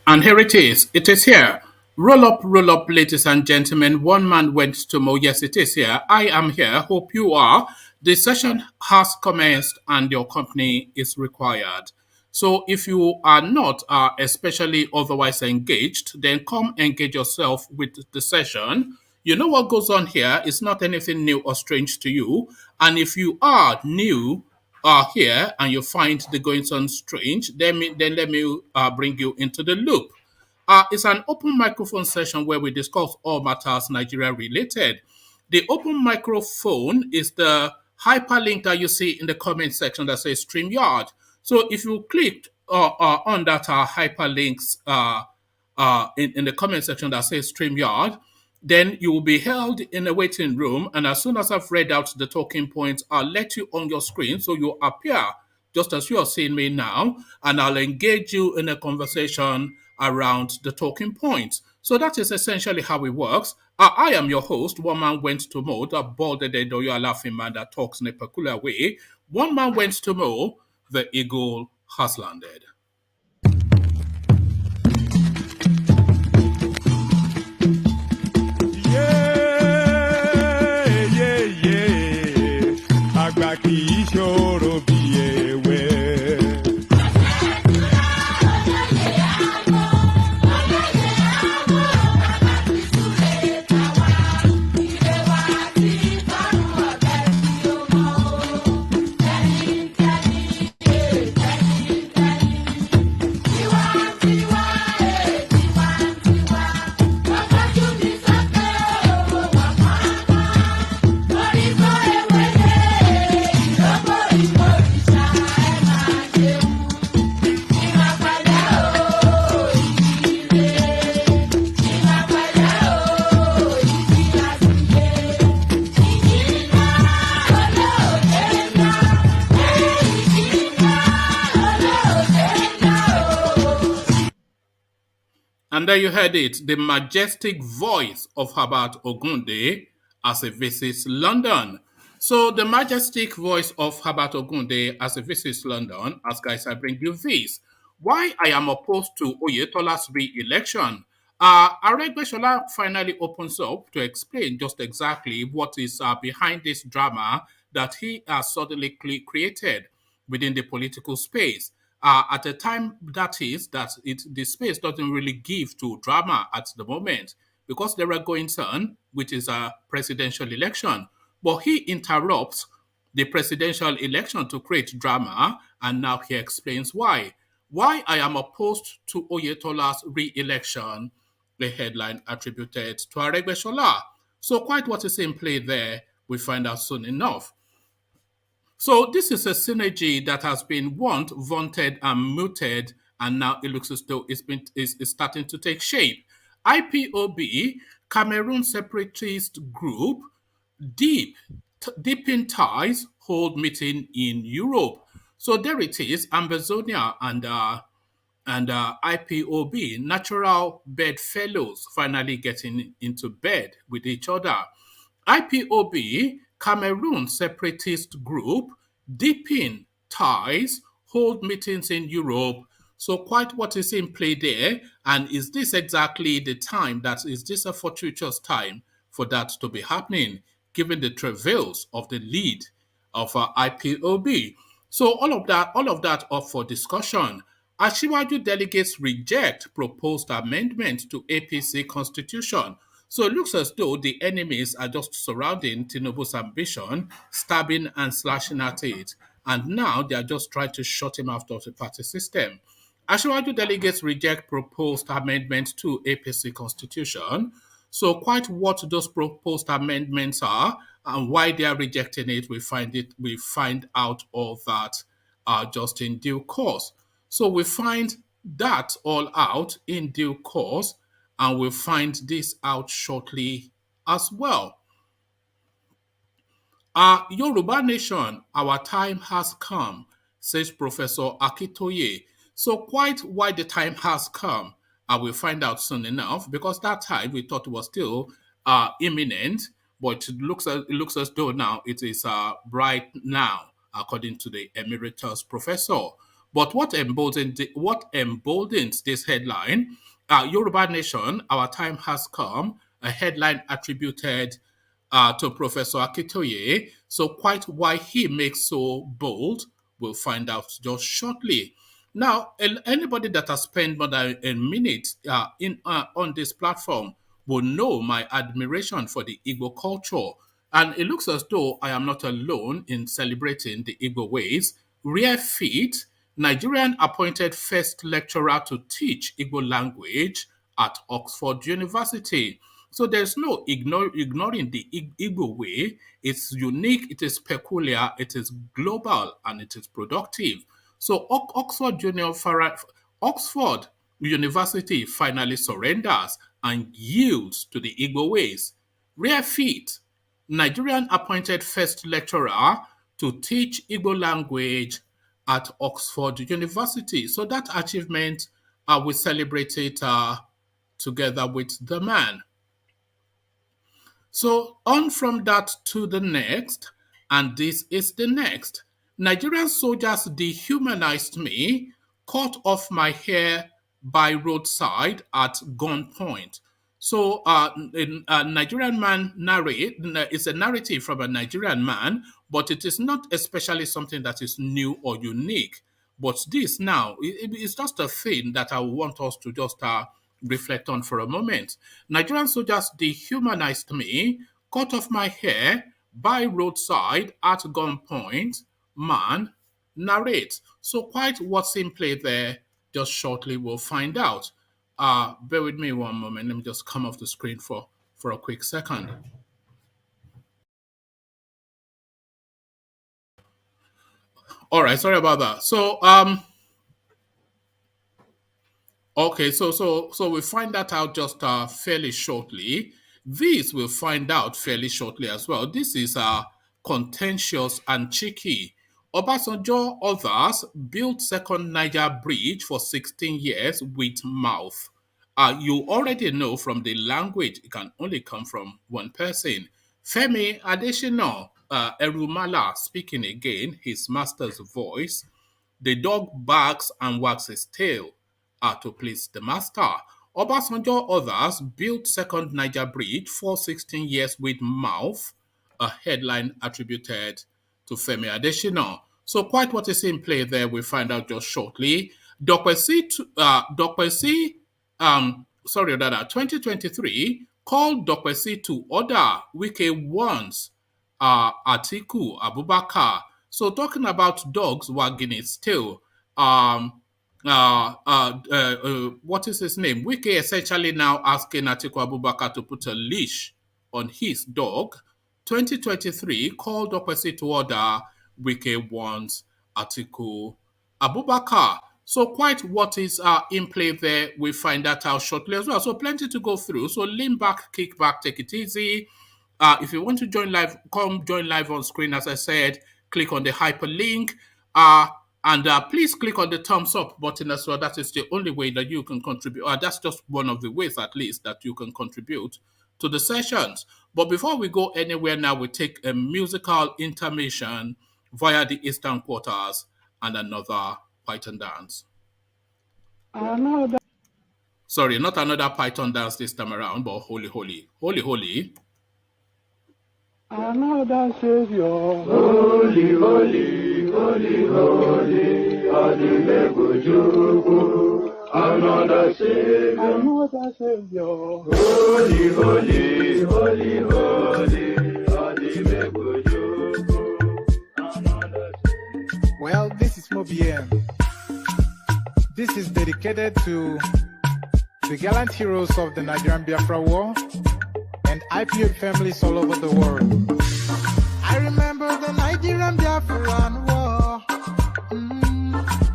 And here it is. It is here. Roll up, ladies and gentlemen. One man went to Mo. Yes, it is here. I am here. Hope you are. The session has commenced and your company is required. So if you are not especially otherwise engaged, then come engage yourself with the session. You know what goes on here is not anything new or strange to you. And if you are new are here and you find the goings on strange, then let me bring you into the loop. It's an open microphone session where we discuss all matters Nigeria related. The open microphone is the hyperlink that you see in the comment section that says StreamYard. So if you click on that hyperlinks in the comment section that says StreamYard, then you will be held in a waiting room. And as soon as I've read out the talking points, I'll let you on your screen so you appear just as you are seeing me now. And I'll engage you in a conversation around the talking points. So that is essentially how it works. I am your host. One man went to Mo, the bald-headed or you are laughing man that talks in a peculiar way. One man went to Mo, the eagle has landed. Àgbà kì í ṣòro bí ewé. And there you heard it, the majestic voice of Herbert Ogunde as he visits London. So the majestic voice of Herbert Ogunde as he visits London, as guys, I bring you this. Why I am opposed to Oyetola's re-election. Aregbesola finally opens up to explain just exactly what is behind this drama that he has suddenly created within the political space at a time the space doesn't really give to drama at the moment because there are goings on, which is a presidential election. But he interrupts the presidential election to create drama, and now he explains why. Why I am opposed to Oyetola's re-election, the headline attributed to Aregbesola. So quite what is in play there, we find out soon enough. So this is a synergy that has been once vaunted and mooted, and now it looks as though it's starting to take shape. IPOB, Cameroon separatist group, deep in ties, hold meeting in Europe. So there it is, Ambazonia and IPOB, natural bedfellows, finally getting into bed with each other. IPOB, Cameroon separatist group, deepen ties, hold meetings in Europe. So quite what is in play there, and is this exactly the time is this a fortuitous time for that to be happening, given the travails of the lead of IPOB? So all of that up for discussion. Ashiwaju delegates reject proposed amendment to APC constitution. So it looks as though the enemies are just surrounding Tinubu's ambition, stabbing and slashing at it. And now they are just trying to shut him out of the party system. Ashiwaju delegates reject proposed amendment to APC constitution. So quite what those proposed amendments are and why they are rejecting it, we find out all that just in due course. So we find that all out in due course, and we'll find this out shortly as well. Yoruba Nation, our time has come, says Professor Akitoye. So quite why the time has come, I will find out soon enough, because that time we thought was still imminent, but it looks as though now it is right now, according to the emeritus professor. But what emboldens this headline, Yoruba Nation, Our Time Has Come, a headline attributed to Professor Akitoye. So quite why he makes so bold, we'll find out just shortly. Now, anybody that has spent more than a minute on this platform will know my admiration for the Igbo culture. And it looks as though I am not alone in celebrating the Igbo ways. Rare feat, Nigerian appointed first lecturer to teach Igbo language at Oxford University. So there's no ignoring the Igbo way. It's unique, it is peculiar, it is global, and it is productive. So Oxford University finally surrenders and yields to the Igbo ways. Rare feat, Nigerian appointed first lecturer to teach Igbo language at Oxford University. So that achievement, we celebrate it together with the man. So on from that to the next, and this is the next. Nigerian soldiers dehumanized me, cut off my hair by roadside at gunpoint. So a Nigerian man it's a narrative from a Nigerian man, but it is not especially something that is new or unique. But this now, it's just a thing that I want us to just reflect on for a moment. Nigerian soldiers dehumanized me, cut off my hair by roadside at gunpoint. Man narrates. So quite what's in play there, just shortly we'll find out. Bear with me one moment. Let me just come off the screen for a quick second. All right, sorry about that. So okay, so we find that out just fairly shortly. This we'll find out fairly shortly as well. This is contentious and cheeky. Obasanjo others built second Niger bridge for 16 years with mouth. You already know from the language it can only come from one person. Femi Adesina Erumala speaking again, his master's voice. The dog barks and wags his tail to please the master. Obasanjo others built second Niger bridge for 16 years with mouth, a headline attributed to Femi Adesina. So quite what is in play there, we'll find out just shortly. Dokwesi 2023 called Dokwesi to order Wike once Atiku Abubakar. So talking about dogs wagging its tail, what is his name? Wike essentially now asking Atiku Abubakar to put a leash on his dog. 2023 called opposite to order. Wike wants Atiku Abubakar. So quite what is in play there, we find that out shortly as well. So plenty to go through. So lean back, kick back, take it easy. If you want to join live, come join live on screen. As I said, click on the hyperlink. And please click on the thumbs up button as well. That is the only way that you can contribute. That's just one of the ways, at least, that you can contribute to the sessions. But before we go anywhere now, we take a musical intermission via the Eastern Quarters and another Python dance. Sorry, not another Python dance this time around, but holy, holy, holy, holy. Another Savior, holy, holy, holy, holy, Aregbesola. Another Savior, holy, holy, holy, holy, Aregbesola. Well, this is MoBM. This is dedicated to the gallant heroes of the Nigerian Biafra War and Ipob families all over the world. I remember the Nigerian Biafran War,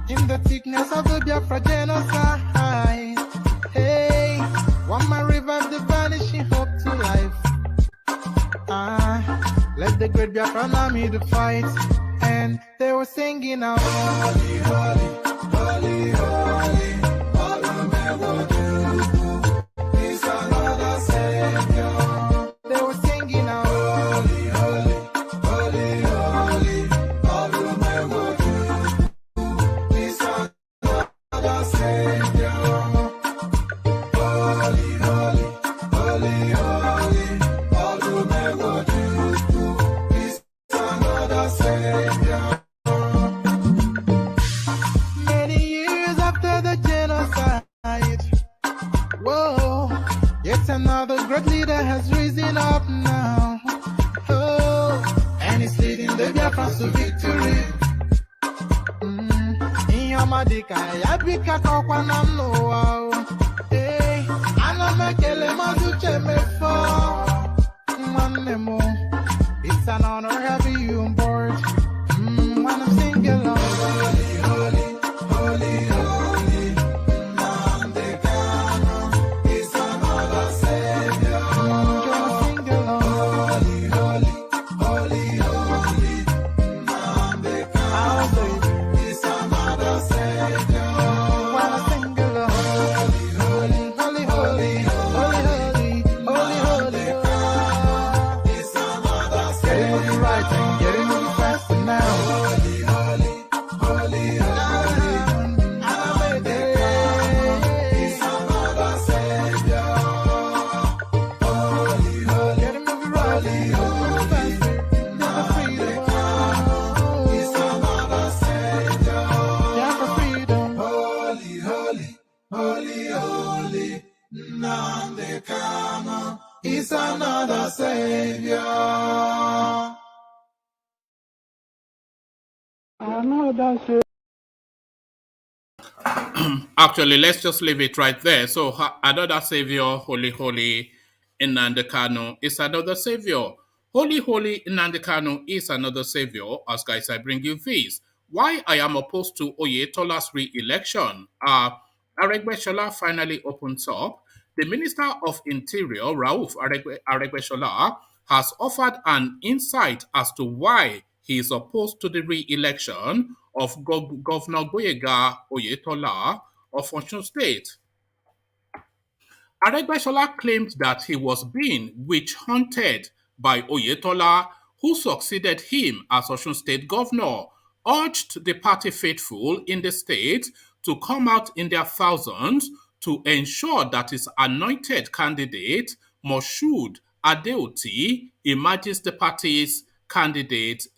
in the thickness of the Biafra genocide. Hey, one man revived the vanishing hope to life. Let the great Biafran army to fight, and they were singing out, holy, holy, holy, holy, is another Savior. They were singing out, holy, holy, holy, holy, is another great leader has risen up now. Oh, and he's leading the Biafrans to victory. Inyamadika yabika kwa namno. Hey, anamekele mazuche mefo. Manemo, it's an honor having you on board. When I'm singing along. Holy, holy, holy, holy. Nnamdi Kanu is another savior. Sing along. Holy, holy, holy, holy. Nnamdi Kanu is another savior. When I sing along. Holy, holy, holy, holy, holy, holy, holy, holy. Is another savior. Getting moving right and getting moving faster now. Is another savior. Another savior. Actually, let's just leave it right there. So another savior, holy, holy, Nnamdi Kanu is another savior. Holy, holy, Nnamdi Kanu is another savior. As guys, I bring you this. Why I am opposed to Oyetola's re-election. Aregbesola finally opens up. The Minister of Interior, Aregbesola, has offered an insight as to why he is opposed to the re-election of Governor Gboyega Oyetola of Osun State. Aregbesola claimed that he was being witch-hunted by Oyetola, who succeeded him as Osun State governor, urged the party faithful in the state to come out in their thousands to ensure that his anointed candidate, Moshood Adeoti, emerges the party's candidate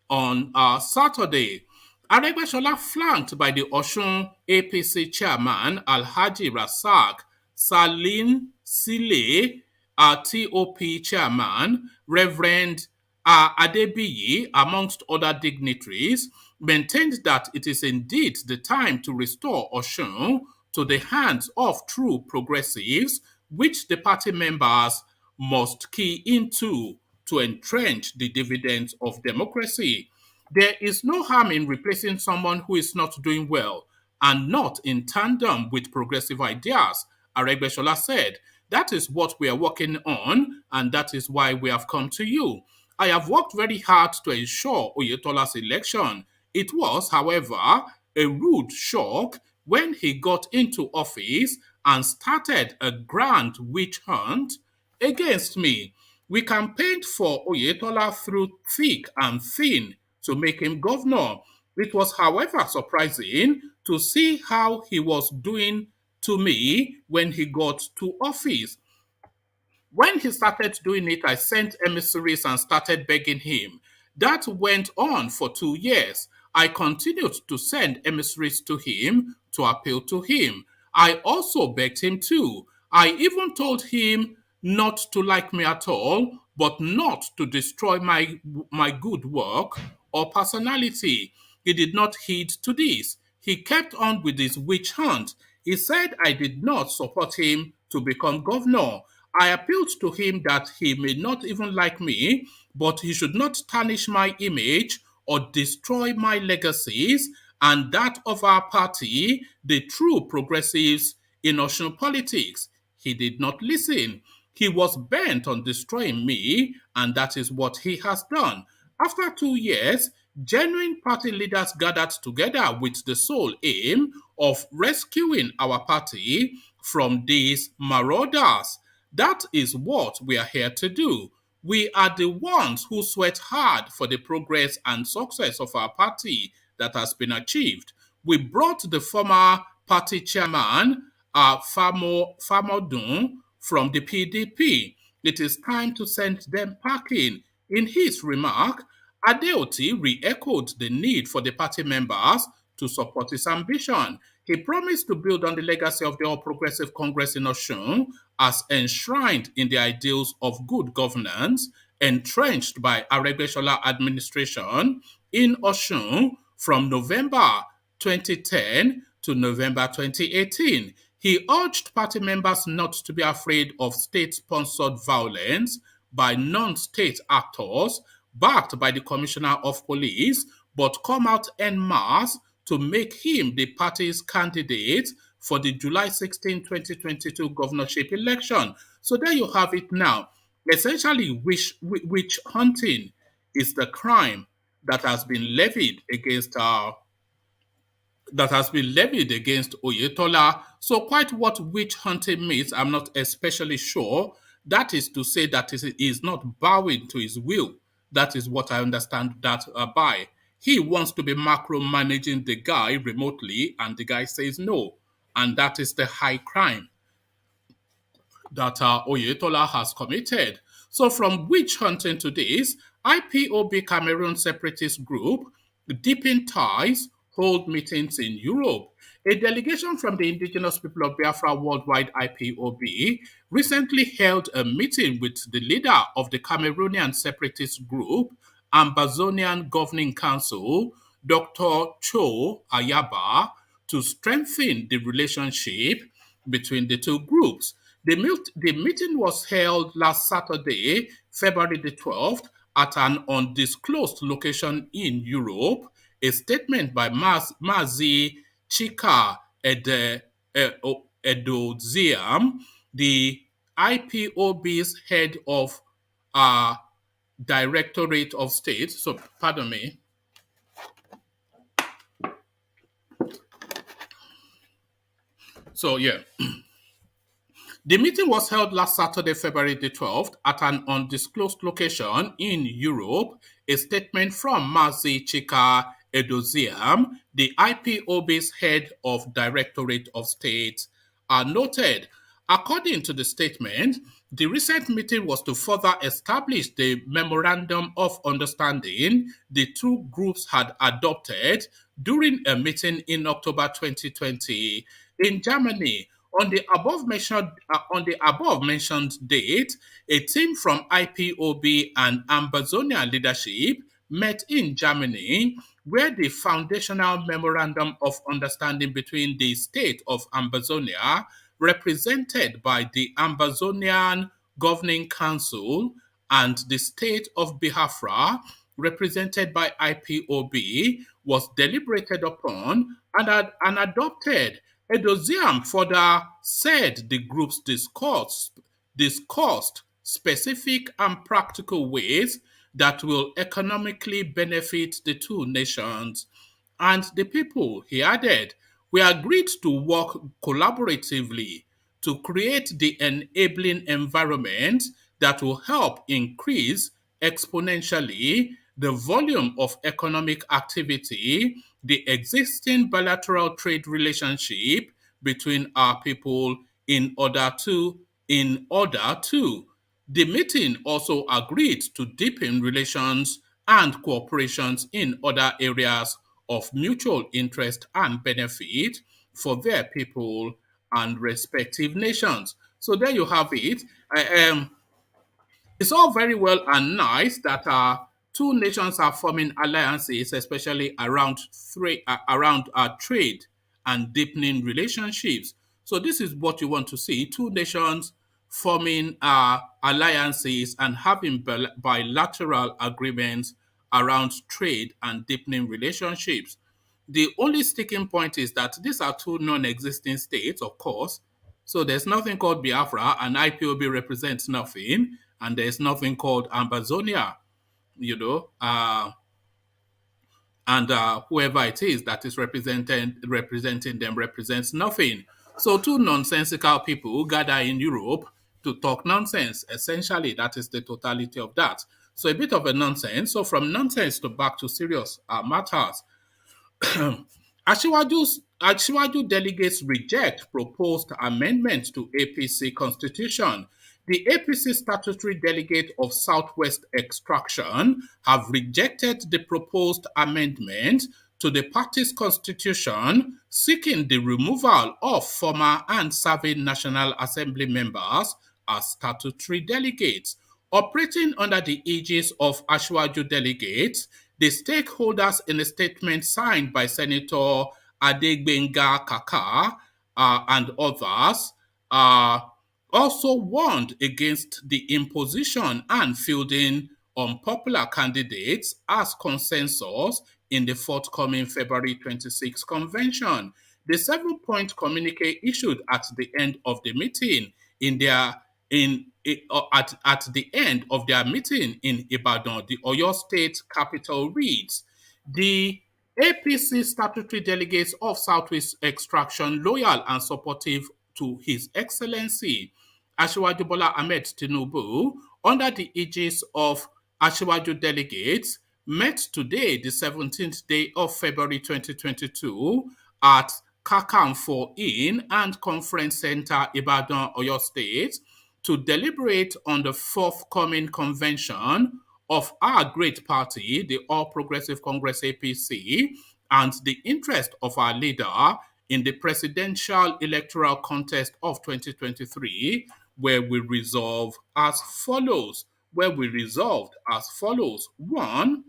on Saturday. Aregbesola, flanked by the Osun APC chairman Alhaji Rasak Salim Sile, TOP chairman Reverend Adebiyi, amongst other dignitaries, maintained that it is indeed the time to restore Osun to the hands of true progressives, which the party members must key into to entrench the dividends of democracy. There is no harm in replacing someone who is not doing well and not in tandem with progressive ideas, Aregbesola said. That is what we are working on, and that is why we have come to you. I have worked very hard to ensure Oyetola's election. It was, however, a rude shock when he got into office and started a grand witch hunt against me. We campaigned for Oyetola through thick and thin to make him governor. It was, however, surprising to see how he was doing to me when he got to office. When he started doing it, I sent emissaries and started begging him. That went on for 2 years. I continued to send emissaries to him to appeal to him. I also begged him too. I even told him not to like me at all, but not to destroy my good work or personality. He did not heed to this. He kept on with his witch hunt. He said I did not support him to become governor. I appealed to him that he may not even like me, but he should not tarnish my image or destroy my legacies and that of our party, the true progressives in Osun politics. He did not listen. He was bent on destroying me, and that is what he has done. After 2 years, genuine party leaders gathered together with the sole aim of rescuing our party from these marauders. That is what we are here to do. We are the ones who sweat hard for the progress and success of our party that has been achieved. We brought the former party chairman, Famodun, from the PDP. It is time to send them packing. In his remark, Adeoti re-echoed the need for the party members to support his ambition. He promised to build on the legacy of the All Progressive Congress in Osun as enshrined in the ideals of good governance entrenched by Aregbesola administration in Osun from November 2010 to November 2018. He urged party members not to be afraid of state-sponsored violence by non-state actors backed by the Commissioner of Police, but come out en masse to make him the party's candidate for the July 16, 2022 governorship election. So there you have it now. Essentially, witch hunting is the crime that has been levied against Oyetola. So quite what witch hunting means, I'm not especially sure. That is to say that he is not bowing to his will. That is what I understand that by. He wants to be macro-managing the guy remotely, and the guy says no. And that is the high crime that Oyetola has committed. So from witch hunting to this, IPOB Cameroon separatist group deepen ties, hold meetings in Europe. A delegation from the indigenous people of Biafra Worldwide IPOB recently held a meeting with the leader of the Cameroonian separatist group, Ambazonian Governing Council, Dr. Cho Ayaba, to strengthen the relationship between the two groups. The meeting was held last Saturday, February the 12th, at an undisclosed location in Europe. A statement by Mazi Chika Edoziam, the IPOB's head of Directorate of State, so pardon me, so yeah. The meeting was held last Saturday, February the 12th, at an undisclosed location in Europe. A statement from Mazi Chika Edoziam, the IPOB's head of Directorate of State, noted. According to the statement, the recent meeting was to further establish the memorandum of understanding the two groups had adopted during a meeting in October 2020 in Germany. On the above mentioned date, a team from IPOB and Ambazonia leadership met in Germany, where the foundational memorandum of understanding between the state of Ambazonia, represented by the Ambazonian Governing Council, and the state of Biafra, represented by IPOB, was deliberated upon and adopted. Edoziam further said the groups discussed specific and practical ways that will economically benefit the two nations and the people. He added, we agreed to work collaboratively to create the enabling environment that will help increase exponentially the volume of economic activity, the existing bilateral trade relationship between our people in order to. The meeting also agreed to deepen relations and cooperations in other areas of mutual interest and benefit for their people and respective nations. So there you have it. It's all very well and nice that two nations are forming alliances, especially around trade and deepening relationships. So this is what you want to see: two nations forming alliances and having bilateral agreements around trade and deepening relationships. The only sticking point is that these are two non-existing states, of course. So there's nothing called Biafra, and IPOB represents nothing, and there's nothing called Ambazonia, and whoever it is that is representing them represents nothing. So two nonsensical people gather in Europe to talk nonsense. Essentially, that is the totality of that. So a bit of a nonsense. So from nonsense to back to serious matters. Asiwaju delegates reject proposed amendment to APC constitution. The APC statutory delegate of Southwest Extraction have rejected the proposed amendment to the party's constitution, seeking the removal of former and serving National Assembly members as statutory delegates. Operating under the aegis of Ashwaju delegates, the stakeholders in a statement signed by Senator Adegbenga Kaka and others also warned against the imposition and fielding unpopular candidates as consensus in the forthcoming February 26 convention. The 7-point communique issued at the end of the meeting at the end of their meeting in Ibadan, the Oyo State capital, reads: the APC statutory delegates of Southwest extraction, loyal and supportive to His Excellency Asiwaju Bola Ahmed Tinubu, under the aegis of Asiwaju delegates, met today, the 17th day of February 2022, at Kakanfo Inn and Conference Center, Ibadan, Oyo State, to deliberate on the forthcoming convention of our great party, the All Progressive Congress APC, and the interest of our leader in the presidential electoral contest of 2023, where we resolved as follows. 1,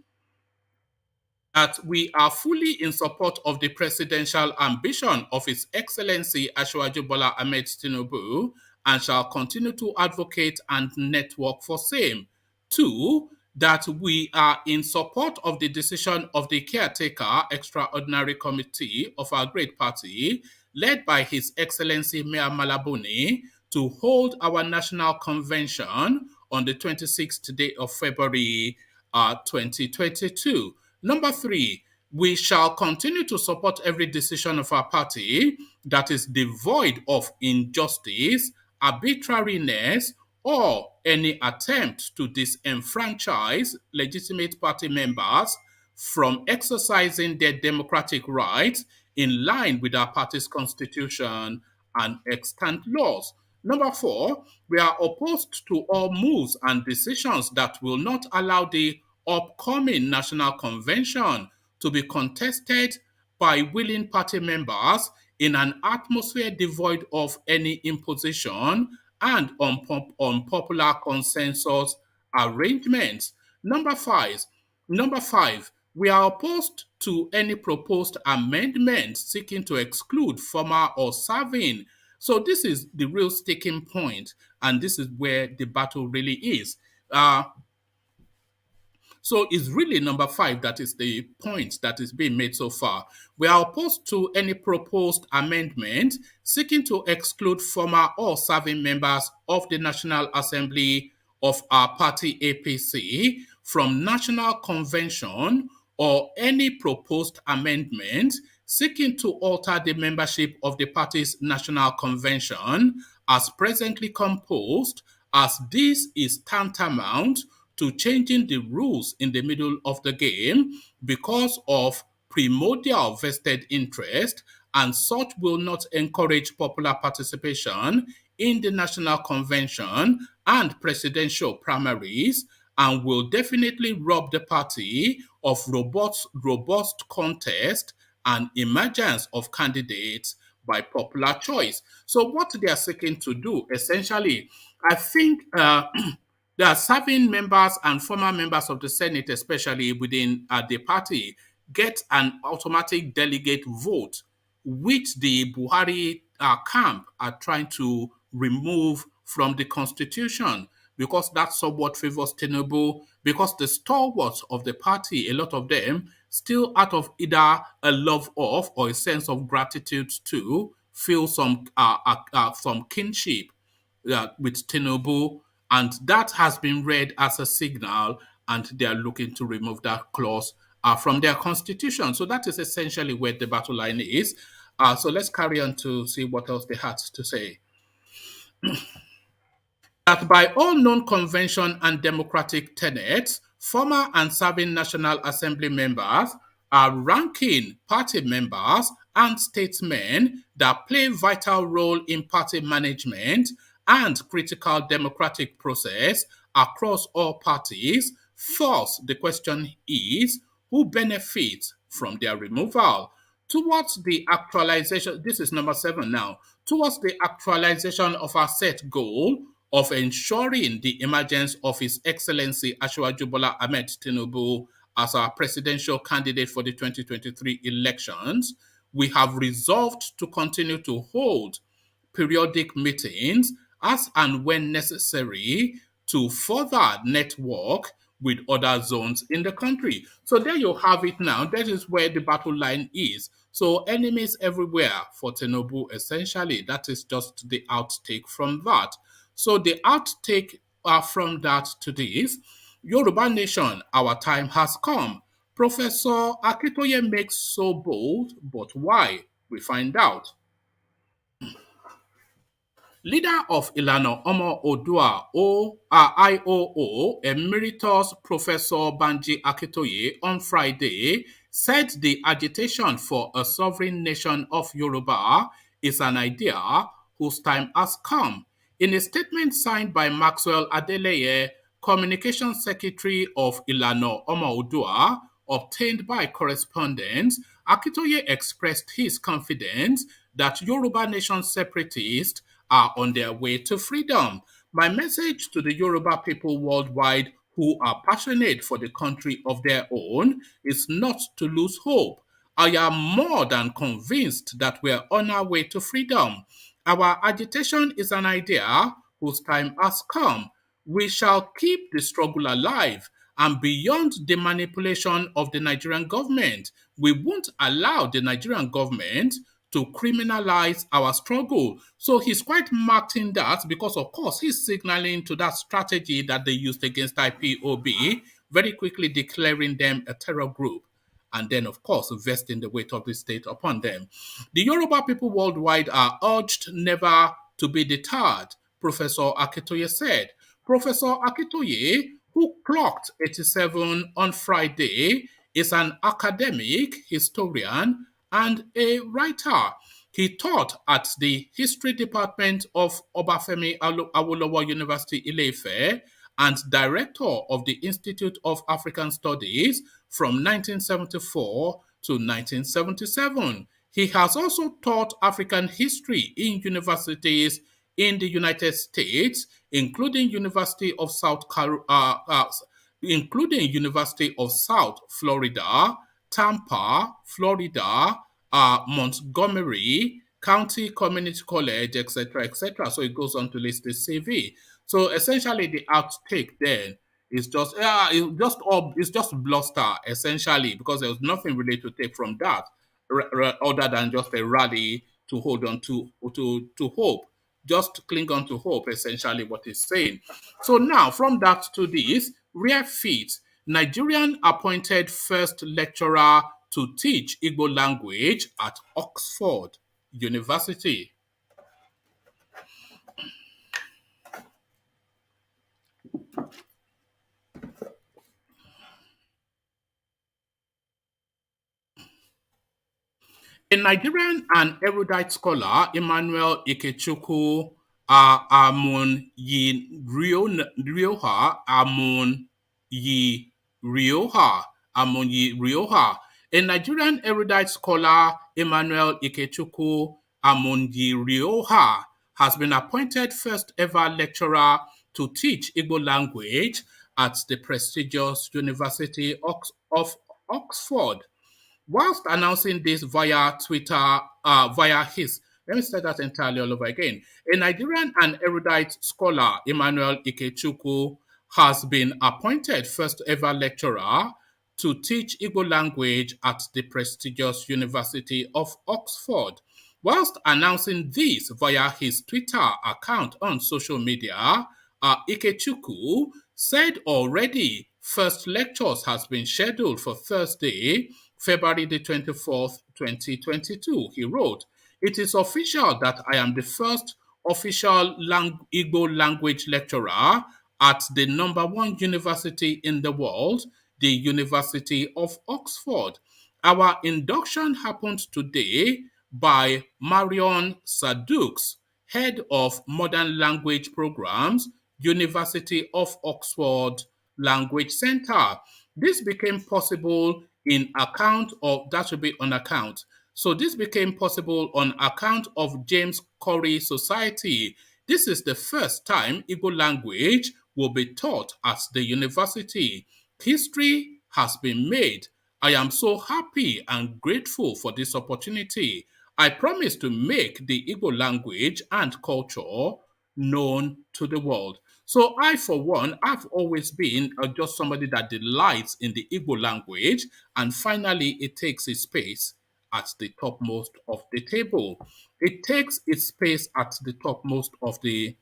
that we are fully in support of the presidential ambition of His Excellency Asiwaju Bola Ahmed Tinubu and shall continue to advocate and network for same. 2, that we are in support of the decision of the caretaker extraordinary committee of our great party, led by His Excellency Mayor Malabuni, to hold our national convention on the 26th day of February 2022. Number 3, we shall continue to support every decision of our party that is devoid of injustice, arbitrariness, or any attempt to disenfranchise legitimate party members from exercising their democratic rights in line with our party's constitution and extant laws. Number 4, we are opposed to all moves and decisions that will not allow the upcoming national convention to be contested by willing party members in an atmosphere devoid of any imposition and unpopular consensus arrangements. Number five, we are opposed to any proposed amendment seeking to exclude former or serving. So this is the real sticking point, and this is where the battle really is. So it's really number 5 that is the point that is being made so far. We are opposed to any proposed amendment seeking to exclude former or serving members of the National Assembly of our party APC from National Convention, or any proposed amendment seeking to alter the membership of the party's National Convention as presently composed, as this is tantamount to changing the rules in the middle of the game because of primordial vested interest, and such will not encourage popular participation in the National Convention and presidential primaries, and will definitely rob the party of robust contest and emergence of candidates by popular choice. So what they are seeking to do, essentially, I think the serving members and former members of the Senate, especially within the party, get an automatic delegate vote, which the Buhari camp are trying to remove from the constitution, because that somewhat favors Tinubu, because the stalwarts of the party, a lot of them, still out of either a love of or a sense of gratitude to, feel some kinship with Tinubu, and that has been read as a signal, and they are looking to remove that clause from their constitution. So that is essentially where the battle line is. So let's carry on to see what else they had to say. That by all known convention and democratic tenets, former and serving National Assembly members are ranking party members and statesmen that play vital role in party management and critical democratic process across all parties. Thus, the question is, who benefits from their removal. Towards the actualization, this is number 7 now, towards the actualization of our set goal of ensuring the emergence of His Excellency Asiwaju Bola Ahmed Tinubu as our presidential candidate for the 2023 elections, we have resolved to continue to hold periodic meetings as and when necessary to further network with other zones in the country. So there you have it now. That is where the battle line is. So enemies everywhere for Tinubu, essentially. That is just the outtake from that. So the outtake from that to this, Yoruba Nation, our time has come. Professor Akitoye makes so bold, but why? We find out. Leader of Ilana Omo Odua IOO, Emeritus Professor Banji Akitoye, on Friday said the agitation for a sovereign nation of Yoruba is an idea whose time has come. In a statement signed by Maxwell Adeleye, Communications Secretary of Ilana Omo Odua, obtained by correspondence, Akitoye expressed his confidence that Yoruba nation separatists are on their way to freedom. My message to the Yoruba people worldwide who are passionate for the country of their own is not to lose hope. I am more than convinced that we are on our way to freedom. Our agitation is an idea whose time has come. We shall keep the struggle alive, and beyond the manipulation of the Nigerian government, we won't allow the Nigerian government to criminalize our struggle. So he's quite marked in that because, of course, he's signaling to that strategy that they used against IPOB, very quickly declaring them a terror group, and then, of course, vesting the weight of the state upon them. The Yoruba people worldwide are urged never to be deterred, Professor Akitoye said. Professor Akitoye, who clocked 87 on Friday, is an academic, historian, and a writer. He taught at the History Department of Obafemi Awolowo University, Ile-Ife, and director of the Institute of African Studies from 1974 to 1977. He has also taught African history in universities in the United States, including University of South Florida, Tampa, Florida, Montgomery, County Community College, etc., etc. So it goes on to list the CV. So essentially, the outtake then is it's just bluster essentially, because there was nothing really to take from that other than just a rally to hold on to hope. Just cling on to hope, essentially what he's saying. So now, from that to this, rare feat, Nigerian appointed first lecturer to teach Igbo language at Oxford University. A Nigerian and erudite scholar, Emmanuel Ikechukwu Amunyi Rioha. A Nigerian erudite scholar, Emmanuel Ikechukwu Amunyi Rioha, has been appointed first ever lecturer to teach Igbo language at the prestigious University of Oxford. Whilst announcing this via Twitter, let me start that entirely all over again. A Nigerian and erudite scholar, Emmanuel Ikechukwu, has been appointed first ever lecturer to teach Igbo language at the prestigious University of Oxford. Whilst announcing this via his Twitter account on social media, Ikechukwu said already first lectures has been scheduled for Thursday, February the 24th, 2022. He wrote, "It is official that I am the first official Igbo language lecturer at the number one university in the world, the University of Oxford. Our induction happened today by Marion Sadukes, Head of Modern Language Programs, University of Oxford Language Center. This became possible in account of that should be on account. So this became possible on account of James Corey Society. This is the first time Igbo language will be taught at the university. History has been made. I am so happy and grateful for this opportunity. I promise to make the Igbo language and culture known to the world. So I, for one, I've always been just somebody that delights in the Igbo language, and finally it takes its space at the topmost of the table. It takes its space at the topmost of the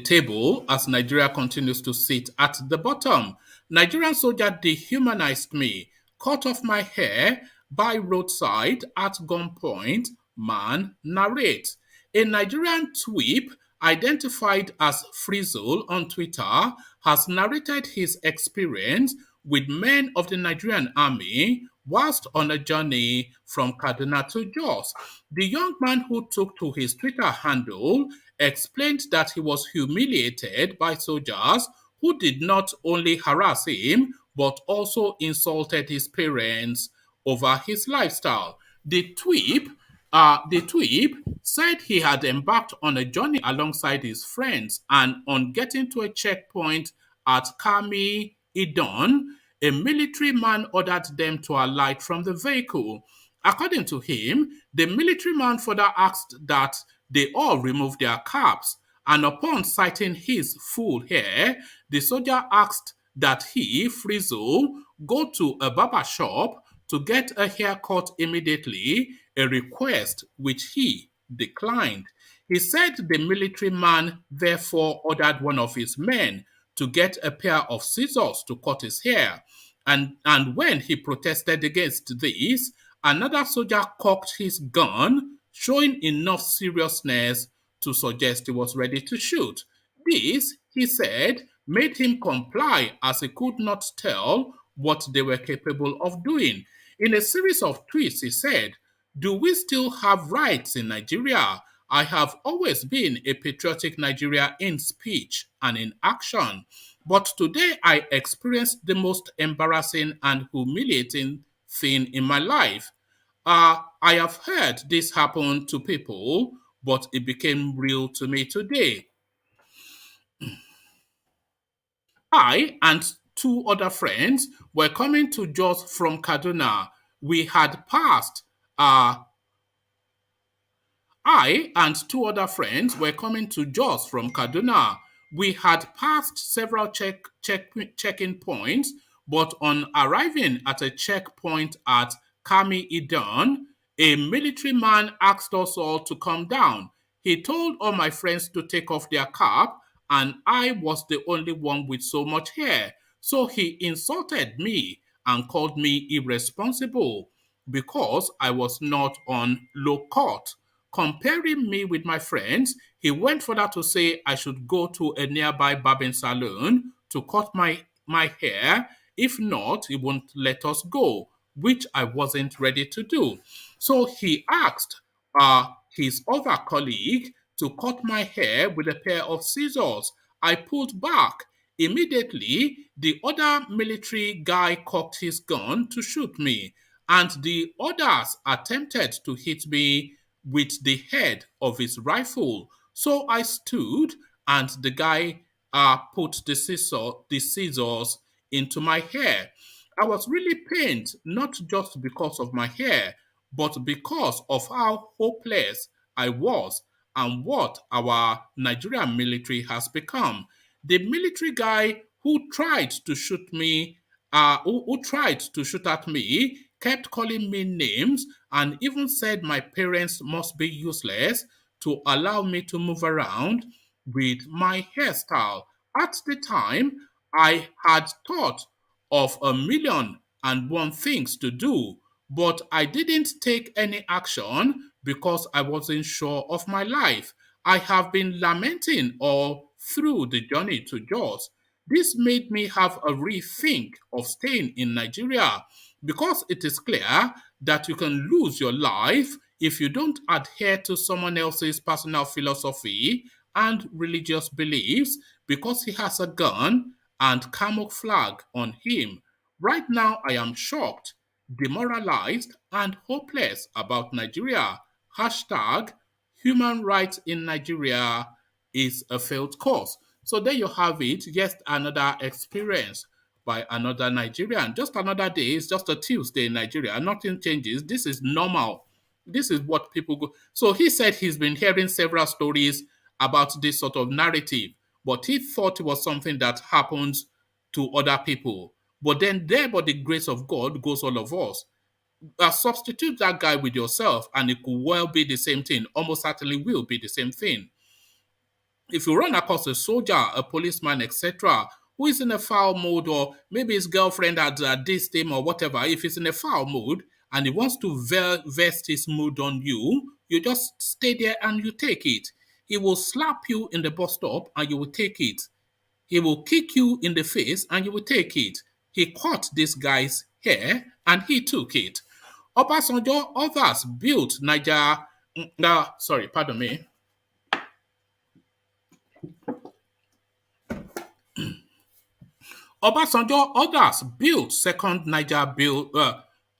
table as Nigeria continues to sit at the bottom. Nigerian soldier dehumanized me, cut off my hair by roadside at gunpoint, man narrates. A Nigerian tweep identified as Frizzle on Twitter has narrated his experience with men of the Nigerian army whilst on a journey from Kaduna to Jos. The young man who took to his Twitter handle explained that he was humiliated by soldiers who did not only harass him but also insulted his parents over his lifestyle. The tweep said he had embarked on a journey alongside his friends, and on getting to a checkpoint at Kami Idon, a military man ordered them to alight from the vehicle. According to him, the military man further asked that they all remove their caps, and upon sighting his full hair, the soldier asked that he, Frizzle, go to a barber shop to get a haircut immediately, a request which he declined. He said the military man therefore ordered one of his men to get a pair of scissors to cut his hair. And when he protested against this, another soldier cocked his gun, showing enough seriousness to suggest he was ready to shoot. This, he said, made him comply as he could not tell what they were capable of doing. In a series of tweets, he said, "Do we still have rights in Nigeria? I have always been a patriotic Nigeria in speech and in action. But today I experienced the most embarrassing and humiliating thing in my life. I have heard this happen to people, but it became real to me today. I and two other friends were coming to Jos from Kaduna. We had passed I and two other friends were coming to Jos from Kaduna. We had passed several check-in points, but on arriving at a checkpoint at Kami Idan, a military man asked us all to come down. He told all my friends to take off their cap, and I was the only one with so much hair. So he insulted me and called me irresponsible because I was not on low cut. Comparing me with my friends, he went further to say I should go to a nearby barbing salon to cut my hair. If not, he won't let us go, which I wasn't ready to do. So he asked his other colleague to cut my hair with a pair of scissors. I pulled back. Immediately, the other military guy cocked his gun to shoot me, and the others attempted to hit me with the head of his rifle. So I stood, and the guy put the scissors into my hair. I was really pained, not just because of my hair, but because of how hopeless I was and what our Nigerian military has become. The military guy who tried to shoot me, who tried to shoot at me, kept calling me names and even said my parents must be useless to allow me to move around with my hairstyle. At the time, I had thought of a million and one things to do, but I didn't take any action because I wasn't sure of my life. I have been lamenting all through the journey to Jos. This made me have a rethink of staying in Nigeria because it is clear that you can lose your life if you don't adhere to someone else's personal philosophy and religious beliefs because he has a gun and camel flag on him. Right now, I am shocked, demoralized, and hopeless about Nigeria. Hashtag human rights in Nigeria is a failed cause. So there you have it. Yet another experience by another Nigerian. Just another day. It's just a Tuesday in Nigeria. Nothing changes. This is normal. This is what people go. So he said he's been hearing several stories about this sort of narrative, but he thought it was something that happens to other people. But then there, by the grace of God, goes all of us. Substitute that guy with yourself, and it could well be the same thing. Almost certainly will be the same thing. If you run across a soldier, a policeman, etc., who is in a foul mood, or maybe his girlfriend had dissed him or whatever, if he's in a foul mood and he wants to vest his mood on you, you just stay there and you take it. He will slap you in the bus stop and you will take it. He will kick you in the face and you will take it. He caught this guy's hair and he took it. Obasanjo, others built Niger. Sorry, pardon me. Obasanjo, others built second Niger bill.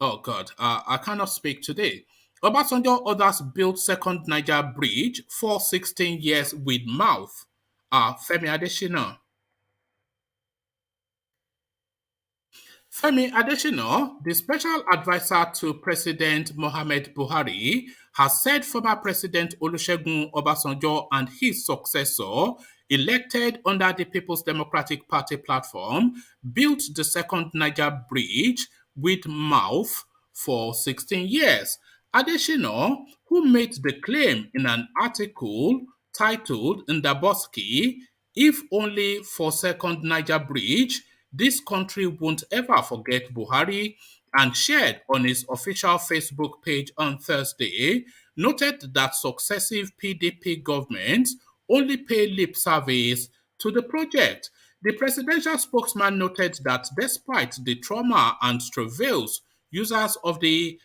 Oh God, I cannot speak today. Obasanjo, others built second Niger bridge for 16 years with mouth. Femi Adesina. Femi Adesina, the special advisor to President Mohamed Buhari, has said former President Olusegun Obasanjo and his successor, elected under the People's Democratic Party platform, built the second Niger bridge with mouth for 16 years. Adesina, who made the claim in an article titled Ndaboski, If Only for Second Niger Bridge, this country won't ever forget Buhari, and shared on his official Facebook page on Thursday, noted that successive PDP governments only pay lip service to the project. The presidential spokesman noted that despite the trauma and travails users of the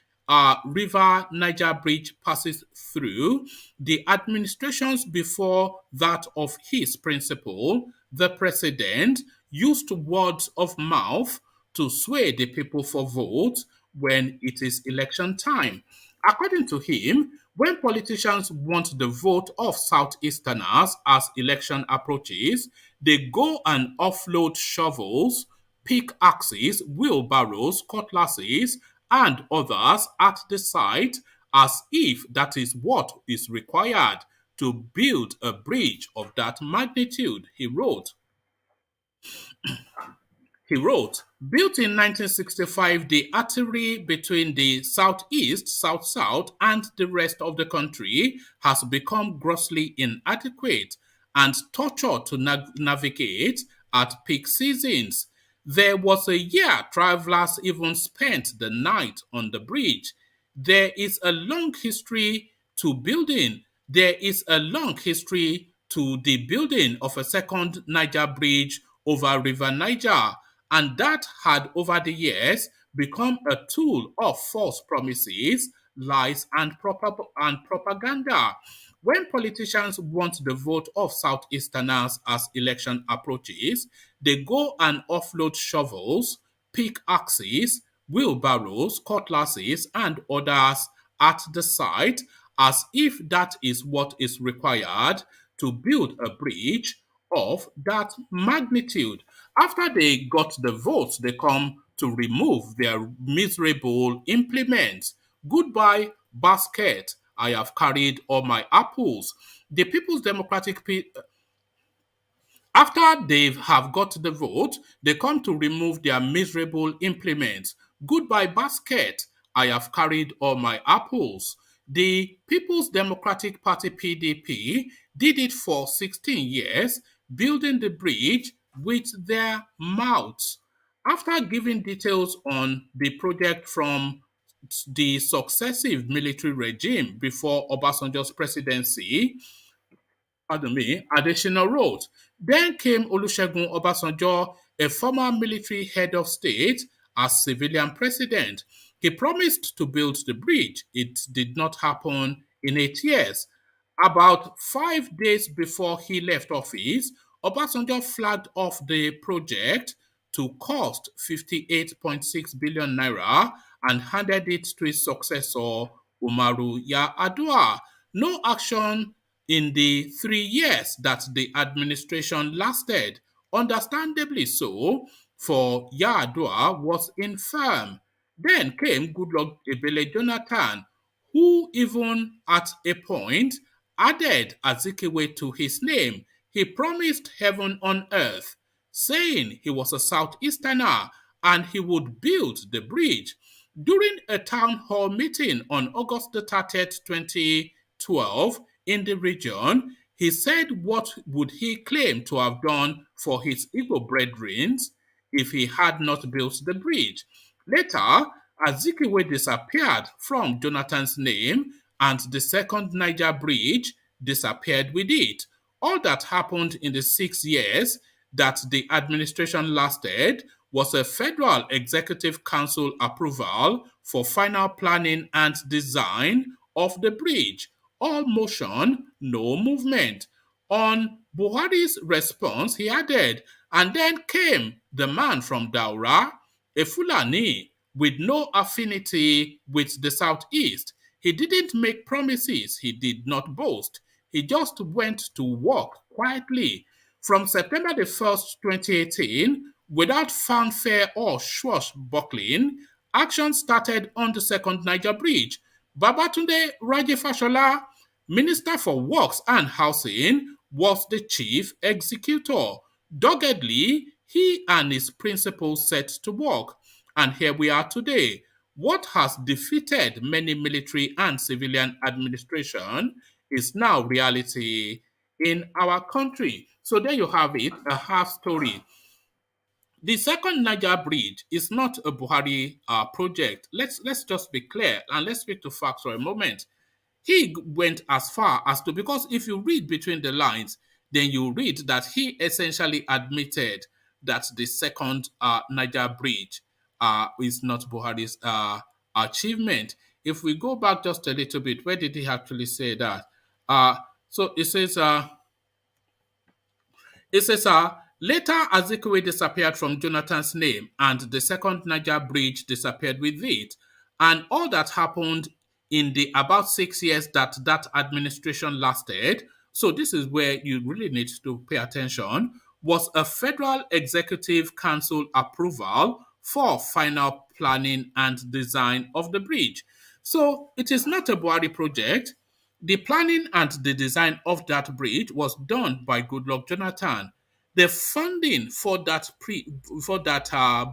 River Niger Bridge passes through, the administrations before that of his principal, the president, used words of mouth to sway the people for votes when it is election time. According to him, when politicians want the vote of Southeasterners as election approaches, they go and offload shovels, pickaxes, wheelbarrows, cutlasses, and others at the site as if that is what is required to build a bridge of that magnitude, he wrote. He wrote, built in 1965, the artery between the southeast, south-south, and the rest of the country has become grossly inadequate and torture to navigate at peak seasons. There was a year travelers even spent the night on the bridge. There is a long history to building. There is a long history to the building of a second Niger bridge over River Niger, and that had over the years become a tool of false promises, lies, and propaganda. When politicians want the vote of Southeasterners as election approaches, they go and offload shovels, pickaxes, wheelbarrows, cutlasses, and others at the site as if that is what is required to build a bridge of that magnitude. After they got the votes, they come to remove their miserable implements. Goodbye, basket. I have carried all my apples. The People's Democratic After they have got the vote, they come to remove their miserable implements. Goodbye, basket. I have carried all my apples. The People's Democratic Party PDP did it for 16 years, building the bridge with their mouths. After giving details on the project from the successive military regime before Obasanjo's presidency, pardon me, Adesina wrote. Then came Olusegun Obasanjo, a former military head of state, as civilian president. He promised to build the bridge. It did not happen in 8 years. About 5 days before he left office, Obasanjo flagged off the project to cost 58.6 billion naira and handed it to his successor, Umaru Yar'Adua. No action in the 3 years that the administration lasted. Understandably so, for Yar'Adua was infirm. Then came Goodluck Ebele Jonathan, who even at a point added Azikiwe to his name. He promised heaven on earth, saying he was a Southeasterner and he would build the bridge. During a town hall meeting on August the 30th, 2012, in the region, he said what would he claim to have done for his Igbo brethren if he had not built the bridge. Later, Azikiwe disappeared from Jonathan's name and the second Niger bridge disappeared with it. All that happened in the 6 years that the administration lasted was a Federal Executive Council approval for final planning and design of the bridge. All motion, no movement. On Buhari's response, he added, and then came the man from Daura, a Fulani with no affinity with the Southeast. He didn't make promises, he did not boast. He just went to work quietly. From September the 1st, 2018, without fanfare or swashbuckling, action started on the second Niger Bridge. Babatunde Rajefashola, Minister for Works and Housing, was the chief executor. Doggedly, he and his principals set to work. And here we are today. What has defeated many military and civilian administration is now reality in our country. So there you have it, a half story. The second Niger Bridge is not a Buhari project. Let's just be clear and let's speak to facts for a moment. He went as far as to, because if you read between the lines, then you read that he essentially admitted that the second Niger Bridge is not Buhari's achievement. If we go back just a little bit, where did he actually say that? So it says, later Azikiwe disappeared from Jonathan's name and the second Niger Bridge disappeared with it. And all that happened in the about 6 years that that administration lasted, so this is where you really need to pay attention, was a Federal Executive Council approval for final planning and design of the bridge. So it is not a Buhari project. The planning and the design of that bridge was done by Goodluck Jonathan. The funding for that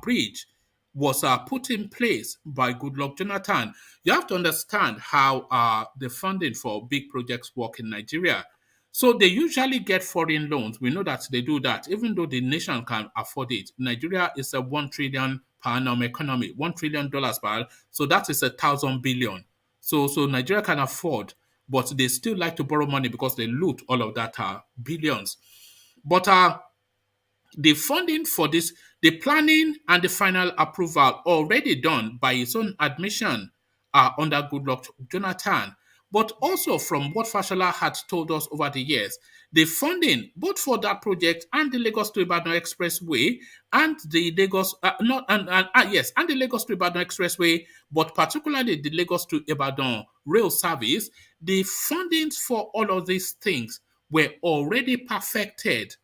bridge was put in place by Goodluck Jonathan. You have to understand how the funding for big projects work in Nigeria. So they usually get foreign loans. We know that they do that, even though the nation can afford it. Nigeria is a 1 trillion per annum economy, $1 trillion per annum. So that is 1,000 billion. So Nigeria can afford, but they still like to borrow money because they loot all of that billions. But the funding for this, the planning and the final approval already done by his own admission under Goodluck Jonathan. But also from what Fashola had told us over the years, the funding both for that project and the Lagos to Ibadan Expressway and the Lagos and the Lagos to Ibadan Expressway, but particularly the Lagos to Ibadan rail service, the fundings for all of these things were already perfected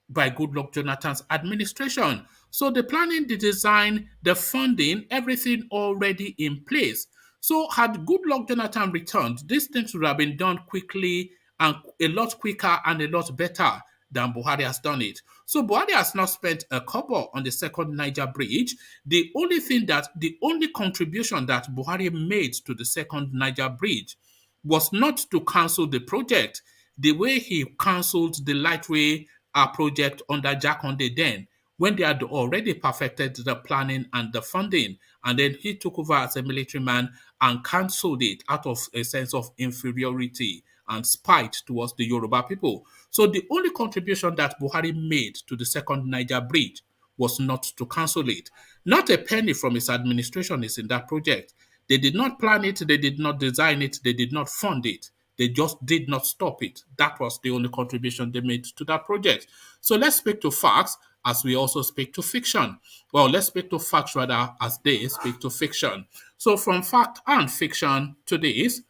by Goodluck Jonathan's administration. So the planning, the design, the funding, everything already in place. So had Goodluck Jonathan returned, these things would have been done quickly and a lot quicker and a lot better than Buhari has done it. So Buhari has not spent a kobo on the second Niger Bridge. The only contribution that Buhari made to the second Niger Bridge was not to cancel the project the way he cancelled the Lightway project under Jakonde then, when they had already perfected the planning and the funding. And then he took over as a military man and cancelled it out of a sense of inferiority and spite towards the Yoruba people. So the only contribution that Buhari made to the second Niger Bridge was not to cancel it. Not a penny from his administration is in that project. They did not plan it, they did not design it, they did not fund it. They just did not stop it. That was the only contribution they made to that project. So let's speak to facts as we also speak to fiction. Well, let's speak to facts rather as they speak to fiction. So from fact and fiction to this,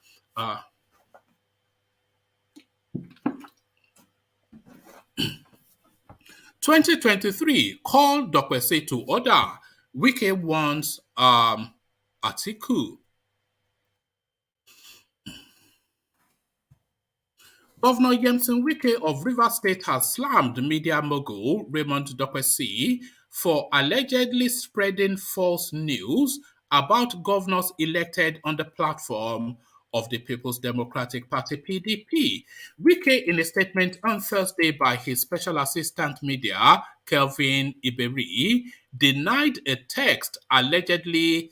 2023 called Dokwese to order. Wike wants Atiku. Governor Yemson Wike of Rivers State has slammed media mogul Raymond Dokwese for allegedly spreading false news about governors elected on the platform of the People's Democratic Party (PDP). Wike, in a statement on Thursday by his special assistant media, Kelvin Iberi, denied a text allegedly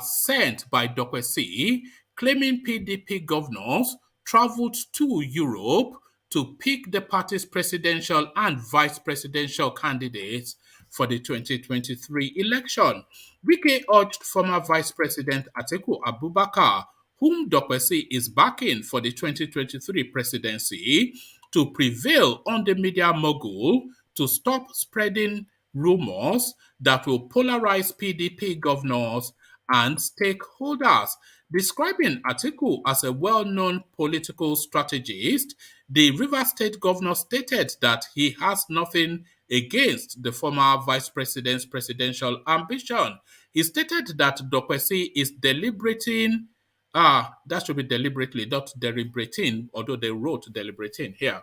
sent by Dokwese claiming PDP governors traveled to Europe to pick the party's presidential and vice presidential candidates for the 2023 election. Wike urged former Vice President Atiku Abubakar, whom Dokwese is backing for the 2023 presidency, to prevail on the media mogul to stop spreading rumors that will polarize PDP governors and stakeholders. Describing Atiku as a well-known political strategist, the Rivers State governor stated that he has nothing against the former vice president's presidential ambition. He stated that Dokwese is deliberating, that should be deliberately, not deliberating, although they wrote deliberating here.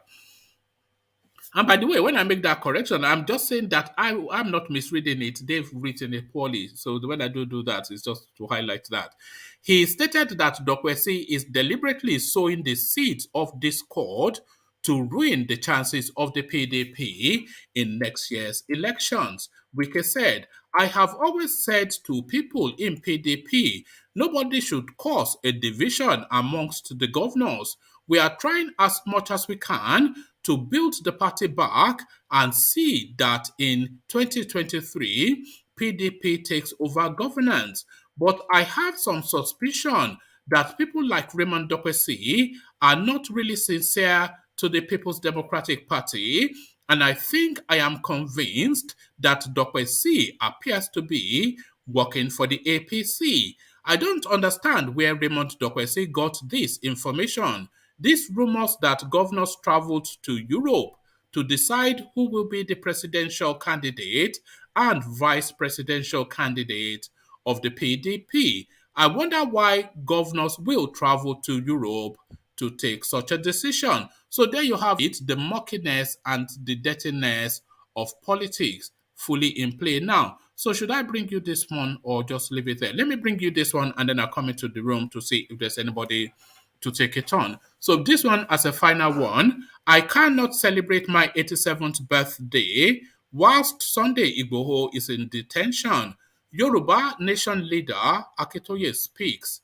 And by the way, when I make that correction, I'm just saying that I'm not misreading it. They've written it poorly. So when I do that, it's just to highlight that. He stated that Dokwese is deliberately sowing the seeds of discord to ruin the chances of the PDP in next year's elections. Wike said, I have always said to people in PDP, nobody should cause a division amongst the governors. We are trying as much as we can to build the party back and see that in 2023, PDP takes over governance. But I have some suspicion that people like Raymond Dokwese are not really sincere to the People's Democratic Party, and I think I am convinced that Dokwese appears to be working for the APC. I don't understand where Raymond Dokwese got this information. These rumors that governors traveled to Europe to decide who will be the presidential candidate and vice presidential candidate of the PDP. I wonder why governors will travel to Europe to take such a decision. So there you have it, the murkiness and the dirtiness of politics fully in play now. So should I bring you this one or just leave it there? Let me bring you this one and then I'll come into the room to see if there's anybody to take it on. So this one as a final one, I cannot celebrate my 87th birthday whilst Sunday Igboho is in detention. Yoruba nation leader Akitoye speaks,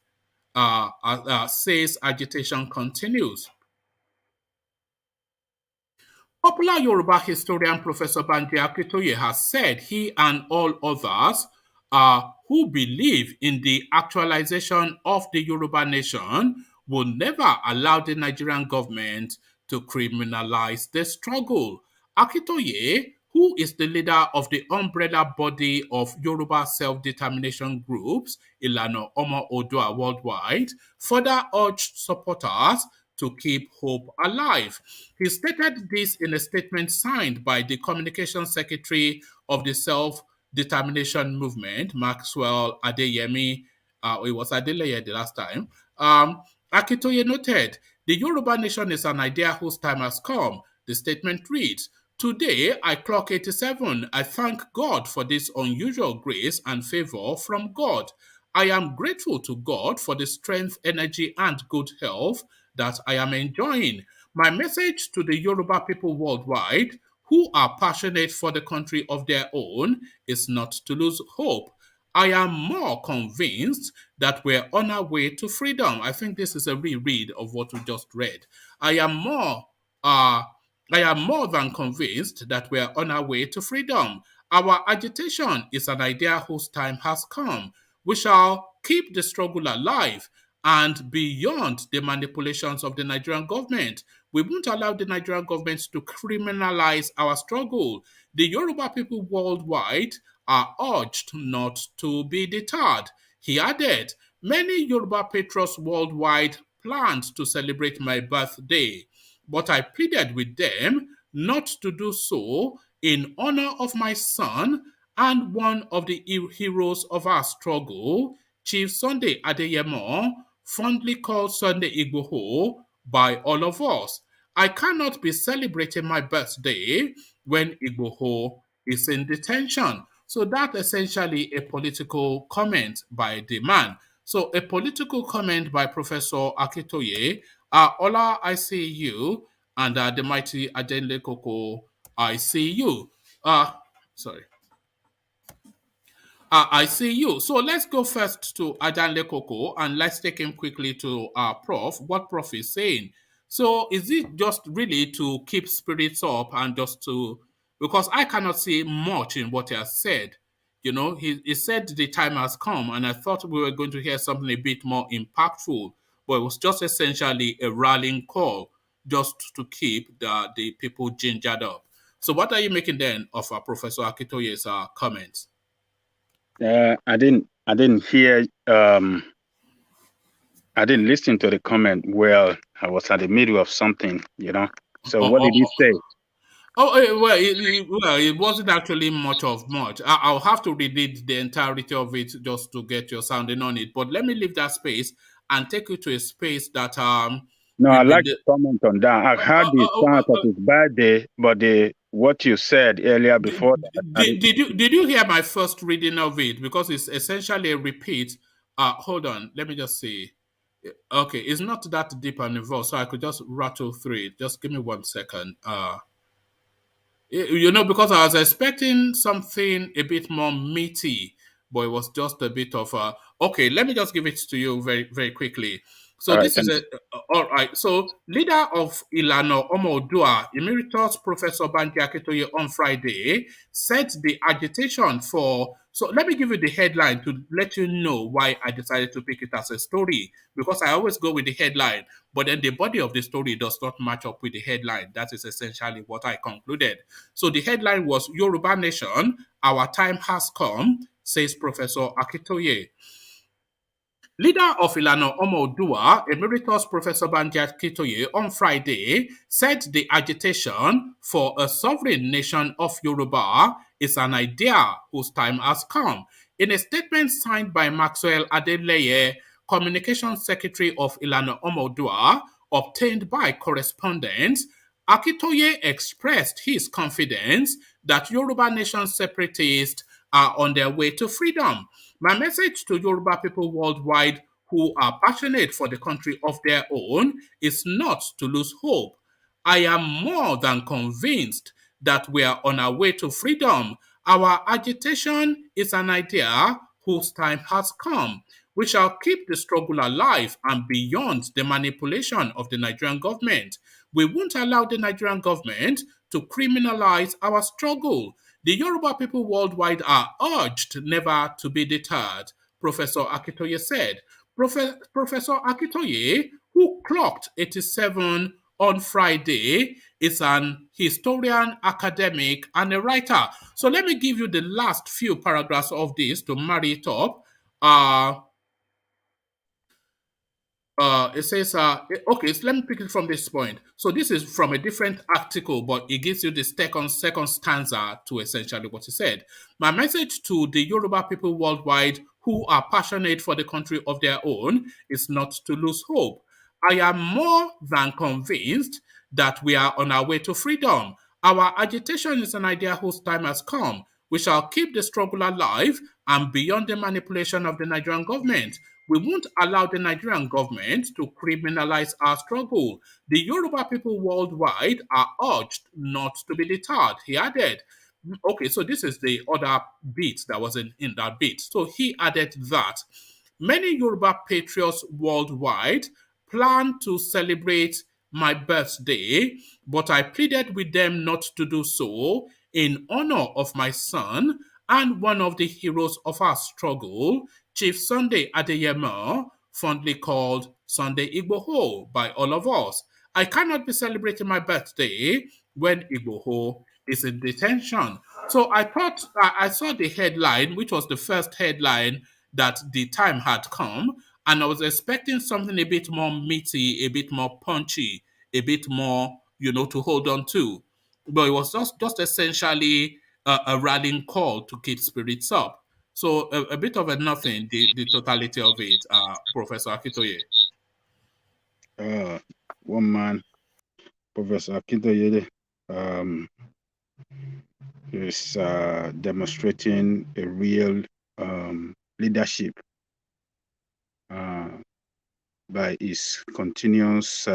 says agitation continues. Popular Yoruba historian Professor Banji Akitoye has said he and all others who believe in the actualization of the Yoruba nation will never allow the Nigerian government to criminalize the struggle. Akitoye, who is the leader of the umbrella body of Yoruba self-determination groups, Ilana Omo Odua Worldwide, further urged supporters to keep hope alive. He stated this in a statement signed by the Communications Secretary of the Self-Determination Movement, Maxwell Adeyemi. It was Adeleye the last time. Akitoye noted, the Yoruba nation is an idea whose time has come. The statement reads, today, I clock 87. I thank God for this unusual grace and favor from God. I am grateful to God for the strength, energy, and good health that I am enjoying. My message to the Yoruba people worldwide who are passionate for the country of their own is not to lose hope. I am more convinced that we're on our way to freedom. I think this is a reread of what we just read. I am more than convinced that we are on our way to freedom. Our agitation is an idea whose time has come. We shall keep the struggle alive. and beyond the manipulations of the Nigerian government. We won't allow the Nigerian government to criminalize our struggle. The Yoruba people worldwide are urged not to be deterred. He added, many Yoruba patriots worldwide planned to celebrate my birthday, but I pleaded with them not to do so in honor of my son and one of the heroes of our struggle, Chief Sunday Adeyemo, fondly called Sunday Igboho by all of us. I cannot be celebrating my birthday when Igboho is in detention. So that's essentially a political comment by the man. So a political comment by Professor Akitoye. Ola, I see you, and the mighty Adenle Koko, I see you. Sorry. I see you. So let's go first to Adanle Koko and let's take him quickly to Prof. What Prof is saying. So is it just really to keep spirits up and just to, because I cannot see much in what he has said. You know, he said the time has come, and I thought we were going to hear something a bit more impactful, but it was just essentially a rallying call just to keep the people gingered up. So what are you making then of Professor Akitoye's comments? I didn't hear. I didn't listen to the comment well. I was at the middle of something, So what did he say? It wasn't actually much of much. I'll have to read the entirety of it just to get your sounding on it. But let me leave that space and take you to a space that No, I'd like to comment on that. I heard the start of his birthday, but what you said earlier before that. Did you hear my first reading of it? Because it's essentially a repeat. Hold on, let me just see. Okay, it's not that deep and involved, so I could just rattle through it. Just give me 1 second. Because I was expecting something a bit more meaty, but it was just a bit of okay, let me just give it to you very, very quickly. So all this is all right. So leader of Ilana Omodua, Emeritus Professor Banji Akitoye on Friday said the agitation for. So let me give you the headline to let you know why I decided to pick it as a story, because I always go with the headline, but then the body of the story does not match up with the headline. That is essentially what I concluded. So the headline was Yoruba Nation, Our Time Has Come, says Professor Akitoye. Leader of Ilana Omodua, Emeritus Professor Banji Akitoye, on Friday said the agitation for a sovereign nation of Yoruba is an idea whose time has come. In a statement signed by Maxwell Adeleye, Communications Secretary of Ilana Omodua, obtained by correspondence, Akitoye expressed his confidence that Yoruba nation separatists are on their way to freedom. My message to Yoruba people worldwide who are passionate for the country of their own is not to lose hope. I am more than convinced that we are on our way to freedom. Our agitation is an idea whose time has come. We shall keep the struggle alive and beyond the manipulation of the Nigerian government. We won't allow the Nigerian government to criminalize our struggle. The Yoruba people worldwide are urged never to be deterred, Professor Akitoye said. Professor Akitoye, who clocked 87 on Friday, is an historian, academic, and a writer. So let me give you the last few paragraphs of this to marry it up. It says, okay, so let me pick it from this point. So this is from a different article, but it gives you the second stanza to essentially what he said. My message to the Yoruba people worldwide who are passionate for the country of their own is not to lose hope. I am more than convinced that we are on our way to freedom. Our agitation is an idea whose time has come. We shall keep the struggle alive and beyond the manipulation of the Nigerian government. We won't allow the Nigerian government to criminalize our struggle. The Yoruba people worldwide are urged not to be deterred, he added. Okay, so this is the other bit that was in that bit. So he added that many Yoruba patriots worldwide plan to celebrate my birthday, but I pleaded with them not to do so in honor of my son and one of the heroes of our struggle, Chief Sunday Adeyemo, fondly called Sunday Igboho by all of us. I cannot be celebrating my birthday when Igboho is in detention. So I thought I saw the headline, which was the first headline that the time had come, and I was expecting something a bit more meaty, a bit more punchy, a bit more, to hold on to. But it was just essentially a rallying call to keep spirits up. So a bit of a nothing, the totality of it, Professor Akitoye. One man, Professor Akintoye, is demonstrating a real leadership by his continuous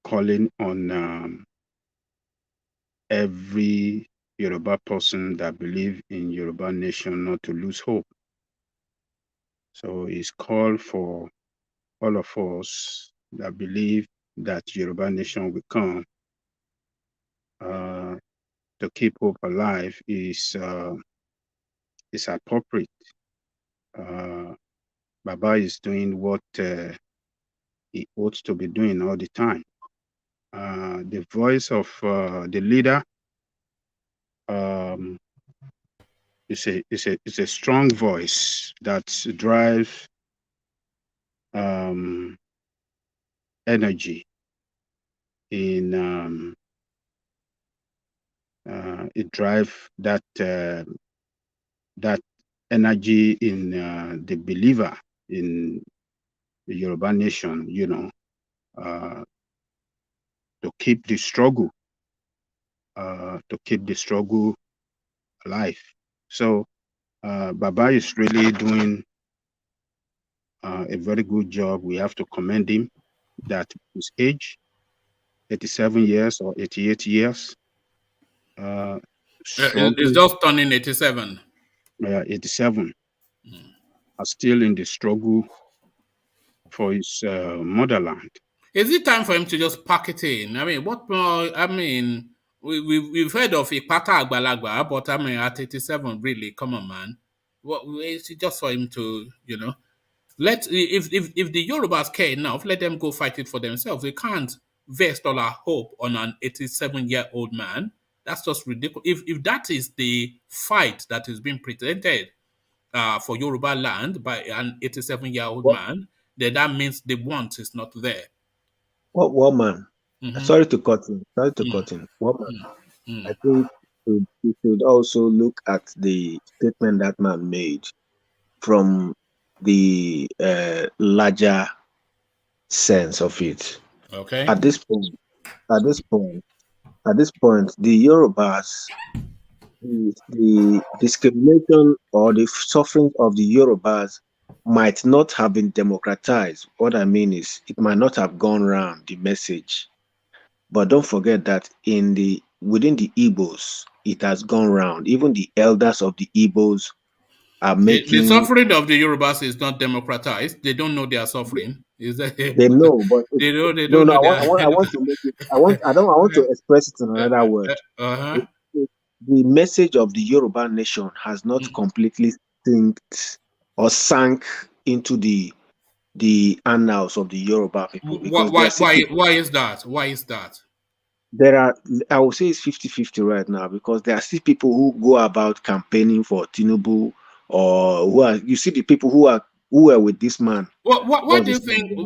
calling on every Yoruba person that believe in Yoruba nation not to lose hope. So he's called for all of us that believe that Yoruba nation will come to keep hope alive is appropriate. Baba is doing what he ought to be doing all the time. The voice of the leader is a strong voice that drives energy in it drive that that energy in the believer in the Yoruba nation, to keep the struggle alive. So Baba is really doing a very good job. We have to commend him that his age, 87 years or 88 years, It's just turning 87. 87, are still in the struggle for his motherland. Is it time for him to just pack it in? I mean, what more? I mean, we've heard of Ipata Agbalagba, but I mean, at 87, really, come on, man. What is it just for him to, let if the Yorubas care enough, let them go fight it for themselves. We can't vest all our hope on an 87-year-old man. That's just ridiculous. If that is the fight that is being presented for Yoruba land by an 87-year-old man, then that means the want is not there. One man. Mm-hmm. Sorry to cut in. One man. I think we should also look at the statement that man made from the larger sense of it. Okay. At this point, the Yorubas, the discrimination or the suffering of the Yorubas might not have been democratized. What I mean is, it might not have gone round the message. But don't forget that within the Igbos, it has gone round. Even the elders of the Igbos are making... The suffering of the Yorubas is not democratized. They don't know they are suffering. Is that they know, but they don't no, know I want to make it. I want to express it in another word. The message of the Yoruba nation has not completely sank into the annals of the Yoruba people. Because why is that? Why is that? There are, I would say it's 50-50 right now, because there are still people who go about campaigning for Tinubu, or you see the people who are with this man. Why do you think?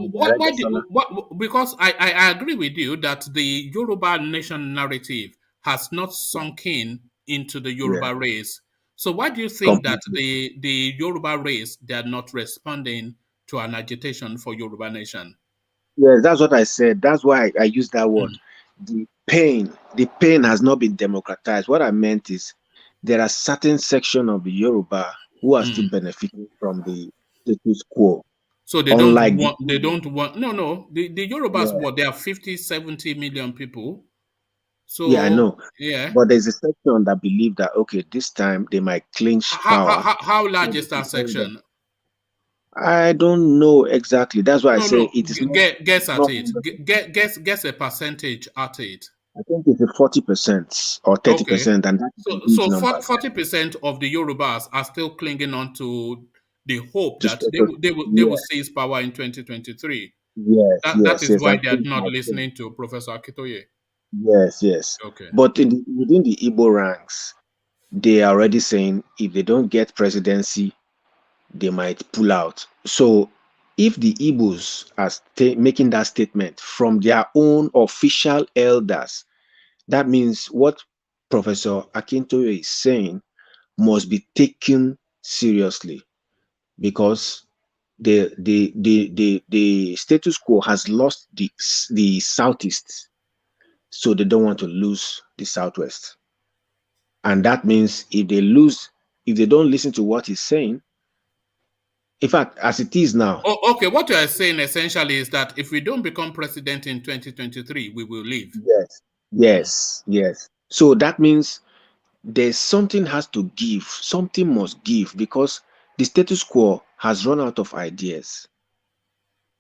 Because I agree with you that the Yoruba nation narrative has not sunk into the Yoruba race. So why do you think that the Yoruba race, they are not responding to an agitation for Yoruba nation? Yes, that's what I said. That's why I used that word. The pain has not been democratized. What I meant is, there are certain sections of the Yoruba who are still benefiting from the status quo. So they don't want. No. The Yorubas, they are 50-70 million people. So yeah, I know. Yeah, but there's a section that believe that, okay, this time they might clinch power. How large is that section? I don't know exactly. That's why I say it is not. Guess at it. Guess a percentage at it. I think it's 40% or 30%, and that's so 40% of the Yorubas are still clinging on to they hope To that stay they to, will, they will, they will yeah, seize power in 2023. yes, That yes, is yes. I why they are think not my friend. listening to Professor Akitoye. Yes, yes. Okay. But within the Igbo ranks, they are already saying if they don't get presidency, they might pull out. So if the Igbos are making that statement from their own official elders, that means what Professor Akintoye is saying must be taken seriously because the status quo has lost the southeast, so they don't want to lose the southwest. And that means if they don't listen to what he's saying, in fact, as it is now, Oh, okay. What you are saying essentially is that if we don't become president in 2023, we will leave. yes, yes, yes. So that means there's something has to give, something must give because the status quo has run out of ideas.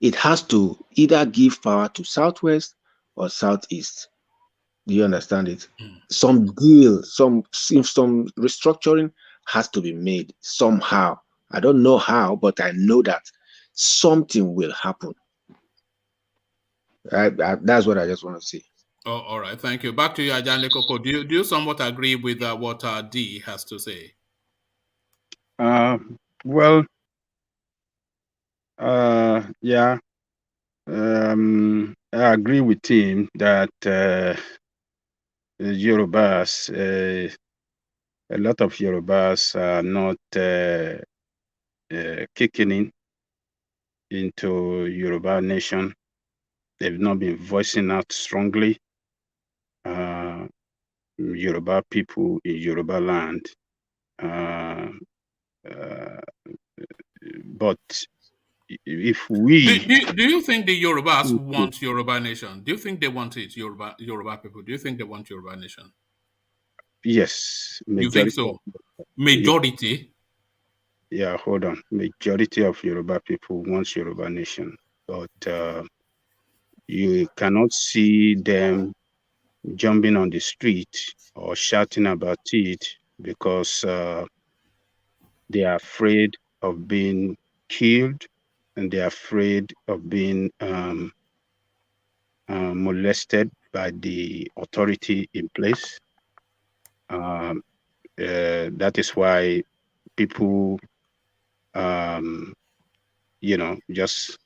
It has to either give power to southwest or southeast. Do you understand it? Some deal, some restructuring has to be made somehow. I don't know how, but I know that something will happen. That's what I just want to say. Oh, all right. Thank you. Back to you, Ajanle Koko. Do you somewhat agree with what D has to say? Uh, well, yeah, I agree with him that Yorubas, a lot of Yorubas are not kicking into Yoruba nation. They've not been voicing out strongly. Yoruba people in Yoruba land. Uh, uh, but if we, Do you think the Yorubas want Yoruba nation? Do you think they want it, Yoruba people? Do you think they want Yoruba nation? yes, You think majority of, so? yeah, Majority? yeah, hold on. Majority of Yoruba people wants Yoruba nation, but you cannot see them jumping on the street or shouting about it because they are afraid of being killed and they are afraid of being molested by the authority in place. Um, that is why people, um, just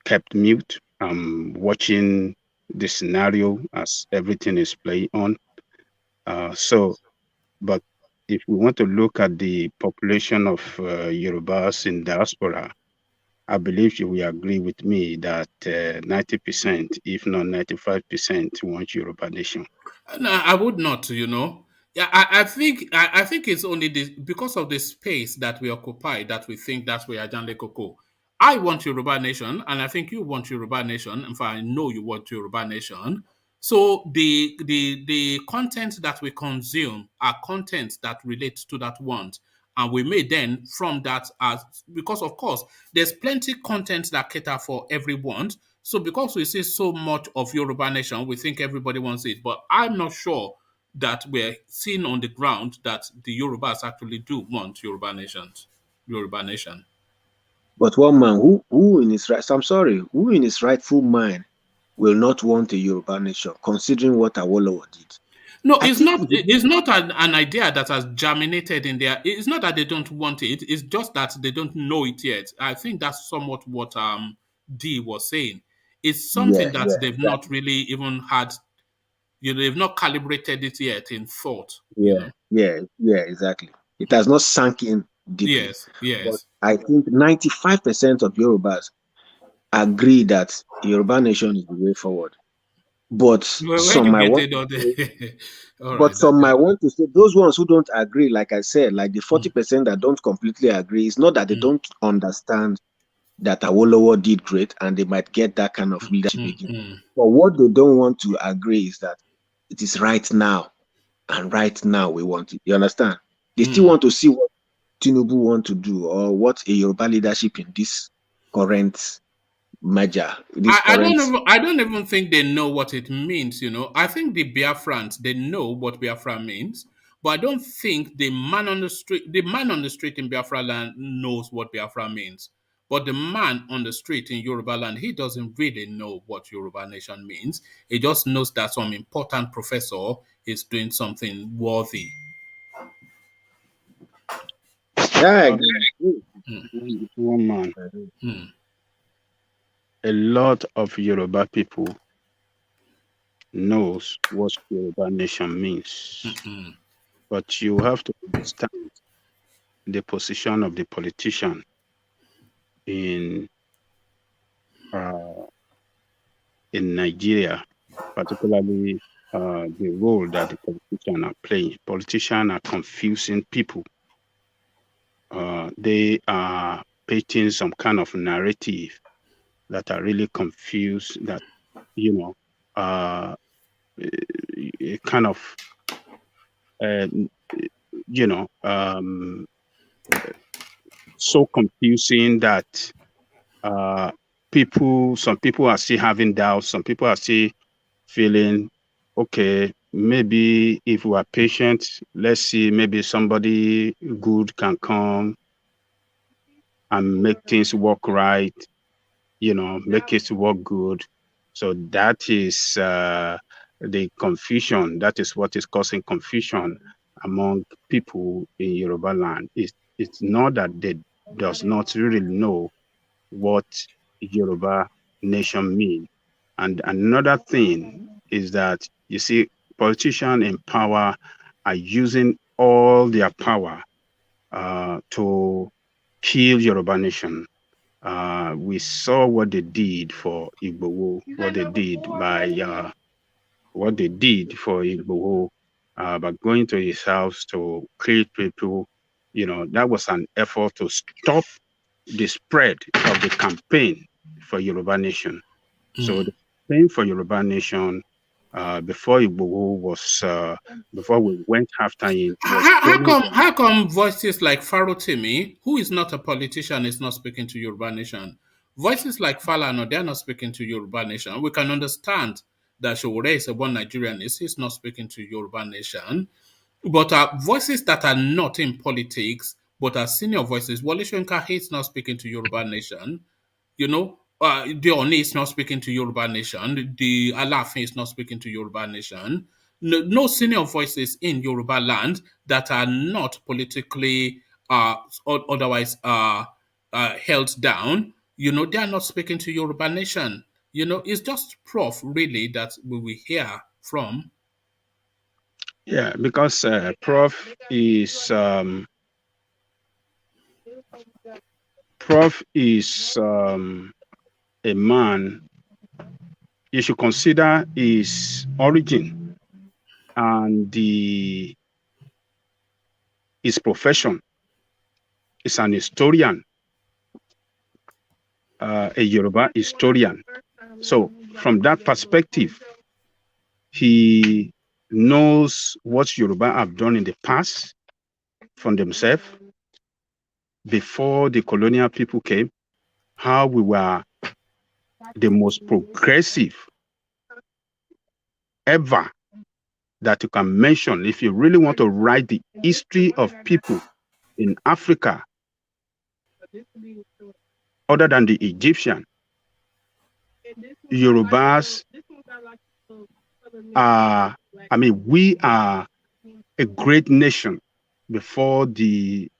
kept mute, watching the scenario as everything is playing on. But if we want to look at the population of Yorubas in diaspora, I believe you will agree with me that 90%, if not 95%, want Yoruba nation. No, I would not. Yeah, I think it's only this because of the space that we occupy that we think that's where Ajanle Koko. I want Yoruba nation, and I think you want Yoruba nation. In fact, I know you want Yoruba nation. So the content that we consume are content that relate to that want, and we may then from that as because of course there's plenty content that cater for everyone. So because we see so much of Yoruba nation, we think everybody wants it. But I'm not sure that we're seeing on the ground that the Yorubas actually do want Yoruba nation. But one man who in his right, I'm sorry, who in his rightful mind will not want a Yoruba nation, considering what Awolowo did. No, I think we it's not an idea that has germinated in there. It's not that they don't want it. It's just that they don't know it yet. I think that's somewhat what D was saying. It's yeah, something that yeah, they've not exactly. really even had. They've not calibrated it yet in thought. Yeah, yeah, yeah, exactly. It has not sunk in deeply. Yes, But yes. I think 95% of Yorubas agree that Yoruba nation is the way forward. But Well, where some you might get want it to on say, the all but right, some Dada. might want to say those ones who don't agree, like I said, like the 40% that don't completely agree, it's not that they don't understand that Awolowo did great and they might get that kind of leadership again. But what they don't want to agree is that it is right now, and right now we want it. You understand? They still want to see what Tinubu want to do or what a Yoruba leadership in this current merger, this current. I don't even think they know what it means. I think the Biafrans they know what Biafra means, But I don't think the man on the street in Biafra land knows what Biafra means. But the man on the street in Yoruba land, he doesn't really know what Yoruba nation means. He just knows that some important professor is doing something worthy. Yeah, I agree. One man. Hmm. A lot of Yoruba people knows what Yoruba nation means. But you have to understand the position of the politician in Nigeria, particularly the role that the politicians are playing. Politicians are confusing people. They are painting some kind of narrative that are really confused, that, you know, kind of, you know, so confusing that some people are still having doubts. Some people are still feeling, okay, maybe if we are patient, let's see, maybe somebody good can come and make things work right, you know, make it work good. So that is the confusion. That is what is causing confusion among people in Yoruba land. It's not that they does not really know what Yoruba nation mean. And another thing is that, you see, politicians in power are using all their power to kill Yoruba nation. We saw what they did for Igboho, what they did for Igboho by going to his house to kill people. You know, that was an effort to stop the spread of the campaign for Yoruba nation. So the campaign for Yoruba nation before Igboho was before we went after him was How come voices like Farotimi, who is not a politician, is not speaking to Yoruba nation? Voices like Falano, they're not speaking to Yoruba nation. We can understand that Showore is a one Nigerianist, he's not speaking to Yoruba nation. But voices that are not in politics, but are senior voices, Wole Soyinka is not speaking to Yoruba nation. You know, the Oni is not speaking to Yoruba nation. The Alafin is not speaking to Yoruba nation. No senior voices in Yoruba land that are not politically otherwise held down. You know, they are not speaking to Yoruba nation. You know, it's just Prof really that we will hear from. Yeah, because Prof is a man. You should consider his origin and his profession. Is an historian, a Yoruba historian. So from that perspective, he knows what Yoruba have done in the past from themselves before the colonial people came, how we were the most progressive ever that you can mention. If you really want to write the history of people in Africa other than the Egyptian, Yorubas are, I mean, we are a great nation before the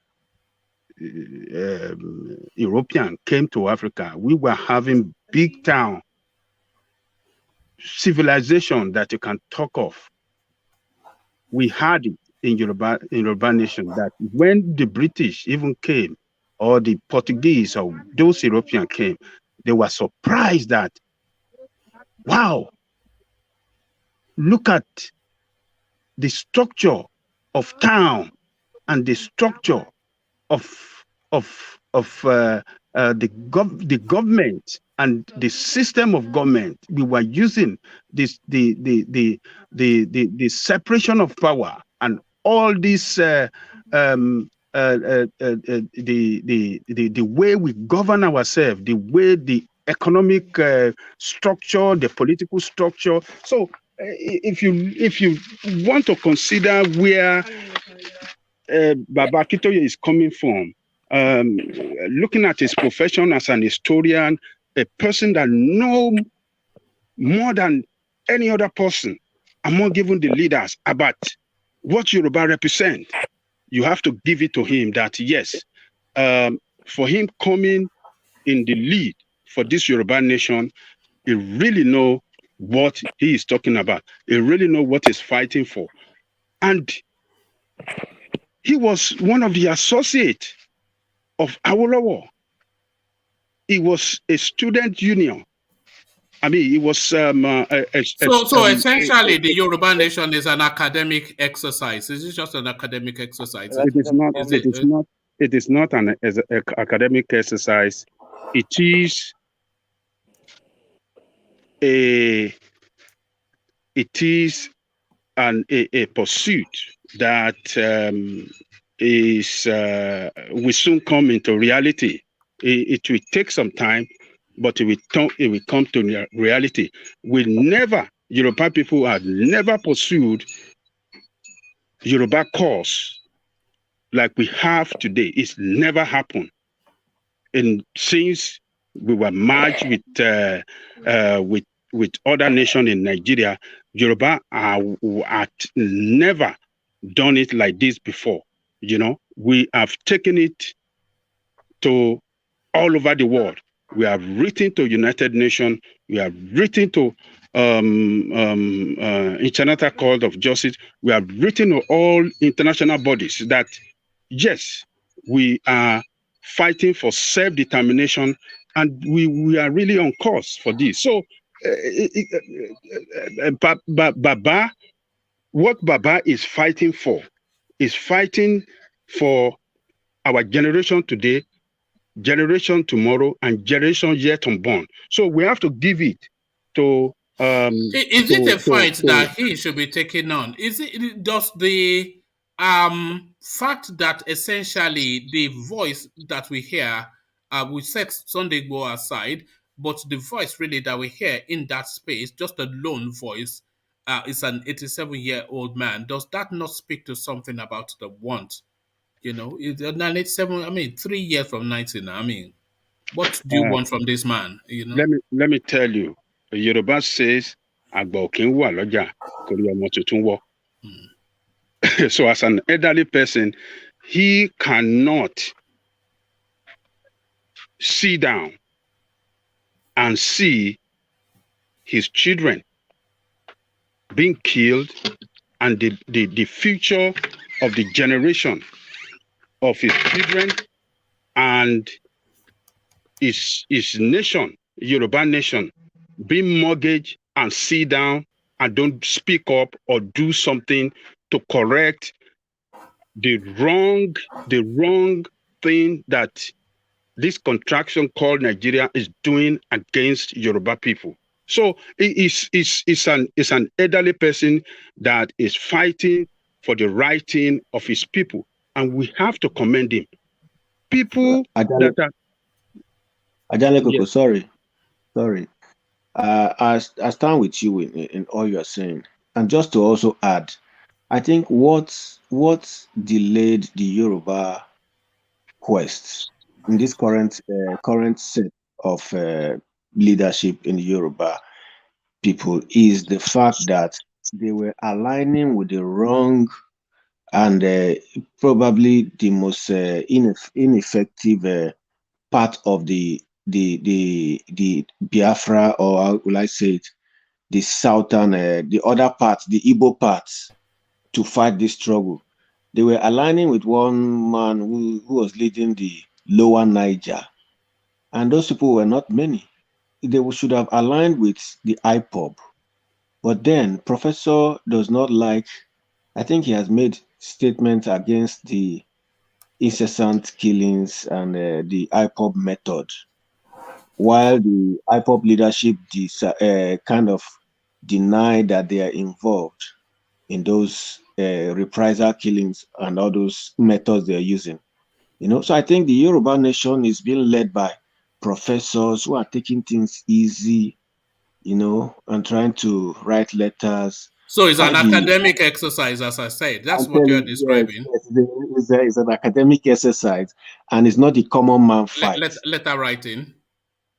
European came to Africa. We were having big town civilization that you can talk of. We had it in Yoruba nation, that when the British even came, or the Portuguese or those Europeans came, they were surprised that, wow, look at the structure of town and the structure of the government and the system of government. We were using this the separation of power and all this the way we govern ourselves, the way the economic structure, the political structure. So if you want to consider where Baba Akintoye is coming from, looking at his profession as an historian, a person that knows more than any other person among even the leaders about what Yoruba represent. You have to give it to him that, yes, for him coming in the lead for this Yoruba nation, he really know what he is talking about. He really know what he's fighting for. And he was one of the associates of Awolowo. He was a student union. I mean, he was So essentially, the Yoruba nation is an academic exercise. Is it just an academic exercise? it is not. Is It is not. It is not an academic exercise. It is a. It is a pursuit that is will soon come into reality. It will take some time, but it will come to reality. Yoruba people have never pursued Yoruba cause like we have today. It's never happened. And since we were merged with other nations in Nigeria, Yoruba had never done it like this before. You know, we have taken it to all over the world. We have written to United Nations. We have written to International Court of Justice. We have written to all international bodies that, yes, we are fighting for self-determination, and we are really on course for this. So, Baba, what Baba is fighting for our generation today, generation tomorrow, and generation yet unborn. So we have to give it to. Is it a fight that he should be taking on? Is it just the fact that essentially the voice that we hear, we set Sunday Igboho aside, but the voice really that we hear in that space, just a lone voice, is an 87-year-old man. Does that not speak to something about the want? You know, it's an 87. I mean, 3 years from 19. I mean, what do you want from this man? You know. Let me tell you, Yoruba says, "Agba okin wa loja, kori omo tuntun wo." So, as an elderly person, he cannot sit down and see his children being killed and the future of the generation of his children and his nation, Yoruba nation, being mortgaged and sit down and don't speak up or do something to correct the wrong thing that this contraction called Nigeria is doing against Yoruba people. So it's an elderly person that is fighting for the right thing of his people, and we have to commend him. People that are Ajalekoko, sorry. I stand with you in all you're saying, and just to also add, I think what delayed the Yoruba quest in this current set of leadership in the Yoruba people is the fact that they were aligning with the wrong and probably the most ineffective part of the Biafra, or how will I say it, the southern, the other parts, the Igbo parts, to fight this struggle. They were aligning with one man who was leading the lower Niger, and those people were not many. They should have aligned with the Ipob, but then Professor does not like. I think he has made statements against the incessant killings and the Ipob method, while the Ipob leadership kind of deny that they are involved in those reprisal killings and all those methods they're using. You know, so I think the Yoruba nation is being led by professors who are taking things easy, you know, and trying to write letters. So it's an 5 years. academic exercise, as I said. That's I'm what you're telling you, yes, describing. it's an academic exercise, and it's not the common man fight. Letter writing.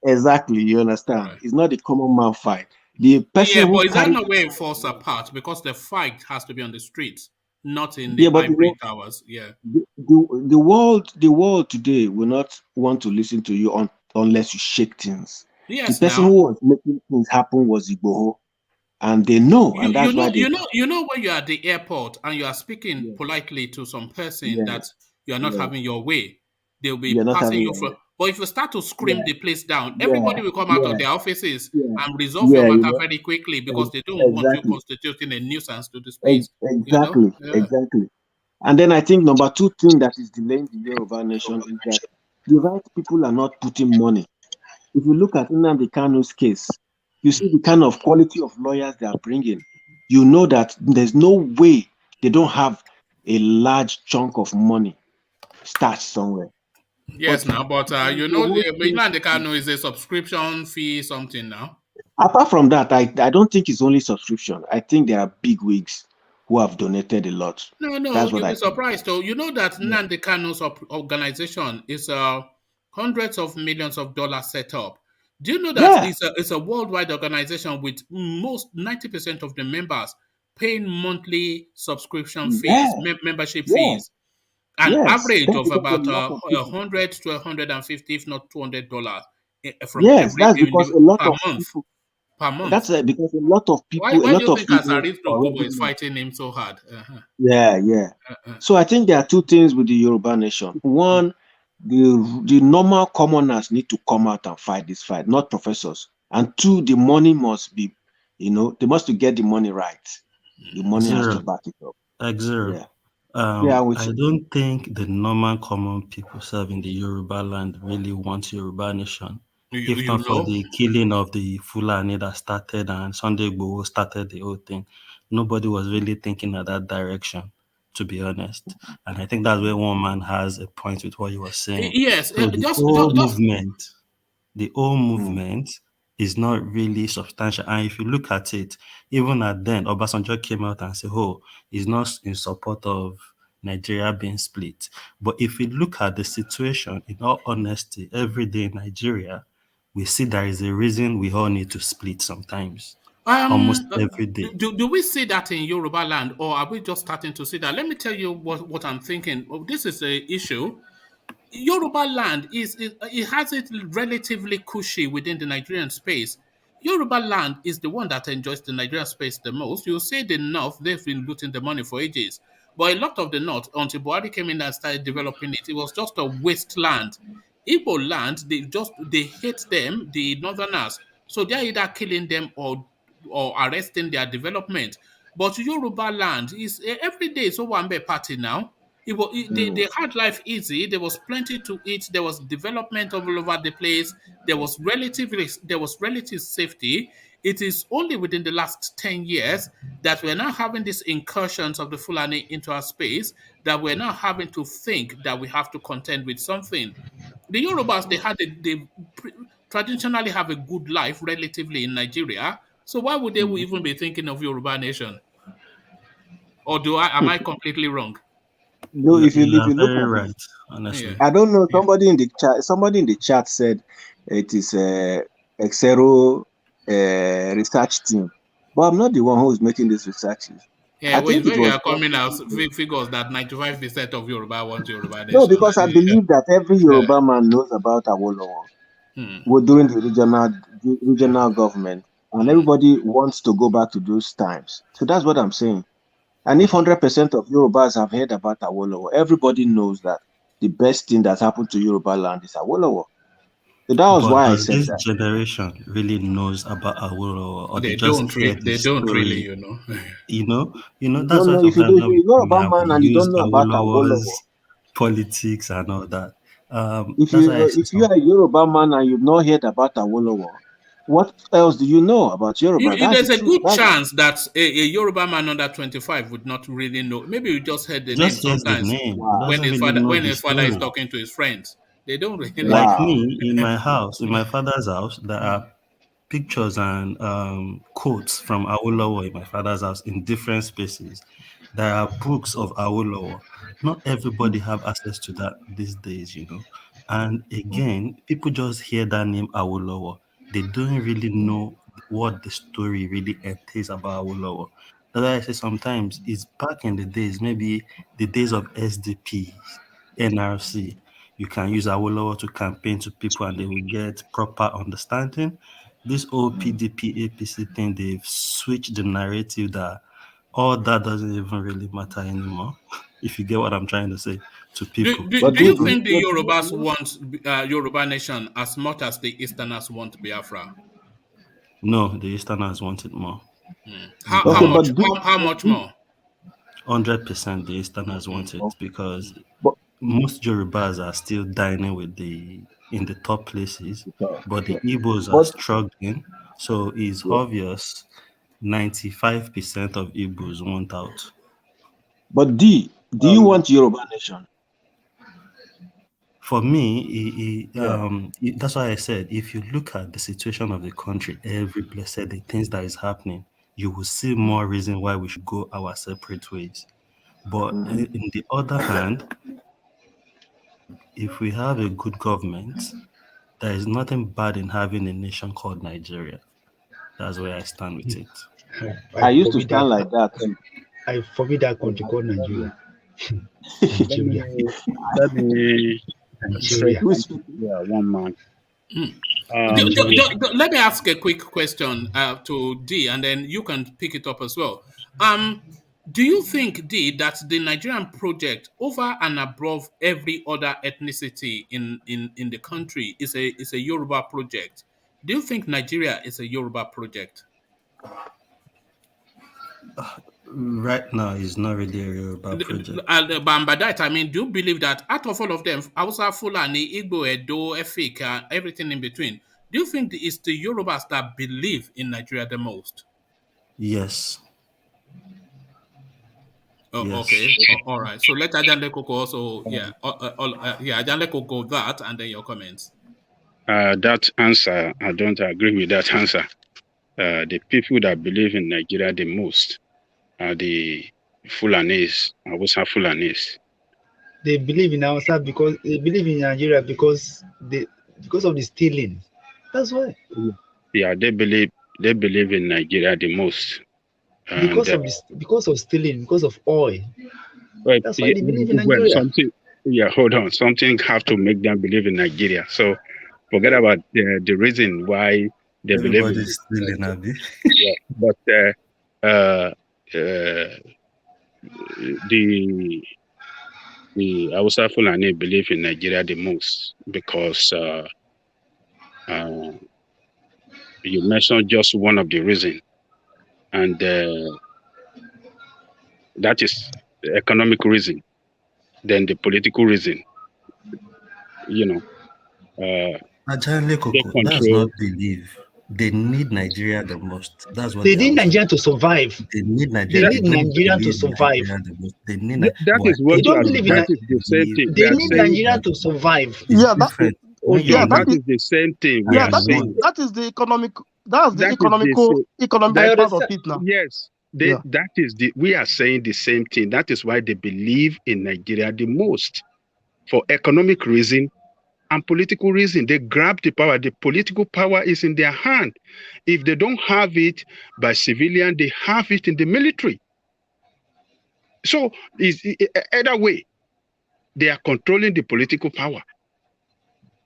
Exactly, you understand? Right. It's not the common man fight. The person Yeah, who but is that carried not the where it fight falls was, apart? Because the fight has to be on the streets, not in the yeah, but ivory towers. Yeah. the world today will not want to listen to you unless you shake things. The Yes, person now. who was making things happen was Igboho, and they know, and that's why they When you're at the airport and you are speaking yeah, politely to some person yeah, that you are not yeah. having your way, they'll You're be not passing having you your for. way. But if you start to scream Yeah, the place down, yeah, everybody will come out of yeah, their offices yeah, and resolve your yeah. matter very quickly because they don't want you Exactly, constituting a nuisance to the space. exactly, Yeah. exactly. And then I think number two thing that is delaying the Yoruba nation is that the right people are not putting money. If you look at Nnamdi Kanu's case, you see the kind of quality of lawyers they are bringing. You know that there's no way they don't have a large chunk of money stashed somewhere. Yes, But now, but the whole thing, Inland Kano is a subscription fee something now. apart from that, I don't think it's only subscription. I think there are big wigs who have donated a lot. No, That's what you'll I be think. surprised. Though you know that Yeah. Nnamdi Kano's organization is hundreds of millions of dollars set up. Do you know that Yeah. it's a worldwide organization with most 90% of the members paying monthly subscription fees, Yeah. membership Yeah. fees, an Yes. average That's of because a about lot of people. 100 to 150, if not $200 from Yes, every that's because a lot per of month. people. Per month. That's because a lot of people, a Why do lot you of think Igbo Asari Kobo already is know. fighting him so hard? Yeah, yeah. Uh-huh. So I think there are two things with the Yoruba nation. One, the normal commoners need to come out and fight this fight, not professors. And two, the money must be, they must to get the money right. The money has to Zero, back it up. X0. Yeah. Yeah, with I you. don't think the normal common people serving the Yoruba land really want Yoruba nation. If You not for know, the killing of the Fulani that started and Sunday Igboho started the whole thing, nobody was really thinking at that direction, to be honest. And I think that's where one man has a point with what he was saying. yes, So the whole movement is not really substantial. And if you look at it, even at then, Obasanjo came out and said, oh, he's not in support of Nigeria being split. But if you look at the situation, in all honesty, every day in Nigeria, we see there is a reason we all need to split sometimes, almost uh, every day. do we see that in Yoruba land, or are we just starting to see that? Let me tell you what I'm thinking. Oh, this is a issue. Yoruba land it has it relatively cushy within the Nigerian space. Yoruba land is the one that enjoys the Nigerian space the most. You say the North, they've been looting the money for ages. But a lot of the North, until Buhari came in and started developing it, it was just a wasteland. Igbo land, they hate them, the Northerners. So they're either killing them or arresting their development. But Yoruba land is every day is Owambe party now. They had life easy. There was plenty to eat. There was development all over the place. There was relative safety. It is only within the last 10 years that we're now having these incursions of the Fulani into our space, that we're now having to think that we have to contend with something. The Yorubas, they traditionally have a good life relatively in Nigeria. So why would they even be thinking of Yoruba nation? Or am I completely wrong? No, You if are you look very at it, right, Yeah. honestly. I don't know. Yeah. Somebody in the chat said it is a Xero research team, but I'm not the one who is making these researches. Yeah, I well, it's think it when you was are done coming by out people. figures that 95% of Yoruba want Yoruba No, nation. because I believe that every Yeah. Yoruba man knows about Awolowo Hmm. during the regional government, and Hmm. everybody wants to go back to those times. So that's what I'm saying. And if 100% of Yorubas have heard about Awolowo, everybody knows that the best thing that's happened to Yoruba land is Awolowo. So that was But why I does said this that. generation really knows about Awolowo, or they just hear the They don't really, story? you know. That's why If sometimes if when you're we a come Yoruba here, we man and you use don't know about Awolowo, Awolowo's politics and all that. if That's why I you say if you some. are a Yoruba man and you've not heard about Awolowo, what else do you know about Yoruba? That's the There's a truth. good chance that a Yoruba man under 25 would not really know. Maybe you just heard the name Just hears the sometimes name, Wow, doesn't really know when the his father is story. talking to his friends. They don't really. Like wow. me, in my house, in my father's house, there are pictures and quotes from Awolowo in my father's house in different spaces. There are books of Awolowo. Not everybody have access to that these days, you know. And again, people just hear that name Awolowo. They don't really know what the story really entails about Awolowo. That's why I say sometimes it's back in the days, maybe the days of SDP, NRC. You can use Awolowo to campaign to people and they will get proper understanding. This old PDP APC thing, they've switched the narrative that all that doesn't even really matter anymore. If you get what I'm trying to say to people. But Do do, you do, think the but Yorubas want Yoruba nation as much as the Easterners want Biafra? No, the Easterners want it more. okay, but do, How much more? 100% the Easterners want it okay, because but most Yorubas are still dining with the in the top places, but the yeah. Igbos are But struggling. So it's yeah. obvious 95% of Igbos want out. But do you want Yoruba nation? For me, Yeah. that's why I said if you look at the situation of the country, every blessed day, things that is happening, you will see more reason why we should go our separate ways. But in the other hand, if we have a good government, there is nothing bad in having a nation called Nigeria. That's where I stand with it. I I used to forbid that. stand like that too. I forbid that country called Nigeria. Let Nigeria. me straight Nigeria. Who is answer speaking? here, one man. Nigeria. Let me ask a quick question to D, and then you can pick it up as well. Do you think, D, that the Nigerian project, over and above every other ethnicity in the country, is a Yoruba project? Do you think Nigeria is a Yoruba project? Right now, it's not really a Yoruba project. But by that, I mean, do you believe that out of all of them, Hausa, Fulani, Igbo, Edo, Efik, everything in between, do you think it's the Yorubas that believe in Nigeria the most? Yes. Oh, Yes. okay. All right. So let Ajanle Koko also, Ajanle Koko that, and then your comments. That answer, I don't agree with that answer. The people that believe in Nigeria the most are the Fulanis, Hausa Fulanis. They believe in Hausa because they believe in Nigeria because of the stealing. That's why. Yeah, they believe in Nigeria the most. And Because of stealing, because of oil. well, That's why they believe in Nigeria. hold on, something have to make them believe in Nigeria. So forget about the reason why they believe in Everybody's stealing, Abi. yeah, but the Hausa Fulani believe in Nigeria the most because you mentioned just one of the reasons, and that is the economic reason. Then the political reason, you know, Ajanle they Koko, that's control. not believe. They need Nigeria the most. That's what They they need also. Nigeria to survive. They need They Nigeria. They need don't Nigeria to believe survive. Nigeria the most. They need That but is what They you don't are. believe in That that. is the same thing we They are need saying. Nigeria to survive. it's Yeah, different. When Hold you on, that that is is the same thing we yeah, are saying. that is the economic that's the That is the same. economic I part of understand. it now. Yes, Yeah. that is we are saying the same thing. That is why they believe in Nigeria the most for economic reason and political reason. They grab the power. The political power is in their hand. If they don't have it by civilian, they have it in the military. So either way, they are controlling the political power.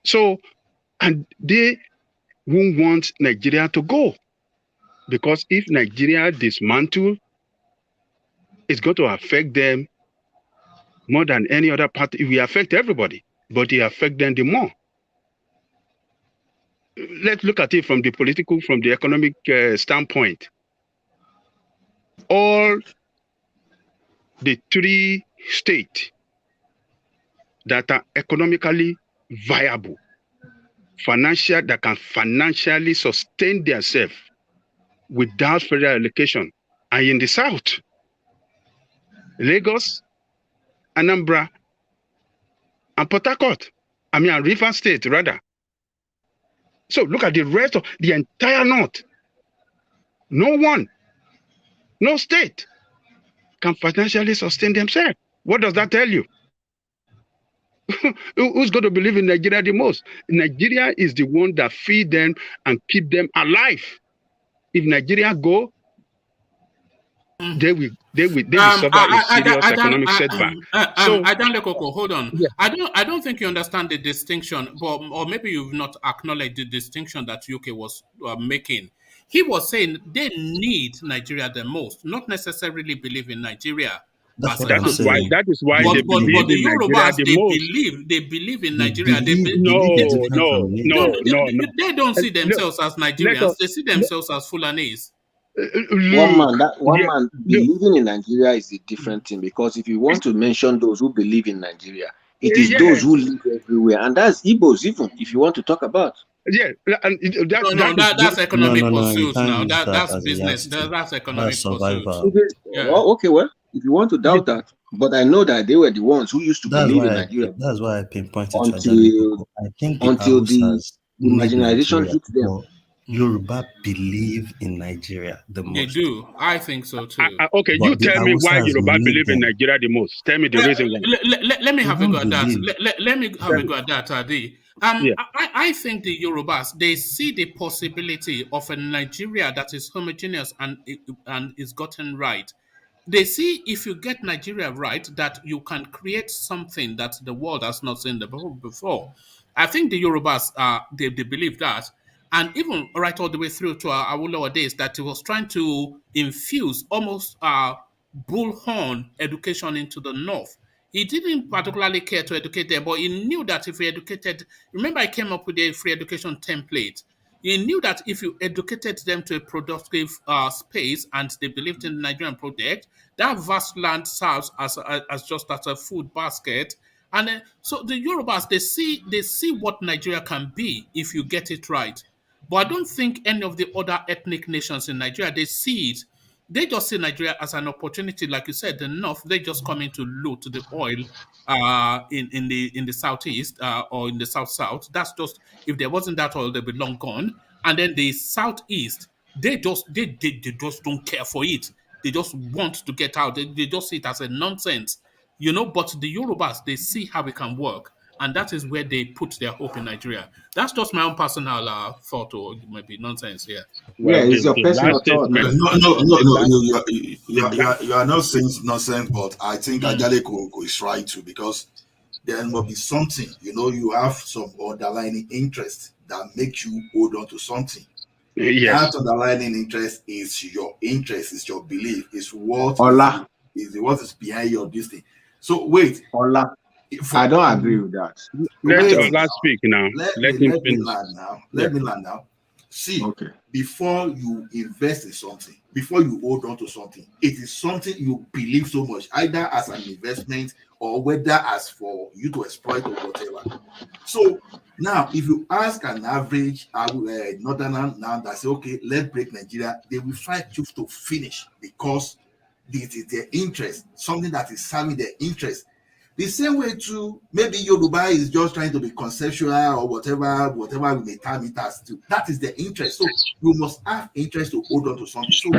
So, and they won't want Nigeria to go. Because if Nigeria dismantle, it's going to affect them more than any other party. It will affect everybody, but it affects them the more. Let's look at it from the economic standpoint. All the three states that are economically viable, that can financially sustain themselves without federal allocation, are in the south. Lagos, Anambra, and Port Harcourt. I mean, River State, rather. So look at the rest of the entire North. No state can financially sustain themselves. What does that tell you? Who's going to believe in Nigeria the most? Nigeria is the one that feed them and keep them alive. If Nigeria go, they will suffer a serious economic setback. Adan Lekoko, hold on. Yeah. I don't think you understand the distinction, but or maybe you've not acknowledged the distinction that UK was making. He was saying they need Nigeria the most, not necessarily believe in Nigeria. That's what That I'm is why. saying. That is why But they but believe the in Nigeria Yorubas the most. they believe in They Nigeria. believe is different from need. They don't see Look, themselves as let Nigerians. us They see themselves as Fulanese. One yeah, man look, believing in Nigeria is a different thing, because if you want to mention those who believe in Nigeria, it is yeah, those who live everywhere, and that's Igbos. Even if you want to talk about, yeah, and No, that is that's economic No, you pursuits can't now. use that That's as a business. yardstick. That's That's economic pursuits. survival. Yeah. okay, well, if you want to doubt that, but I know that they were the ones who used to believe in Nigeria That's why I pinpointed to Ajale until Koko. I think the until the Hausas the need marginalization Nigeria, hit them. but Yoruba believe in Nigeria the They most. do. I think so too. okay. You But the tell me why Hausas Yoruba need believe in them. Nigeria the most. Tell me the reason why. Let me They have a go don't at that. believe. Let me have a go at that, Adi. Yeah, I think the Yorubas, they see the possibility of a Nigeria that is homogeneous and is gotten right. They see if you get Nigeria right, that you can create something that the world has not seen before. I think the Yorubas, they believe that. And even right all the way through to our Awolowo days, that he was trying to infuse almost bullhorn education into the North. He didn't particularly care to educate them, but he knew that if he educated, remember, I came up with a free education template. He knew that if you educated them to a productive space and they believed in the Nigerian project, that vast land serves as just as a food basket. And so the Yorubas, they see what Nigeria can be if you get it right. But I don't think any of the other ethnic nations in Nigeria, they see it. They just see Nigeria as an opportunity, like you said. The North, they just come in to loot the oil in the southeast or in the south. That's just, if there wasn't that oil, they'd be long gone. And then the southeast, they just don't care for it. They just want to get out. They just see it as a nonsense, But the Yorubas, they see how it can work, and that is where they put their hope in Nigeria. That's just my own personal thought, or it might be nonsense here. Yeah, well, it's your the personal last thought. statement. You are not saying nonsense, but I think Mm. Ajale Koko is right too, because there must be something, you have some underlying interest that makes you hold on to something. Yes. That underlying interest is your interest, is your belief, is what Ola, is what is behind your this thing. So wait, Ola, I don't agree with that. Let wait Ola now. speak now. Let him Let me finish. land now. Yeah. Let me land now. See, Okay. before you invest in something, before you hold on to something, it is something you believe so much, either as an investment or whether as for you to exploit or whatever. So now, if you ask an average northerner now that say, okay, let's break Nigeria, they will fight you to finish, because this is their interest, something that is serving their interest. The same way too, maybe Yoruba is just trying to be conceptual or whatever we may term it as to. That is the interest. So you must have interest to hold on to something. So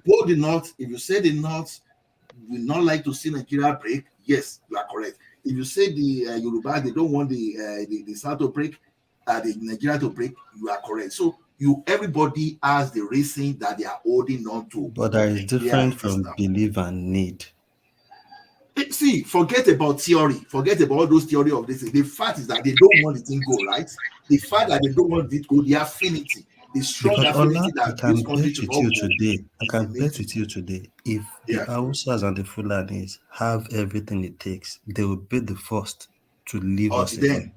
both the North, if you say the North will not like to see Nigeria break, yes, you are correct. If you say the Yoruba, they don't want the South to break, the Nigeria to break, you are correct. So everybody has the reason that they are holding on to. But that is different Nigeria from belief and need. See, forget about theory. Forget about all those theory of this. The fact is that they don't want the thing go, right? The fact that they don't want it go, the affinity, the strong Because affinity Ola, I that can this country bet to with not you go today. I is can the main bet thing. with you today. If the Yeah. Hausas and the Fulanis have everything it takes, they will be the first to leave us alone.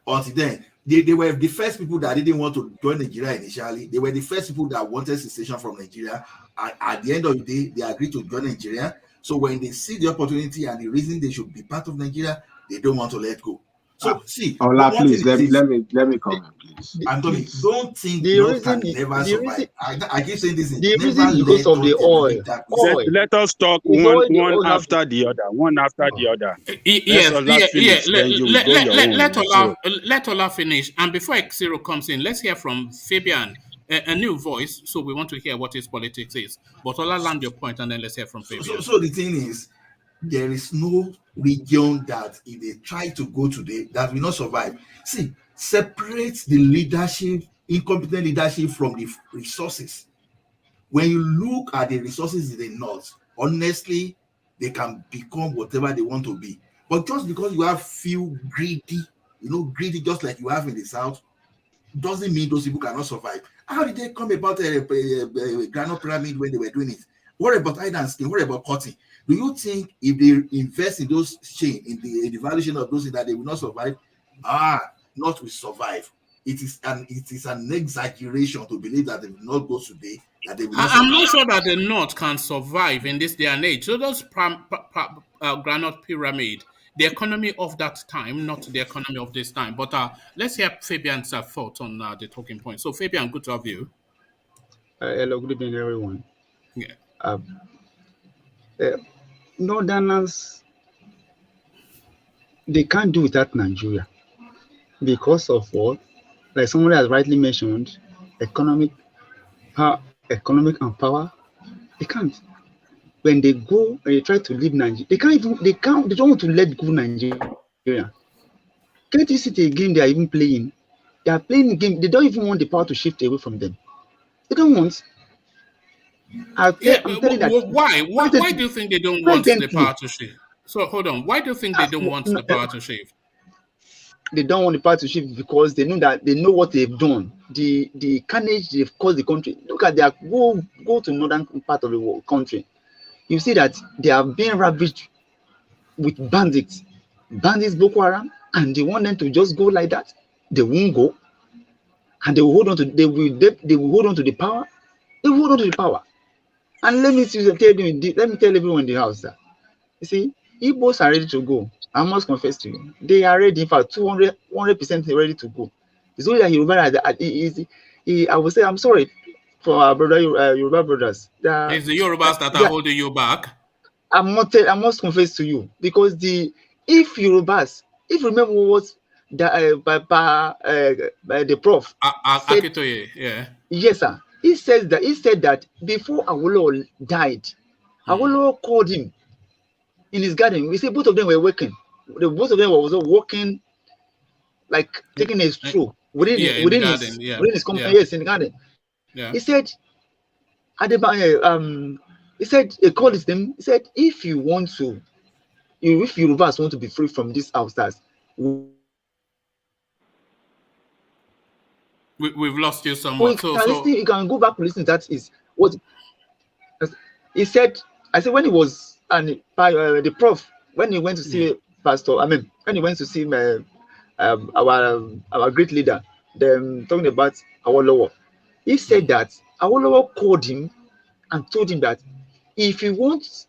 Until then, they were the first people that didn't want to join Nigeria initially. They were the first people that wanted secession from Nigeria. And at the end of the day, they agreed to join Nigeria. So when they see the opportunity and the reason they should be part of Nigeria, they don't want to let go. So see, Ola, one thing please is this. let me come in, please. Anthony, Please. don't think The North reason, can never the survive. reason, I keep saying this. the Never reason because let of the us oil. generate that Let, Oil. mistake. let us talk It's one oil. The one oil have to. after the other, one after the Oh. other. Let Yes, Ola finish, then you will go your own. Let Ola finish. And before Xero comes in, let's hear from Fabian, a new voice. So we want to hear what his politics is. But Ola, land your point, and then let's hear from Fabian. So the thing is, there is no region that if they try to go today that will not survive. See, separate the leadership, incompetent leadership from the resources. When you look at the resources in the north, honestly, they can become whatever they want to be. But just because you have few greedy just like you have in the south, doesn't mean those people cannot survive. How did they come about a granite pyramid when they were doing it? What about hide and skin? What about cotton? Do you think if they invest in those chain, in the valuation of those, that they will not survive? Not will survive. It is an exaggeration to believe that they will not go today, that they will not I'm survive. not sure that the North can survive in this day and age. So those granite pyramid, the economy of that time, not the economy of this time. But let's hear Fabian's thought on the talking point. So Fabian, good to have you. Hello, good evening, everyone. Yeah. Northerners, they can't do without Nigeria because of what, like somebody has rightly mentioned, economic and power. They can't. When they go and they try to leave Nigeria, they don't want to let go Nigeria. Can't you see the game they are even playing? They are playing the game. They don't even want the power to shift away from them. They don't want. I'm telling that. Why? Why do you think they don't want the Presently, power to shift? So hold on. Why do you think they don't want the power to shift? they don't want the power to shift because they know what they've done. The carnage they've caused the country. Look at their go to northern part of the world, country. You see that they are being ravaged with bandits, Boko Haram, and they want them to just go like that. They won't go, and they will hold on to hold on to the power. They will hold on to the power. And let me tell everyone in the house that, you see, Igbos are ready to go. I must confess to you, they are ready. In fact, 100% ready to go. It's only that Yoruba I would say, I'm sorry for our brother Yoruba brothers. It's the Yorubas that are holding you back. I must confess to you, because if remember what the prof said, Akitoye, yeah. Yes, sir. He said that before Awolowo died, Awolowo called him in his garden. We say both of them were working. Both of them were also working, like taking a stroll within his company. Yes, in the garden. Yeah. He said, he called his name. He said, if Yorubas want to be free from these outsiders, we've lost you somewhat. You can go back to listen. That is what he said. I said when he was the prof, when he went to see Pastor. I mean, when he went to see our great leader, them talking about Awolowo, he said that Awolowo called him and told him that if he wants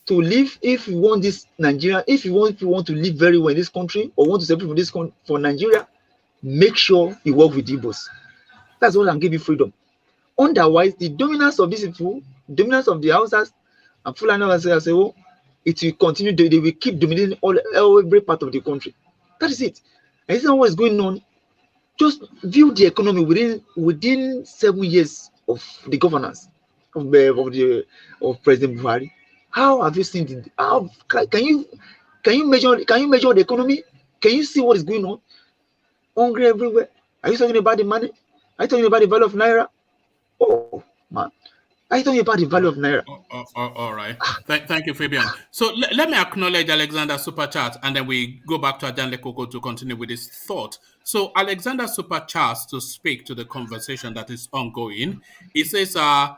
to live, if you want this Nigeria, if you want to live very well in this country, or want to separate from this country for Nigeria, make sure you work with Igbos. That's what can give you freedom. Otherwise, the dominance of these people, dominance of the Hausas and Fulani, it will continue. They will keep dominating every part of the country. That is it. And this is what is going on. Just view the economy within 7 years of the governance of President Buhari. How have you seen it? Can you measure the economy? Can you see what is going on? Hungry everywhere. Are you talking about the money? Are you talking about the value of Naira? Oh man, are you talking about the value of Naira? All right. Thank you, Fabian. So let me acknowledge Alexander Superchat, and then we go back to Ajanle Koko to continue with his thought. So Alexander Superchat to speak to the conversation that is ongoing. He says, I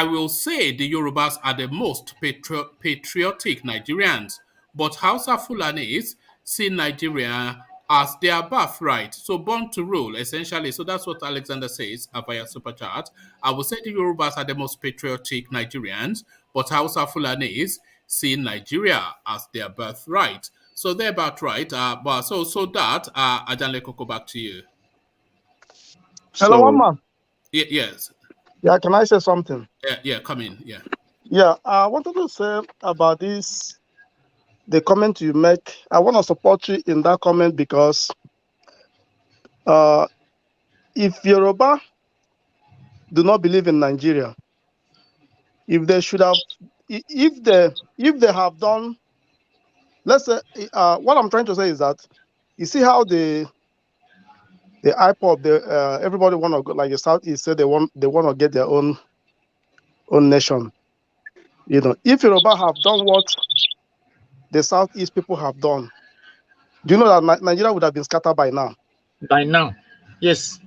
will say the Yorubas are the most patriotic Nigerians, but Hausa Fulanis see Nigeria as their birthright. So born to rule, essentially. So that's what Alexander says via Super Chat. I will say the Yorubas are the most patriotic Nigerians, but Hausa Fulanis see Nigeria as their birthright. So they're about right. But so that Ajanle Koko, back to you. Hello, one man. Yes. Yeah, can I say something? Yeah, come in. Yeah. Yeah, I wanted to say about this, the comment you make. I want to support you in that comment because if Yoruba do not believe in Nigeria, if they should have, if they have done, let's say, what I'm trying to say is that you see how the Ipob, everybody want to go, like the Southeast said they want to get their own nation. You know, if Yoruba have done what the Southeast people have done, do you know that Nigeria would have been scattered by now? By now, yes.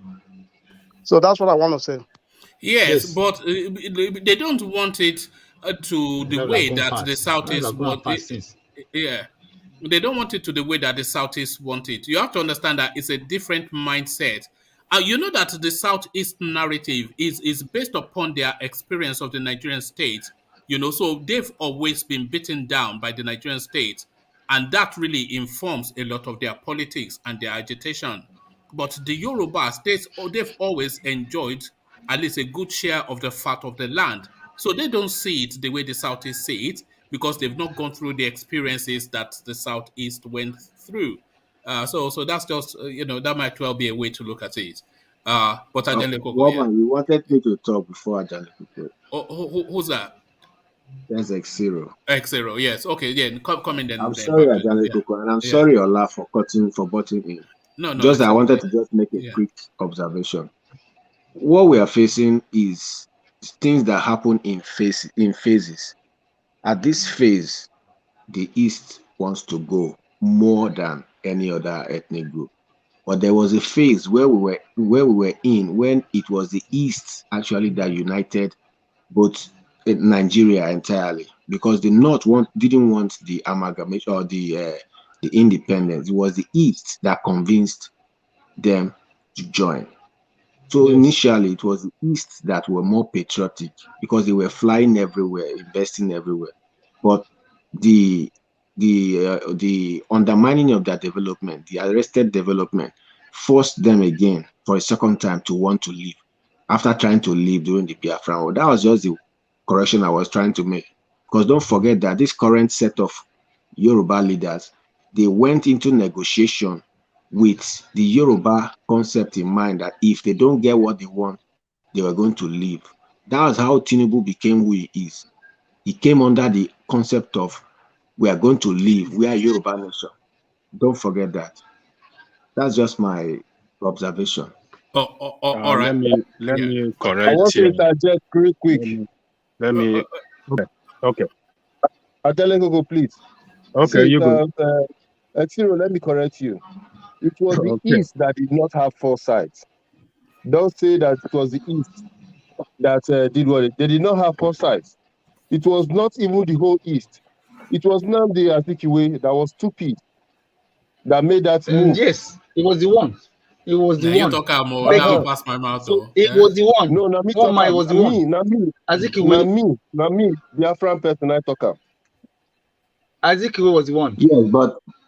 So that's what I want to say. Yes, but they don't want it to the way that the Southeast want it. Yeah. They don't want it to the way that the Southeast want it. You have to understand that it's a different mindset. You know that the Southeast narrative is based upon their experience of the Nigerian state. You know, so they've always been beaten down by the Nigerian state, and that really informs a lot of their politics and their agitation. But the Yorubas, they've always enjoyed at least a good share of the fat of the land. So they don't see it the way the Southeast see it because they've not gone through the experiences that the Southeast went through. So that's just, that might well be a way to look at it. But Ajanle Koko, Woman, you wanted me to talk before Ajanle Koko. Who's that? That's X0. X0, yes. Okay, yeah, come in then. I'm sorry, Ajanle Koko, and I'm sorry, Ola, for butting in. No, just I wanted to just make a quick observation. What we are facing is things that happen in phases. At this phase, the East wants to go more than any other ethnic group. But there was a phase where we were in when it was the East actually that united both Nigeria entirely, because the North didn't want the amalgamation or the independence. It was the East that convinced them to join. So initially, it was the East that were more patriotic because they were flying everywhere, investing everywhere. But the undermining of their development, the arrested development, forced them again for a second time to want to leave after trying to leave during the Biafran War. That was just the correction I was trying to make. Because don't forget that this current set of Yoruba leaders, they went into negotiation with the Yoruba concept in mind that if they don't get what they want, they were going to leave. That was how Tinubu became who he is. He came under the concept of we are going to leave. We are Yoruba nation. Don't forget that. That's just my observation. All right. Let me correct. I want to interject real quick. Let me. Okay. Ajanle Koko, please. Okay, you go. X0, let me correct you. It was the East that did not have foresight. Don't say that it was the East that did what they did not have foresight. It was not even the whole East. It was Nnamdi Azikiwe that was stupid that made that move. Yes, it was the one. It was the one. You talk more. Now pass my mouth. So it was the one. No, na me one man was the one. Azikiwe. Na me, Biafran person I talk about. Azikiwe was the one. Yes,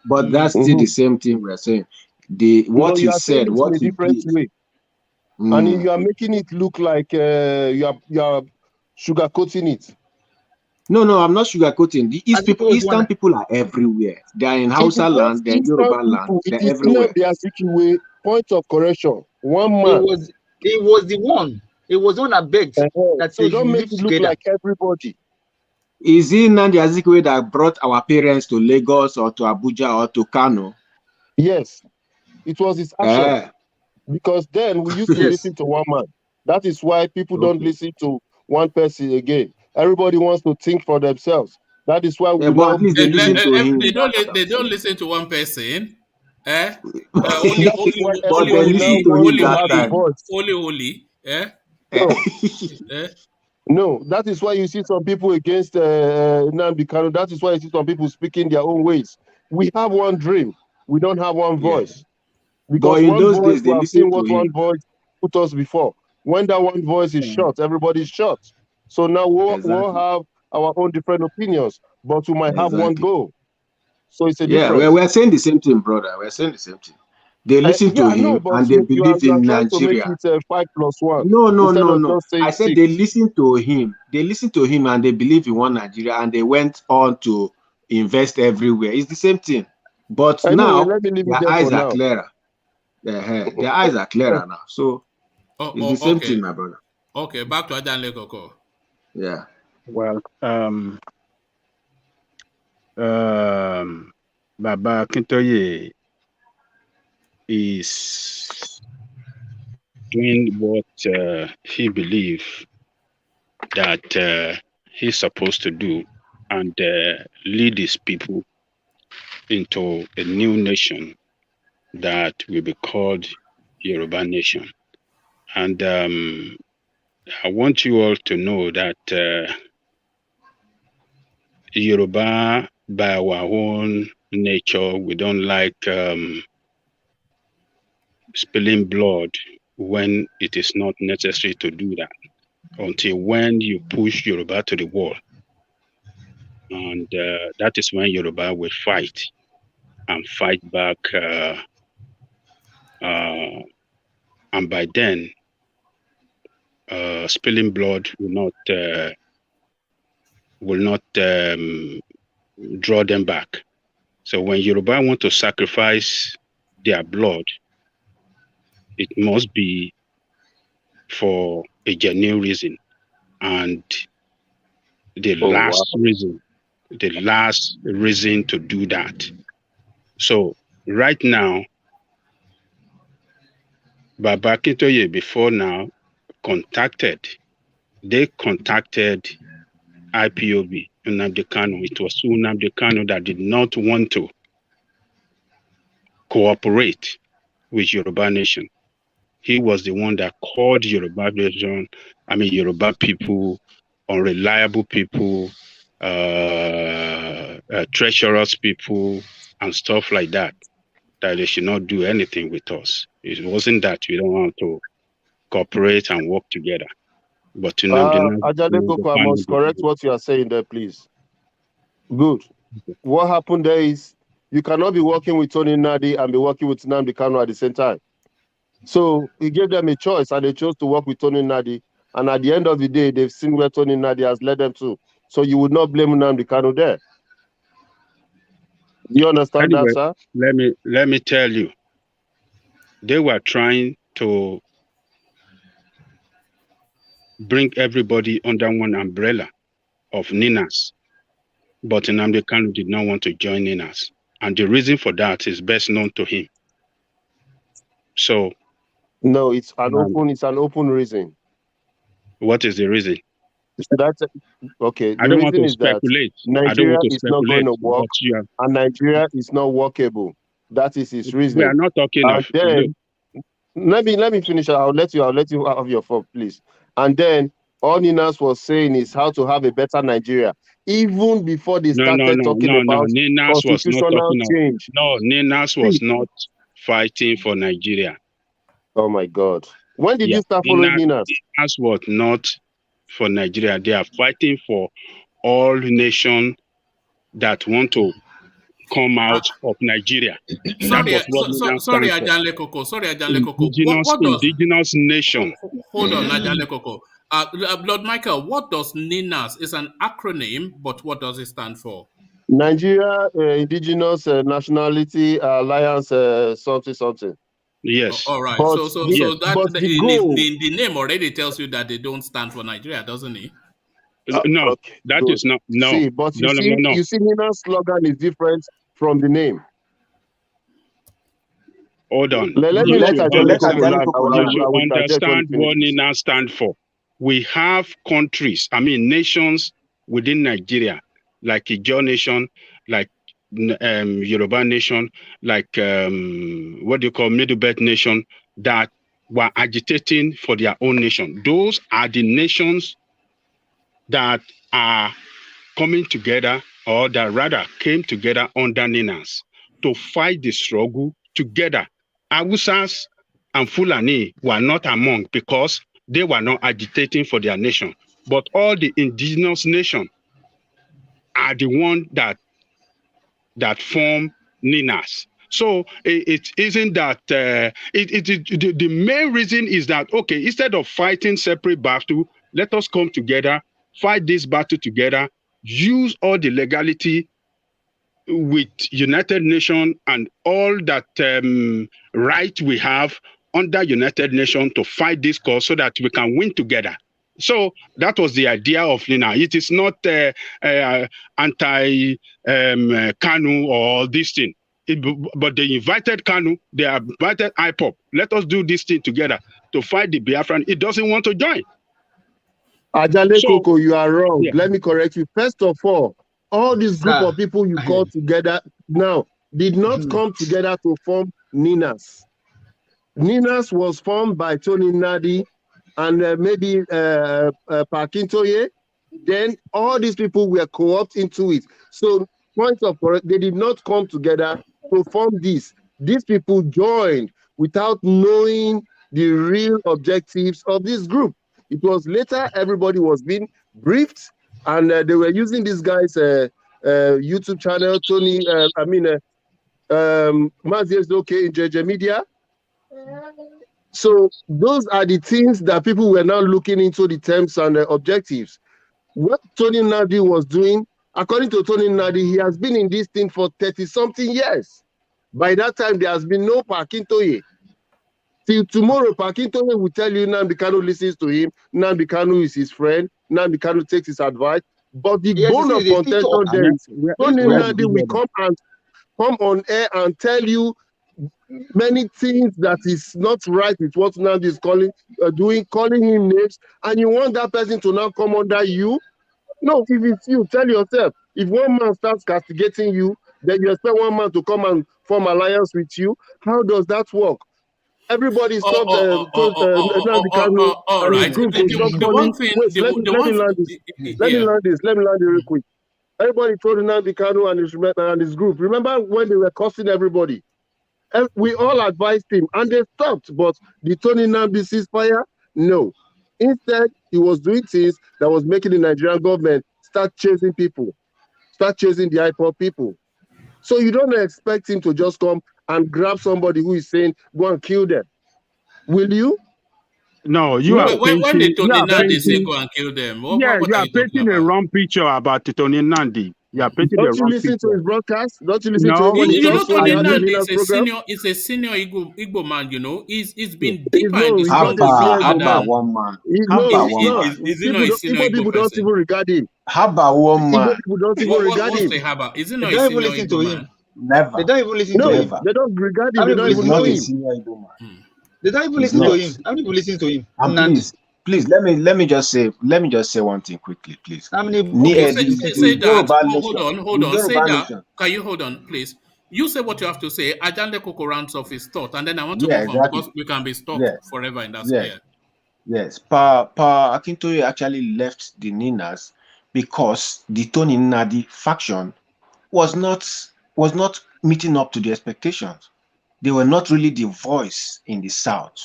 but that's still the same thing we're saying. What you said, what in a different way. And you are making it look like you are sugarcoating it. No, I'm not sugarcoating. The Eastern people are everywhere. They are in Hausa land, they're in Yoruba land, they're everywhere. Way, point of correction. One man. It was the one. It was on a bed that so don't make it look like everybody. Is it Nnamdi Azikiwe that brought our parents to Lagos or to Abuja or to Kano? Yes, it was his action. Because then we used to listen to one man. That is why people don't listen to one person again. Everybody wants to think for themselves. That is why we at least they listen to him. They don't listen to one person. Only. No, that is why you see some people against Nnamdi Kanu. That is why you see some people speaking their own ways. We have one dream. We don't have one voice. Because in those days, we have seen what one voice put us before. When that one voice is shot, everybody's shot. So now we'll have our own different opinions, but we might have one goal. So it's a Yeah, difference. we're saying the same thing, brother. We're saying the same thing. They listen to Yeah, no, him but and they you are believe in trying to make Nigeria. it 5+1 No, no, instead no, of no. just saying I said 6. they listen to him. They listen to him and they believe in one Nigeria and they went on to invest everywhere. It's the same thing. But Anyway, now let me leave it their there for eyes are now. clearer. Their eyes are clearer now. So it's the same Okay. thing, my brother. Okay, back to Adanle Koko. Yeah. Well, Baba Akintoye is doing what he believes that he's supposed to do and lead his people into a new nation that will be called Yoruba Nation. And I want you all to know that Yoruba, by our own nature, we don't like spilling blood when it is not necessary to do that, until when you push Yoruba to the wall. And that is when Yoruba will fight and fight back. And by then, spilling blood will not draw them back. So when Yoruba want to sacrifice their blood, it must be for a genuine reason. And the last reason to do that. So right now, Baba Akintoye before now they contacted IPOB, Nnamdi Kanu. It was Nnamdi Kanu that did not want to cooperate with Yoruba Nation. He was the one that called Yoruba people, unreliable people, treacherous people, and stuff like that, that they should not do anything with us. It wasn't that we don't want to cooperate and work together. But Ajade Koko, I must correct what you are saying there, please. Good. What happened there is you cannot be working with Tony Nadi and be working with Nnamdi Kanu at the same time. So he gave them a choice and they chose to work with Tony Nadi. And at the end of the day, they've seen where Tony Nadi has led them to. So you would not blame Nnamdi Kanu there. Do you understand that, sir? Let me tell you, they were trying to bring everybody under one umbrella of Ninas, but Nnamdi Kanu did not want to join Ninas, and the reason for that is best known to him. So, no, it's an open reason. What is the reason? That's okay. The reason is that Nigeria is not going to work, and Nigeria is not workable. That is his reason. We are not talking of. Then, let me finish. I'll let you have your phone, please. And then all Ninas was saying is how to have a better Nigeria, even before they started talking about Ninas constitutional change. Ninas was not fighting for Nigeria. Oh my God! When did you start following Ninas? Ninas was not for Nigeria. They are fighting for all nations that want to come out of Nigeria. Sorry, Ajanle Koko. Indigenous nation. Hold on, Ajanle Koko. Lord Michael, what does NINAS? It's an acronym, but what does it stand for? Nigeria Indigenous Nationality Alliance something. Yes. All right. But So that the name already tells you that they don't stand for Nigeria, doesn't it? No, okay, that good. Is not. No. See, but you see, NINA's slogan is different from the name. Hold on. Let me let understand what NINA stand for. We have countries, nations within Nigeria, like Ijaw Nation, like Yoruba Nation, like Middle Belt Nation, that were agitating for their own nation. Those are the nations that are coming together, or that rather came together under NINAS to fight the struggle together. Awusas and Fulani were not among because they were not agitating for their nation. But all the indigenous nations are the ones that that form NINAS. So it isn't that the main reason is that, okay, instead of fighting separate battle, let us come together, fight this battle together, use all the legality with United Nations and all that right we have under United Nations to fight this cause so that we can win together. So that was the idea of Nina. It is not anti-Kanu or this thing. But they invited Kanu, they invited Ipob. Let us do this thing together to fight the Biafran. It doesn't want to join. Ajale So, Koko, you are wrong. yeah. Let me correct you. First of all this group of people you call together now did not come together to form NINAS. NINAS was formed by Tony Nadi and maybe Pakintoye. Then all these people were co-opted into it. So, point of correct, they did not come together to form this. These people joined without knowing the real objectives of this group. It was later everybody was being briefed, and they were using this guy's YouTube channel, Tony, Mazi's okay in JJ Media. So those are the things that people were now looking into the terms and objectives. What Tony Nadi was doing, according to Tony Nadi, he has been in this thing for 30-something years. By that time, there has been no Pakintoye. Till tomorrow, Pakintoye will tell you Nnamdi Kanu listens to him, Nnamdi Kanu is his friend, Nnamdi Kanu takes his advice. But the bone of contention there is Tony Nadi will come on air and tell you many things that is not right with what Nnamdi is calling him names, and you want that person to now come under you? No, if it's you, tell yourself. If one man starts castigating you, then you expect one man to come and form alliance with you. How does that work? Everybody stopped Nnamdi Kanu and his group to stop calling. Wait, let me land this. Let me land this real quick. Everybody told Nnamdi Kanu and his group. Remember when they were cursing everybody? We all advised him, and they stopped. But the Tony Nnamdi ceasefire, no. Instead, he was doing things that was making the Nigerian government start chasing people, start chasing the Ipob people. So you don't expect him to just come and grab somebody who is saying, go and kill them. Will you? No, you are when painting. did Tony Nadi say go and kill them? What you are are you painting a wrong picture about Tony Nandi. You are painting Don't a you wrong listen picture. to his broadcast? Don't you listen to him when he You know, talks when he Tony had the Nandi Nina's program? is a senior Igbo man. You know, he's been He's deeper in this not a struggle senior than. Igbo man. one man? He's not. Is he not a senior Igbo people Igbo don't person? even regard him. How about one man? Igbo people don't even regard What's him. the haba? Is he They not don't a even senior listen to Igbo him. man? Never. They don't even listen to him. No, they don't regard him. How They many don't people even know listen to him. Senior Igbo man. They don't even He's listen to not. him. How many people listen to him? And Nnamdi. please, let me just say one thing quickly, please. How many Okay, people listen to say him? that. Yoruba Hold on. Say Yoruba that. nation. Can you hold on, please? You say what you have to say. Ajande Koko rounds off his thought, and then I want to Yeah, move on exactly. because we can be stuck forever in that Yes. sphere. Yes. Pa Akintoye actually left the Ninas because the Tony Nadi faction was not meeting up to the expectations. They were not really the voice in the South,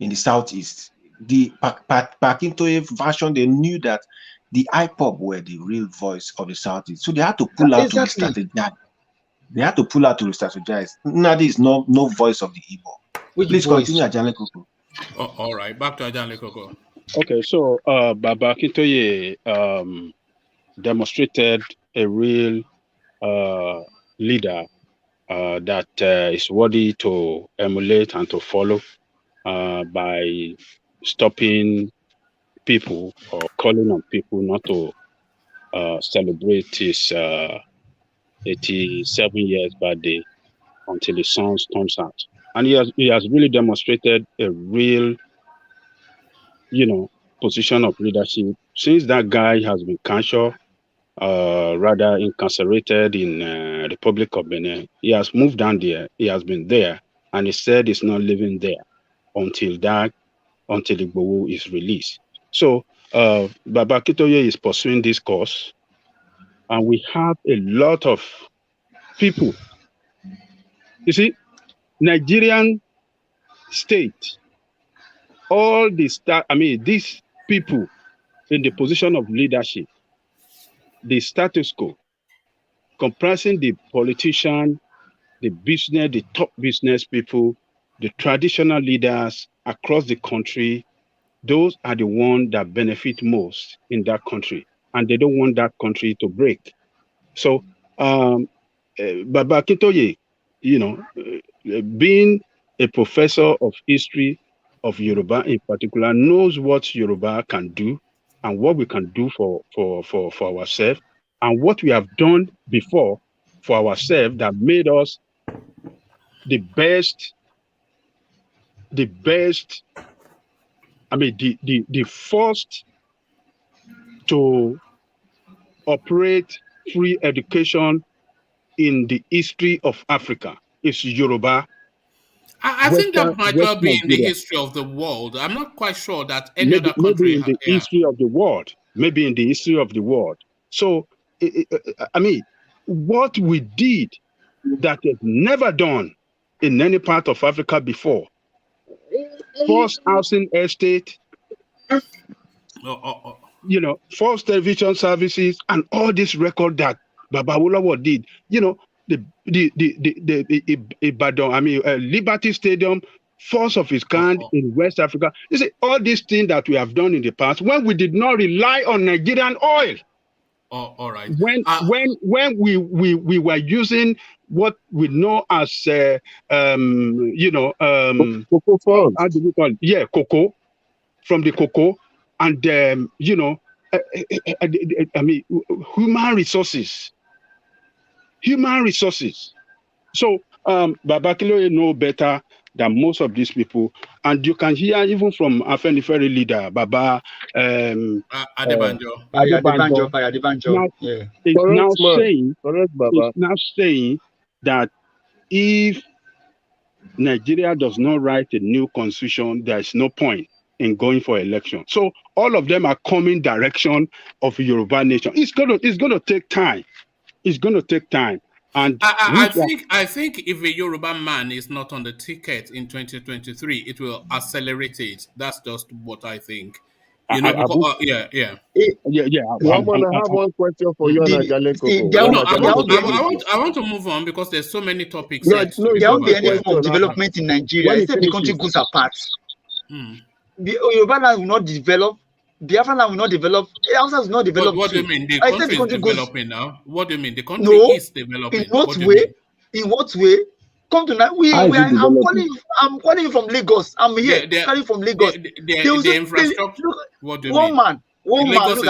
in the Southeast. The Akintoye version, they knew that the Ipob were the real voice of the Southeast. So they had to pull out to re-strategize. They had to pull out to re-strategize. Nadi is no voice of the Igbo. Please continue, Ajane Koko. All right, back to Ajane Koko. Okay, so Baba Akintoye demonstrated a real leader that is worthy to emulate and to follow by stopping people or calling on people not to celebrate his 87 years birthday until the sun storms out. And he has really demonstrated a real, position of leadership since that guy has been captured, rather incarcerated in Republic of Benin. He has moved down there. He has been there, and he said he's not living there until Igboho is released. So Baba Akintoye is pursuing this course, and we have a lot of people. You see, Nigerian state, these people in the position of leadership, the status quo, comprising the politician, the business, the top business people, the traditional leaders across the country. Those are the ones that benefit most in that country, and they don't want that country to break. So, Baba Akintoye, being a professor of history of Yoruba in particular, knows what Yoruba can do and what we can do for ourselves, and what we have done before for ourselves that made us the best, I mean, the first to operate free education in the history of Africa. It's Yoruba. I think that might well be in the history of the world. I'm not quite sure that any other country. Maybe in the history of the world. Maybe in the history of the world. So, I mean, what we did that is never done in any part of Africa before. First housing estate, first television services, and all this record that Baba Awolowo did. The Ibadan, Liberty Stadium, first of its kind in West Africa. You see, all these things that we have done in the past when we did not rely on Nigerian oil. All right. When we were using what we know as cocoa farms. How do we call it? Yeah, cocoa, from the cocoa, and human resources. So Baba Akintoye know better than most of these people, and you can hear even from Afenifere leader Baba Adebanjo. Adebanjo. Now saying that if Nigeria does not write a new constitution, there is no point in going for election. So all of them are coming direction of a Yoruba nation. It's gonna take time. It's going to take time. And I think if a Yoruba man is not on the ticket in 2023, it will accelerate it. That's just what I think. I have one question for you, Najaleko. I want to move on because there's so many topics. There won't be any form of development in Nigeria except the country goes apart. The Yoruba land will not develop. Biafra land will not develop. Hausa will not develop. What do you mean? The country is developing now. What do you mean? The country is developing. In what way? In what way? Come to now. I'm calling you from Lagos. I'm here. Calling from Lagos. The infrastructure. What do you mean? One man. Lagos is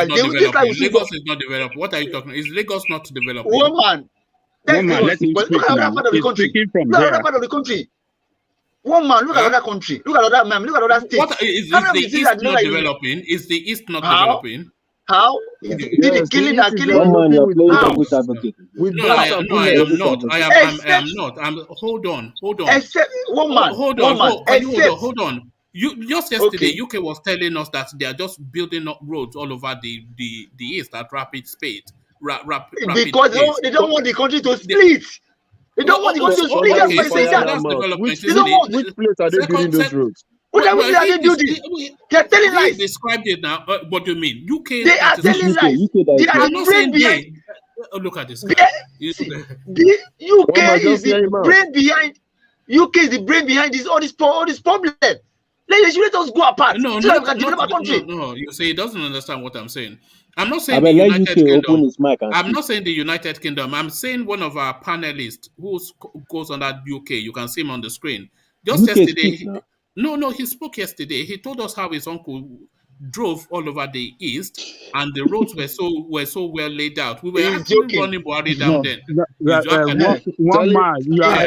not developed. What are you talking about? Is Lagos not developed? One man. Let him speak now. He's speaking from there. Look at part of the country. One man, look at other country, look at other man, look at other states. What is the East not developing? Is the East not developing? How? Did the killing are killing? One man, you're playing devil's advocate. I am not. Hold on. Except one man. Hold on. Just yesterday, UK was telling us that they are just building up roads all over the East at rapid speed. Because they don't want the country to split. They don't want the country to split. Which place are they building those roads? What are they building? They are telling lies. Described it now. What do you mean? UK. They are telling lies. They are the brain behind. Look at this. The UK is the brain behind. UK is the brain behind all this problem. Let us go apart. No. You say he doesn't understand what I'm saying. I'm not saying the United Kingdom. I'm not saying the United Kingdom. I'm saying one of our panelists who goes on that UK. You can see him on the screen. Just yesterday. No, he spoke yesterday. He told us how his uncle drove all over the East, and the roads were so well laid out. We were actually running Buhari down then. One man, you are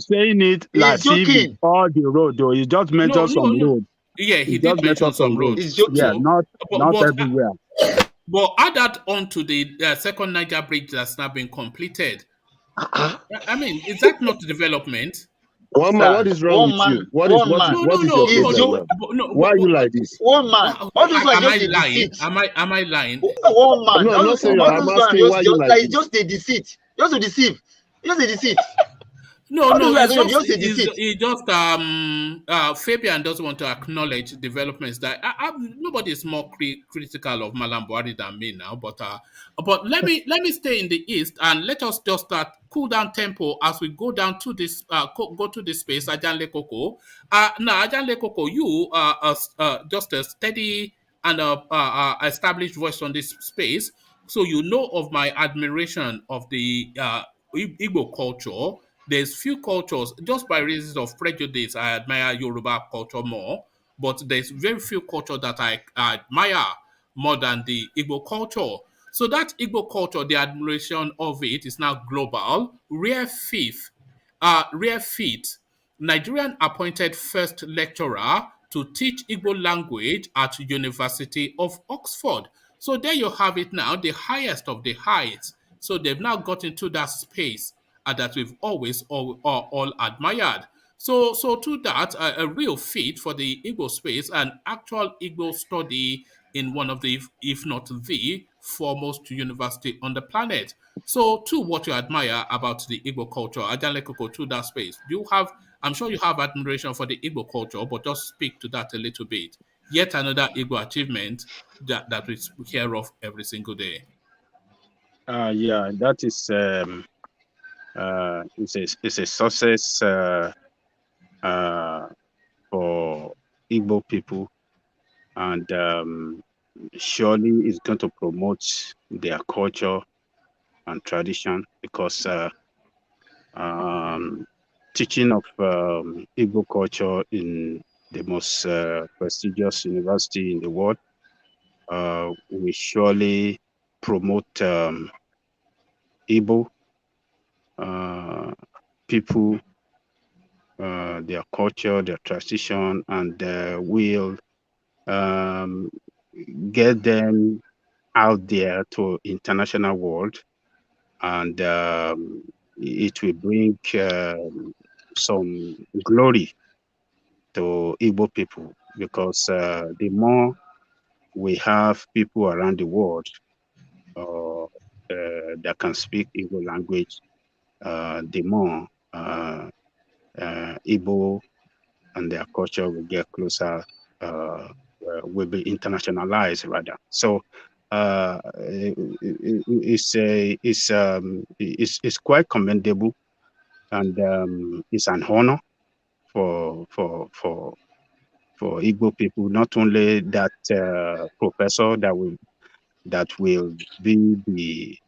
saying it like if all the road, though. He just mentioned some road. Yeah, he did mention some roads. Yeah, not everywhere. But add that on to the second Niger bridge that's now been completed. I mean, is that not development? One man, what is wrong with you? What is your problem? Why are you like this? One man. Am I lying? Am I lying? One man. No, I'm not saying I'm asking why you like this. Just a deceit. Just a deceive. No, All those no, ones it's are just just a defeat. it's just Fabian doesn't want to acknowledge developments that nobody is more critical of Malam Buhari than me now. But let me stay in the east and let us just start cool down tempo as we go down to this go to this space. Ajanle Koko. Now Ajanle Koko, you are just a steady and established voice on this space, so you know of my admiration of the Igbo culture. There's few cultures, just by reasons of prejudice, I admire Yoruba culture more, but there's very few culture that I admire more than the Igbo culture. So that Igbo culture, the admiration of it is now global. Rare feat, Nigerian appointed first lecturer to teach Igbo language at University of Oxford. So there you have it now, the highest of the highest. So they've now got into that space that we've always all admired. So to that, a real fit for the Igbo space, an actual Igbo study in one of the, if not the foremost university on the planet. So to what you admire about the Igbo culture, Ajanle Koko, to that space, do you have, I'm sure you have admiration for the Igbo culture, but just speak to that a little bit. Yet another Igbo achievement that we hear of every single day. Yeah, that is it's a success for Igbo people, and surely it's going to promote their culture and tradition, because teaching of Igbo culture in the most prestigious university in the world will surely promote Igbo people, their culture, their tradition, and will get them out there to international world, and it will bring some glory to Igbo people, because the more we have people around the world that can speak Igbo language, the more Igbo and their culture will get closer, will be internationalized rather. So it's quite commendable, and it's an honor for Igbo people. Not only that professor that will be the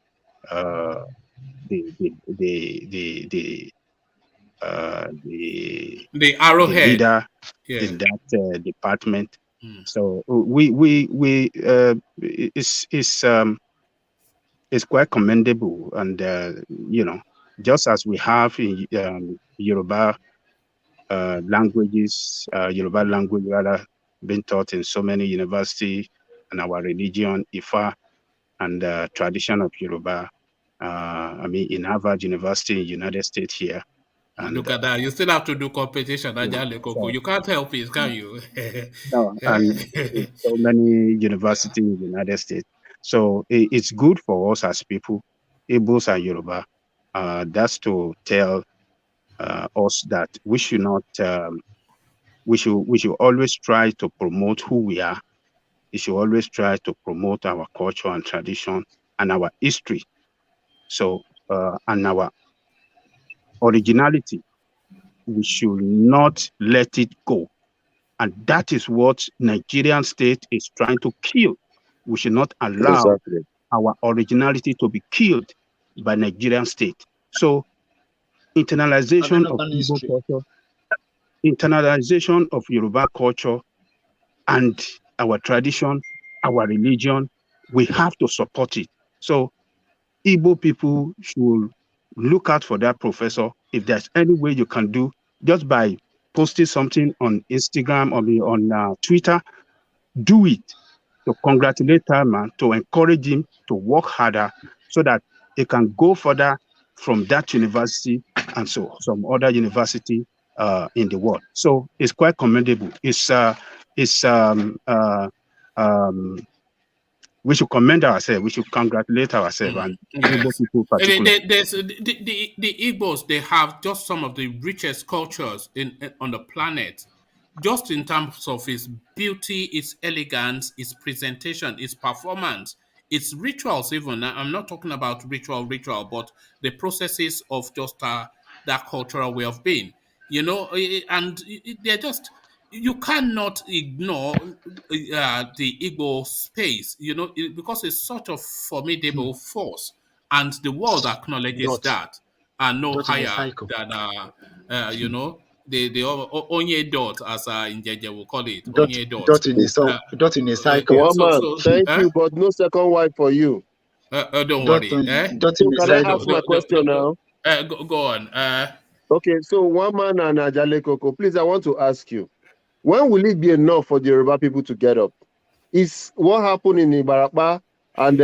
Arrowhead. leader Yeah. in that department. Mm. So it's quite commendable, and just as we have in Yoruba Yoruba language rather, been taught in so many universities, and our religion, Ifa, and tradition of Yoruba. In Harvard University in the United States here. And look at that. You still have to do competition, Ajanle Koko. so, You can't help it, can you? no, and so many universities in the United States. So it's good for us as people, Igbos and Yoruba. That's to tell us that we should not, we should always try to promote who we are. We should always try to promote our culture and tradition and our history. So and our originality, we should not let it go. And that is what Nigerian state is trying to kill. We should not allow our originality to be killed by Nigerian state. So internalization of Igbo culture, internalization of Yoruba culture, and our tradition, our religion, we have to support it. So Igbo people should look out for that professor. If there's any way you can do, just by posting something on Instagram or on Twitter, do it to congratulate him and to encourage him to work harder, so that he can go further from that university and so some other university in the world. So it's quite commendable. We should commend ourselves. We should congratulate ourselves and Igbo Yes. people particularly. There's the Igbos, they have just some of the richest cultures on the planet, just in terms of its beauty, its elegance, its presentation, its performance, its rituals. Even I'm not talking about ritual, but the processes of just that cultural way of being. And they're just, you cannot ignore the Igbo space, because it's such a formidable force, and the world acknowledges Dot. that, and no Dot in a higher cycle. than the Onye dot, as in Jeje will call it, Dot, Onye dot. dot in a so, Uh, dot in a cycle. yeah, One so man, so thank you, but no second wife for you. don't Dot worry, on, eh? dot So in a can I cycle. ask my question now? Go on. Okay, so one man and Ajale Koko, please, I want to ask you, when will it be enough for the Yoruba people to get up? Is what happened in Ibarapa and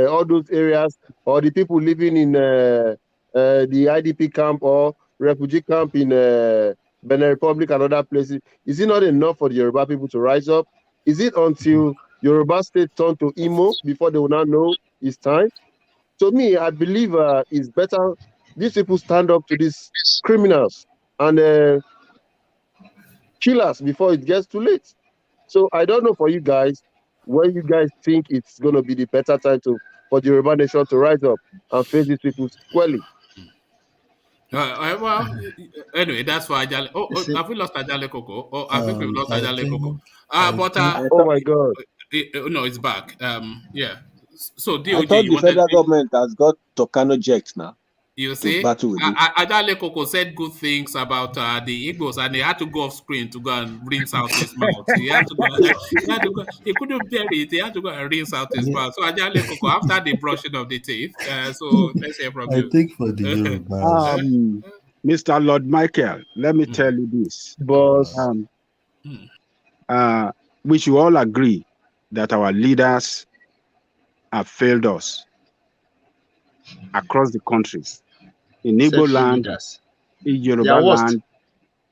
all those areas, or the people living in the IDP camp or refugee camp in Benin Republic and other places, is it not enough for the Yoruba people to rise up? Is it until Yoruba state turn to Imo before they will not know it's time? To me, I believe it's better these people stand up to these criminals and killers before it gets too late. So I don't know for you guys when you guys think it's going to be the better time for the Yoruba nation to rise up and face these people squarely. Well, anyway, that's why Ajale. You Oh, see, have we lost Ajale Coco? Oh, I think we've lost I Ajale Coco. think I But think Oh my God. no, it's back. Yeah. So I DOJ, thought you the wanted. federal government has got Tokano jet now You to see, battle with it. Adale Koko said good things about the Igbos, and he had to go off screen to go and rinse out his mouth. He had to go. He had to go. He couldn't bear it. He had to go and rinse out his yeah, mouth. So Adale Koko, after the brushing of the teeth, so let's hear from I you. think for the Yorubas, Mr. Lord Michael, let me tell Mm. you this. Boss. We should all agree that our leaders have failed us across the countries. In except Igbo few land, leaders. in They Yoruba are worst. land,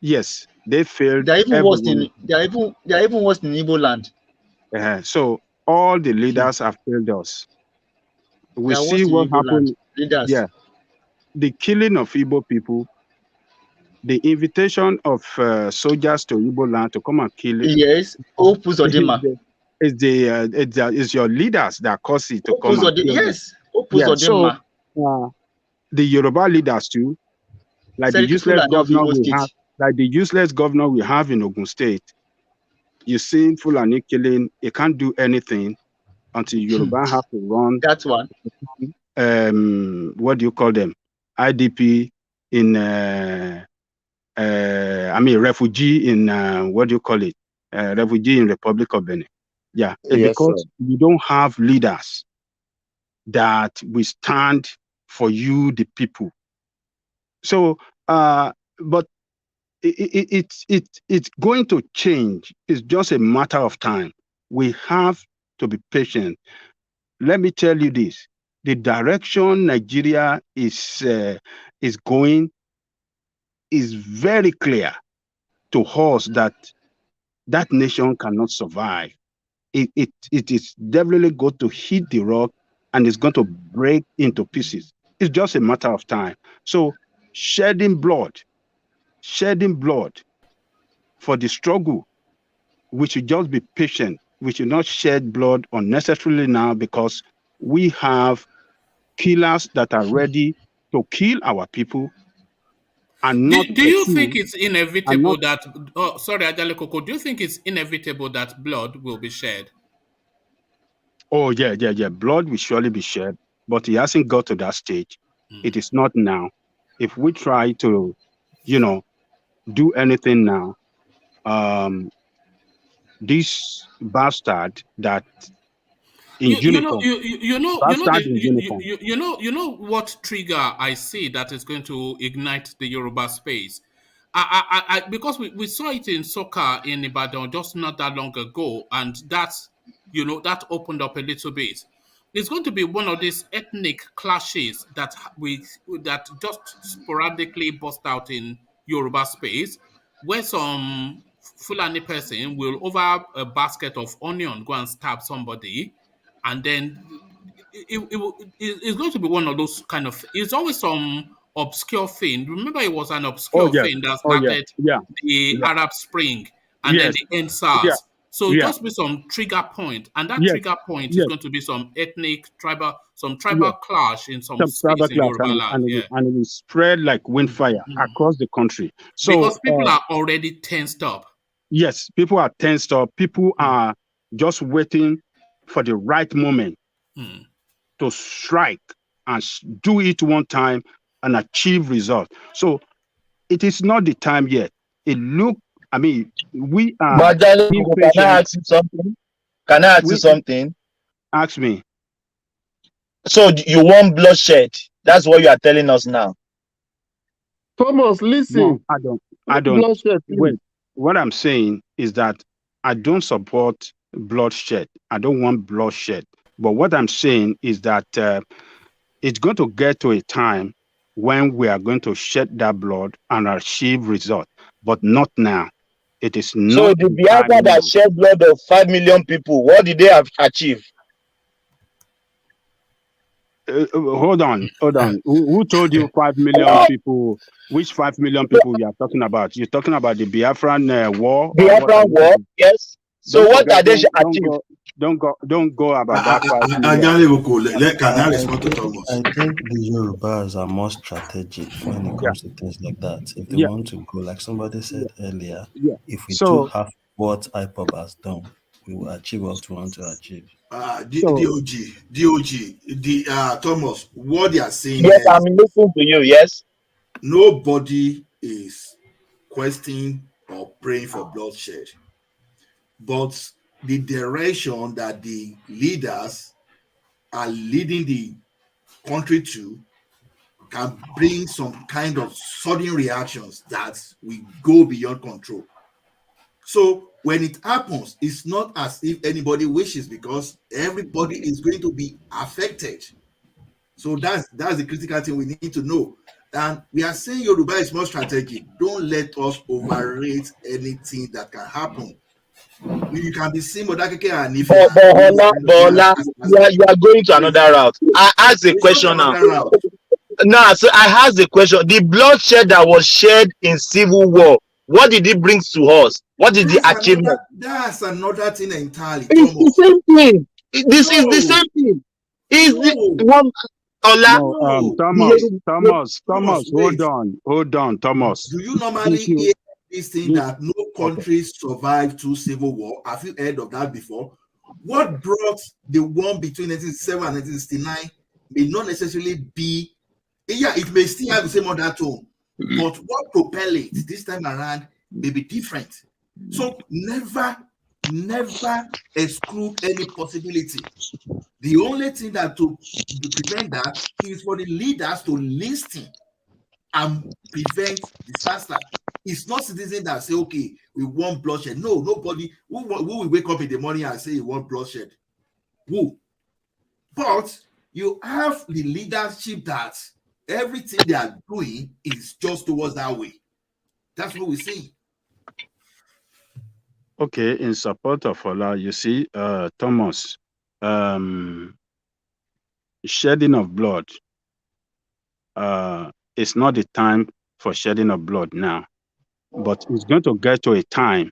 yes, they failed They are even worse everyone. in. They are even worse in Igbo land. So all the leaders have failed us. They We are see worse in what Igbo land. happened. Leaders. Yeah, the killing of Igbo people, the invitation of soldiers to Igbo land to come and kill it. Yes. Opus Odema. It's your leaders that cause it to come Opus and Odema. kill them. Yes. Opus Yeah, so Odema. the Yoruba leaders too, like the Seriki useless Fulani of governor Igbo we State. have, in Ogun State. You see Fulani killing, it can't do anything until Yoruba have to run That one. what do you call them? IDP in refugee in what do you call it? Refugee in Republic of Benin. Yeah, it's Yes, sir. because you don't have leaders that will stand for you, the people. So, but it's going to change. It's just a matter of time. We have to be patient. Let me tell you this: the direction Nigeria is going is very clear to us that nation cannot survive. It is definitely going to hit the rock and it's going to break into pieces. It's just a matter of time. So shedding blood for the struggle, we should just be patient. We should not shed blood unnecessarily now because we have killers that are ready to kill our people and not Do you think pursue it's and inevitable not. that? Oh, sorry, Ajale Koko. Do you think it's inevitable that blood will be shed? Oh yeah. Blood will surely be shed, but it hasn't got to that stage. It is not now. If we try to, do anything now, this bastard that in uniform, bastard in uniform. You know what trigger I see that is going to ignite the Yoruba space. Because we saw it in soccer in Ibadan just not that long ago, and that opened up a little bit. It's going to be one of these ethnic clashes that just sporadically burst out in Yoruba space, where some Fulani person will over a basket of onion go and stab somebody, and then it's going to be one of those kind of. It's always some obscure thing. Remember, it was an Oh obscure yes. thing that Oh yeah. started Yeah. the Yeah. Arab Spring and then Yes. the end Yeah. SARS. So Yeah. just be some trigger point, and that Yes. trigger point is Yes. going to be some ethnic, tribal, some Yes. tribal clash in some Some space cyber in class, Yoruba land. Yeah, and it will spread like windfire across the country. So because people are already tensed up. yes, people are tensed up. People are just waiting for the right moment Hmm. to strike and do it one time and achieve results. So it is not the time yet. I mean, we are being Can I patient. ask you something? Can I ask you We something? ask me. So you want bloodshed? That's what you are telling us now. Thomas, No, listen. I No don't. bloodshed, please. Wait. What I'm saying is that I don't support bloodshed. I don't want bloodshed. But what I'm saying is that it's going to get to a time when we are going to shed that blood and achieve results, but not now. It is So not the the time Biafra that now. shed blood of 5 million people, what did they have achieved? Hold on. Who told you 5 million people? Which 5 million people you are talking about? You're talking about the Biafran war, or what are Biafra you war, talking? yes. So Don't what forget. are they achieved? Don't go about that 5 million. Can I I respond to think Thomas? I think the Yorubas are more strategic when it Yeah, comes to things like that. If they yeah, want to go, like somebody said yeah, earlier, yeah. if we do So, half what Ipob has done, we will achieve what we want to achieve. so Thomas, what they are saying Yes, here I'm is listening to you. Yes. nobody is questioning or praying for bloodshed, but the direction that the leaders are leading the country to can bring some kind of sudden reactions that will go beyond control. So when it happens, it's not as if anybody wishes, because everybody is going to be affected. So that's the critical thing we need to know. And we are saying Yoruba is more strategic. Don't let us overrate anything that can happen. You can be seeing Modakeke and Ife But as being the kind of thing Hola, you are going to another route. I asked a it's not question now. another route. Now, so I asked the question. The bloodshed that was shed in civil war, what did it bring to us? What is the achievement? That's another thing entirely, It's the Thomas. same thing. This is the No, same thing. Is the no, one Ola? no, no. Thomas, Wait. hold on, Thomas. Do you If normally you, hear this thing you that no okay, country survived through civil war? Have you heard of that before? What brought the one between 1967 and 1969 may not necessarily be, yeah, it may still have the same undertone, but what propelled it this time around may be different. So never exclude any possibility. The only thing that to prevent that is for the leaders to listen and prevent disaster. It's not citizens that say, okay, we want bloodshed. No, nobody who will wake up in the morning and say you want bloodshed. Who? But you have the leadership that everything they are doing is just towards that way. That's what we see. okay, in support of Ola, you see, Thomas, shedding of blood, it's not the time for shedding of blood now, but it's going to get to a time.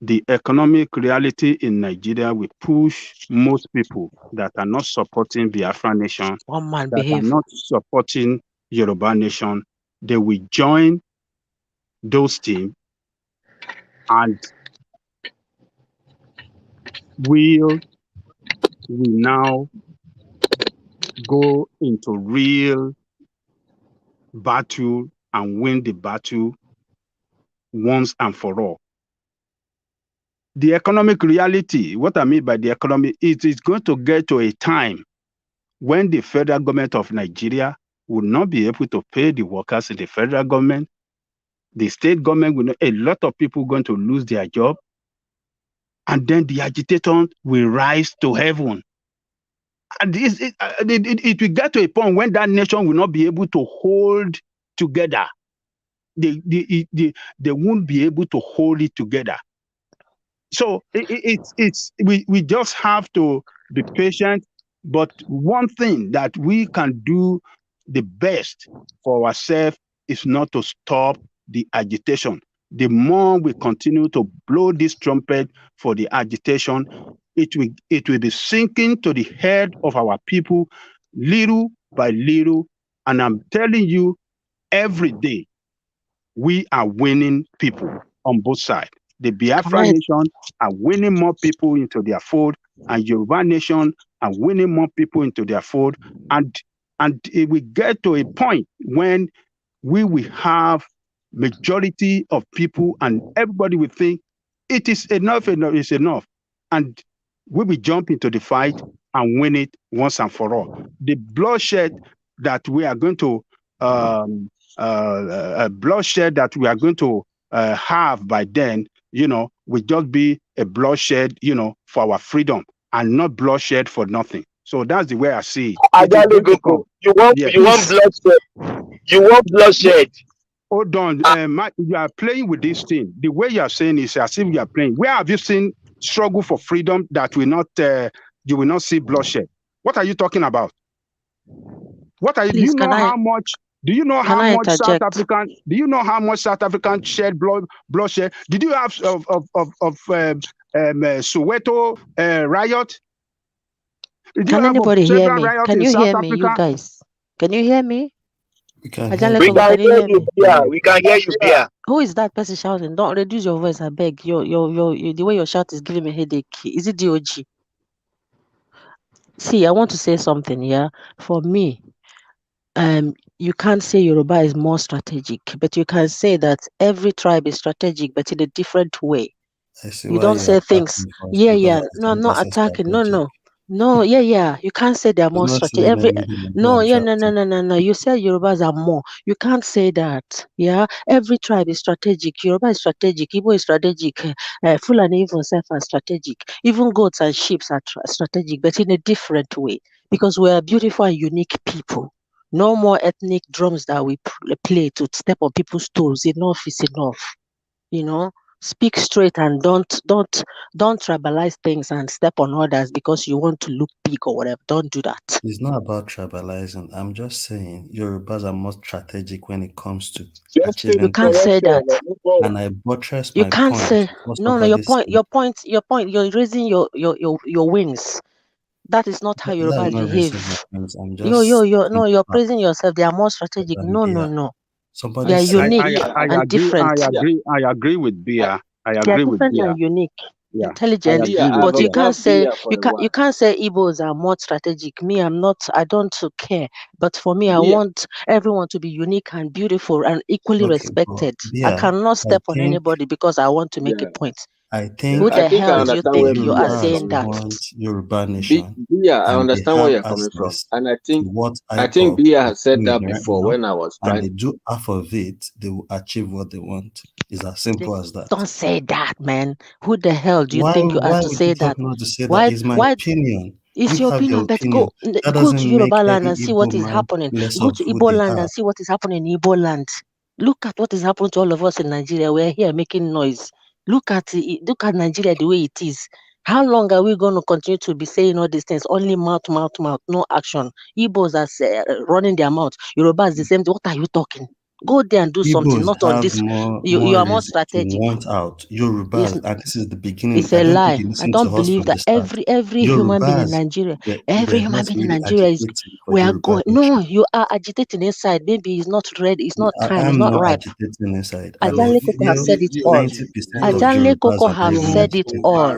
The economic reality in Nigeria will push most people that are not supporting Biafra Nation, One man that are behave. not supporting Yoruba Nation. They will join those teams and will now go into real battle and win the battle once and for all. The economic reality, what I mean by the economy, it is going to get to a time when the federal government of Nigeria will not be able to pay the workers in the federal government. The state government will not, a lot of people going to lose their job. And then the agitators will rise to heaven. And it will get to a point when that nation will not be able to hold together. They won't be able to hold it together. So we just have to be patient. But one thing that we can do the best for ourselves is not to stop the agitation. The more we continue to blow this trumpet for the agitation, it will be sinking to the head of our people little by little. And I'm telling you, every day we are winning people on both sides. The Biafra nation are winning more people into their fold, and Yoruba nation are winning more people into their fold. And it will get to a point when we will have majority of people, and everybody will think it is enough is enough, and we will jump into the fight and win it once and for all. The bloodshed that we are going to bloodshed that we are going to have by then, will just be a bloodshed, for our freedom, and not bloodshed for nothing. So that's the way I see it. You want bloodshed. You want bloodshed. Hold on, you are playing with this thing. The way you are saying is as if you are playing. Where have you seen struggle for freedom that will not you will not see bloodshed? What are you talking about? What are you? Please, how much? Do you know how much South African? Do you know how much South African shed bloodshed? Did you have of Soweto riot? Can anybody hear me? Can you hear me, you guys? Can you hear me? We can hear you. Yeah, we can hear you. Yeah. Who is that person shouting? Don't reduce your voice, I beg. Your the way your shout is giving me a headache. Is it DOG? See, I want to say something. Yeah, for me, you can't say Yoruba is more strategic, but you can say that every tribe is strategic, but in a different way. You don't say things. Yeah. No, I'm not attacking. No, yeah. You can't say they're more strategic. No. You said Yorubas are more. You can't say that. Yeah, every tribe is strategic. Yoruba is strategic. Igbo is strategic. Fulani even self are strategic. Even goats and sheep are strategic, but in a different way, because we are beautiful and unique people. No more ethnic drums that we play to step on people's toes. Enough is enough. Speak straight and don't tribalize things and step on others because you want to look big or whatever. Don't do that. It's not about tribalizing. I'm just saying Yorubas are more strategic when it comes to achieving. You can't say that. And I buttress you my can't point. say no. Your point. You're raising your wings. That is not how Yorubas behave. You're praising yourself. They are more strategic. No. They are unique and different. I agree with Bia. They are different and unique, intelligent. But you can't say you can't say Igbos are more strategic. Me, I'm not. I don't care. But for me, I want everyone to be unique and beautiful and equally respected. I cannot step on anybody because I want to make a point. I think who the hell do you think you are saying that? Yoruba nation. I understand where you're coming from, and I think Bia has said that before when I was trying. And they do half of it, they will achieve what they want. It's as simple as that. Don't say that, man. Who the hell do you think you are to say that? Why? It's my opinion. It's your opinion, but go to Yoruba land and see what is happening. Go to Igbo land and see what is happening in Igbo land. Look at what is happening to all of us in Nigeria. We're here making noise. Look at Nigeria the way it is. How long are we going to continue to be saying all these things? Only mouth, no action. Igbos are running their mouth. Yoruba is the same. What are you talking? Go there and do something. Not on this. You are more strategic. Want out Yoruba, and this is the beginning. It's a lie. I don't believe that every human being in Nigeria, we are going. No, you are agitating inside. Maybe it's not ready. It's not time. It's not ripe. Agitating inside. Ajanle Koko have said it all. Ajanle Koko have said it all.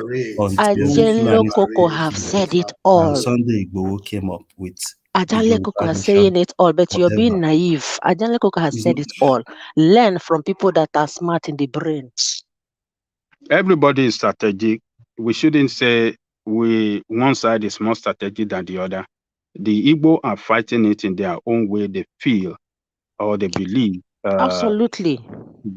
Ajanle Koko have said it all. Sunday Igboho came up with. Ajanle Koko is saying it all, but you're being naive. Ajanle Koko has said it all. Learn from people that are smart in the brain. Everybody is strategic. We shouldn't say one side is more strategic than the other. The Igbo are fighting it in their own way. They feel or they believe. Absolutely.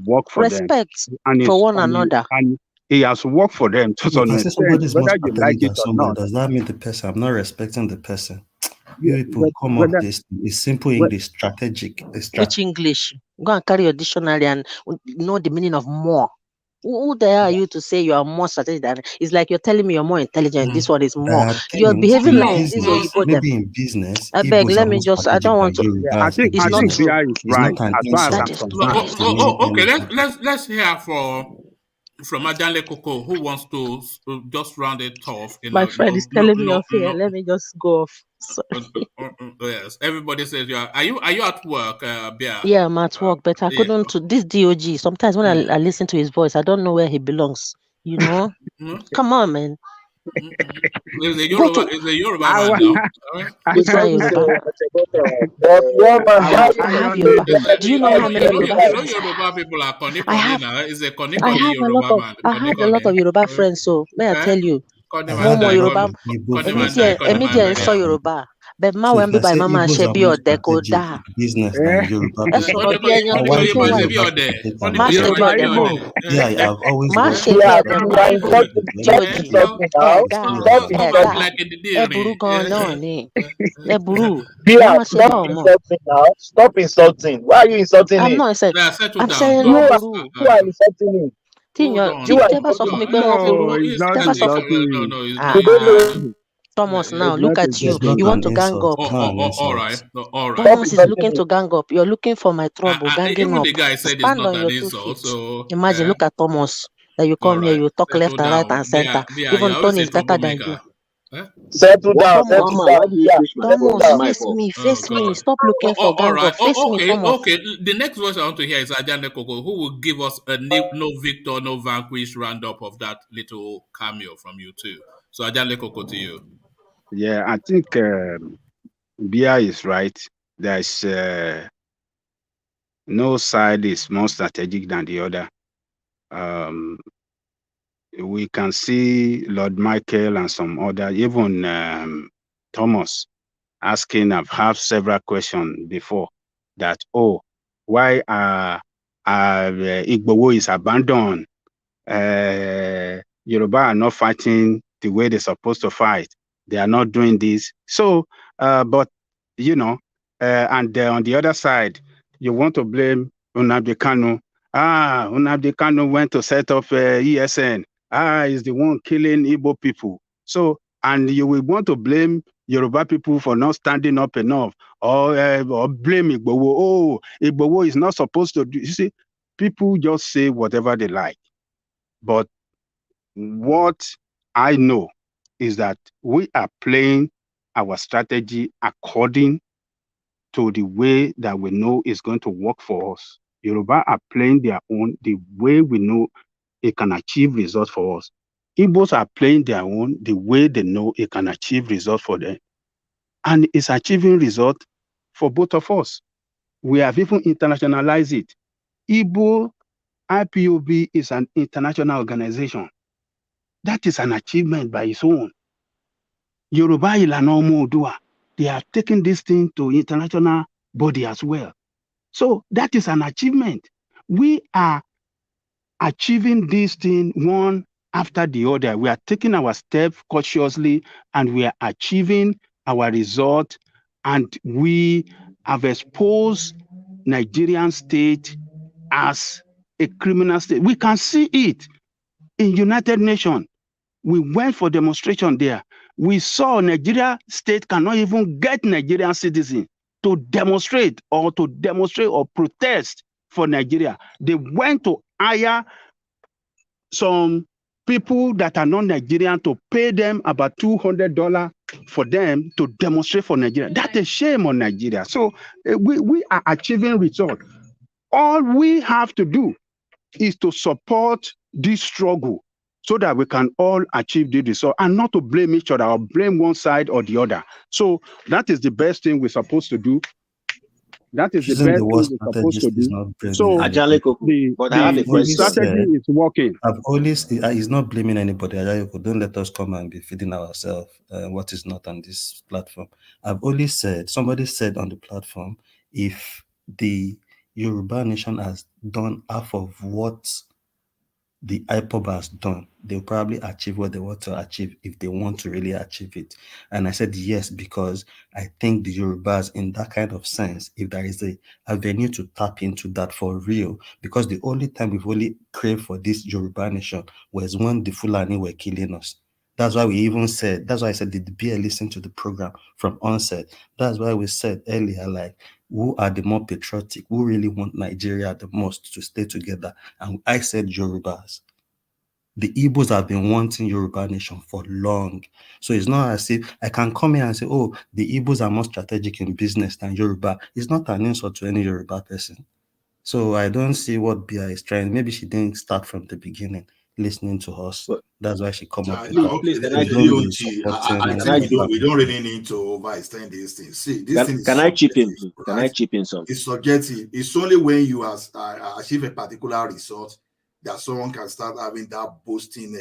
Work for respect them. For one another. And it has worked for them to some extent. Whether you like it or not. Does that mean the person? I'm not respecting the person. People come up this. It's simple English, strategic. Which English? Go and carry your dictionary and know the meaning of more. Who the hell are you to say you are more strategic than? It's like you're telling me you're more intelligent. This one is more. You're Things behaving in like No, this business, Oyibo them. maybe in business, I beg, Igbos let are me more just. I strategic don't than want to. I Yorubas. think It's I not think Business. true. BI is It's right not an as far as That I'm insult is to, that concerned. is to not name true. okay. any Let's country. let's hear from Ajale Koko, who wants to just round it off. My friend is telling me off here. No. Let me just go off. Yes, everybody says you are. Are you at work, Bia? Yeah, I'm at work, but I Yeah. couldn't to this DOG. Sometimes when I listen to his voice, I don't know where he belongs. You know? Come on, man. Is a Go Yoruba to is a Yoruba I, man wa- now. All right. which one Yoruba? But yeah, man, I, how wa- you I I have gonna Yoruba. only say Do you know You how know, many Yoruba friends I have? Yoruba people are Koni I Koni have now. Is a Koni I Koni have a lot Yoruba of man. I Koni have a lot Koni. of Yoruba friends. So may I Eh? tell you, Koni I man have a Momo die. lot Yoruba. of Igbo Koni man friends die. that Koni Emi man die are so die. Yoruba. But ma So when if be I by say mama Igbos are shebi more ode ko strategic da. in business eh, than Yoruba Ẹ people, sọ̀rọ̀ bí ẹni then ẹni why tó do wà you Yoruba ní. have to ode. take Koni am Má as ṣe bí Yoruba Yoruba ọdẹ Yoruba mọ́. Igbo. ode. yeah, I've always Má worked ṣe with bí Yeah, ọdẹ Yoruba you mọ́. are people. Igbo I've insulting, been very just DOG. strategic insulting Ẹ now. dá. with Stop Don't act insulting. Ẹ like Yoruba. a ẹ burú diddy. gan náà ni. Ẹ burú. Má Bia, má ṣe stop báwọn mọ́. insulting now. Stop insulting. Why are you insulting I'm him? not saying Yeah, settle I'm down. saying You wọ́n are burú. you are insulting him. Hold Tíyan on. tí You are tẹ́ bá sọ Hold fún insulting mi on. him. pé wọ́n burú, No, it's tẹ́ not bá sọ fún No, insulting. no, it's ah not. You don't know ah him. Thomas now It's look not at you. It's insulting. not You want an to gang insult. up. It's not an All insult. right. All right. Stop Thomas is looking insulting him. to gang up. You're looking for my trouble, ganging Even up. the guy said it's Stand not on an your 2 insult. feet. So, Imagine, look at Thomas. That you all come here, right. you talk Settle left and right down. and center. You're Even always Tony a is better than you. troublemaker. Eh? Thomas, Settle Mama, down. why do you Yeah, push my phone? settle Thomas, My down. mic face off. me, Oh, face me. God. Stop looking for All gang right. up. Face me, Okay. Thomas. Okay. The next voice I want to hear is Ajane Koko, who will give us a no victor, no vanquish roundup of that little cameo from you, too. So, Ajane Koko to you. Yeah, I think BI is right. There's no side is more strategic than the other. Um, we can see Lord Michael and some other, even Thomas asking. I've had several questions before that. Oh, why Igbowo is abandoned? Yoruba are not fighting the way they're supposed to fight. They are not doing this. So, but you know, and on the other side, you want to blame Nnamdi Kanu. Nnamdi Kanu went to set up ESN. Is the one killing Igbo people. So, and you will want to blame Yoruba people for not standing up enough, or blame Igbowo. Oh, Igbowo is not supposed to do. You see, people just say whatever they like. But what I know is that we are playing our strategy according to the way that we know is going to work for us. Yoruba are playing their own the way we know it can achieve results for us. Igbos are playing their own the way they know it can achieve results for them. And it's achieving results for both of us. We have even internationalized it. Igbo IPOB is an international organization. That is an achievement by its own. Yoruba Ìlànà Ọmọ Oòduà, they are taking this thing to international body as well. So that is an achievement. We are achieving this thing one after the other. We are taking our step cautiously and we are achieving our result. And we have exposed Nigerian state as a criminal state. We can see it in United Nations. We went for demonstration there. We saw Nigeria state cannot even get Nigerian citizens to demonstrate or protest for Nigeria. They went to hire some people that are not Nigerian to pay them about $200 for them to demonstrate for Nigeria. That's a shame on Nigeria. So we are achieving results. All we have to do is to support this struggle so that we can all achieve the result and not to blame each other or blame one side or the other. So that is the best thing we're supposed to do. That is the Choosing the best thing worst we're supposed to strategist is do. not blaming So Ajale anybody. Koko, the but I have I've a the always question. strategy said, is working. he's not blaming anybody. Ayayoko, don't let us come and be feeding ourselves what is not on this platform. I've always said, somebody said on the platform, if the Yoruba nation has done half of what the Ipob has done, they'll probably achieve what they want to achieve if they want to really achieve it. And I said yes, because I think the Yorubas, in that kind of sense, if there is a avenue to tap into that for real, because the only time we've only craved for this Yoruba nation was when the Fulani were killing us. That's why we even said, that's why I said, did the BL listen to the program from onset? That's why we said earlier, like, who are the more patriotic, who really want Nigeria the most to stay together? And I said Yorubas. The Igbos have been wanting Yoruba nation for long. So it's not as if I can come here and say, oh, the Igbos are more strategic in business than Yoruba. It's not an insult to any Yoruba person. So I don't see what Bia is trying. Maybe she didn't start from the beginning listening to us. But That's why she come up with please, that. please, can I We chip don't in? be supporting I Can I think we don't really need to overextend these things. See, this thing is can I chip in, subjective, please? Can I right? chip in some? It's subjective. It's only when you achieve a particular result that someone can start having that boasting,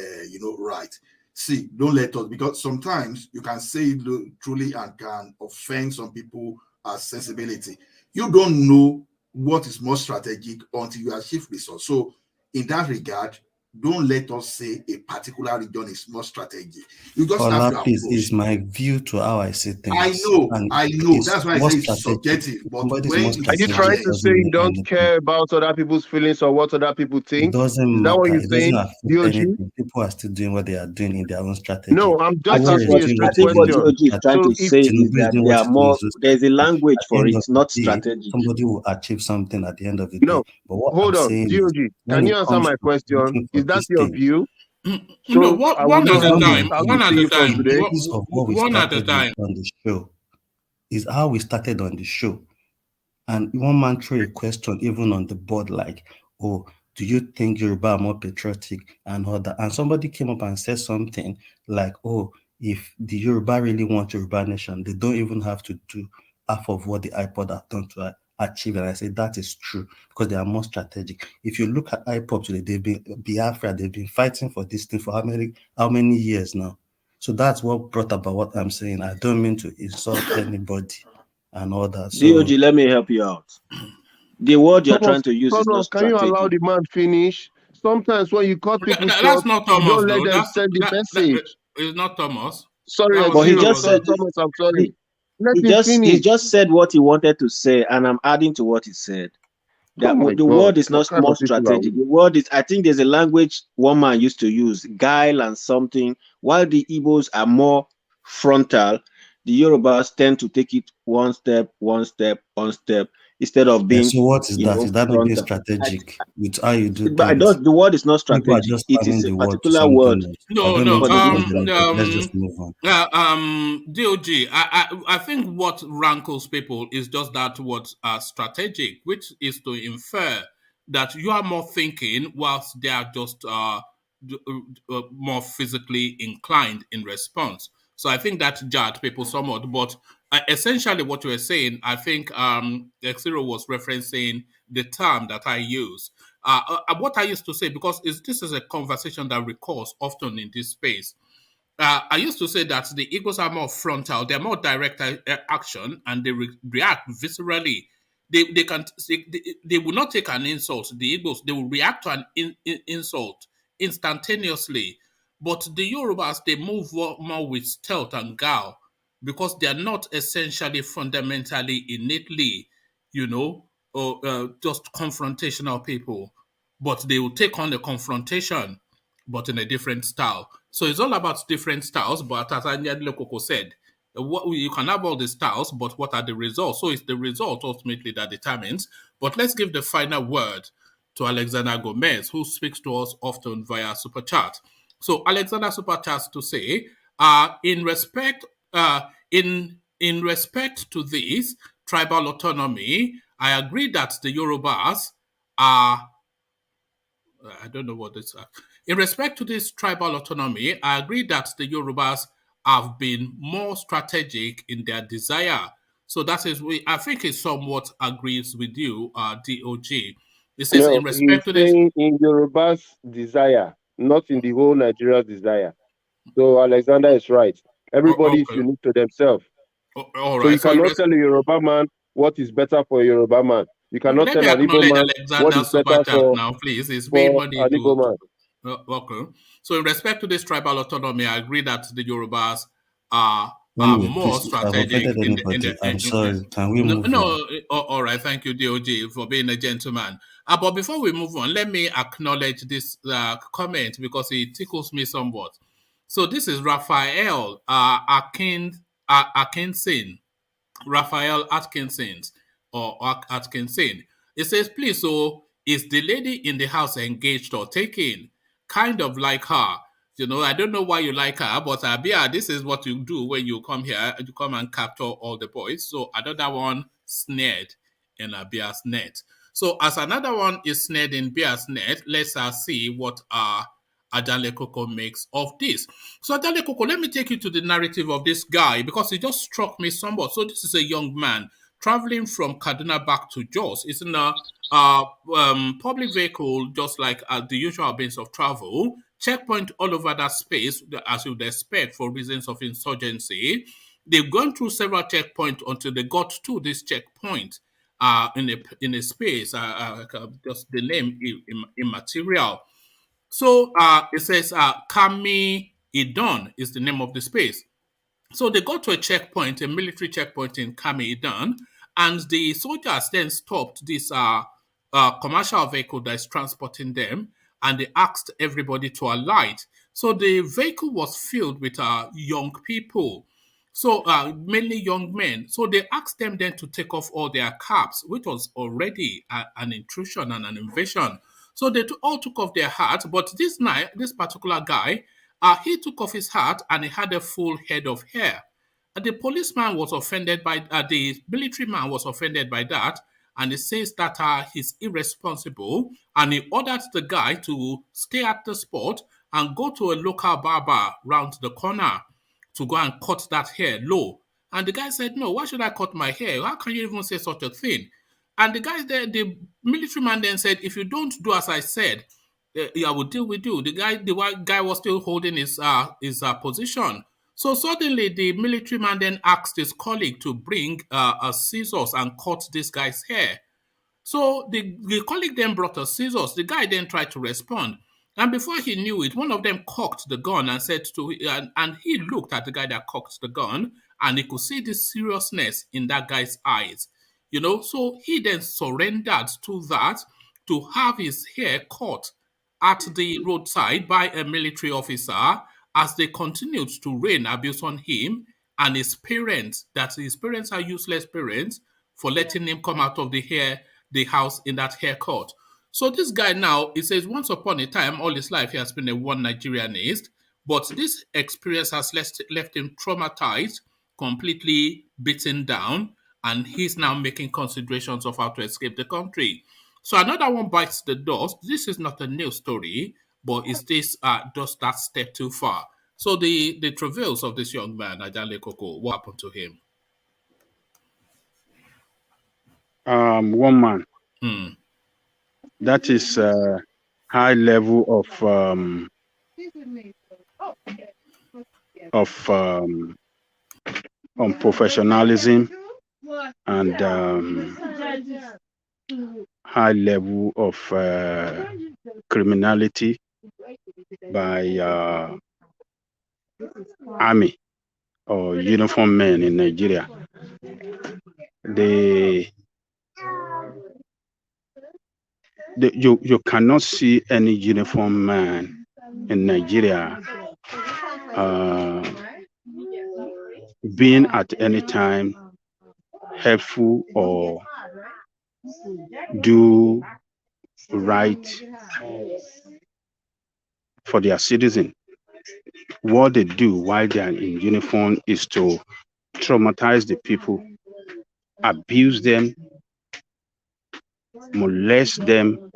right. See, don't let us, because sometimes you can say it truly and can offend some people as sensibility. You don't know what is more strategic until you achieve results. So, in that regard, don't let us say a particular region is more strategic. You just have Ola, to please, is approach. my view to how I see I things. know, And I know. it's That's why I more say it's strategic. subjective. If But somebody's more when it Are you is trying strategic, it to challenged, say doesn't you mean don't anything. care about other people's feelings or what other people It think? doesn't Is that what matter. you're It doesn't saying, affect DOG? anything. People are still doing what they are doing in their own strategy. No, I'm I just think asking what you a Buhari is doing I what straight he's think doing what in question. his DOG is trying So to strategy. if say is Tinubu is that doing they what are he's doing in more. his There's a strategy. language At the for end it, of the not day, strategic. somebody will achieve something at the end of the no, day. But what I'm hold on, saying is, DOG, when can it you answer comes my to question? looking for Is that these your things, view? No, So I will one know at it's a how not to my time. start One view. at a talking from The time. today. basis of what we One at a started with time. on the show is how we started on the show. And one man threw a question even on the board, like, oh, do you think Yoruba are more patriotic and all that? And somebody came up and said something like, oh, if the Yoruba really want Yoruba nation, they don't even have to do half of what the iPod have done to achieve. And I say that is true because they are more strategic. If you look at IPOB today, they've been Biafra, they've been fighting for this thing for how many years now? So that's what brought about what I'm saying. I don't mean to insult anybody and all that. DOG, So let me help you out. The word you're Thomas, trying to use is not Can you allow strategic. the man finish? Sometimes when you cut people short, That's not you Thomas, don't let though. them send the That message. is not Thomas. Sorry, That was But he Zero, Zero. just was it? said Thomas, I'm he, sorry. Let he him finish. just said what he wanted to say, and I'm adding to what he said. Oh That my the God. word is What not kind more of people are strategic. we? The word is, I think there's a language one man used to use, guile and something. While the Igbos are more frontal, the Yorubas tend to take it one step, instead of yeah, being, so what is that? Is that not being frontal. I, strategic with how you do but I things? don't, the word is not People are strategic. just It is turning a the word to particular something word else. I No, don't no. mean for to the cut being you, but strategic. let's just move on. DOG. I think what rankles people is just that word strategic, which is to infer that you are more thinking whilst they are just more physically inclined in response. So I think that jarred people somewhat. But essentially, what you were saying, I think Xero was referencing the term that I use. What I used to say, because this is a conversation that recurs often in this space. I used to say that the Eagles are more frontal, they're more direct action, and they react viscerally. They will not take an insult. The Eagles, they will react to an insult instantaneously. But the Yorubas, they move more with stealth and guile because they are not essentially fundamentally innately, or just confrontational people. But they will take on the confrontation, but in a different style. So it's all about different styles. But as Anyadile Koko said, you can have all the styles, but what are the results? So it's the result ultimately that determines. But let's give the final word to Alexander Gomez, who speaks to us often via Super Chat. So Alexander Super Chats to say, in respect, in respect to this tribal autonomy, I agree that the Yorubas are. I don't know what this. In respect to this tribal autonomy, I agree that the Yorubas have been more strategic in their desire. So that is, I think it somewhat agrees with you, DOG. It says, No, in respect he's to this. saying in Yoruba's desire, not in the whole Nigeria's desire. So Alexander is right. Everybody is Okay. unique to themselves. All So right. you So cannot tell a Yoruba man what is better for a Yoruba man. You cannot let me tell an Igbo acknowledge man what Alexander's is super better chat now, please. It's made for money an Igbo man. Okay. So in respect to this tribal autonomy, I agree that the Yorubas are Anyway, more please, if I've strategic offended anybody, I'm sorry. Can we no, move on? no, all right. Thank you, DOG, for being a gentleman. But before we move on, let me acknowledge this comment because it tickles me somewhat. So this is Raphael Atkinson. Raphael Atkinson or Atkinson. It says, please, so is the lady in the house engaged or taken? Kind of like her. You know, I don't know why you like her, but Abia, this is what you do when you come here. You come and capture all the boys. So another one snared in Abia's net. So as another one is snared in Bia's net, let's see what Adale Koko makes of this. So Adale Koko, let me take you to the narrative of this guy because it just struck me somewhat. So this is a young man traveling from Kaduna back to Jos. It's in a public vehicle, just like the usual means of travel. Checkpoint all over that space, as you'd expect, for reasons of insurgency. They've gone through several checkpoints until they got to this checkpoint in a space, just the name immaterial. So it says Kami Idon is the name of the space. So they got to a checkpoint, a military checkpoint in Kami Idon, and the soldiers then stopped this commercial vehicle that is transporting them, and they asked everybody to alight. So the vehicle was filled with young people. So mainly young men. So they asked them then to take off all their caps, which was already an intrusion and an invasion. So they all took off their hats, but this particular guy, he took off his hat and he had a full head of hair. The policeman was offended by the military man was offended by that, and he says that he's irresponsible, and he ordered the guy to stay at the spot and go to a local barber round the corner to go and cut that hair low. And the guy said, "No, why should I cut my hair? How can you even say such a thing?" And the guy there, the military man then said, "If you don't do as I said, I will deal with you." The white guy was still holding his position. So suddenly the military man then asked his colleague to bring scissors and cut this guy's hair. So the colleague then brought us scissors. The guy then tried to respond. And before he knew it, one of them cocked the gun and said and he looked at the guy that cocked the gun and he could see the seriousness in that guy's eyes. You know, so he then surrendered to that to have his hair cut at the roadside by a military officer as they continued to rain abuse on him and his parents, that his parents are useless parents for letting him come out of the house in that haircut. So this guy now, he says once upon a time, all his life he has been a one Nigerianist, but this experience has left him traumatized, completely beaten down, and he's now making considerations of how to escape the country. So another one bites the dust. This is not a new story, but is this does that step too far? So the travails of this young man, Ajale Koko, what happened to him? One man. Hmm. That is a high level of unprofessionalism and high level of criminality by army or uniform men in Nigeria. You cannot see any uniform man in Nigeria being at any time helpful or do right for their citizen. What they do while they are in uniform is to traumatize the people, abuse them, molest them,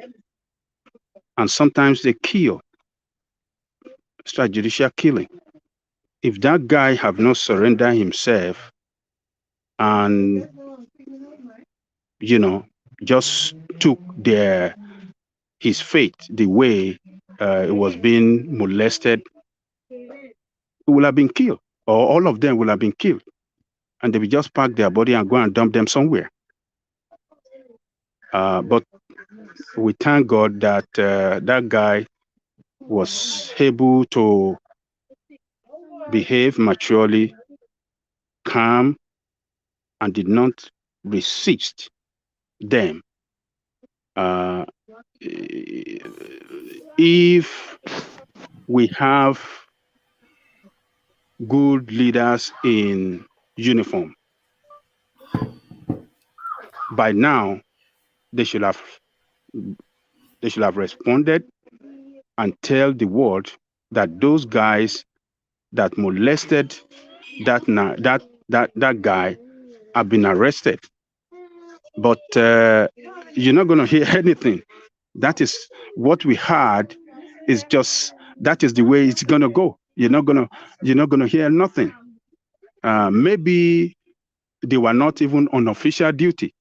and sometimes they kill. Extrajudicial killing. If that guy have not surrendered himself and just took his fate the way it was being molested, he would have been killed, or all of them would have been killed, and they will just pack their body and go and dump them somewhere. But we thank God that that guy was able to behave maturely, calm, and did not resist them. If we have good leaders in uniform, by now they should have responded and tell the world that those guys that molested that guy have been arrested. But you're not going to hear anything. That is what we heard. Is just that is the way it's going to go. You're not going to hear nothing. Maybe they were not even on official duty.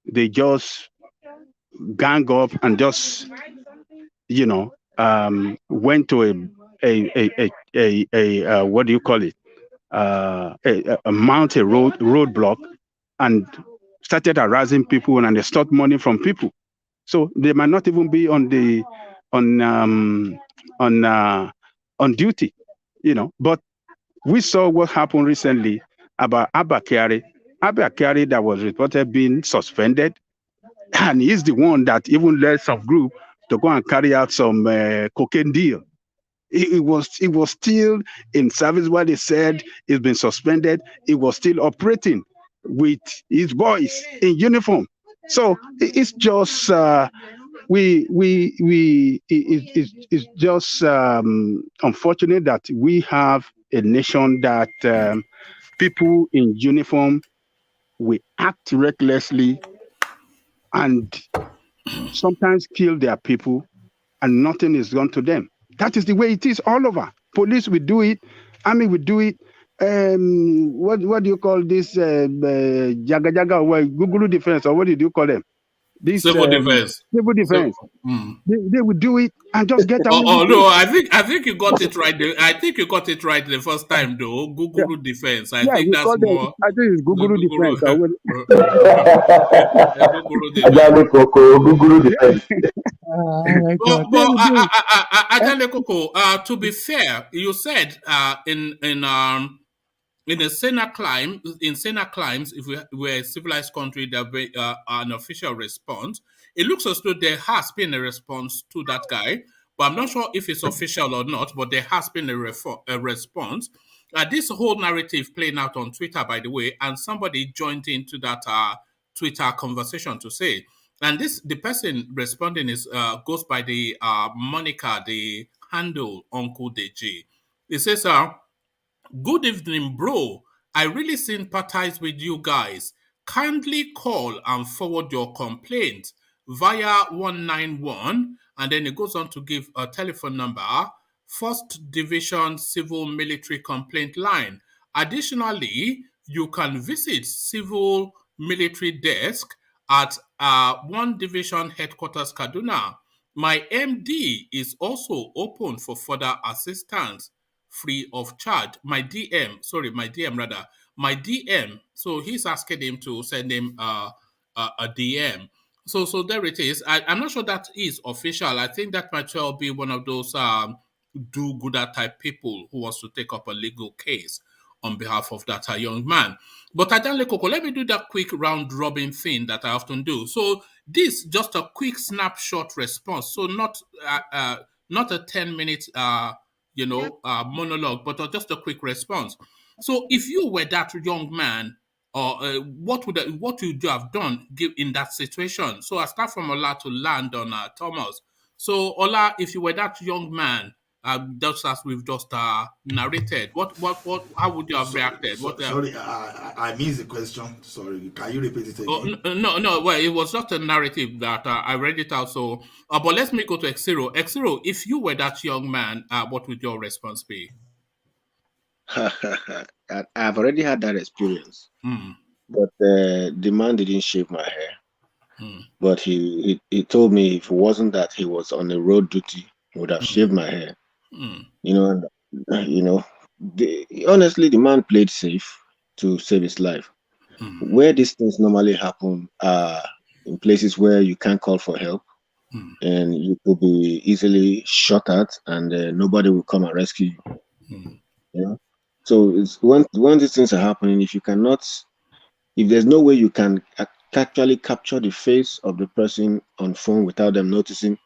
They just gang up and just went to a what do you call it? A mountain roadblock and started harassing people and they stole money from people. So they might not even be on duty, But we saw what happened recently about Abba Kyari that was reported being suspended, and he's the one that even led some group to go and carry out some cocaine deal. It was still in service while they said he's been suspended. It was still operating with his boys in uniform. So it's just it's just unfortunate that we have a nation that people in uniform will act recklessly and sometimes kill their people, and nothing is done to them. That is the way it is all over. Police will do it, army will do it. What do you call this? Jaga jaga or Google defense, or what did you call them? This civil defense. Civil defense. They would do it and just get away. No, I think you got it right. I think you got it right the first time, though. Google defense. I think that's more. I think it's Google defense. Google defense. But to be fair, you said in a saner climb, if we were a civilized country, there will be an official response. It looks as though there has been a response to that guy, but I'm not sure if it's official or not, but there has been a response. This whole narrative playing out on Twitter, by the way, and somebody joined into that Twitter conversation to say, and the person responding is goes by the moniker, the handle Uncle Deji. It says, good evening, bro. I really sympathize with you guys. Kindly call and forward your complaint via 191, and then it goes on to give a telephone number, 1st Division Civil Military Complaint Line. Additionally, you can visit Civil Military Desk at 1 Division Headquarters, Kaduna. My MD is also open for further assistance, free of charge. My DM. So he's asking him to send him a DM. So there it is. I'm not sure that is official. I think that might well be one of those do-gooder type people who wants to take up a legal case on behalf of that young man. But Adanle Koko, let me do that quick round robin thing that I often do. So this just a quick snapshot response. So not a 10-minute monologue, but just a quick response. So if you were that young man, what would you have done in that situation? So I start from Ola to land on Thomas. So Ola, if you were that young man, just as we've just narrated, how would you have reacted? Sorry, I missed the question. Sorry, can you repeat it again? No. Well, it was just a narrative that I read it out. So, but let me go to Xero. Xero, if you were that young man, what would your response be? I've already had that experience, but the man didn't shave my hair. But he told me if it wasn't that he was on the road duty, he would have shaved my hair. Honestly, the man played safe to save his life. Where these things normally happen are in places where you can't call for help. and you could be easily shot at, and nobody will come and rescue you. You know, so it's when these things are happening, if there's no way you can actually capture the face of the person on phone without them noticing,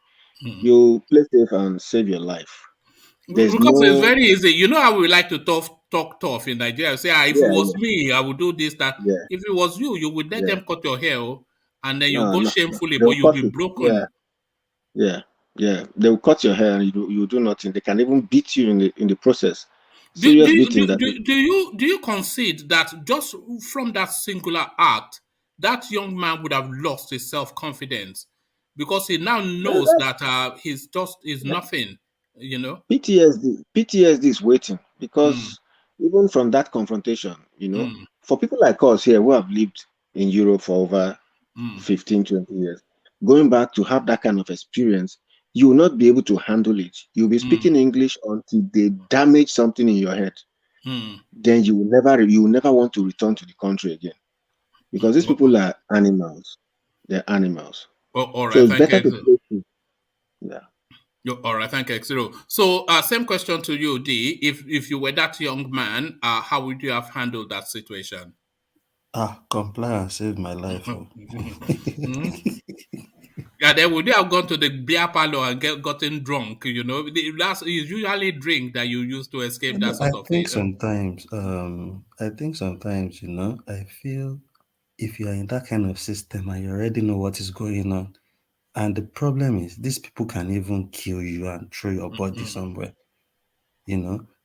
you play safe and save your life. There's Because it's no, very easy. You know how we like to talk tough in Nigeria. Say, if it yeah, was me, I would do this, that. yeah, If it was you, you would let yeah. them cut your hair, oh, and then you No, go no, no. shamefully, but They'll you'll cut be you. Yeah, broken. yeah, yeah. They'll cut your hair and you do nothing. They can even beat you in the process. Do, do, Serious you- beating do, that do, do you concede that just from that singular act, that young man would have lost his self-confidence because he now knows that's that is nothing, you know? PTSD is waiting Mm, because even from that confrontation, mm, for people like us here who have lived in Europe for over mm, 15, 20 years, going back to have that kind of experience, you will not be able to handle it. You'll be mm, speaking English until they damage something in your head. mm, Then you will never want to return to the country again because these mm. people are animals. They're animals. All So right, it's thank better to you. play safe. Yeah. All right, thank you, Xero. So, same question to you, D. If you were that young man, how would you have handled that situation? Comply and save my life. Oh. Hmm? Yeah, then would you have gone to the beer parlor and gotten drunk? You know, that's is usually drink that you use to escape that I sort of think thing. sometimes, I feel if you are in that kind of system and you already know what is going on, and the problem is these people can even kill you and throw your body somewhere,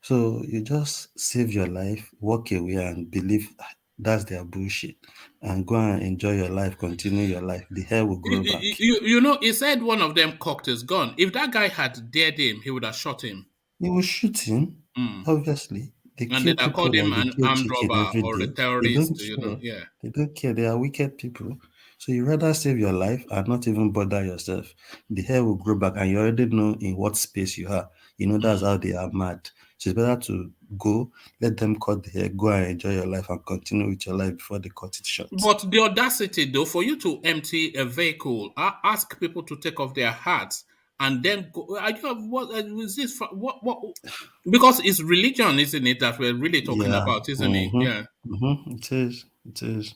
So you just save your life, walk away and believe that's their bullshit, and go and enjoy your life, continue your life. The hair will grow back. He said one of them cocked his gun. If that guy had dared him, he would have shot him. You will shoot him, Mm. obviously. They And kill they'd have people called him like they an kill armed chicken robber every or a day. They don't terrorist, care. yeah. They don't care. They are wicked people. So you rather save your life and not even bother yourself. The hair will grow back and you already know in what space you are. That's how they are mad. So it's better to go, let them cut the hair, go and enjoy your life and continue with your life before they cut it short. But the audacity, though, for you to empty a vehicle, ask people to take off their hats, and then go. What is this? What? Because it's religion, isn't it, that we're really talking Yeah. about, isn't it? Yeah. It is. It is.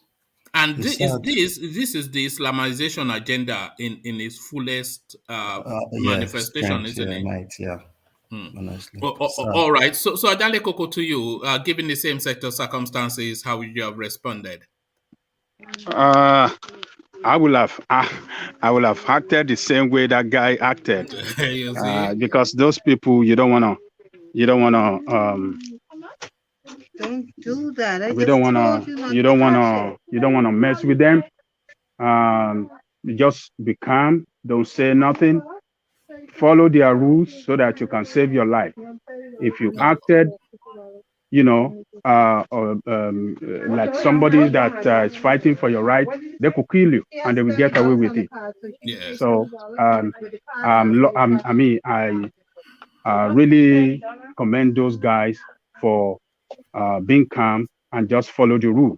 And It's sad. this is the Islamization agenda in its fullest Yeah, manifestation, strength, isn't yeah, it? might, yeah. Honestly. Sad. All right. So Adale Koko, to you, given the same set of circumstances, how would you have responded? Uh, I will have acted the same way that guy acted. You see? Because those people you don't wanna Don't do that. I we just don't told wanna you not you to don't touch wanna it. you don't wanna mess with them. Just be calm, don't say nothing, follow their rules so that you can save your life. If you acted, like somebody that is fighting for your right, they could kill you and they will get away with it. Yes. So I really commend those guys for being calm and just follow the rule.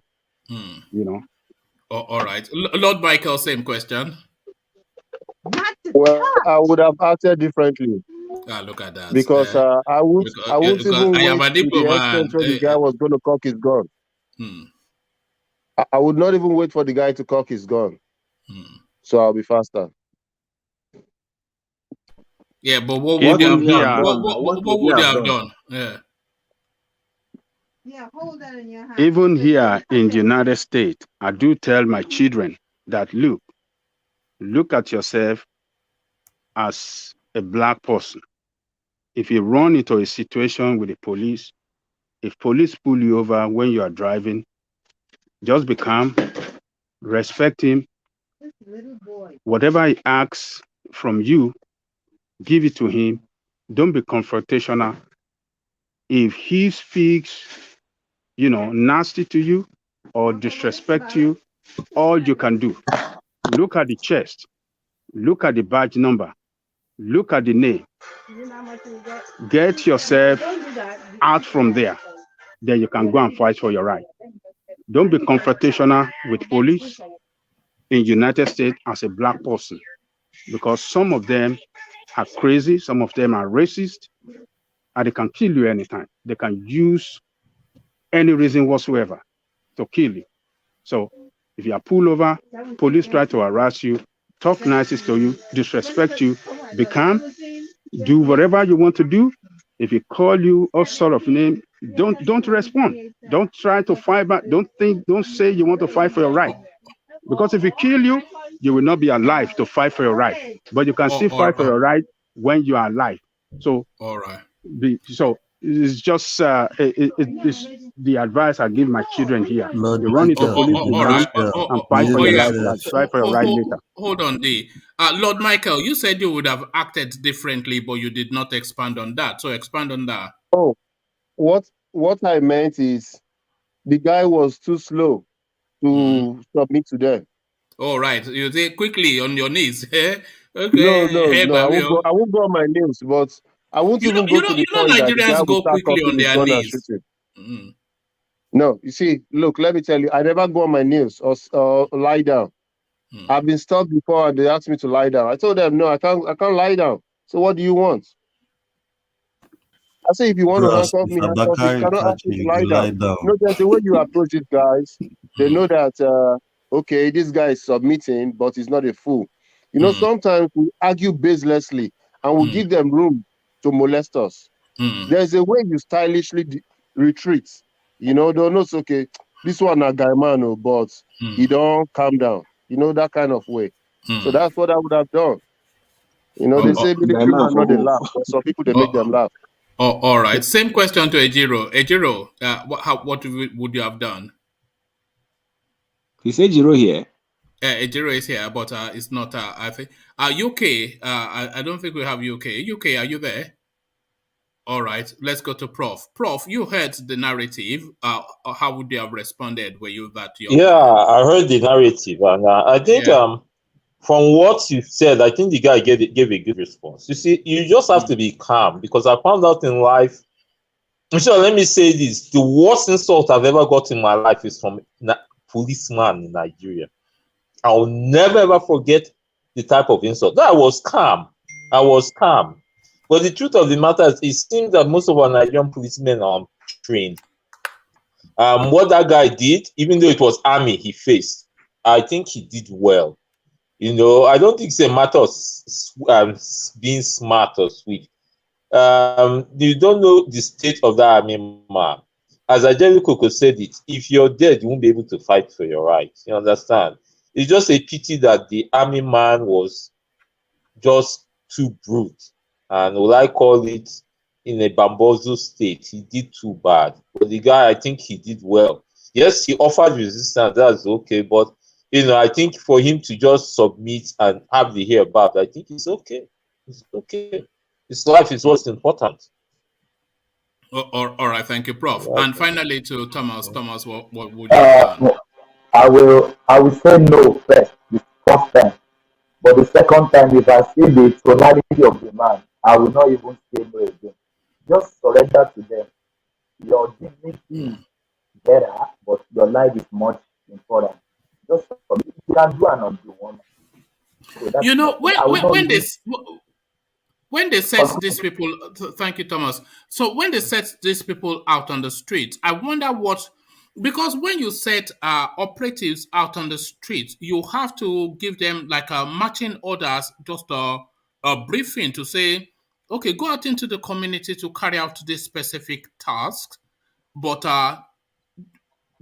All right. Lord Michael, same question. Well, I would have acted differently Look at that. because I won't Because even I am wait a to the extent diplomat. where the guy was going to cock his gun. Hmm. I would not even wait for the guy to cock his gun. So I'll be faster. Yeah, but what would What you would have you have done? done now? What What would you would you have have done? done? Yeah. Yeah, hold that in your hand. Even here in the United States, I do tell my children that look at yourself as a black person. If you run into a situation with the police, if police pull you over when you are driving, just be calm, respect him. Little boy. Whatever he asks from you, give it to him. Don't be confrontational. If he speaks, nasty to you or disrespect you, all you can do, look at the chest, look at the badge number, look at the name, get yourself out from there. Then you can go and fight for your right. Don't be confrontational with police in United States as a black person. because some of them are crazy, some of them are racist, and they can kill you anytime. They can use any reason whatsoever to kill you. So if you are pulled over, police try to harass you, talk nicest to you, disrespect you, be calm, do whatever you want to do. If he call you all sort of name, don't respond. Don't try to fight back. Don't say you want to fight for your right. Because if he kill you, you will not be alive to fight for your right. But you can still fight for your right when you are alive. So all right. So it's just it's the advice I give my children here. Lord You run into Michael, police, be All calm right. Michael, and fight for your Yeah. life. Fight for your right later. Hold on, D. Lord Michael, you said you would have acted differently, but you did not expand on that. So expand on that. Oh, what I meant is the guy was too slow to submit to them. All right. You say quickly on your knees. Okay. Hey, No. I won't go on my knees, but I won't even go to the point that the guy Nigerians will go start quickly cocking on his their gun and knees. shooting. No, you see, look, let me tell you, I never go on my knees or lie down. I've been stopped before and they asked me to lie down. I told them, no, I can't lie down. So what do you want? I say, if you want to bros, handcuff if me, handcuff me. You Abakari cannot ask catch me you, to you lie go down. lie down. You know, there's a way you approach these guys. They know that, okay, this guy is submitting, but he's not a fool. You know, sometimes we argue baselessly and we give them room to molest us. There's a way you stylishly retreat. You know, don't know, it's okay, this one a guy man, but he don't calm down. You know, that kind of way. So that's what I would have done. You know, they say military man not they laugh, but some people they make them laugh. All right. Same question to Ejiro. Ejiro, what would you have done? You said Jiro here. Ejiro is here, but it's not. I think UK. I don't think we have UK. UK, are you there? All right. Let's go to Prof. Prof, you heard the narrative. How would you have responded? Were you that young Yeah, guy? I heard the narrative, and I think Yeah. from what you said, I think the guy gave a good response. You see, you just have to be calm, because I found out in life. Sure, let me say this: the worst insult I've ever got in my life is from a policeman in Nigeria. I will never ever forget the type of insult. I was calm. But the truth of the matter is, it seems that most of our Nigerian policemen are trained. What that guy did, even though it was army he faced, I think he did well. You know, I don't think it's a matter of being smart or sweet. You don't know the state of that army man. As Ajeli said it, if you're dead, you won't be able to fight for your rights. You understand? It's just a pity that the army man was just too brute. And will I call it, in a bamboozle state? He did too bad. But the guy, I think he did well. Yes, he offered resistance, that's okay. But, you know, I think for him to just submit and have the hair back, I think it's okay. It's okay. His life is what's important. All right. Thank you, Prof. And finally to Thomas. Thomas, what would you have done? No, I will say no first, the first time. But the second time, if I see the tonality of the man, I will not even say no again. Just surrender to them. Your dignity is better, but your life is much important. Just you can do and undo one. So that's You my know, point. I will not even when they set these people, thank you, Thomas. So when they set these people out on the street, I wonder what, because when you set operatives out on the street, you have to give them like a marching orders, just a briefing to say, okay, go out into the community to carry out this specific task, but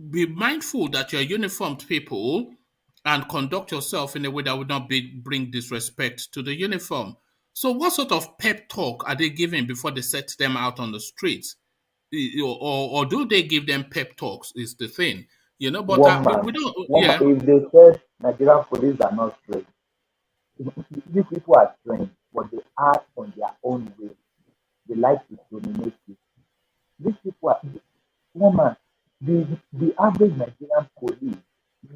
be mindful that you're uniformed people and conduct yourself in a way that would not bring disrespect to the uniform. So, what sort of pep talk are they giving before they set them out on the streets? Or do they give them pep talks? Is the thing, But one man. we don't. One man. Yeah. If they said Nigerian police are not trained, these people are trained, but they act on their own way. They like to dominate you. These people are one man. The average Nigerian police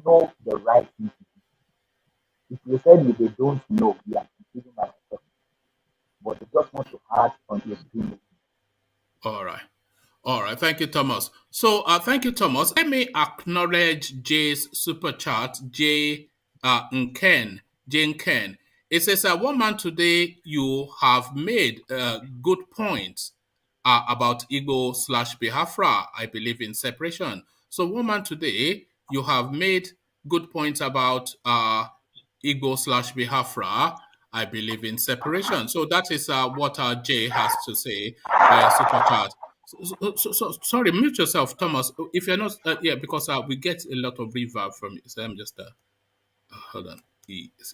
know the right thing to do. If you said if they don't know, we are considering ourselves. But they just want to add on your opinion. All right. All right, thank you, Thomas. So, thank you, Thomas. Let me acknowledge Jay's super chat, Jay Nken. Jay Nken. It says, one man today, you have made good points about Igbo/Biafra. I believe in separation. So, woman, today you have made good points about Igbo/Biafra. I believe in separation. So that is what Jay has to say via super chat. Sorry, mute yourself, Thomas. If you're not, yeah, because we get a lot of reverb from it. So I'm just hold on.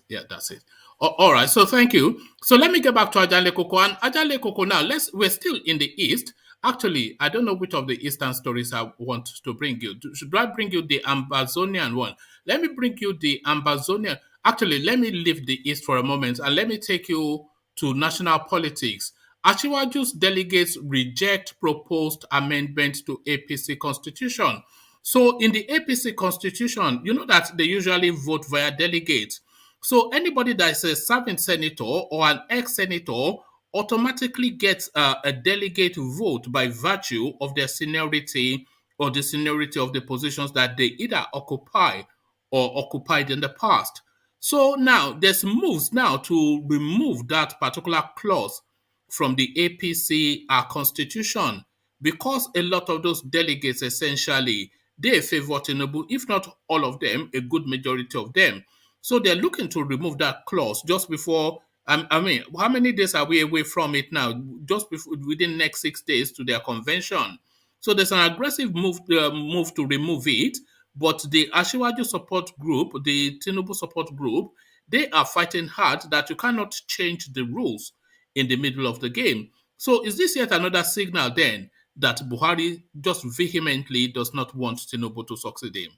Yeah, that's it. All right. So thank you. So let me get back to Ajale Koko. And Ajale Koko now, we're still in the East. Actually, I don't know which of the Eastern stories I want to bring you. Should I bring you the Ambazonian one? Let me bring you the Ambazonian. Actually, let me leave the East for a moment and let me take you to national politics. Ashiwaju's delegates reject proposed amendment to APC constitution. So in the APC constitution, you know that they usually vote via delegates. So anybody that is a serving senator or an ex-senator automatically gets a delegate vote by virtue of their seniority or the seniority of the positions that they either occupy or occupied in the past. So now there's moves now to remove that particular clause from the APC constitution because a lot of those delegates essentially they favor Tinubu, if not all of them, a good majority of them. So they're looking to remove that clause just before. I mean, how many days are we away from it now? Just before, within next 6 days to their convention. So there's an aggressive move to remove it. But the Ashiwaju support group, the Tinubu support group, they are fighting hard that you cannot change the rules in the middle of the game. So is this yet another signal then that Buhari just vehemently does not want Tinubu to succeed him?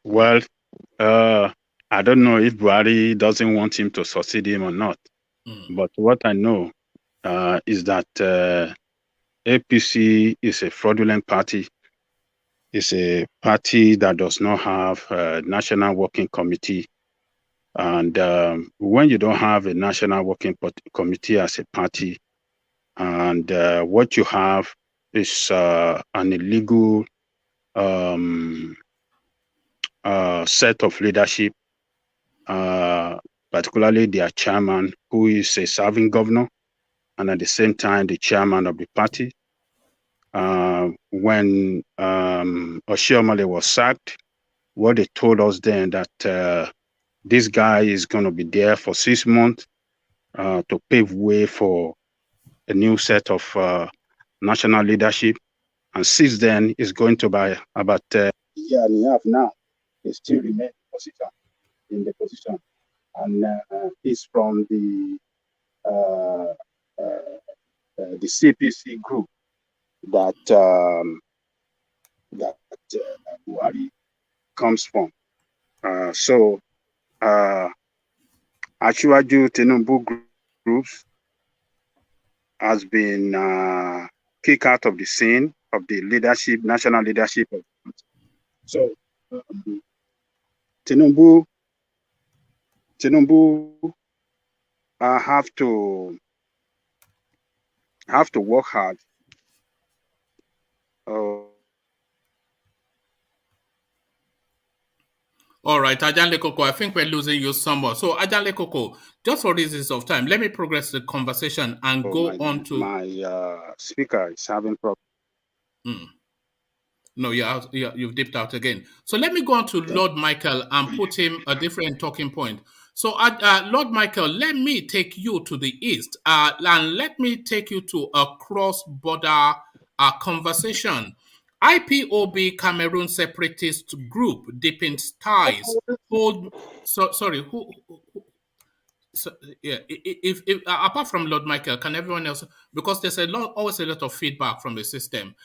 Well, I don't know if Buhari doesn't want him to succeed him or not. But what I know is that APC is a fraudulent party. It's a party that does not have a national working committee. And when you don't have a national working committee as a party, and what you have is an illegal set of leadership, particularly their chairman, who is a serving governor, and at the same time, the chairman of the party. When Oshiomhole was sacked, what they told us then that this guy is going to be there for 6 months to pave way for a new set of national leadership. And since then, it's going to be about a year and a half now. He still remains in the position. And he's from the CPC group that Buhari comes from. So Ashiwaju Tinubu groups has been kicked out of the scene of the leadership, national leadership. So Tinubu have to work hard. All right, Ajale Koko, I think we're losing you somewhat. So, Ajale Koko, just for reasons of time, let me progress the conversation and go on to... My speaker is having problems. No, you've dipped out again. So let me go on to Lord Michael and put him a different talking point. So, Lord Michael, let me take you to the east and let me take you to a cross-border conversation. IPOB Cameroon separatist group deepens ties. Sorry, who so, yeah, if apart from Lord Michael, can everyone else? Because there's always a lot of feedback from the system.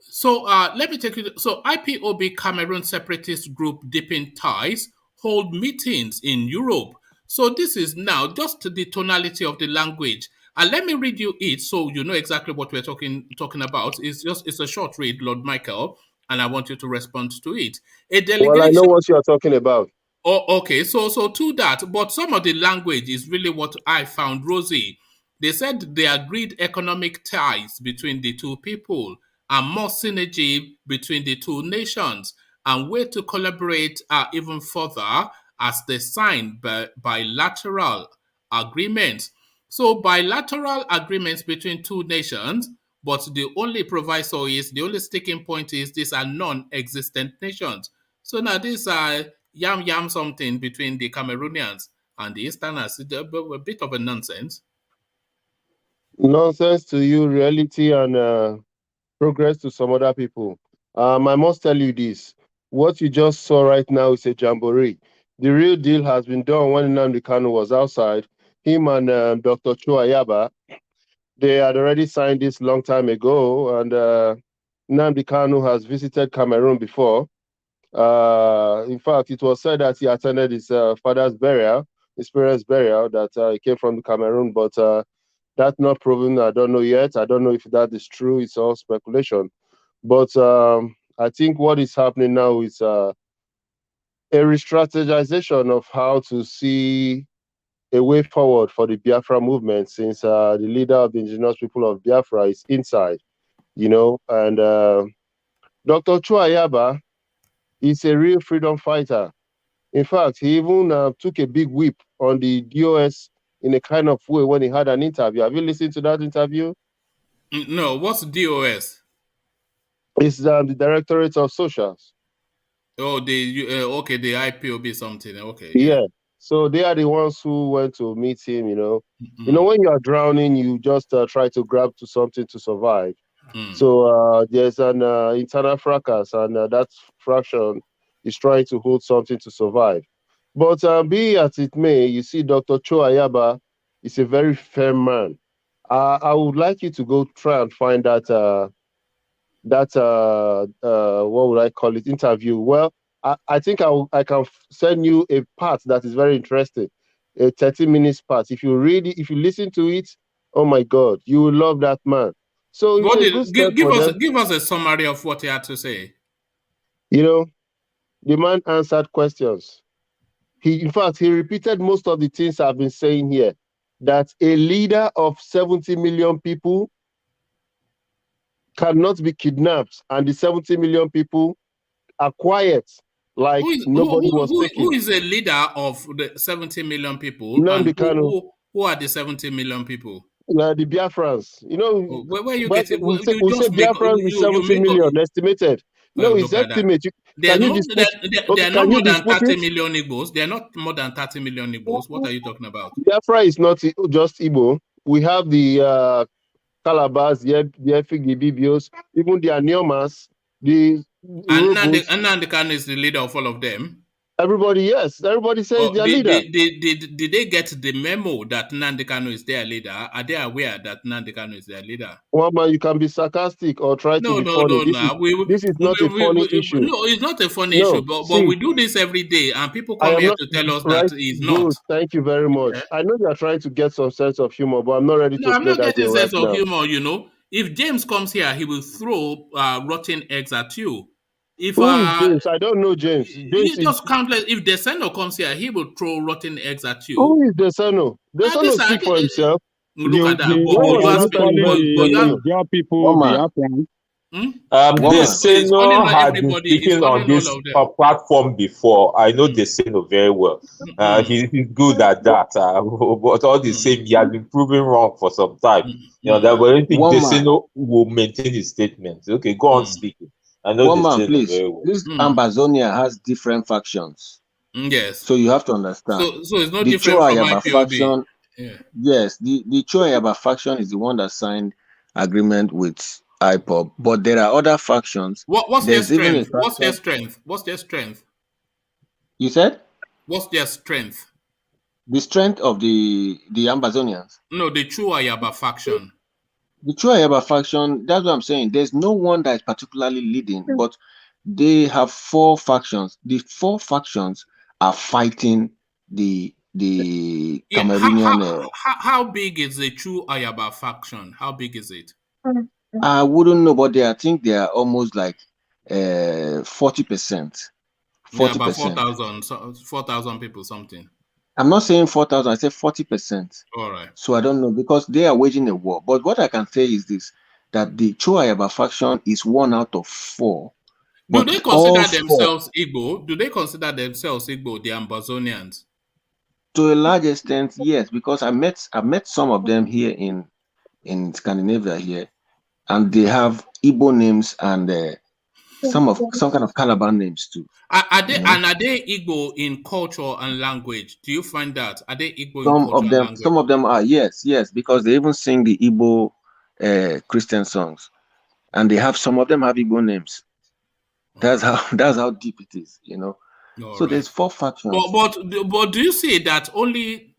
So let me take you. So IPOB Cameroon separatist group deepen ties hold meetings in Europe. So this is now just the tonality of the language. And let me read you it so you know exactly what we're talking about. It's a short read, Lord Michael, and I want you to respond to it. A delegation. Well, I know what you are talking about. Oh, okay. So to that, but some of the language is really what I found rosy. They said they agreed economic ties between the two people and more synergy between the two nations and way to collaborate even further as they signed bilateral agreements. So bilateral agreements between two nations, but the only proviso is, the only sticking point is these are non-existent nations. So now these are yam something between the Cameroonians and the Easterners. It's a bit of a nonsense. Nonsense to you, reality and progress to some other people. I must tell you this. What you just saw right now is a jamboree. The real deal has been done when Nnamdi Kanu was outside. Him and Dr. Chuayaba, they had already signed this long time ago, and Nnamdi Kanu has visited Cameroon before. In fact, it was said that he attended his father's burial, his parents' burial, that he came from Cameroon, but that's not proven. I don't know yet. I don't know if that is true. It's all speculation. But I think what is happening now is a re-strategization of how to see a way forward for the Biafra movement, since the leader of the indigenous people of Biafra is inside, and Dr. Chuayaba is a real freedom fighter. In fact, he even took a big whip on the DOS in a kind of way when he had an interview. Have you listened to that interview? No, what's DOS? It's the Directorate of Socials. Oh, the IPOB something. Okay, yeah. So they are the ones who went to meet him. When you are drowning, you just try to grab to something to survive. So there's an internal fracas, and that fraction is trying to hold something to survive. But be as it may, you see, Dr. Chuayaba is a very fair man. I would like you to go try and find that what would I call it, interview. Well, I think I can send you a part that is very interesting, a 30 minutes part. If you read it, if you listen to it, oh my God, you will love that man. So it's a good step for them. Give us a summary of what he had to say. The man answered questions. In fact, he repeated most of the things I've been saying here, that a leader of 70 million people cannot be kidnapped, and the 70 million people are quiet, like nobody was taking. Who is a leader of the 70 million people? Nnamdi And Kanu. who are the 70 million people? The Biafrans. Where you get it? We say Biafrans with 70 million estimated. No, it's estimate. There are not more than 30 million Igbos. They are not more than 30 million Igbos. What are you talking about? Biafra is not just Igbo. We have the Calabars, the Efik, the Bibios, even the Aniomas, the Urubus. And Nnamdi Kanu is the leader of all of them. Everybody, yes. Everybody says their leader. Did they get the memo that Nnamdi Kanu is their leader? Are they aware that Nnamdi Kanu is their leader? Well, man, you can be sarcastic or try to be funny. This is not a funny issue. No, it's not a funny issue, but we do this every day, and people come here to tell us that it's not. Good. Thank you very much. Yeah. I know you are trying to get some sense of humor, but I'm not ready to play that. I'm not getting sense of humor, If James comes here, he will throw rotten eggs at you. If Who is James? I don't know James. James just countless. If Deseno comes here, he will throw rotten eggs at you. Who is Deseno? Deseno speak for himself. Look at that. Your people, Deseno had been speaking on this platform before. I know Deseno very well. He's good at that. But all the same, he has been proven wrong for some time. That, but I don't think Deseno will maintain his statements. Okay, go on speaking. I know please. This Ambazonia has different factions. Yes. So you have to understand. So it's not different from IPOB. Faction. Yeah. Yes, the Chuayaba faction is the one that signed agreement with Ipob, but there are other factions. What's their strength? What's their strength? What's their strength? You said? What's their strength? The strength of the Ambazonians? No, the Chuayaba faction. The Chuayaba faction, that's what I'm saying. There's no one that is particularly leading, but they have 4 factions. The 4 factions are fighting the Cameroonian. How big is the Chuayaba faction? How big is it? I wouldn't know, but I think they are almost like 40%. 40%. About 4,000 people, something. I'm not saying 4,000, I said 40%. All right. So I don't know, because they are waging a war. But what I can say is this, that the Chuayaba faction is 1 out of 4 Do But they all consider four, themselves Igbo? Do they consider themselves Igbo, the Ambazonians? to a large extent, yes, because I met some of them here in Scandinavia here, and they have Igbo names and some kind of Calabar names too. Are they You know, and are they Igbo in culture and language? Do you find that? Are they Igbo in culture and language? some of them are, yes, because they even sing the Igbo Christian songs, and they have some of them have Igbo names. That's All right. that's how deep it is. You know, All so right. there's four factions. But do you see that only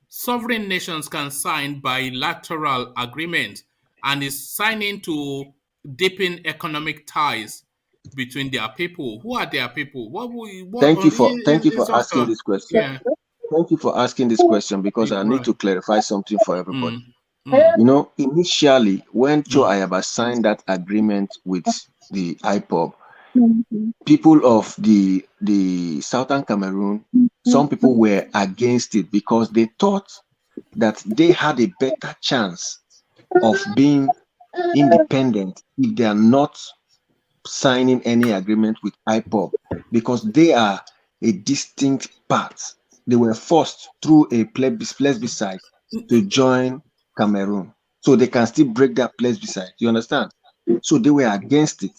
sovereign nations can sign bilateral agreements and is signing to deepen economic ties between their people? Who are their people? Thank you is for just asking this question. yeah. Thank you for asking this question because I need Right. to clarify something for everybody. Mm, mm, You know, initially when Cho mm, Ayaba signed that agreement with the Ipob, people of the Southern Cameroon, some people were against it because they thought that they had a better chance of being independent if they are not signing any agreement with IPOB because they are a distinct part. They were forced through a plebiscite to join Cameroon. So they can still break that plebiscite. You understand? So they were against it.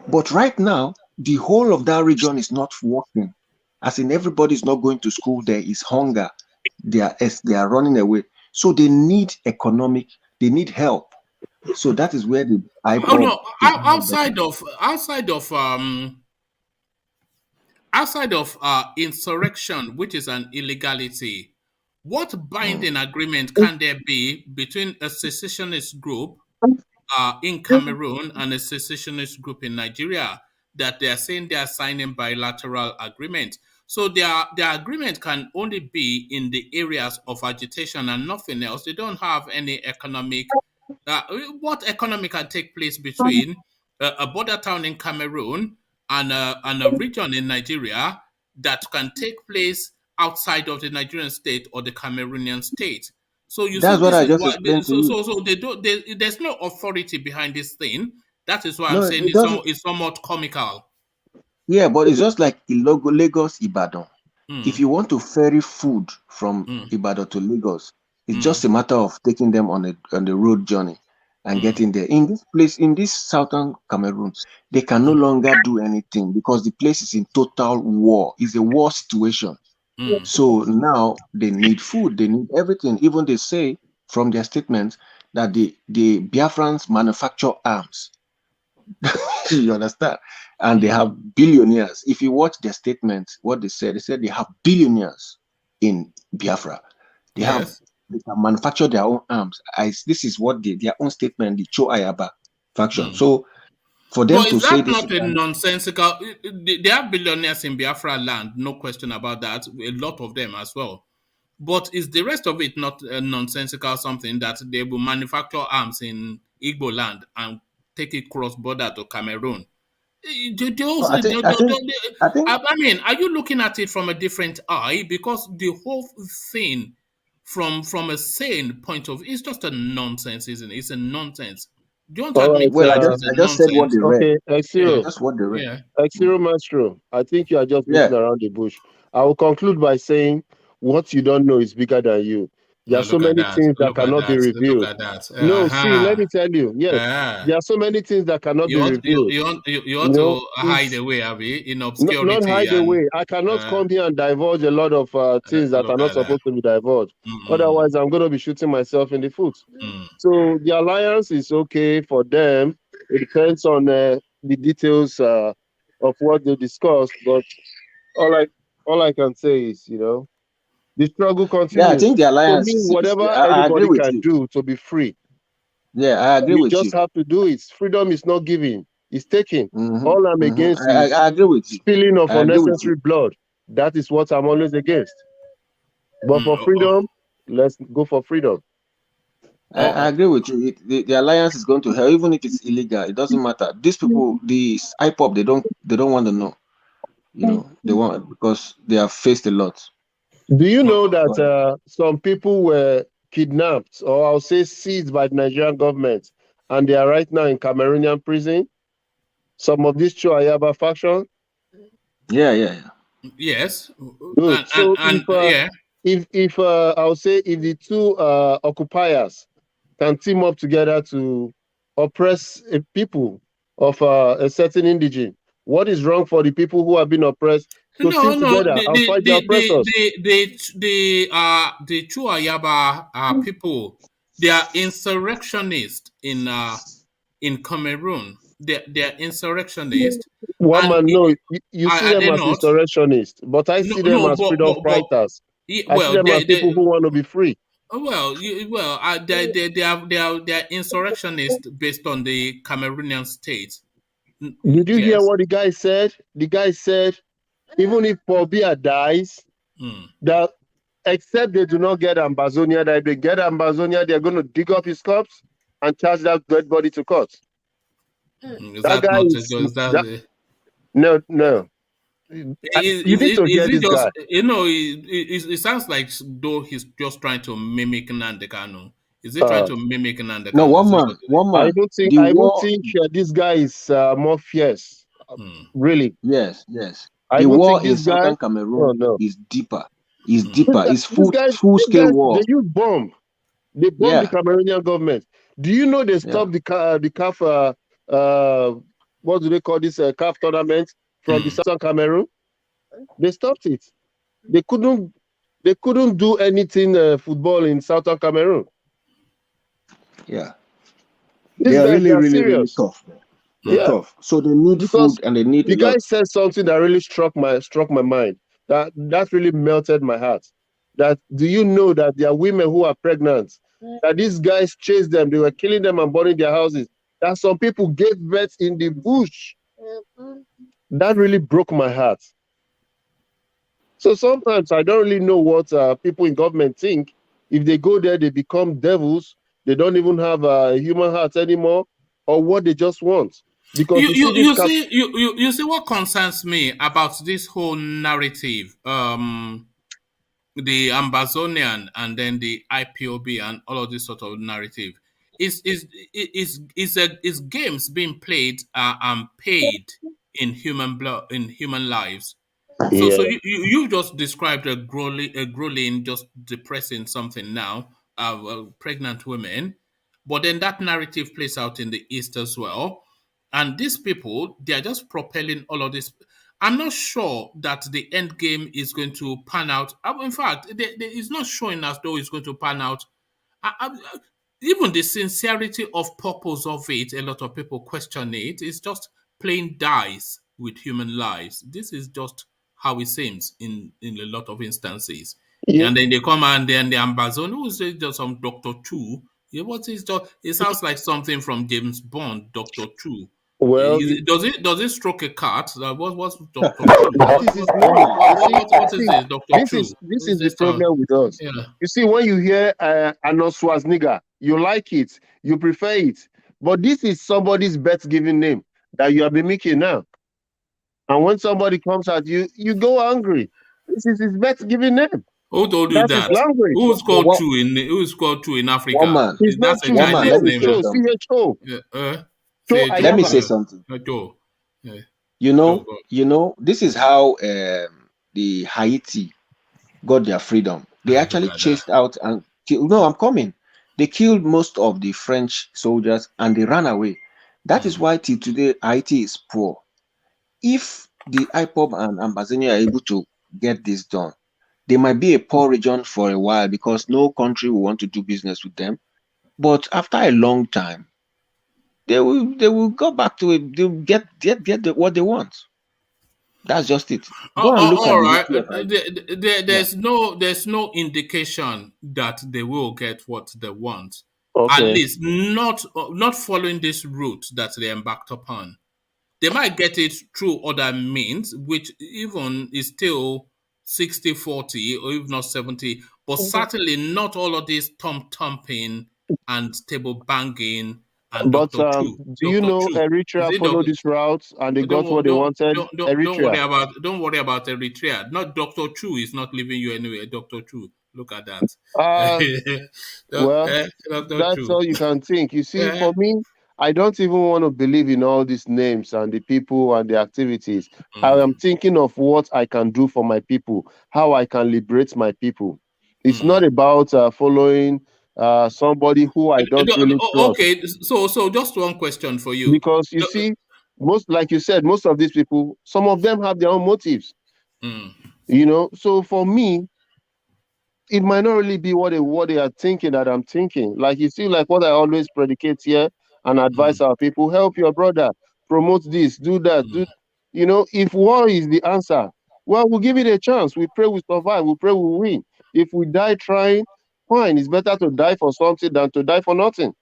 But right now, the whole of that region is not working. As in, everybody is not going to school. There is hunger. They are running away. So they need they need help. So that is where the Oh IPOB no! is now better. Outside of insurrection, which is an illegality, what binding agreement can there be between a secessionist group in Cameroon and a secessionist group in Nigeria that they are saying they are signing bilateral agreement? So their agreement can only be in the areas of agitation and nothing else. They don't have any economic. What economic can take place between a border town in Cameroon and a region in Nigeria that can take place outside of the Nigerian state or the Cameroonian state? So you see, That's what this I is just why. explained to you. So they don't. There's no authority behind this thing. That is why I'm No, saying it doesn't. it's somewhat comical. Yeah, but it's just like Lagos, Ibadan. If Mm, you want to ferry food from mm, Ibadan to Lagos, it's just mm, a matter of taking them on the road journey and mm, getting there. In this place, in this southern Cameroon, they can no longer do anything because the place is in total war. It's a war situation. mm. So now they need food, they need everything. Even they say from their statements that the Biafrans manufacture arms. You understand? And they have billionaires. If you watch their statements, what they said they have billionaires in Biafra. They have Yes. they can manufacture their own arms. This is what their own statement, the Cho Ayaba faction. Mm. So for them But to is say that this is not a nonsensical? They have billionaires in Biafra land, no question about that. A lot of them as well. But is the rest of it not a nonsensical something that they will manufacture arms in Igbo land and take it cross border to Cameroon? They no, also, I think I mean, are you looking at it from a different eye? Because the whole thing, from a sane point of view, is just a nonsense, isn't it? It's a nonsense. Do you want to All admit right. well, that it's I a just said what nonsense? they read. Okay, Yeah, Just what they read. yeah. Maestro, I think you are just Yeah. beating around the bush. I will conclude by saying what you don't know is bigger than you. There are so Look at many that. things that Look at cannot be that. Look revealed. at that. No, see, let Uh-huh. me tell you. Yes, Uh-huh. there are so many things that cannot be revealed. You You want know, to hide it's away, Abby, in not obscurity hide and away. I cannot uh, come here and divulge a lot of things that look are not at that. supposed to be divulged. Mm-mm. Otherwise, I'm going to be shooting myself in the foot. Mm. So the alliance is okay for them. It depends on the details of what they discussed. But all I can say is, the struggle Yeah, I continues. think the To alliance me, whatever I agree anybody with can you. do to be free, Yeah, I agree we with just you. have to do it. Freedom is not giving; it's taking. All I'm against is I agree with you. spilling of I agree with you. unnecessary blood. That is what I'm always against. But Mm. for freedom, let's go for freedom. I agree with you. The alliance is going to help, even if it's illegal. It doesn't matter. These people, the IPOP, they don't want to know. You know, they want because they have faced a lot. Do you know Go ahead. that some people were kidnapped, or I'll say seized by the Nigerian government, and they are right now in Cameroonian prison? some of these Chuayaba faction? Yeah. Yes. Good. So Yeah. if I would say if the two occupiers can team up together to oppress people of a certain indigene, what is wrong for the people who have been oppressed to No, team together and fight the oppressors? the Chuayaba people, they are insurrectionists in Cameroon. They're insurrectionists, One and man, no, you see are them they as not? insurrectionists, but I No, see them no, as freedom fighters. I see well, them as people who want to be free. they are insurrectionists based on the Cameroonian state. Did you hear Yes. what the guy said? The guy said, even if Paul Biya dies, that except they do not get Ambazonia, that if they get Ambazonia, they're going to dig up his corpse and charge that dead body to court. Is That that guy not is just that? no. You need to hear Is it this just guy. it sounds like though he's just trying to mimic Nandekano. Is he trying to mimic Nandekano? No, one Is that man, what it is? one man. I even think this guy is more fierce. Really. Yes. I The even war think in this guy. southern Cameroon No. is deeper. It's deeper. It's These guys, full-scale war. they use bomb. They bomb the Cameroonian government. Do you know they stopped the CAF? What do they call this CAF tournament from the southern Cameroon? They stopped it. They couldn't do anything football in southern Cameroon. Yeah. These They are guys, really tough. They're tough. So they need food and they need the guy said something that really struck my mind. That really melted my heart. That do you know that there are women who are pregnant? That these guys chased them, they were killing them and burning their houses. That some people gave birth in the bush. That really broke my heart. So sometimes I don't really know what people in government think. If they go there, they become devils. They don't even have a human heart anymore, or what they just want. Because you see what concerns me about this whole narrative, the Ambazonian and then the IPOB and all of this sort of narrative is games being played and paid in human lives. So you just described a grueling, just depressing something now, pregnant women, but then that narrative plays out in the East as well. And these people, they are just propelling all of this. I'm not sure that the end game is going to pan out. In fact, it's not showing as though it's going to pan out. Even the sincerity of purpose of it, a lot of people question it. It's just playing dice with human lives. This is just how it seems in a lot of instances. Yeah. And then they come and then the Ambazonia, who is just some Dr. Two. Yeah, what is just? It sounds like something from James Bond, Dr. Two. Well, does it stroke a cat? What's Dr. Two? That is his name. What is this, Dr. Two? This is the problem with us. Yeah. You see, when you hear Arnold Schwarzenegger, you like it, you prefer it. But this is somebody's birth-given name that you are mimicking now. And when somebody comes at you, you go angry. This is his birth-given name. Who told you That's that? his language. Who's called Two in Africa? One man. It's That's not a Two. Chinese name. CHO. Let me say something. Yeah. You know, this is how the Haiti got their freedom. They actually chased out and no, I'm coming. They killed most of the French soldiers and they ran away. That is why till today Haiti is poor. If the Ipob and Ambazonia are able to get this done, they might be a poor region for a while because no country will want to do business with them. But after a long time, they will go back to it. They'll get what they want. That's just it. Go and look at all right. There's no indication that they will get what they want. Okay. At least not following this route that they embarked upon. They might get it through other means, which even is still 60-40 or if not 70, but certainly not all of this thumping and table banging and But Dr. Chu. do you know Eritrea followed this route and they got what they wanted? Eritrea. Don't worry about Eritrea. Not Dr. Chu is not leaving you anywhere. Dr. Chu, look at that. Well, that's all you can think. You see, for me, I don't even want to believe in all these names and the people and the activities. I am thinking of what I can do for my people, how I can liberate my people. It's not about following somebody who I don't really trust. Okay, so just one question for you. Because you see, most, like you said, most of these people, some of them have their own motives. So for me, it might not really be what they are thinking that I'm thinking. Like, you see, like what I always predicate here and advise our people: help your brother, promote this, do that, if war is the answer, well, we'll give it a chance. We pray we survive, we pray we win. If we die trying, fine. It's better to die for something than to die for nothing.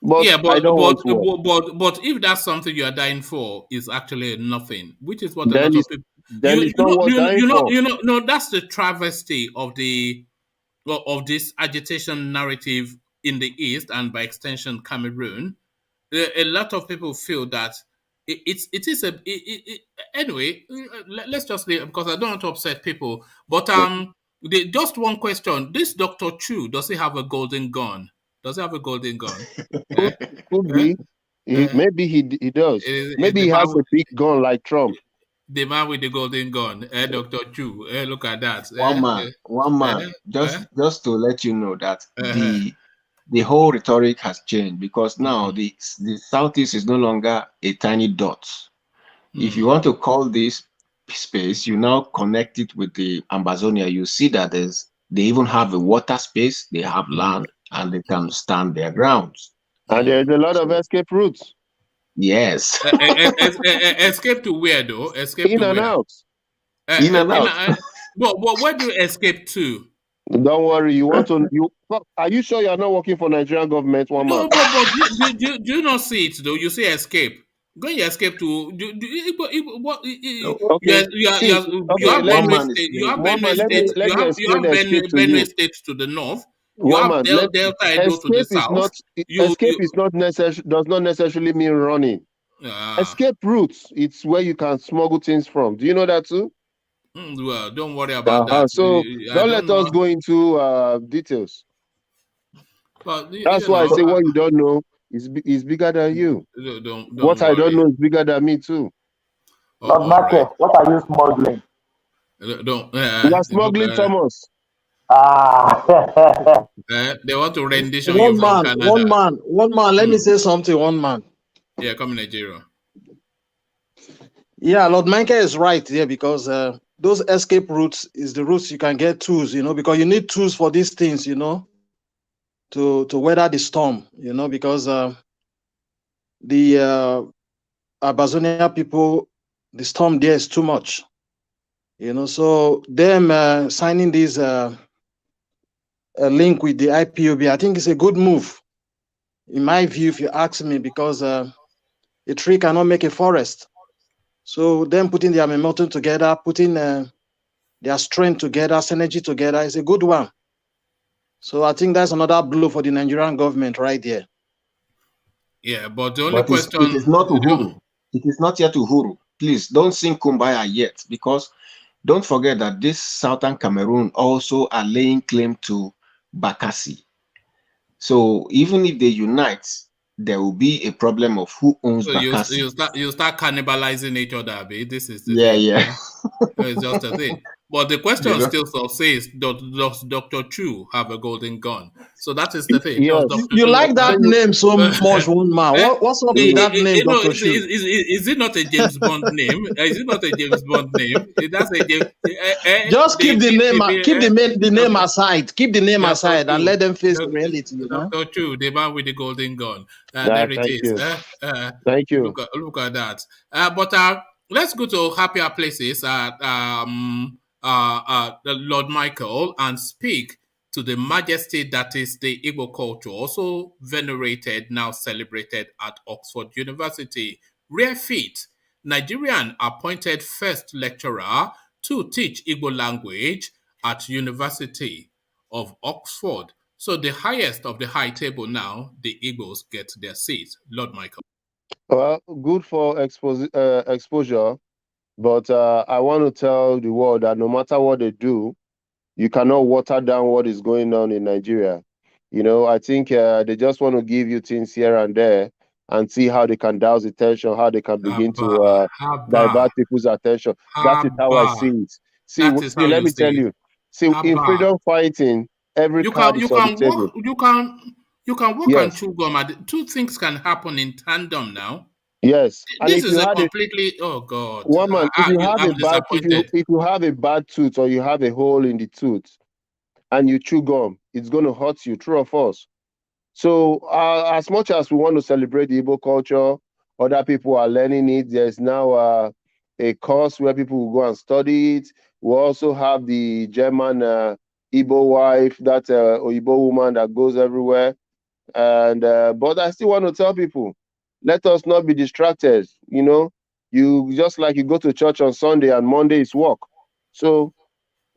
But Yeah, I don't want war. but if that's something you are dying for, is actually nothing, which is what a Then lot of it's people then it's not worth dying for. no, that's the travesty of this agitation narrative in the East and by extension Cameroon. A lot of people feel that anyway. Let's just leave, because I don't want to upset people. But just one question: this Dr. Chu, does he have a golden gun? Does he have a golden gun? Could be. Maybe he does. Maybe he has a big gun like Trump. The man with the golden gun, Dr. Chu. Look at that. One man. Just to let you know that the whole rhetoric has changed, because now the Southeast is no longer a tiny dot. If you want to call this space, you now connect it with the Ambazonia. You see that they even have a water space, they have land, and they can stand their grounds. And there's a lot of escape routes. Yes. Escape to where, though? Escape in to and where? out. In and out. But where do you escape to? Don't worry. Are you sure you are not working for Nigerian government? One No, man. but do you not see it though? You say escape. When you escape to Okay. you have Benue State. You have Benue State. Let me explain the escape to you. Benue State to the north. You have Delta Edo to the south. Escape is not does not necessarily mean running. Escape routes, it's where you can smuggle things from. Do you know that too? Well, don't worry about that. So don't let us go into details. But that's why I say what you don't know is bigger than you. What I don't know is bigger than me too. Lord Market, what are you smuggling? You are smuggling Thomas. They want to rendition you from Canada. One man. Let me say something. One man. Yeah, come in Nigeria. Yeah, Lord Manke is right there, because those escape routes is the routes you can get tools, because you need tools for these things, to weather the storm, because the Ambazonia people, the storm there is too much, so them signing this link with the IPOB, I think it's a good move, in my view, if you ask me, because a tree cannot make a forest. So them putting their momentum together, putting their strength together, synergy together, is a good one. So I think that's another blow for the Nigerian government right there. Yeah, but the only question... It is not Uhuru. It is not yet Uhuru. Please, don't sing Kumbaya yet, because don't forget that this Southern Cameroon also are laying claim to Bakassi. So even if they unite, there will be a problem of who owns Bakassi. You start cannibalizing each other, babe. This is the thing. Yeah. It's just a thing. But the question still says, does Dr. Chu have a golden gun? So that is the thing. Yes. You like that name so much, one man. What's up with that name, Dr. Chu? Is it not a James Bond name? Is it not a James Bond name? That's a James. Just keep the name. Keep the name aside. Keep the name aside and let them face the reality. Dr. Chu, the man with the golden gun. There it is. Thank you. Look at that. But let's go to happier places. Lord Michael, and speak to the majesty that is the Igbo culture, also venerated, now celebrated at Oxford University. Rare feat, Nigerian appointed first lecturer to teach Igbo language at University of Oxford. So the highest of the high table now, the Igbos get their seat. Lord Michael. Well, good for exposure. But I want to tell the world that no matter what they do, you cannot water down what is going on in Nigeria. I think they just want to give you things here and there and see how they can douse the tension, how they can begin to Haba, divert people's attention. That is how I haba. see it. See, That is see, how let you me tell see it. you. See, in Haba. freedom fighting, every card is You on the can table. walk you can walk and Yes, chew gum. Two things can happen in tandem now. yes. And This if is you a had a completely, oh God. one man, if you have a I'm bad, disappointed. if you have a bad tooth or you have a hole in the tooth and you chew gum, it's going to hurt you. True or false? So, as much as we want to celebrate the Igbo culture, other people are learning it. There's now a course where people will go and study it. We also have the German Igbo wife, that Igbo woman that goes everywhere. And but I still want to tell people, let us not be distracted. You know, you just like you go to church on Sunday and Monday is work. So,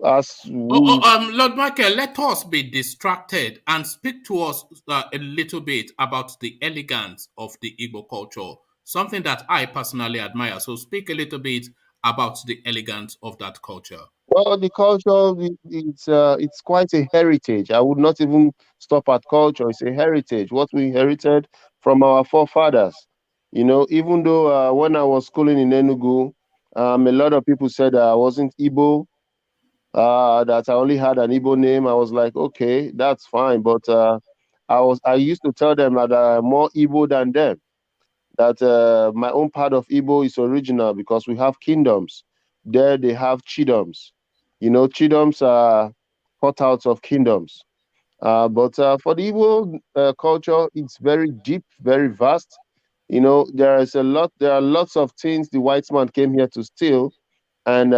as we Lord Michael, let us be distracted and speak to us a little bit about the elegance of the Igbo culture, something that I personally admire. So speak a little bit about the elegance of that culture. Well, the culture it's quite a heritage. I would not even stop at culture. It's a heritage, what we inherited from our forefathers. You know, even though when I was schooling in Enugu, a lot of people said I wasn't Igbo, that I only had an Igbo name. I was like, okay, that's fine, but I used to tell them that I'm more Igbo than them. That my own part of Igbo is original because we have kingdoms. There they have chidoms. You know, chidoms are cut out of kingdoms. But for the Igbo culture, it's very deep, very vast. You know, there are lots of things the white man came here to steal, and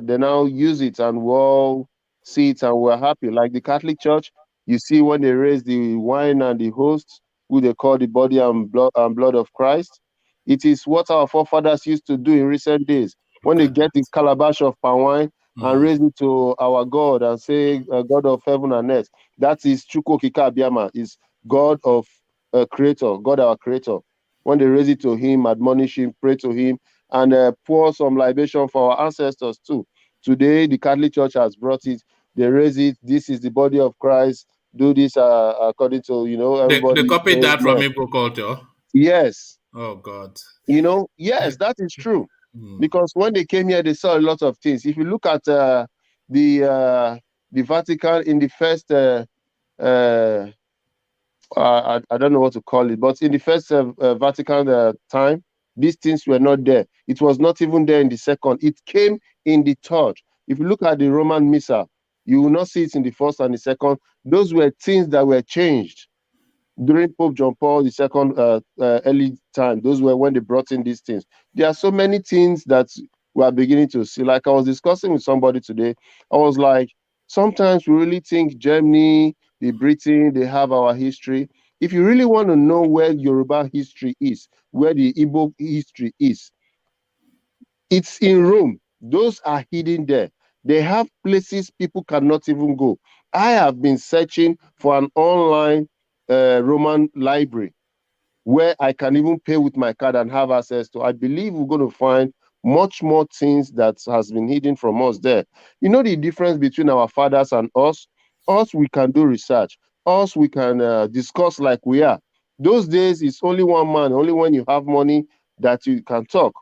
they now use it, and we all see it, and we're happy. Like the Catholic Church, you see when they raise the wine and the host, who they call the body and blood of Christ. It is what our forefathers used to do in recent days when they get the calabash of palm wine and raise it to our God and say, God of heaven and earth. That is Chukwu Okike Abiama, is God of Creator, God our Creator. When they raise it to Him, admonish Him, pray to Him, and pour some libation for our ancestors too. Today, the Catholic Church has brought it. They raise it. This is the body of Christ. Do this according to, you know, They everybody. copied that from Amen. Igbo culture. Yes. Oh God. You know, yes, that is true. Because when they came here, they saw a lot of things. If you look at the Vatican in the first uh, I don't know what to call it, but in the first Vatican time, these things were not there. It was not even there in the second. It came in the third. If you look at the Roman Missal, you will not see it in the first and the second. Those were things that were changed during Pope John Paul II early time. Those were when they brought in these things. There are so many things that we are beginning to see. Like I was discussing with somebody today, I was like, sometimes we really think Germany, the Britain, they have our history. If you really want to know where Yoruba history is, where the Igbo history is, it's in Rome. Those are hidden there. They have places people cannot even go. I have been searching for an online Roman library where I can even pay with my card and have access to. I believe we're going to find much more things that has been hidden from us there. You know the difference between our fathers and us? Us, we can do research. Us, we can discuss like we are. Those days, it's only one man, only when you have money that you can talk.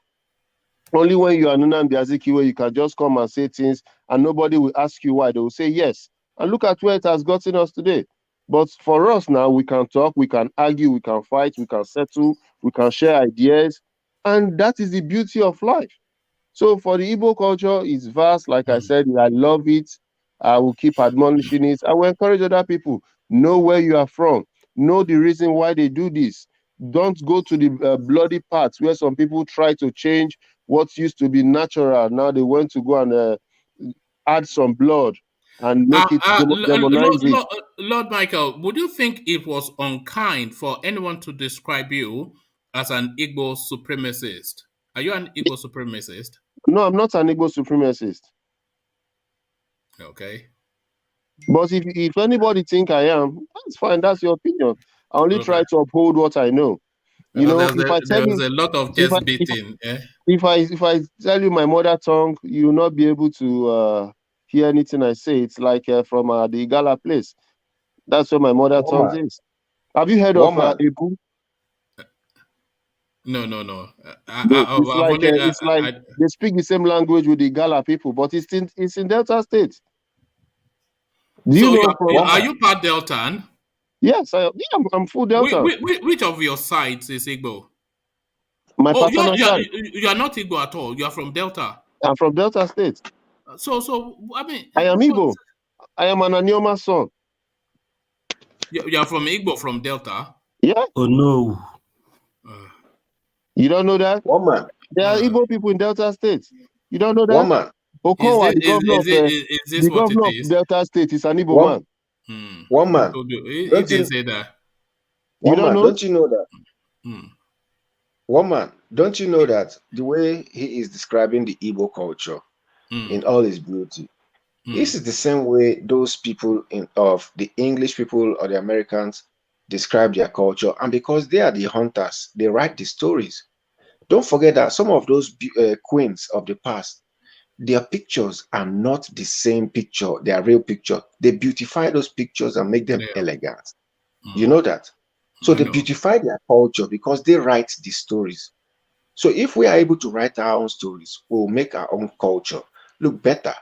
Only when you are Nnamdi Azikiwe, you can just come and say things and nobody will ask you why. They will say yes. And look at where it has gotten us today. But for us now, we can talk, we can argue, we can fight, we can settle, we can share ideas. And that is the beauty of life. So for the Igbo culture, it's vast. Like I said, I love it. I will keep admonishing it. I will encourage other people. Know where you are from. Know the reason why they do this. Don't go to the bloody parts where some people try to change what used to be natural. Now they want to go and add some blood and make it demonize it. Lord Michael, would you think it was unkind for anyone to describe you as an Igbo supremacist? Are you an Igbo supremacist? No, I'm not an Igbo supremacist. Okay. But if anybody think I am, that's fine. That's your opinion. I only Okay. try to uphold what I know. You know, if I tell There was you, a lot of if I, chest beating. if I tell you my mother tongue, you will not be able to hear anything I say. It's like from the Igala place. That's where my mother tongue Woman, is. Have you heard of woman, Ebu? No. No, it's like they speak the same language with the Gala people, but it's in Delta State. Do you So know are you part Deltan? Yes, I'm full Delta. Which of your sides is Igbo? My Oh, paternal side. you are not Igbo at all. You are from Delta. I'm from Delta State. So I mean, I am Igbo. I am an Anioma son. You are from Igbo from Delta. Yeah. Oh no. You don't know that? Woman. There are Igbo people in Delta State. You don't know that? Woman. Okowa, the governor of Delta State, is an Igbo man. Woman. He didn't say that. You don't know? Don't you know that? Woman, don't you know that the way he is describing the Igbo culture in all its beauty, this is the same way those people of the English people or the Americans describe their culture, and because they are the hunters, they write the stories. Don't forget that some of those queens of the past, their pictures are not the same picture, their real picture. They beautify those pictures and make them elegant. You know that? So they beautify their culture because they write the stories. So if we are able to write our own stories, we'll make our own culture look better.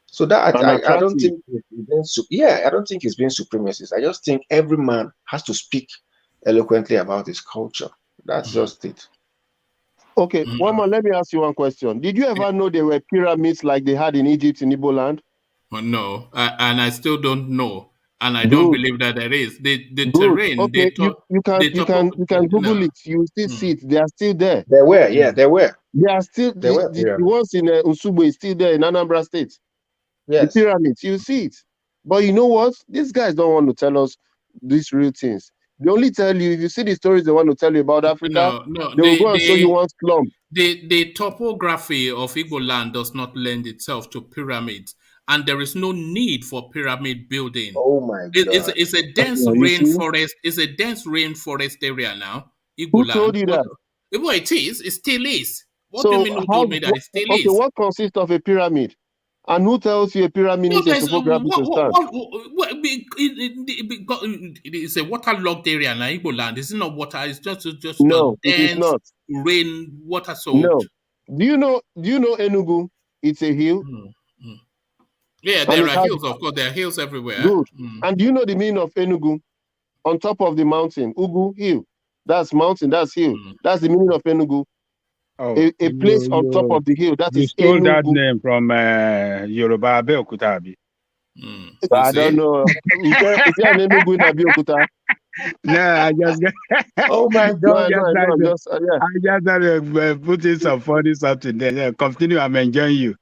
So that I don't think I don't think it's being supremacist. I just think every man has to speak eloquently about his culture. That's just it. Okay, Woman, let me ask you one question. Did you ever know there were pyramids like they had in Egypt in Igbo land? Well, no, and I still don't know. And I don't believe that there is. The terrain. Okay, you can Google it. You still see it. They are still there. They were, yeah, they were. They are still the ones in Nsugbe is still there in Anambra State. Yes. The pyramids, you see it. But you know what? These guys don't want to tell us these real things. They only tell you, if you see the stories they want to tell you about Africa, they will go and show you one slum. The topography of Igbo land does not lend itself to pyramids. And there is no need for pyramid building. Oh my God! It's a dense rainforest. It's a dense rainforest area now. Who told you that? Well, it is. It still is. What do you mean? Who told me that it still is? Okay, what consists of a pyramid? And who tells you a pyramid is a topography to stand? It's a waterlogged area in Igbo land. It's not water. It's just no, it is not. Rain water soaked. No. Do you know Enugu? It's a hill. Yeah, there are hills, of course. There are hills everywhere. Good. And do you know the meaning of Enugu? On top of the mountain, Ugu, hill. That's mountain, that's hill. That's the meaning of Enugu. Oh, a place on top of the hill. That is stole Enugu. That name from Yoruba Abeokuta. I don't know. Is there an Enugu in Abeokuta? No, I just oh my God! I just putting some funny something there. Yeah, continue. I'm enjoying you.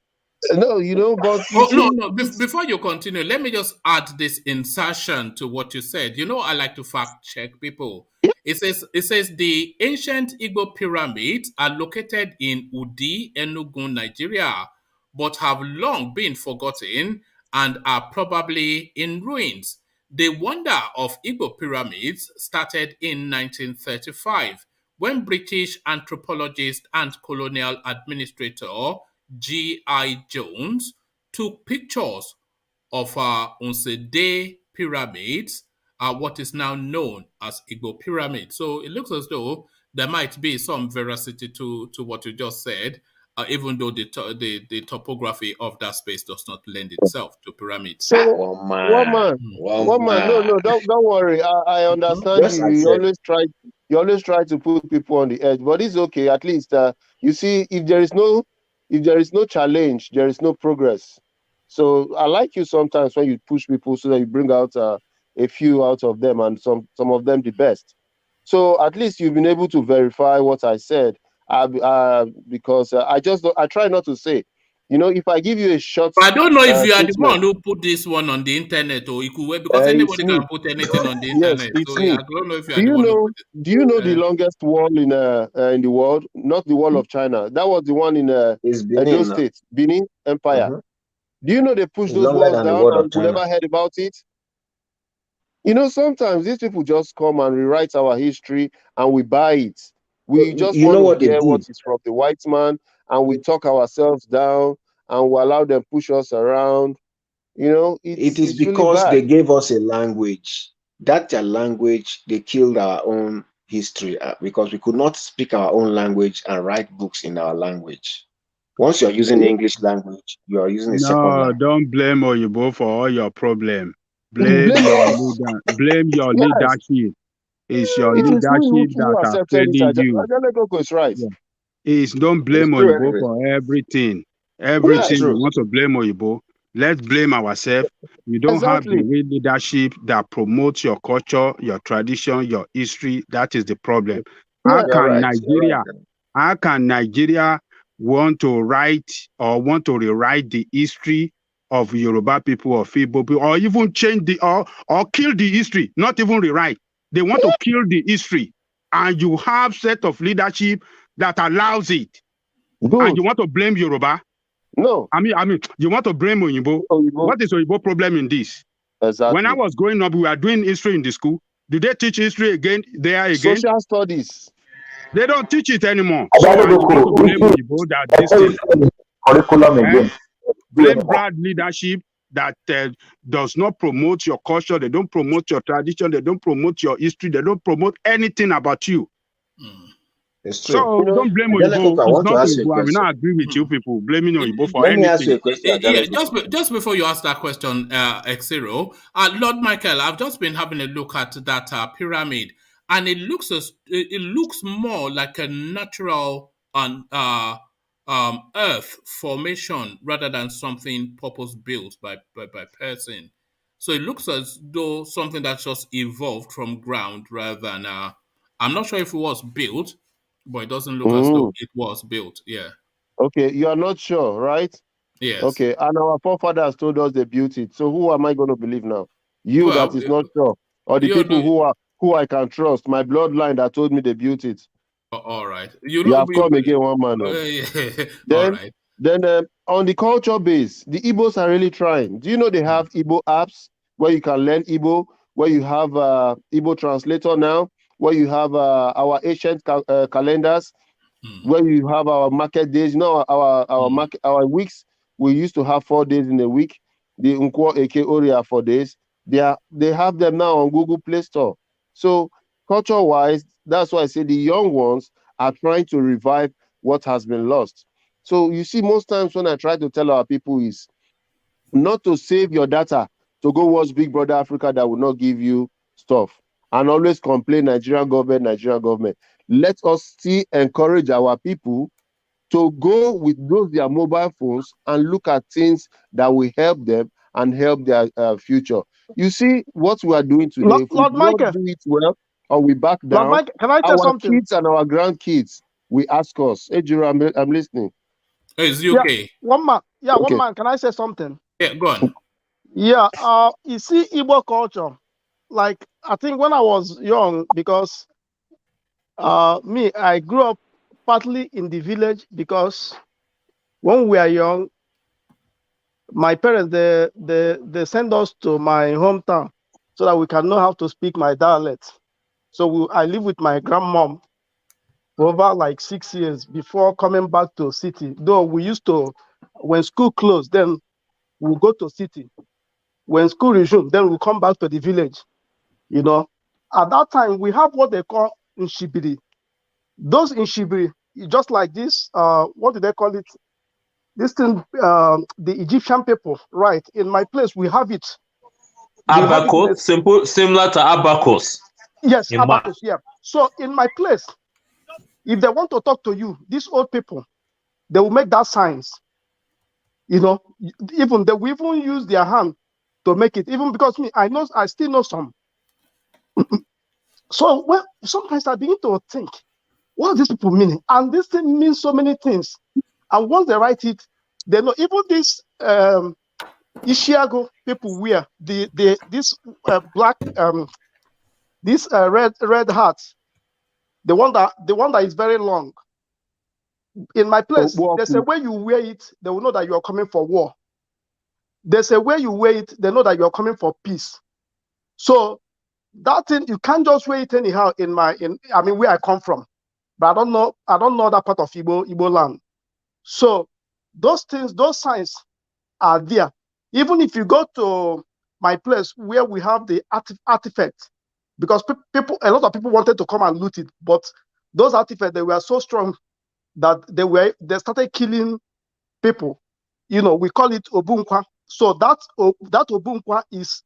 No, but no. Before you continue, let me just add this insertion to what you said. I like to fact check people. Yeah. It says the ancient Igbo pyramids are located in Udi, Enugu, Nigeria, but have long been forgotten and are probably in ruins. The wonder of Igbo pyramids started in 1935 when British anthropologist and colonial administrator G.I. Jones took pictures of Unsede pyramids, what is now known as Igbo pyramid. So it looks as though there might be some veracity to what you just said, even though the topography of that space does not lend itself to pyramids. So, woman, no, don't worry. I understand you. You always try to put people on the edge, but it's okay. At least you see, if there is no challenge, there is no progress. So I like you sometimes when you push people so that you bring out a few out of them and some of them the best. So at least you've been able to verify what I said, because I try not to say. If I give you a short, I don't know if you are the one who put this one on the internet, or it could because anybody can put anything on the internet. Yes, it's so me. I don't know if you are the one who put it. Do you know the longest wall in the world? Not the wall of China. That was the one in Edo State, Benin Empire. Do you know they pushed those walls down and we never heard about it? Sometimes these people just come and rewrite our history and we buy it. We just want to hear what is from the white man and we talk ourselves down and we allow them push us around. It is because really they gave us a language. That's their language. They killed our own history because we could not speak our own language and write books in our language. Once you're using English language, you are using a second No, language. don't blame Oyibo for all your problem. Blame Blame your yes. leadership. It's your It is leadership who that are accepted it. failing you. Adeleko is right. Yeah. Is don't It's blame true Oyibo anyway. for everything. It's Everything you true. want to blame Oyibo. Let's blame ourselves. You don't have the Exactly. real leadership that promotes your culture, your tradition, your history. That is the problem. How Yeah. You're can right. Nigeria, how can Nigeria want to write or want to rewrite the history of Yoruba people or Igbo people, or even change the or kill the history, not even rewrite. They want to kill the history. And you have set of leadership that allows it. And Good. you want to blame Yoruba? No. I mean, you want to blame Oyinbo? What is Oyinbo problem in this? Exactly. When I was growing up, we were doing history in the school. Did they teach history again? Social studies. They don't teach it anymore. So and you want to blame Oyinbo that this thing. Curriculum again. Blame bad leadership that does not promote your culture. They don't promote your tradition. They don't promote your history. They don't promote anything about you. It's true. So don't blame Oyinbo. I It's want to not ask you a Oyinbo. I will question. not agree with you people blaming Oyinbo for Let me ask you anything. a question. Yeah, just before you ask that question, Xero, Lord Michael, I've just been having a look at that pyramid, and it looks more like a natural Earth formation rather than something purpose built by person. So it looks as though something that's just evolved from ground rather than. I'm not sure if it was built, but it doesn't look as though it was built. Yeah. Okay, you are not sure, right? Yes. Okay, and our forefathers told us they built it. So who am I going to believe now? You Well, that is not sure, or the people who I can trust, my bloodline that told me they built it. All right. You have come again, one man. All right. Then on the culture base, the Igbos are really trying. Do you know they have Igbo apps where you can learn Igbo, where you have Igbo translator now, where you have our ancient calendars, where you have our market days. You know, our weeks, we used to have 4 days in a week. The Nkwo Eke Oria 4 days. They have them now on Google Play Store. So culture-wise, that's why I say the young ones are trying to revive what has been lost. So you see, most times when I try to tell our people is not to save your data to go watch Big Brother Africa that will not give you stuff and always complain Nigerian government. Let us still encourage our people to go with their mobile phones and look at things that will help them and help their future. You see what we are doing today. If we Lord don't Michael, do it well or we back Lord down, Michael, can I tell our something? kids and our grandkids will ask us. Hey, Jiro, I'm listening. It's Yeah, UK. one man. Yeah, Okay. one man. Can I say something? Yeah, go on. Yeah. You see, Igbo culture. Like I think when I was young, because I grew up partly in the village because when we are young, my parents they send us to my hometown so that we can know how to speak my dialect. So I live with my grandmom for over like 6 years before coming back to city. Though we used to, when school closed, then we'll go to city. When school resumed, then we'll come back to the village. You know, at that time we have what they call Nshibiri. Those Nshibiri, just like this, what do they call it? This thing, the Egyptian people, right? In my place, we have it. Abacus, similar to abacus. Yes, abacus. Yeah. So in my place, if they want to talk to you, these old people, they will make that signs. You know, even they will even use their hand to make it. Even because I still know some. So sometimes I begin to think, what do these people mean? And this thing means so many things. And once they write it, they know. Even this Ishiago people wear this black this red hat, the one that is very long. In my place, there's a way you wear it, they will know that you are coming for war. There's a way you wear it, they know that you are coming for peace. So that thing, you can't just wear it anyhow where I come from. But I don't know that part of Igbo land. So those things, those signs are there. Even if you go to my place where we have the artifact, because a lot of people wanted to come and loot it, but those artifacts, they were so strong that they started killing people. We call it Obunkwa. So that Obunkwa is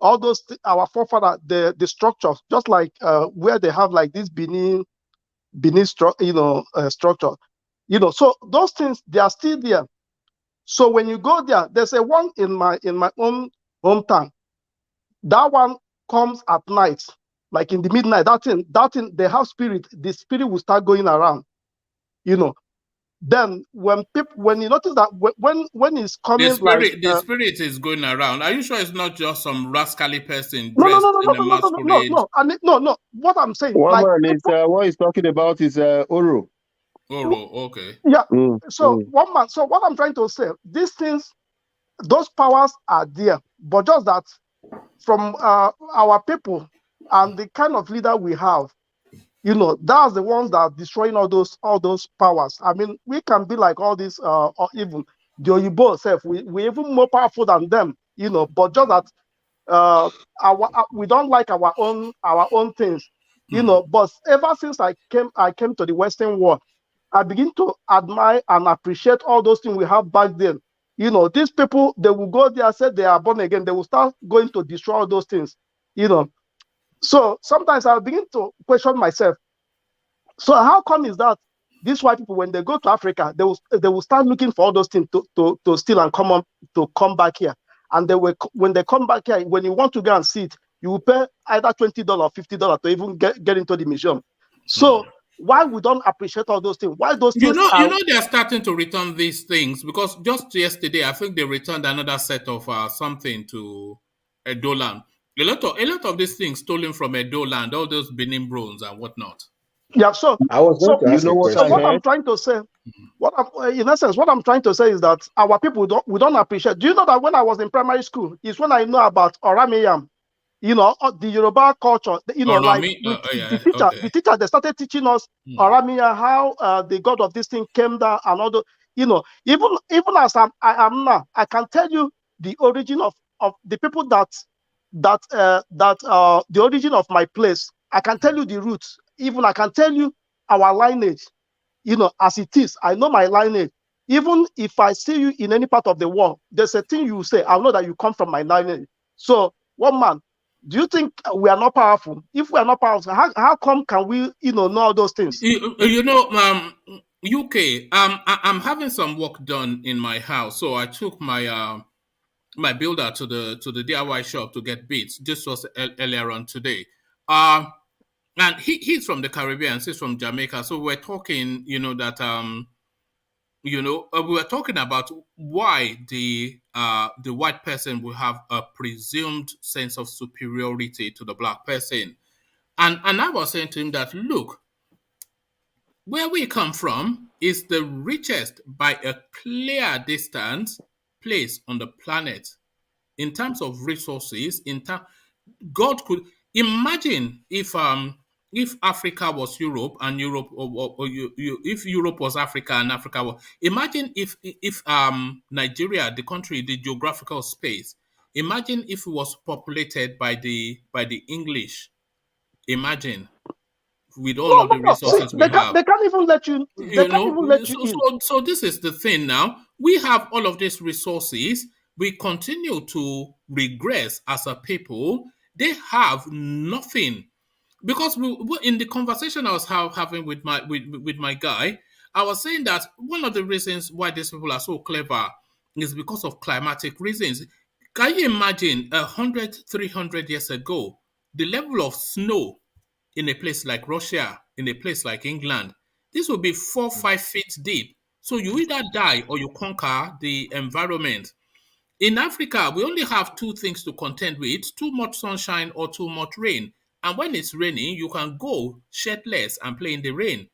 all those our forefather, the structures, just like where they have like this Benin structure. So those things, they are still there. So when you go there, there's a one in my own hometown. That one comes at night, like in the midnight. That thing, they have spirit. The spirit will start going around. Then when you notice that when it's coming, the spirit is going around. Are you sure it's not just some rascally person no. dressed in a masquerade? No. What I'm saying, one man is what he's talking about is Oro. Oro, okay. Yeah. One man. So what I'm trying to say, these things, those powers are there, but just that from our people and the kind of leader we have, that's the ones that are destroying all those powers. I mean, we can be like all these, or even the Oyibo self, we're even more powerful than them, but just that we don't like our own things, But ever since I came to the Western world, I begin to admire and appreciate all those things we have back then. These people, they will go there, say they are born again, they will start going to destroy all those things, So sometimes I begin to question myself. So how come is that these white people, when they go to Africa, they will start looking for all those things to steal and come back here. And when they come back here, when you want to go and see it, you will pay either $20 or $50 to even get into the museum. So why we don't appreciate all those things? Why those things? They're starting to return these things, because just yesterday I think they returned another set of something to Edoland. A lot of these things stolen from Edoland, all those Benin bronze and whatnot. Yeah, so I was going to ask what I'm trying to say, in essence, what I'm trying to say is that our people don't appreciate. Do you know that when I was in primary school, is when I know about Oramiyam, the Yoruba culture, the teacher, they started teaching us Oramiya, how the god of this thing came down, and all the, even as I am now, I can tell you the origin of the people that the origin of my place. I can tell you the roots. Even I can tell you our lineage, as it is. I know my lineage. Even if I see you in any part of the world, there's a thing you say, I know that you come from my lineage. So, one man, do you think we are not powerful? If we are not powerful, how come can we, know all those things? UK, I'm having some work done in my house, so I took my my builder to the DIY shop to get beats. This was earlier on today. And he's from the Caribbean, he's from Jamaica. So we're talking, that we were talking about why the white person will have a presumed sense of superiority to the black person. And I was saying to him that, look, where we come from is the richest by a clear distance place on the planet in terms of resources. God could imagine if Africa was Europe and Europe, if Europe was Africa and Africa was. Imagine if Nigeria, the country, the geographical space. Imagine if it was populated by the English. Imagine with all of the resources we have. They can't even let you. They can't even let you in. So this is the thing now. We have all of these resources. We continue to regress as a people. They have nothing. Because in the conversation I was having with my guy, I was saying that one of the reasons why these people are so clever is because of climatic reasons. Can you imagine 100, 300 years ago, the level of snow in a place like Russia, in a place like England, this will be 4, 5 feet deep. So you either die or you conquer the environment. In Africa, we only have two things to contend with: too much sunshine or too much rain. And when it's raining, you can go shirtless and play in the rain.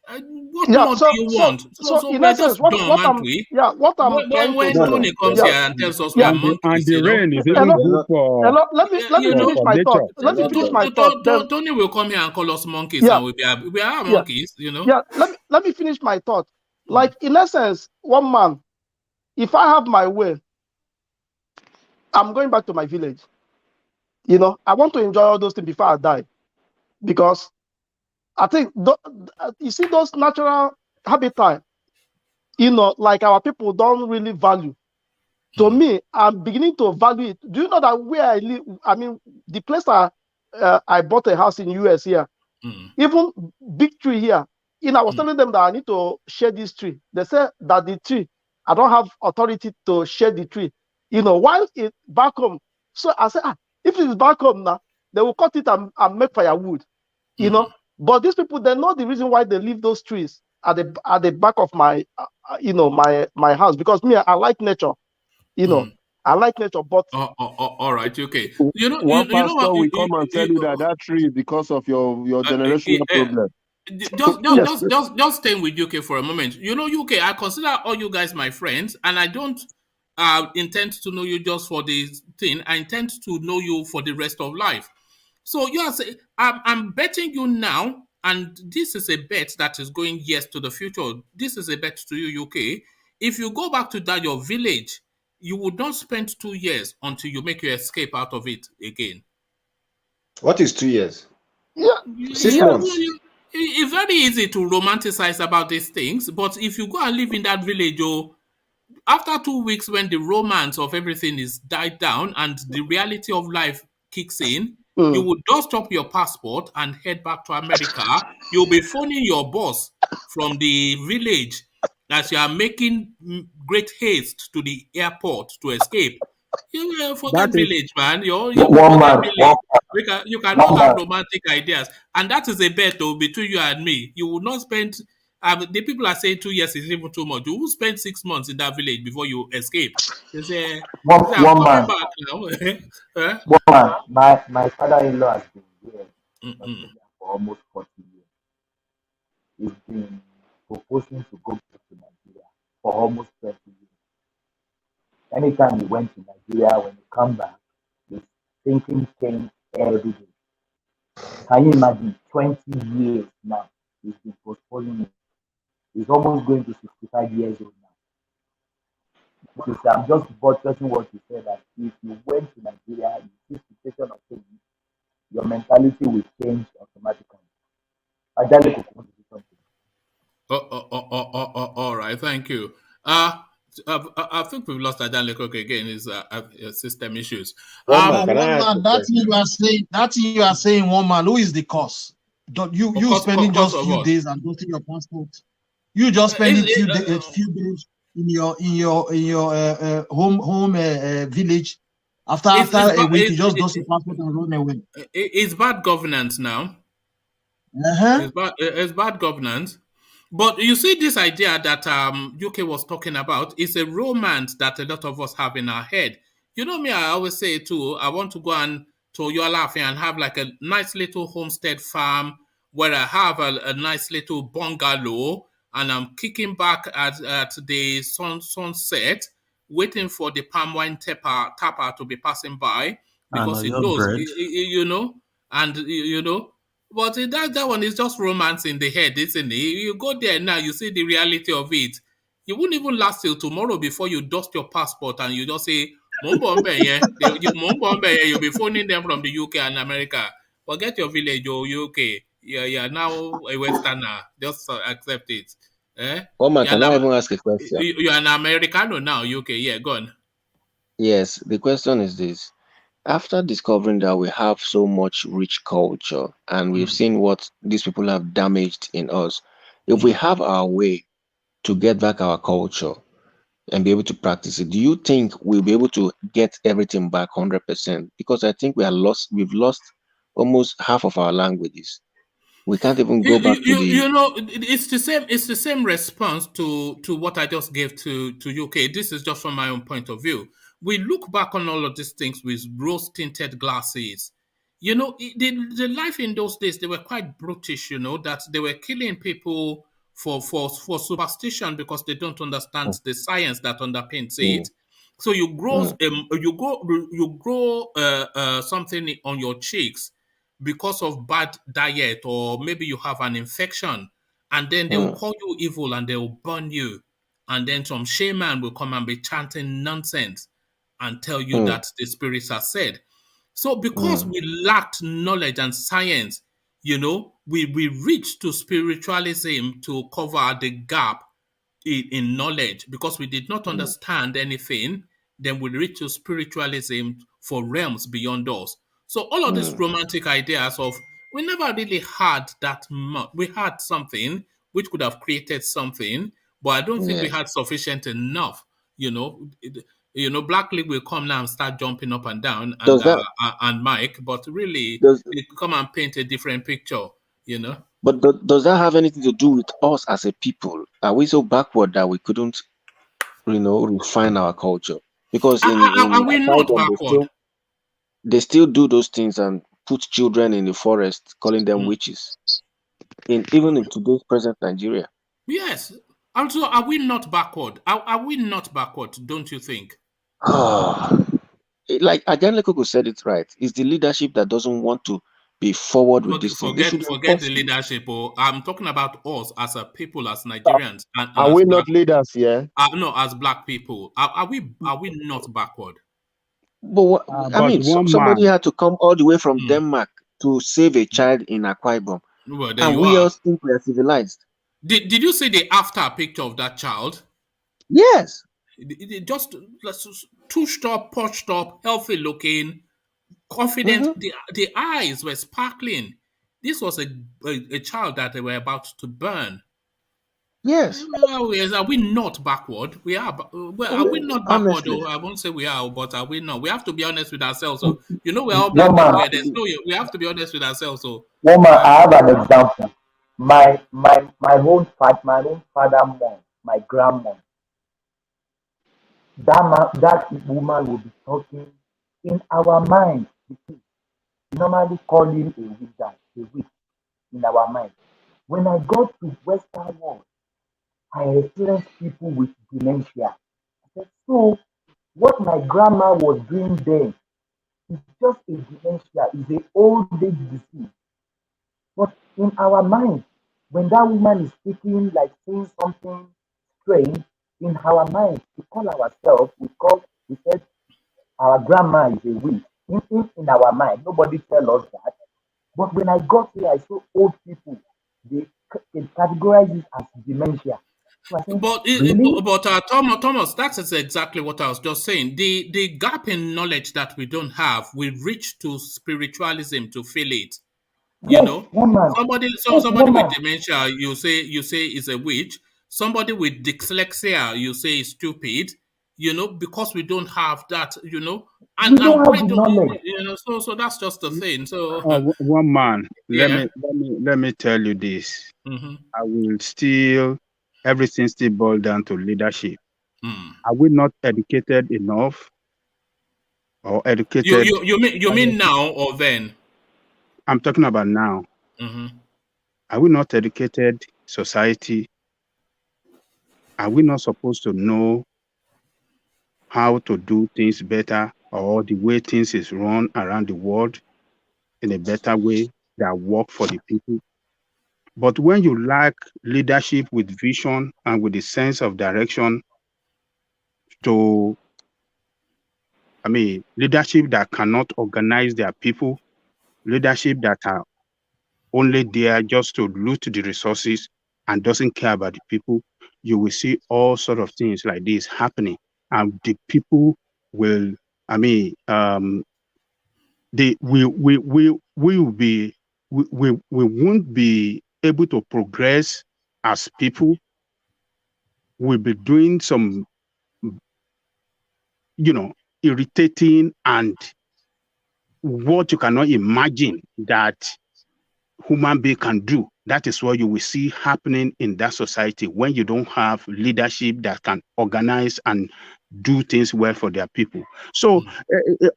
What more do you want? So we're just dumb, aren't we? When Tony comes here and tells us we are monkeys, and the rain is even good for. Let me finish my thought. Let me finish my thought. Tony will come here and call us monkeys, and we are monkeys, Yeah. Let me finish my thought. Like, in essence, one man, if I have my way, I'm going back to my village. I want to enjoy all those things before I die, because I think you see those natural habitat, like our people don't really value. To me, I'm beginning to value it. Do you know that where I live, I mean, the place I bought a house in US here, even big tree here, I was telling them that I need to share this tree. They said that the tree, I don't have authority to share the tree, while it back home. So I said, if it's back home now, they will cut it and make firewood, But these people, they know the reason why they leave those trees at the back of my, my house, because me, I like nature. I like nature, but all right, okay. One You know pastor what? will come and tell you that tree is because of your generational problem. Just staying with UK for a moment. UK, I consider all you guys my friends, and I don't intend to know you just for this thing. I intend to know you for the rest of life. So you are saying, I'm betting you now, and this is a bet that is going yes to the future. This is a bet to you, UK. If you go back to that your village, you would not spend 2 years until you make your escape out of it again. What is 2 years? Yeah, 6 months. It's very easy to romanticize about these things, but if you go and live in that village, after 2 weeks, when the romance of everything is died down and the reality of life kicks in, you will dust up your passport and head back to America. You'll be phoning your boss from the village as you are making great haste to the airport to escape. You forget village, man. You forget village. You cannot have romantic ideas. And that is a bet, though, between you and me. You will not spend. The people are saying 2 years is even too much. You will spend 6 months in that village before you escape. They say, I'm One coming man, back now. Huh? one man. My father-in-law has been here in Australia for almost 40 years. He's been proposing to go back to Nigeria for almost 30 years. Anytime he went to Nigeria, when he come back, his thinking changed every day. Can you imagine? 20 years now. He's been postponing it. He's almost going to 65 years old now. So I'm just buttressing what you said, that if you went to Nigeria, you see situation of things, your mentality will change automatically. All right, thank you. I think we've lost Adan Lekok again. Is system issues. One man, can I One ask man, a that thing question? you are saying, one man, who is the cause? You spending Cause just of few what? days and getting your passport. You just spending few days in your home village. After a week, you just dust your passport and run away. It's bad governance now. It's bad governance. But you see, this idea that UK was talking about is a romance that a lot of us have in our head. You know me, I always say too, I want to go and to Yolafi and have like a nice little homestead farm where I have a nice little bungalow and I'm kicking back at the sunset, waiting for the palm wine tapper to be passing by And because it your knows, bread. and but that one is just romance in the head, isn't it? You go there now, you see the reality of it. You wouldn't even last till tomorrow before you dust your passport and you just say, Mumbombe, yeah. You'll be phoning them from the UK and America. Forget your village or UK. You're now a Westerner. Just accept it. One man, You're can an, I even ask a question? you're an Americano now, UK. Yeah, go on. Yes, the question is this. After discovering that we have so much rich culture and we've seen what these people have damaged in us, if we have our way to get back our culture and be able to practice it, do you think we'll be able to get everything back 100%? Because I think we've lost almost half of our languages. We can't even go back to the It's the same. It's the same response to what I just gave to UK. This is just from my own point of view. We look back on all of these things with rose tinted glasses. The life in those days, they were quite brutish. That they were killing people for superstition because they don't understand the science that underpins it. So you grow something on your cheeks because of bad diet, or maybe you have an infection, and then they will call you evil and they will burn you, and then some shaman will come and be chanting nonsense and tell you that the spirits are said. So because we lacked knowledge and science, we reached to spiritualism to cover the gap in knowledge because we did not understand anything. Then we reach to spiritualism for realms beyond us. So all of these romantic ideas of we never really had that much. We had something which could have created something, but I don't think we had sufficient enough. Black League will come now and start jumping up and down and Mike, but really they come and paint a different picture. But does that have anything to do with us as a people? Are we so backward that we couldn't, refine our culture? Because in Are we not Akwa Ibom, backward? they still do those things and put children in the forest, calling them witches. Even in today's present Nigeria. Yes. Also, are we not backward? Are we not backward? Don't you think? Like Ajan Lekoko said it right. It's the leadership that doesn't want to be forward with this thing. They should Forget the enforce it. leadership. I'm talking about us as a people, as Nigerians, and Are as we black. not leaders here? No, as black people, are we not backward? But but one somebody man, had to come all the way from Denmark to save a child in Akwa Ibom. Well, there And you we are. all think we are civilized. Did you see the after picture of that child? Yes. It just touched up, pushed up, healthy looking, confident. The eyes were sparkling. This was a child that they were about to burn. Yes. Are we not backward? We are. Well, are we not backward? Honestly. I won't say we are, but are we not? We have to be honest with ourselves. So we're all No backward. man, We have to be honest with ourselves. So no man. I have an example. My own father mom, my grandma. That woman will be talking in our mind. We normally call him a witch in our mind. When I go to Western world, I experience people with dementia. I said, so what my grandma was doing then is just a dementia, is a old age disease. But in our mind, when that woman is speaking, like saying something strange, in our mind, we call ourselves, we said our grandma is a witch. In our mind, nobody tell us that. But when I got here, I saw old people. They categorize it as dementia. So I think, really? Thomas, that is exactly what I was just saying. The gap in knowledge that we don't have, we reach to spiritualism to fill it. Yes, woman. Yes, Somebody with woman. dementia, you say is a witch. Somebody with dyslexia, you say is stupid. Because we don't have that. We And don't why have the don't knowledge. So that's just the thing. So one man. yeah. Let me tell you this. Mm-hmm. I will still everything still boils down to leadership. Mm. Are we not educated enough or educated? You mean now or then? I'm talking about now. Mm-hmm. Are we not educated society? Are we not supposed to know how to do things better or the way things is run around the world in a better way that work for the people? But when you lack leadership with vision and with the sense of direction leadership that cannot organize their people, leadership that are only there just to loot the resources and doesn't care about the people, you will see all sort of things like this happening. And the people will, we won't be able to progress as people. We'll be doing some, irritating and what you cannot imagine that human being can do. That is what you will see happening in that society when you don't have leadership that can organize and do things well for their people. So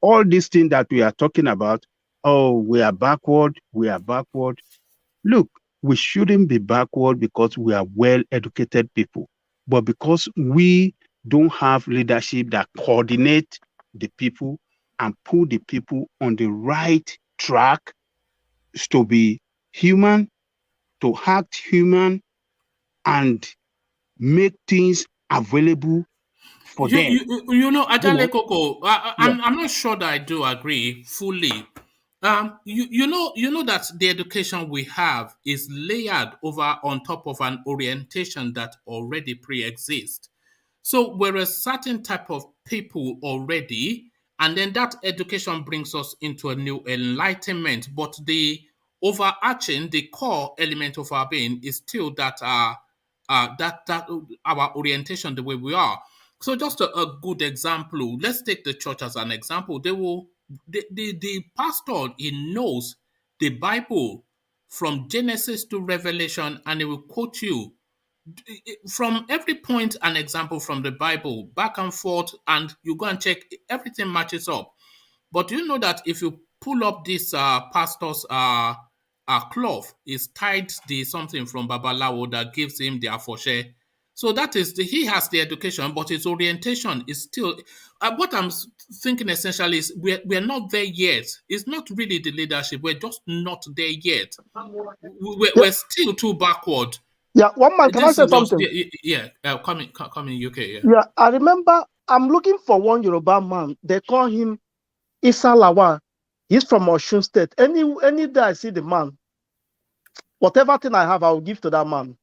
all these things that we are talking about, we are backward. Look, we shouldn't be backward because we are well-educated people, but because we don't have leadership that coordinate the people and put the people on the right track to be human, to act human, and make things available for them. You know, You know, Ajale Koko, yeah. I'm not sure that I do agree fully. You know that the education we have is layered over on top of an orientation that already pre-exists. So we're a certain type of people already, and then that education brings us into a new enlightenment. But the overarching, the core element of our being is still that that our orientation, the way we are. So just a good example. Let's take the church as an example. The pastor, he knows the Bible from Genesis to Revelation, and he will quote you from every point an example from the Bible, back and forth, and you go and check, everything matches up. But do you know that if you pull up this pastor's cloth, is tied the something from Babalawo that gives him the afoshe. So that is he has the education, but his orientation is still. What I'm thinking essentially is we're not there yet. It's not really the leadership. We're just not there yet. Yeah, We're still too backward. yeah. One man, can I This say is just something? coming UK. Yeah. Yeah, I remember I'm looking for one Yoruba man. They call him Issa Lawal. He's from Osun State. Any day I see the man, whatever thing I have, I will give to that man.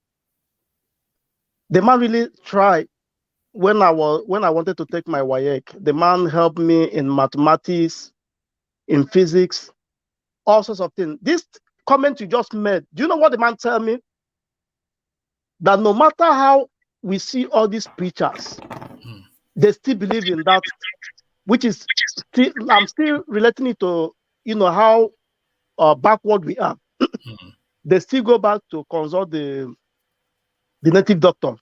The man really tried when I wanted to take my WAEC. The man helped me in mathematics, in physics, all sorts of things. This comment you just made, do you know what the man tell me? That no matter how we see all these preachers, they still believe in that, which is still, I'm still relating it to, how backward we are. They still go back to consult the native doctor,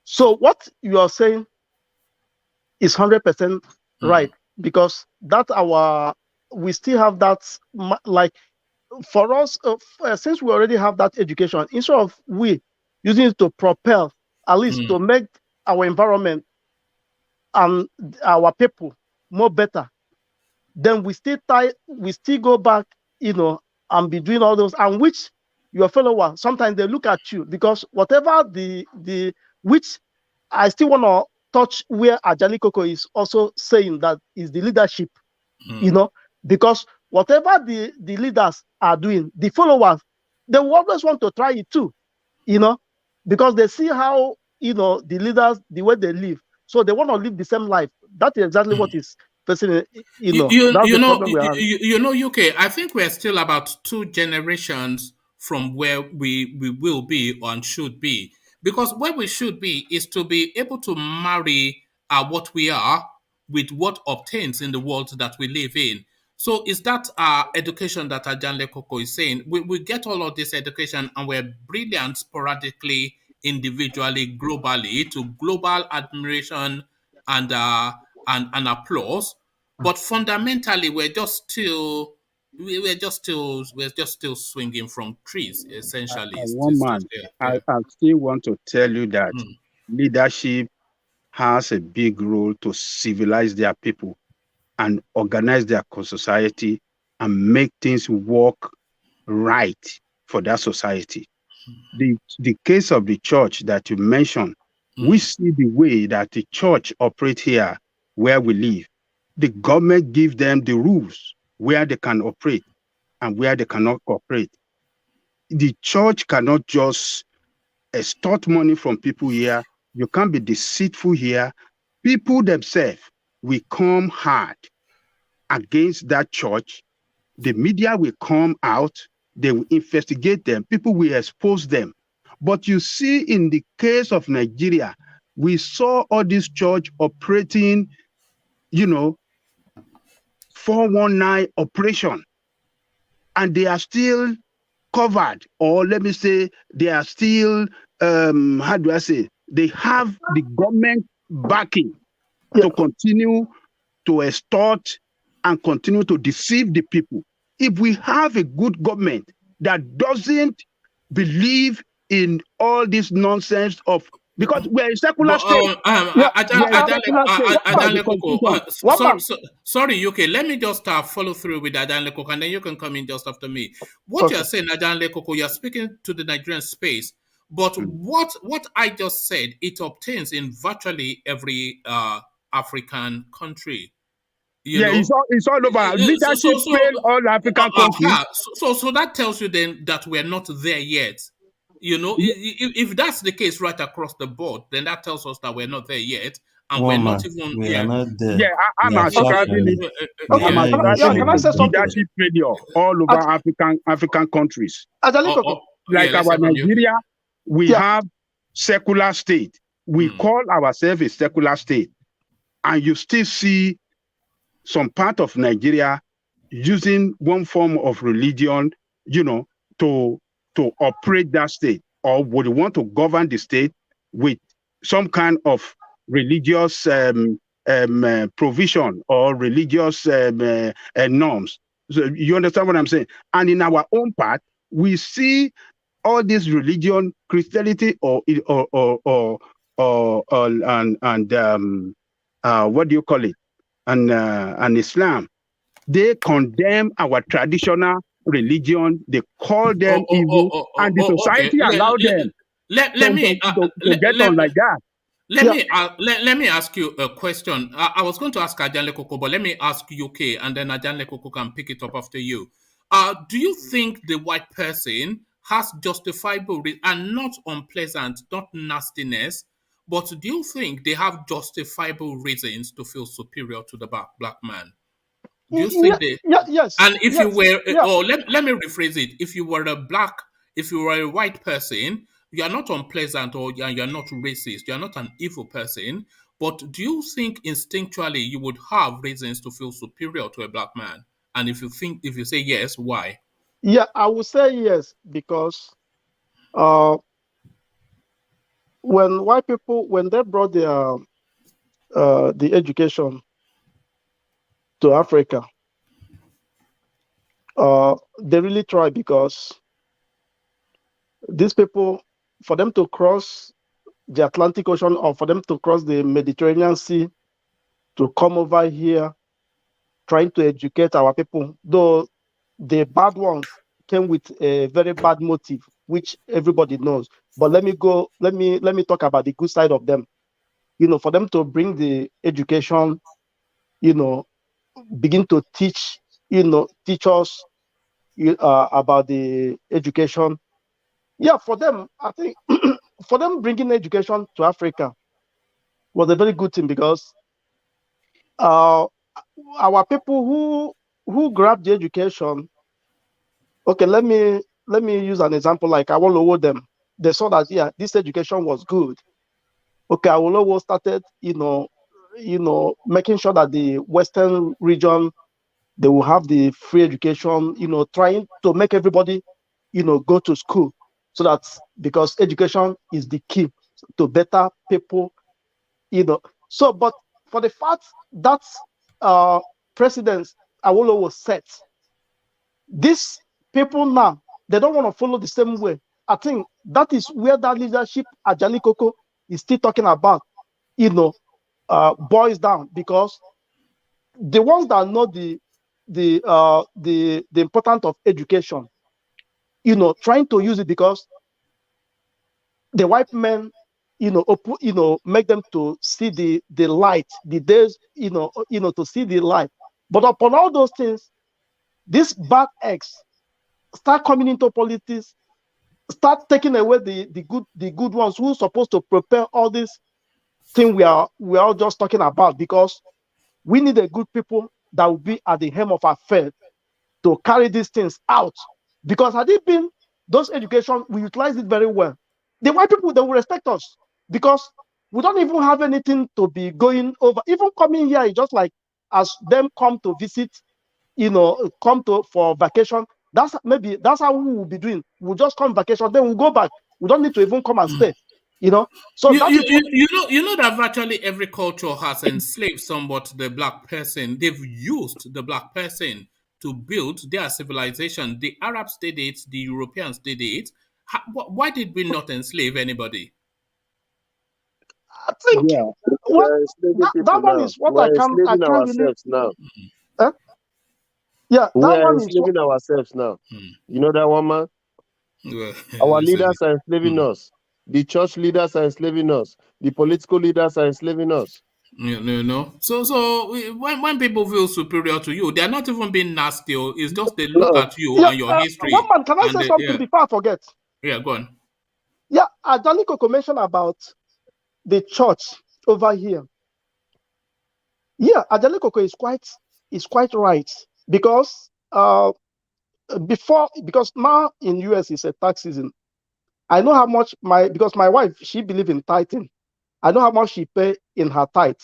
So what you are saying is 100% right, because we still have that, like, for us, since we already have that education, instead of we using it to propel, at least to make our environment and our people more better, then we still go back, and be doing all those, and which your follower, sometimes they look at you, because whatever which I still want to touch where Ajani Koko is also saying that is the leadership, because whatever the leaders are doing, the followers, they will always want to try it too, because they see how, the leaders, the way they live. So they want to live the same life. That is exactly what is facing, that's the problem we have. UK, I think we're still about 2 generations from where we will be and should be. Because where we should be is to be able to marry what we are with what obtains in the world that we live in. So is that education that Ajanle Koko is saying? We get all of this education and we're brilliant sporadically, individually, globally, to global admiration and applause. But fundamentally, we're just still swinging from trees, essentially. One man, I still want to tell you that leadership has a big role to civilize their people and organize their society and make things work right for that society. The case of the church that you mentioned, we see the way that the church operates here where we live. The government gives them the rules where they can operate and where they cannot operate. The church cannot just extort money from people here. You can't be deceitful here. People themselves will come hard against that church. The media will come out. They will investigate them. People will expose them. But you see, in the case of Nigeria, we saw all this church operating, 419 operation, and they are still covered, or let me say, they are still, they have the government backing to continue to extort and continue to deceive the people. If we have a good government that doesn't believe in all this nonsense of, because we're a secular state. Sorry, UK. Let me just follow through with Adanle Koko, and then you can come in just after me. What you're saying, Adanle Koko, you're speaking to the Nigerian space, But what I just said, it obtains in virtually every African country. You know, it's all over. Leadership fail all African countries. So that tells you then that we're not there yet. You know, if that's the case right across the board, then that tells us that we're not there yet, and we're not even. We are not there. Yeah, I'm ascribing it. I'm ascribing can I say something? leadership failure all over African countries. Like our Nigeria, we have secular state. We call ourselves a secular state, and you still see some part of Nigeria using one form of religion, you know, to operate that state, or would want to govern the state with some kind of religious provision or religious norms. So you understand what I'm saying? And in our own part, we see all this religion, Christianity, or what do you call it? And Islam, they condemn our traditional religion. They call them evil, and the society allow them to get on like that. Let me ask you a question. I was going to ask Ajanle Koko, but let me ask UK, and then Ajanle Koko can pick it up after you. Do you think the white person has justifiable and not unpleasant, not nastiness, but do you think they have justifiable reasons to feel superior to the black man? Do you think they? Yes. And if you were, let me rephrase it. If you were a white person, you are not unpleasant or you are not racist. You are not an evil person. But do you think instinctually you would have reasons to feel superior to a black man? And if you say yes, why? Yeah, I would say yes, because when white people, when they brought the education to Africa, they really tried, because these people, for them to cross the Atlantic Ocean or for them to cross the Mediterranean Sea to come over here trying to educate our people, though the bad ones came with a very bad motive, which everybody knows. But let me talk about the good side of them. You know, for them to bring the education, you know, begin to teach us about the education. Yeah, for them, I think for them bringing education to Africa was a very good thing, because our people who grabbed the education. Okay, let me use an example like Awolowo them. They saw that this education was good. Okay, Awolowo started making sure that the Western region, they will have the free education, trying to make everybody go to school, so that, because education is the key to better people, So, but for the fact that President Awolowo set, these people now, they don't want to follow the same way. I think that is where that leadership Ajanle Koko is still talking about, boils down, because the ones that know the importance of education, trying to use it, because the white men, make them to see the light, the days, to see the light. But upon all those things, these bad eggs start coming into politics, start taking away the good ones who are supposed to prepare all this thing we are all just talking about, because we need a good people that will be at the helm of our faith to carry these things out. Because had it been those education, we utilize it very well, the white people, they will respect us, because we don't even have anything to be going over. Even coming here is just like as them come to visit, for vacation. That's how we will be doing. We'll just come vacation, then we'll go back. We don't need to even come and stay. So you know that virtually every culture has enslaved somewhat the black person. They've used the black person to build their civilization. The Arabs did it, the Europeans did it. Why did we not enslave anybody? I think that one is what I can't really. Now. Yeah, we that are one is enslaving ourselves now. You know that one, man? Our leaders are enslaving us. The church leaders are enslaving us. The political leaders are enslaving us. No. So when people feel superior to you, they're not even being nasty. It's just they look at you and your history. One man, can I say something yeah. before I forget? Yeah, go on. Yeah, Ajani Koko mentioned about the church over here. Yeah, Ajani Koko is quite right because because now in US it's a tax season. I know how much because my wife, she believes in tithing. I know how much she pay in her tithe.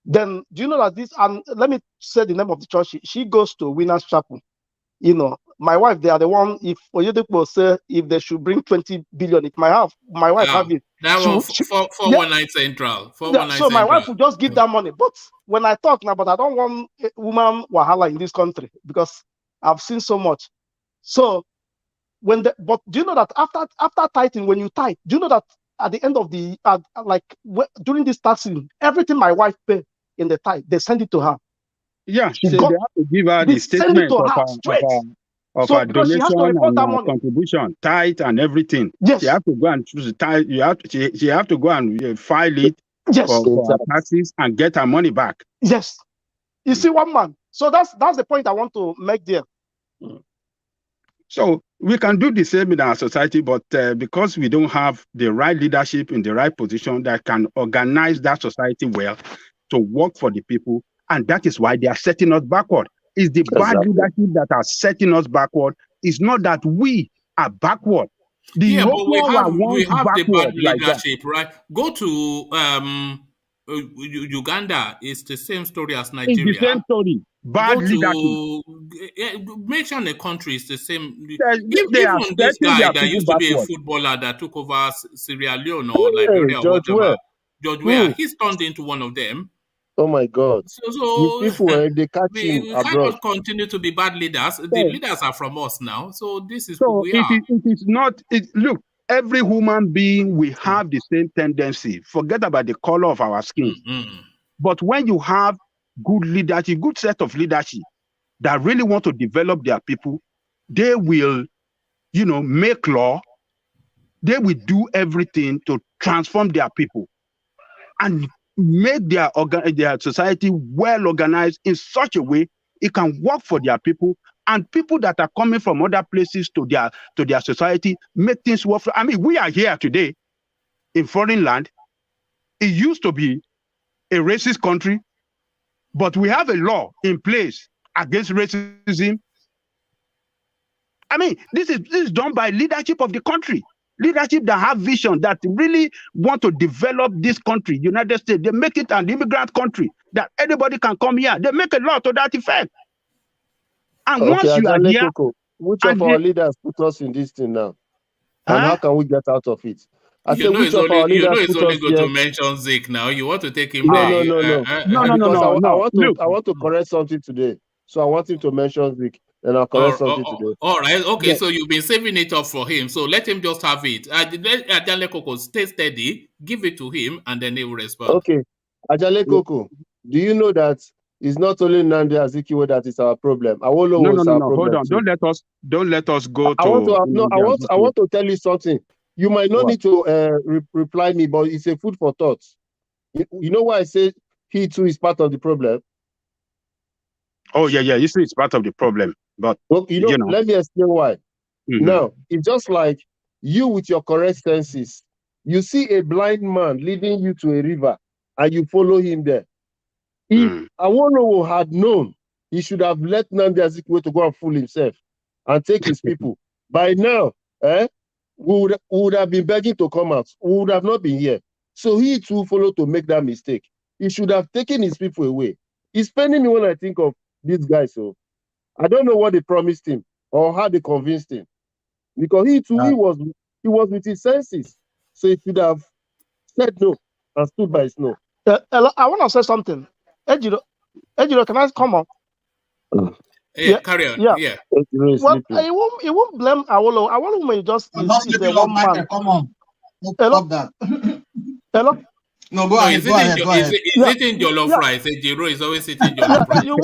Then do you know that this, and let me say the name of the church, she goes to Winners Chapel. You know, my wife, they are the one, if Oyedepo say if they should bring 20 billion, if my wife have it. That was 419 Central. 419 so my Central. wife will just give that money. But when I talk now, but I don't want a woman wahala in this country because I've seen so much. So but do you know that after tithing, when you tithe, do you know that at the end of the during this tax season, everything my wife pay in the tithe, they send it to her. Yeah, so they have to give her the statement of her donation and contribution, tithe and everything. Yes. She have to go and choose the tithe. She have to go and file it for her taxes and get her money back. Yes. You see, one man. So that's the point I want to make there. So we can do the same in our society, but because we don't have the right leadership in the right position that can organize that society well to work for the people, and that is why they are setting us backward. It's the bad leadership that are setting us backward. It's not that we are backward. But we have the bad leadership, right? Go to Uganda. It's the same story as Nigeria. It's the same story. Bad leadership. Mention a country is the same. Even this guy that used to be a footballer that took over Sierra Leone or Liberia or whatever, George Weah, he's turned into one of them. Oh my God! So people they catch him we abroad. cannot continue to be bad leaders. The leaders are from us now. So this is who we are. It is not. Look, every human being we have the same tendency. Forget about the color of our skin. But when you have good leadership, good set of leadership that really want to develop their people, they will, make law. They will do everything to transform their people and make their society well organized in such a way it can work for their people, and people that are coming from other places to their society make things work. I mean, we are here today in foreign land. It used to be a racist country, but we have a law in place against racism. I mean, this is done by leadership of the country. Leadership that have vision, that really want to develop this country, United States. They make it an immigrant country that anybody can come here. They make a law to that effect. And once you are here, which of our leaders put us in this thing now? And how can we get out of it? It's only good to mention Zeke now. You want to take him there? No. I want to correct something today. So I want him to mention Zeke. And I'll correct something today. All right. Okay. So you've been saving it up for him. So let him just have it. Ajale Koko, stay steady. Give it to him, and then he will respond. Okay. Ajale Koko, do you know that it's not only Nnamdi Azikiwe that is our problem? Awolowo is our problem. Hold on. Too. Don't let us go I want to tell you something. You might not need to reply me, but it's a food for thought. You know why I say he too is part of the problem? Oh yeah. You see, it's part of the problem. But let me explain why. Now, it's just like you with your correct senses. You see a blind man leading you to a river and you follow him there. If Awolowo had known, he should have let Nnamdi Azikiwe to go and fool himself and take his people. By now, we would have been begging to come out. We would have not been here. So he too followed to make that mistake. He should have taken his people away. It's paining me when I think of these guys. So I don't know what they promised him or how they convinced him, because he too he was with his senses, so he should have said no and stood by his no. I want to say something. Ejiro, can I come on? Carry on. Yeah. Well, he won't blame Awolowo. Awolowo may just is the one man. Come on. Hello. Hello. No, go ahead. Is it in jollof rice? Ejiro is always eating jollof rice. You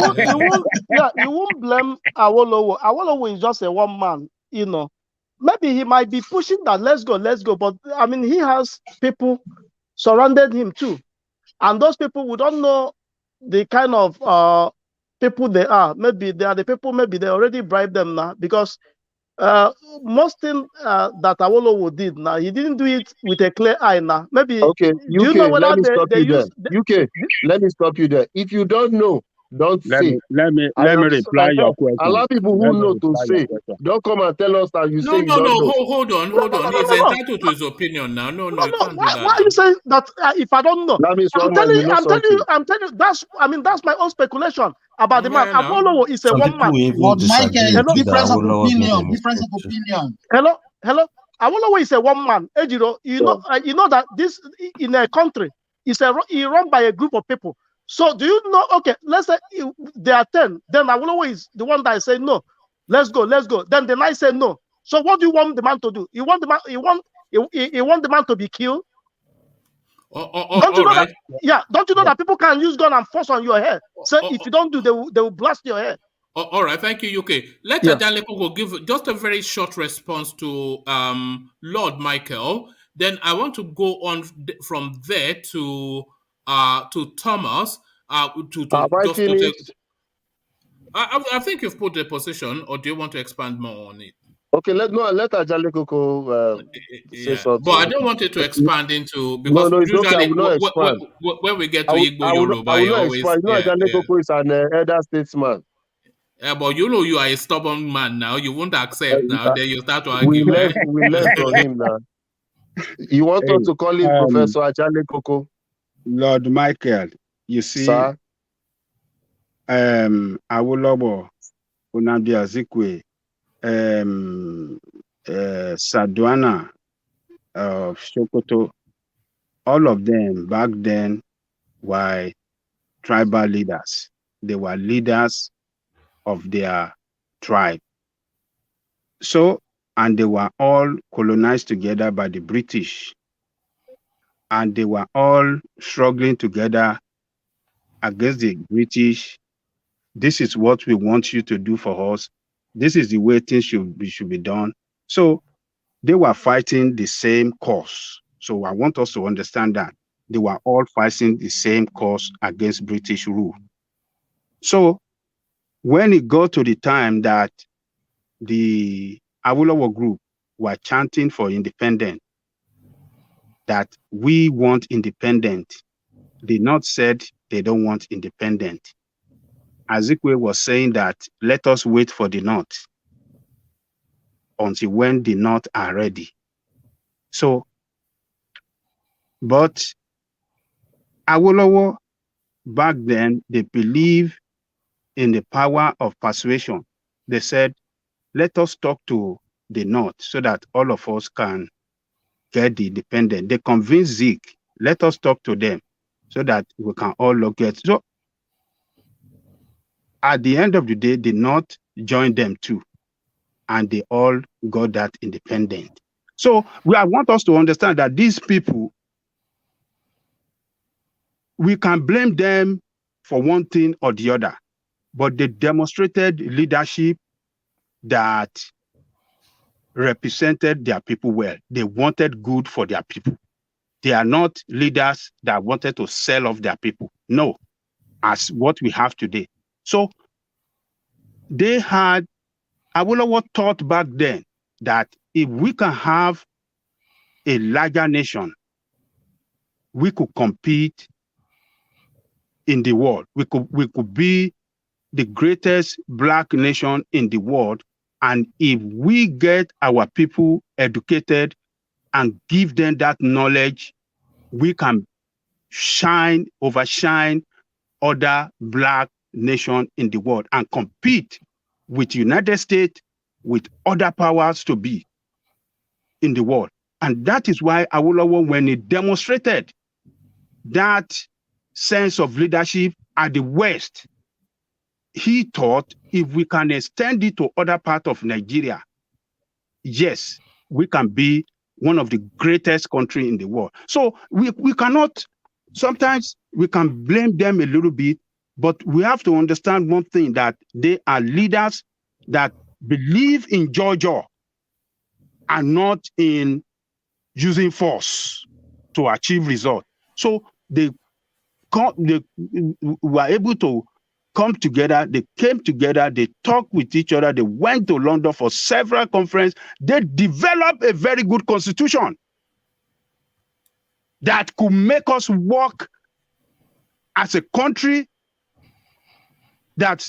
won't blame Awolowo. Awolowo is just a one man, maybe he might be pushing that let's go. But I mean, he has people surrounded him too, and those people, we don't know the kind of people they are. Maybe they are the people. Maybe they already bribed them now, because most thing that Awolowo did now, he didn't do it with a clear eye now. Maybe Okay, do you know UK, let whether me stop they you there. use UK, let me stop you there. If you don't know, don't say. let me I reply your allow question. people Let who me know to reply your say. question. Don't come and tell us that you say No, you no, don't no. know. Hold on. He's entitled to his opinion now. No, you can't do that. Why are you saying that if I don't know? That means I'm one man, you know telling something. you, that's my own speculation about the man. Yeah, no. Awolowo is a Some one people man. will even But disagree Michael, with you that difference of Awolowo made a opinion, difference of mistake. opinion. Hello. Awolowo is a one man. Ejiro, you know that this in a country is he run by a group of people. So do you know? Okay, let's say there are 10. Then Awolowo is the one that say no. Let's go. Then the 9 say no. So what do you want the man to do? You want the man? You want the man to be killed? Don't you know right. that? Yeah. Don't you know that people can use gun and force on your head? So if you don't do, they will blast your head. All right, thank you, UK. Let Ajaleko give just a very short response to Lord Michael. Then I want to go on from there to Thomas. Have I Just to take. finished? I think you've put the position, or do you want to expand more on it? Okay, let Ajale Koko say something. But I don't want it to expand into, because No, it's okay. I usually will not expand. when we get to Igbo I Yoruba, will you not always expand. You know, Ajale Koko is an elder statesman. Yeah, but you are a stubborn man now. You won't accept now. Then you start to We argue. learn from him now. You want us to call him Professor Ajale Koko? Lord Michael, you see, Sir? Awolowo, Nnamdi Azikiwe, Sardauna of Sokoto, all of them back then were tribal leaders. They were leaders of their tribe. So, and they were all colonized together by the British. And they were all struggling together against the British. This is what we want you to do for us. This is the way things should be done. So they were fighting the same cause. So I want us to understand that they were all fighting the same cause against British rule. So when it got to the time that the Awolowo group were chanting for independence, that we want independence, they not said they don't want independence. Azikiwe was saying that let us wait for the North until when the North are ready. So, but Awolowo back then, they believe in the power of persuasion. They said, let us talk to the North so that all of us can get the independence. They convinced Zeke, let us talk to them so that we can all get. So at the end of the day, the North joined them too, and they all got that independence. So I want us to understand that these people, we can blame them for one thing or the other, but they demonstrated leadership that represented their people well. They wanted good for their people. They are not leaders that wanted to sell off their people. No, as what we have today. So they had, Awolowo thought back then that if we can have a larger nation, we could compete in the world. We could be the greatest Black nation in the world. And if we get our people educated and give them that knowledge, we can overshine other Black nations in the world and compete with United States, with other powers to be in the world. And that is why Awolowo, when he demonstrated that sense of leadership at the West, he thought if we can extend it to other parts of Nigeria, yes, we can be one of the greatest countries in the world. So we cannot, sometimes we can blame them a little bit, but we have to understand one thing, that they are leaders that believe in Georgia. and not in using force to achieve result. So they were able to come together, they came together, they talked with each other, they went to London for several conferences, they developed a very good constitution that could make us work as a country that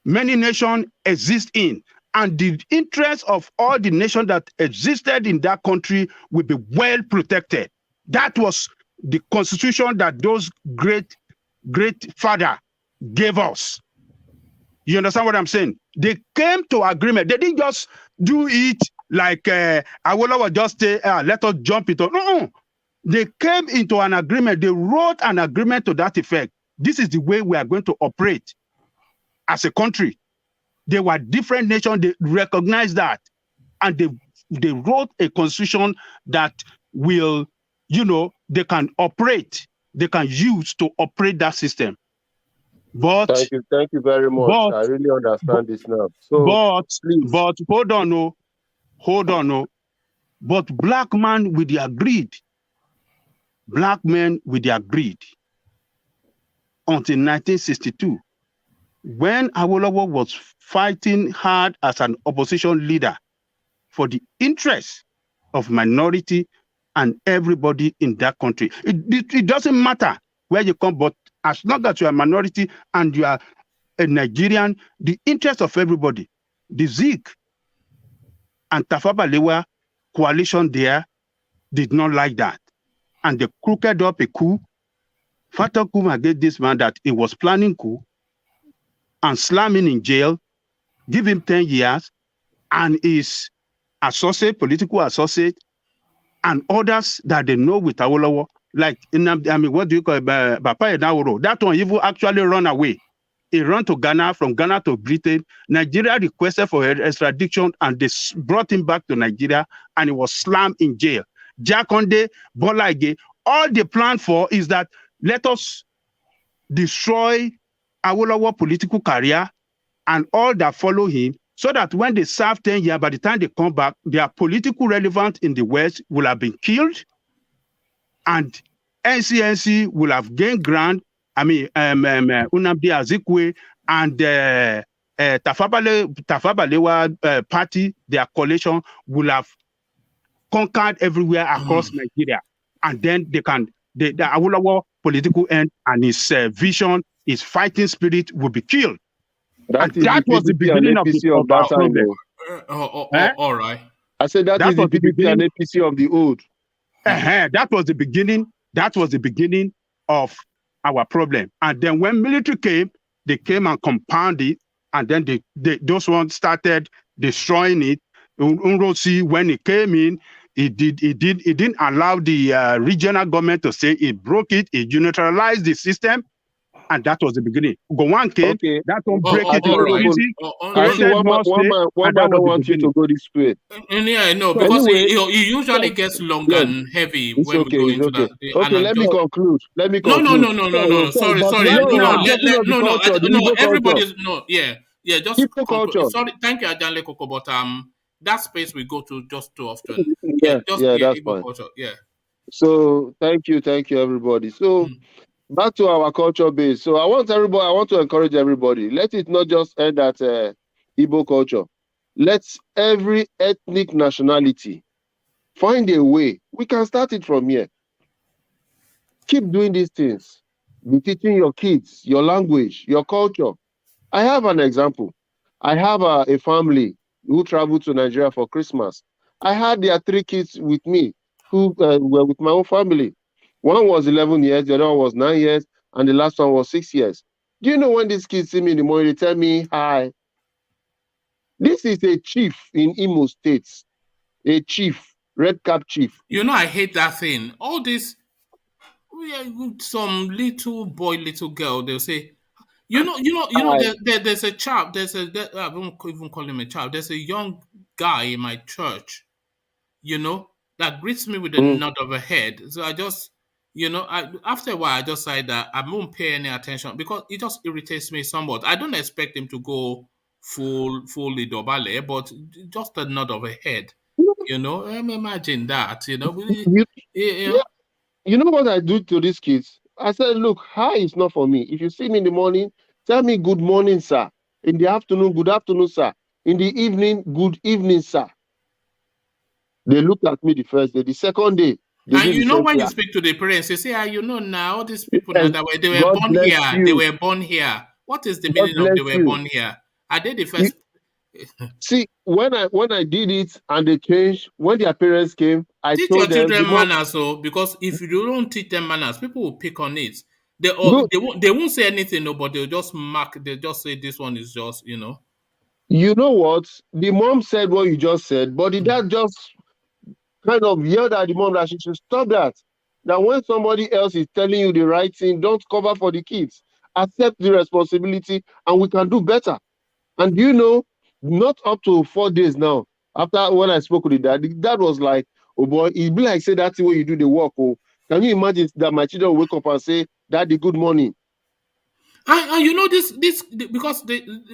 many nations exist in. And the interests of all the nations that existed in that country will be well protected. That was the constitution that those great father gave us. You understand what I'm saying? They came to agreement. They didn't just do it like Awolowo just say, let us jump it. No. They came into an agreement. They wrote an agreement to that effect. This is the way we are going to operate as a country. They were different nations. They recognized that. And they wrote a constitution that will, they can operate, they can use to operate that system. But thank you very much. I really understand this now. So, but hold on. But black men with their greed until 1962, when Awolowo was fighting hard as an opposition leader for the interests of minority and everybody in that country. It doesn't matter where you come, but as long as you are a minority and you are a Nigerian, the interest of everybody, the Zik and Tafawa Balewa coalition there did not like that. And they crooked up a coup. Fata Kuma gave this man that he was planning coup and slam him in jail, give him 10 years, and his political associate, and others that they know with Awolowo, like, what do you call it, Bapa Edaworo, that one even actually run away. He ran to Ghana, from Ghana to Britain. Nigeria requested for extradition, and they brought him back to Nigeria, and he was slammed in jail. Jakonde, Bola Ige, all they plan for is that let us destroy Awolowo political career and all that follow him, so that when they serve 10 years, by the time they come back, their political relevance in the West will have been killed, and NCNC will have gained ground. Nnamdi Azikiwe and Tafawa Balewa party, their coalition will have conquered everywhere across Nigeria, and then the Awolowo political end and his vision, his fighting spirit will be killed. That was the beginning of our problem. All right. I said that is the PDP and APC of the old. That was the beginning. That was the beginning of our problem. And then when military came, they came and compounded, and then those ones started destroying it. Unrosi, when he came in, he didn't allow the regional government to say it broke it. He neutralized the system. And that was the beginning. Gowon came, that one break it into easy. One man don't want you to go this way. Yeah, no, because he usually gets long and heavy when we go into that. Okay, let me conclude. No. Sorry. No. Everybody's just people culture. Sorry, thank you, Adanle Koko, but that space we go to just too often. That's fine. Culture. Yeah. So thank you, everybody. So. Back to our culture base. So I want to encourage everybody. Let it not just end at Igbo culture. Let's every ethnic nationality find a way. We can start it from here. Keep doing these things. Be teaching your kids your language, your culture. I have an example. I have a family who traveled to Nigeria for Christmas. I had their 3 kids with me who were with my own family. One was 11 years, the other one was 9 years, and the last one was 6 years. Do you know when these kids see me in the morning, they tell me, hi. This is a chief in Imo State. A chief, red cap chief. I hate that thing. All this, some little boy, little girl, they'll say, there's a child, I won't even call him a child, there's a young guy in my church, that greets me with a nod of a head. So I just, after a while, I just said that I won't pay any attention because it just irritates me somewhat. I don't expect him to go fully dobale, but just a nod of a head. You know, imagine that. You know, You, you yeah, you know what I do to these kids? I said, look, hi is not for me. If you see me in the morning, tell me good morning, sir. In the afternoon, good afternoon, sir. In the evening, good evening, sir. They looked at me the first day. The second day, they And did the you know same when thing. you speak to the parents, you say, you know now all these people now And that they were God born bless here, they you. were born here. What is the God meaning of bless they were you. born here? Are they the You first? see, when I did it and they changed, when their parents came, I Teach your told them the children mom manners, so because if you don't teach them manners, people will pick on it. good. They won't say anything, no, but they'll just mark. They'll just say this one is just, you know. You know what? The mom said what you just said, but the dad just kind of yelled at the mom that she should stop that. That when somebody else is telling you the right thing, don't cover for the kids. Accept the responsibility, and we can do better. And you know, not up to 4 days now. After when I spoke with the dad was like, "Oh boy, it be like say that's the way you do the work." Oh, can you imagine that my children wake up and say, "Daddy, good morning"? And you know this because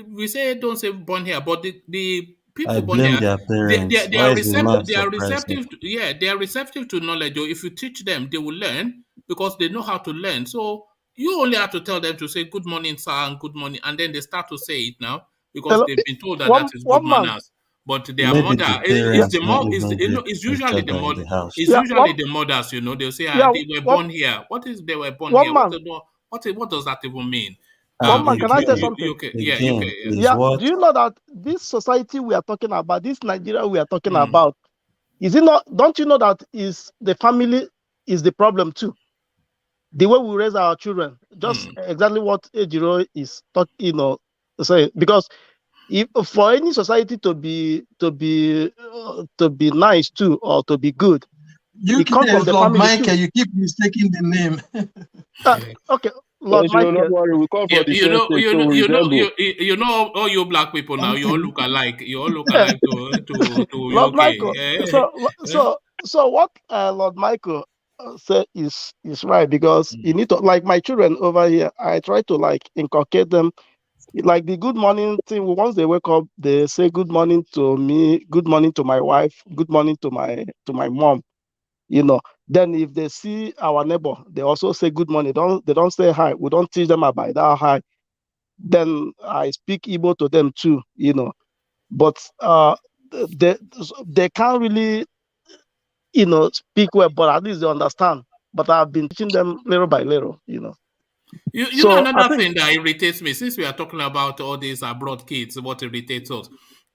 we say don't say born here, but the I people born blame here, their parents. they Why are is the man they are surprising? receptive. Yeah, they are receptive to knowledge. Or if you teach them, they will learn because they know how to learn. So you only have to tell them to say good morning, sir, and good morning, and then they start to say it now because Hello, they've been told that that is good one man. manners. But their Maybe mother the Yeah, is the parents don't more is even you greet know it's each usually the other in mother. the house. It's yeah, usually the mothers. You know they'll say they were one, born here. What is they were born here? one man. What does that even mean? One And man, can I say something? UK, yeah, UK, again, yeah. is Yeah, what do you know that this society we are talking about, this Nigeria we are talking Mm. about, is it not? Don't you know that is the family is the problem too? The way we raise our children, just exactly what Ejiro is talking, say because if for any society to be nice too or to be good, it UK comes from is the Lord family Michael. too. You keep mistaking the name. Okay, Lord Yes, you know, not Michael. worry, we come Yeah, for the same state, so we resemble. you know, all you black people now, you all look alike. You all look Yeah, alike to Lord UK. Michael. Yeah. So what Lord Michael said is right because you need to like my children over here. I try to like inculcate them like the good morning thing. Once they wake up, they say good morning to me, good morning to my wife, good morning to my mom. Then if they see our neighbor, they also say good morning. They don't say hi. We don't teach them about that hi. Then I speak Igbo to them too. But they they can't really speak well, but at least they understand. But I've been teaching them little by little. You know So I another think thing that irritates me, since we are talking about all these abroad kids, what irritates us.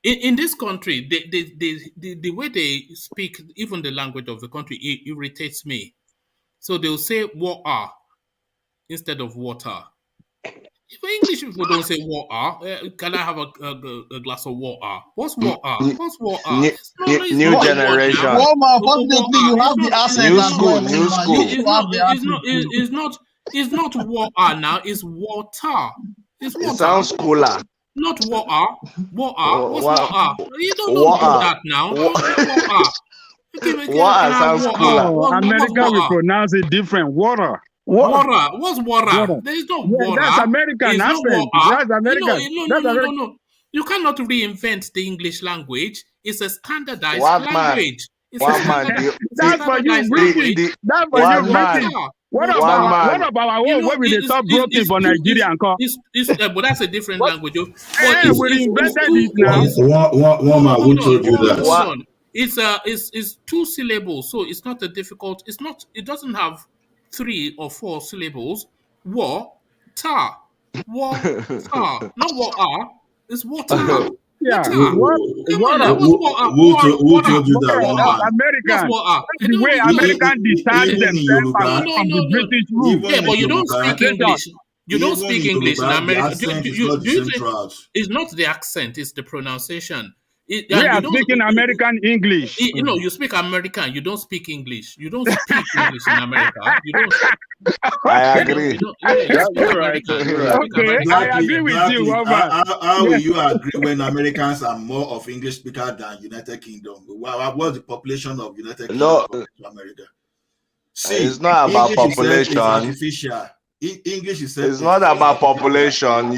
In this country, the way they speak, even the language of the country, it irritates me. So they'll say water instead of water. If English people don't say water, can I have a glass of water? What's water? What's water? It's New not a word now. generation, Warmer, fortunately, Water. you have the accent new as school, well, new Oliver. You school. too have the accent too. It's not water now. It's water. It's It water. sounds cooler. Not water. Water. What's What? water? You don't do Water. that now. Don't say water. Okay, can Water I have sounds water? cooler. No, What's America will water? pronounce it different. Water. what Water. What's water? Water. There is no Yeah, that's water. American It's not accent. water. That's American. That's American. No. You cannot reinvent the English language. It's a standardized One man, language. It's a one man. That's for you, standardized British. language. The That's for It's you, one British. man, water. What one about Water. what man. about our own when we dey talk broken for Nigeria and call? But that's a different What? language. Oh. But We reinvented it now. One man who told you that. hold What? on. It's two syllables, so it's not a difficult. It's not. It doesn't have 3 or 4 syllables. Water, water, not water. It's water, Yeah. water. Come on now. Water. What's water? Who Water. told you that, What's one water? That's man? What's American. water? That's the way Americans detach Even in themselves Yoruba, No, from the no, no. British rule even Yeah, in but you don't Yoruba, speak translation. English. You don't even speak in English in Yoruba, the America. accent is not the Do you same say throughout. it's not the accent, it's the pronunciation. We And you are don't, speaking American English. you speak American. You don't speak English. You don't speak English in America. You don't. I Okay. agree. You speak You're right. American. You're You right. speak Okay. American. I Yeah. agree with you, Blackley, Robert. how will Yeah. you agree when Americans are more of English speaker than United Kingdom? What's the population of United Kingdom No, compared to America? See, it's not about English itself is population. artificial. English itself It's is not about artificial. population.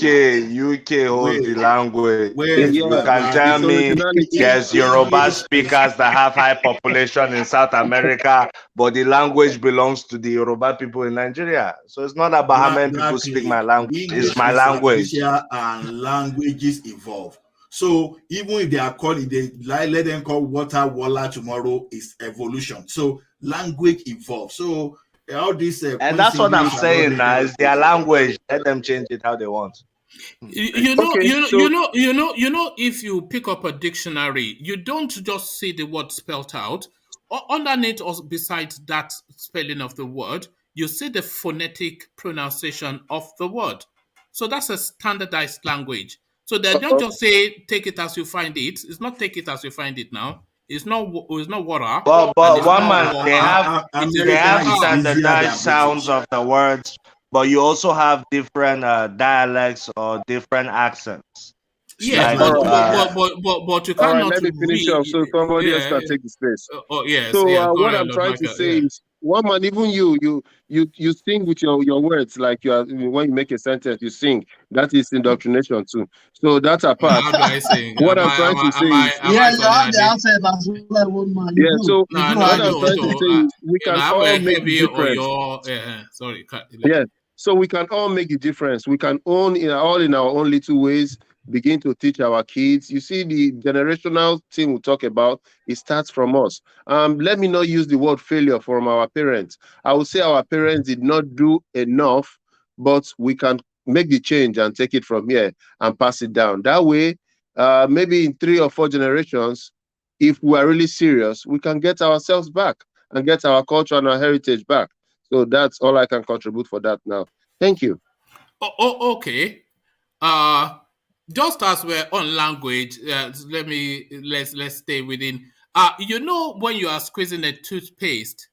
UK holds the language. You can tell It's me originality. there's Yoruba speakers that have high population in South America, but the language belongs to the Yoruba people in Nigeria. So it's not about how many people speak my language. It's my language. And languages evolve. So even if they are calling, let them call water walla tomorrow, is evolution. So language evolves. So all this and that's what I'm saying now. It's their language. Let them change it how they want. You know, if you pick up a dictionary, you don't just see the word spelled out. Underneath or beside that spelling of the word, you see the phonetic pronunciation of the word. So that's a standardized language. So they don't just say take it as you find it. It's not take it as you find it now. It's not water. But one man, they have standardized sounds of the words, but you also have different dialects or different accents. Yes, Like, but you All right, cannot let me finish up so somebody else can take the space. Yes. So what I'm trying to say is, one man, even you sing with your words, like you are when you make a sentence, you sing. That is indoctrination too. So that's a part. How do I sing? What I'm trying to say is, you have the accent as well, one man. yeah. So no, what I'm trying to say is, we can all make the difference. Sorry. Yeah. So we can all make the difference. We can all in our own little ways begin to teach our kids. You see, the generational thing we talk about, it starts from us. Let me not use the word failure from our parents. I would say our parents did not do enough, but we can make the change and take it from here and pass it down. That way, maybe in 3 or 4 generations, if we are really serious, we can get ourselves back and get our culture and our heritage back. So that's all I can contribute for that now. Thank you. Okay. Just as we're on language, let's stay within. When you are squeezing a toothpaste,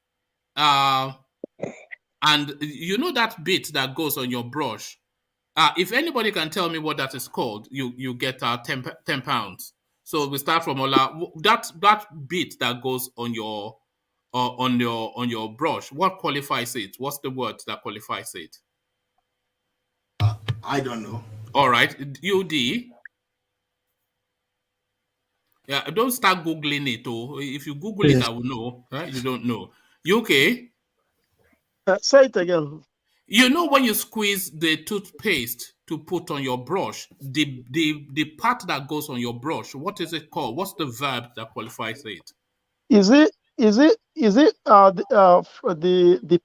and you know that bit that goes on your brush. If anybody can tell me what that is called, you get 10 pounds. So we start from Ola. That bit that goes on your brush. What qualifies it? What's the word that qualifies it? I don't know. All right, UD. Yeah, don't start googling it. If you Google it, I will know. Right? You don't know. UK. Say it again. You know when you squeeze the toothpaste to put on your brush, the part that goes on your brush, what is it called? What's the verb that qualifies it? Is it the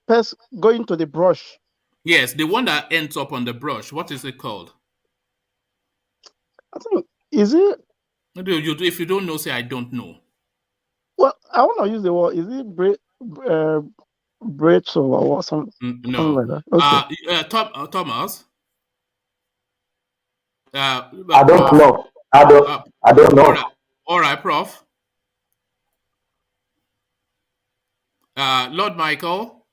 pest going to the brush? Yes, the one that ends up on the brush. What is it called? I think is it. If you don't know, say I don't know. Well, I want to use the word. Is it bread or something? No. Something like that. Okay. Thomas. I don't know. I don't know. All right, Prof. Lord Michael.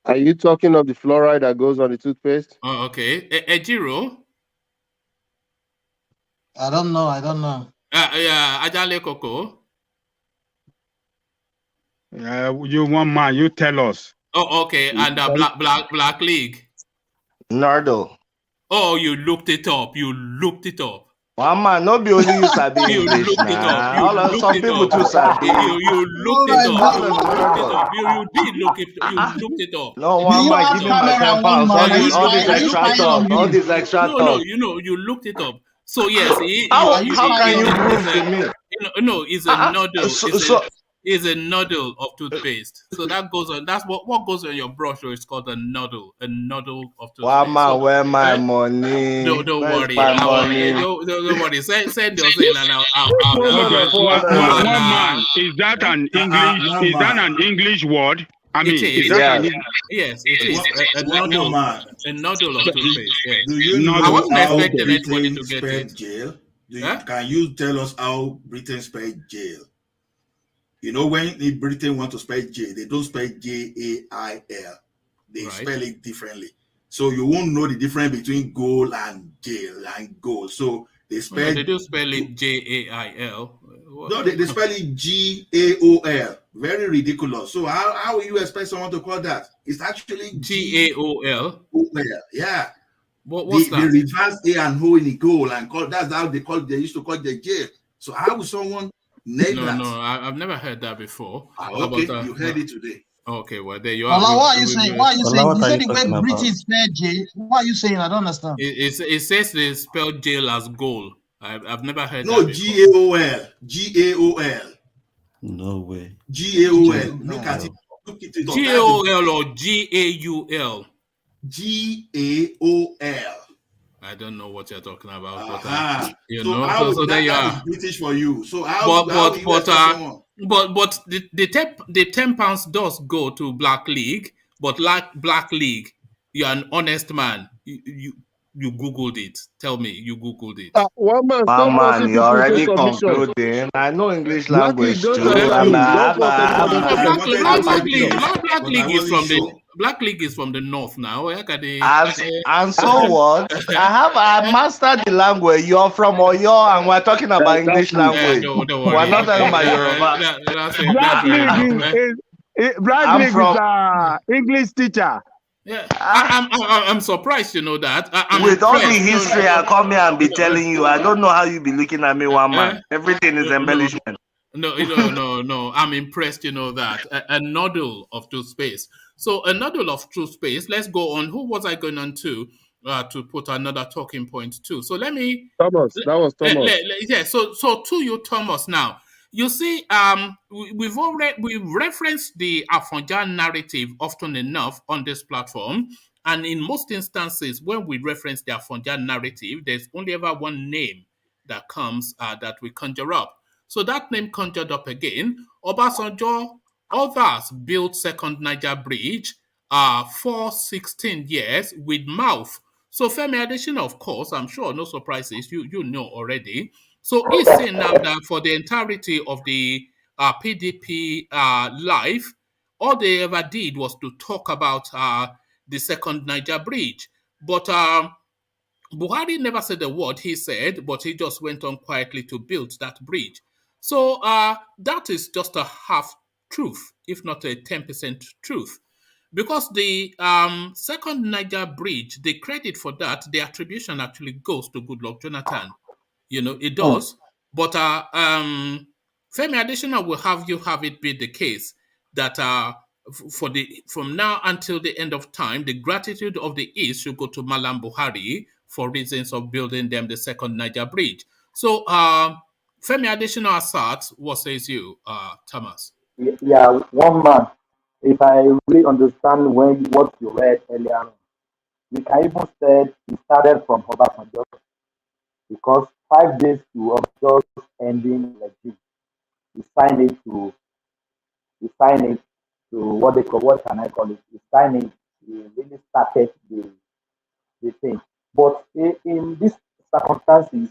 Are you talking of the fluoride that goes on the toothpaste? Oh, okay. Ejiro. I don't know. Ajale Koko. You one man, you tell us. Oh, okay. And Black League. Nardo. Oh, you looked it up. One man, not be only you sabi English. Some people too sabi. You looked it up. You did look it. You looked it up. No, one man, give me my 10 pounds. All these extra talk. All these extra talk. No, you looked it up. So yes, how can you prove to me? No, it's a noodle. Is a noodle of toothpaste. So that goes on. That's what goes on your brush. Or it's called a noodle of toothpaste. Wow, man, where my money? Don't worry. Don't worry. Send your thing and One man. Is that an English? Is that an English word? I mean, yes, it is. A noodle of toothpaste. Yes. Do you know I wasn't how expecting anybody Britain to get spelled it. jail? Can you tell us how Britain spelled jail? You know, when Britain want to spell jail, they don't spell Jail. They spell it differently. So you won't know the difference between goal and jail and goal. So they spell. No, they do spell it Jail. No, they spell it GAOL. Very ridiculous. So how will you expect someone to call that? It's actually GAOL. Yeah. What's They that? reverse A and O in the goal and call. That's how they used to call the J. So how would someone name No, that? I've never heard that before. Okay, you heard it today. Okay, well there you are. Ola, what are you saying? What are you saying? What You are you said the talking word about? British spell J. What are you saying? I don't understand. It says they spell jail as goal. I've never heard No, that before. GAOL. GAOL. No way. GAOL. Look at it. Look it up. That's the GAOL or GAUL? GAOL. I don't know what you're talking about, but you So know, how so there you that is are. British for you. So how But will you expect someone? the £10 does go to Black League, but like Black League, you're an honest man. You Googled it. Tell me you Googled it. One man, My stop man, forcing you're people into already submission. concluding. I know English Black League, language don't too. arrest I'm me. Don't a, force anybody into No, wanted to say submission. please, but I wasn't sure. Black League is from the north now. and so what? I mastered the language. You're from Oyo, and we're talking about English Exactly. language. Don't We're worry. not talking about Yoruba. That's Black fair enough. League Black I'm League from is English teacher. Yeah, I'm surprised you know that. I'm with all the impressed. history. I come here and be telling you. I don't know how you be looking at me, one man. Everything is embellishment. No. I'm impressed. You know that a noddle of toothpaste. So a noddle of toothpaste. Let's go on. Who was I going on to put another talking point to? So let me. Thomas, that was Thomas. Yeah. So to you, Thomas. Now you see, we've referenced the Afonja narrative often enough on this platform, and in most instances, when we reference the Afonja narrative, there's only ever one name that comes that we conjure up. So that name conjured up again. Obasanjo, others built Second Niger Bridge for 16 years with mouth. So Femi Adesina, of course, I'm sure, no surprises, you know already. So he's saying now that for the entirety of the PDP life, all they ever did was to talk about the Second Niger Bridge. But Buhari never said a word, he said, but he just went on quietly to build that bridge. So that is just a half truth, if not a 10% truth. Because the second Niger bridge, the credit for that, the attribution actually goes to Goodluck Jonathan. You know, it does. But Femi Adesina will have it be the case that from now until the end of time, the gratitude of the East should go to Malam Buhari for reasons of building them the second Niger bridge. So Femi Adesina asserts, what says you, Thomas? Yeah, one man. If I really understand what you read earlier, on, we can even say it started from Obasanjo because 5 days to just ending legit. He signed it to what can I call it? He signed it. He really started the thing. But in these circumstances,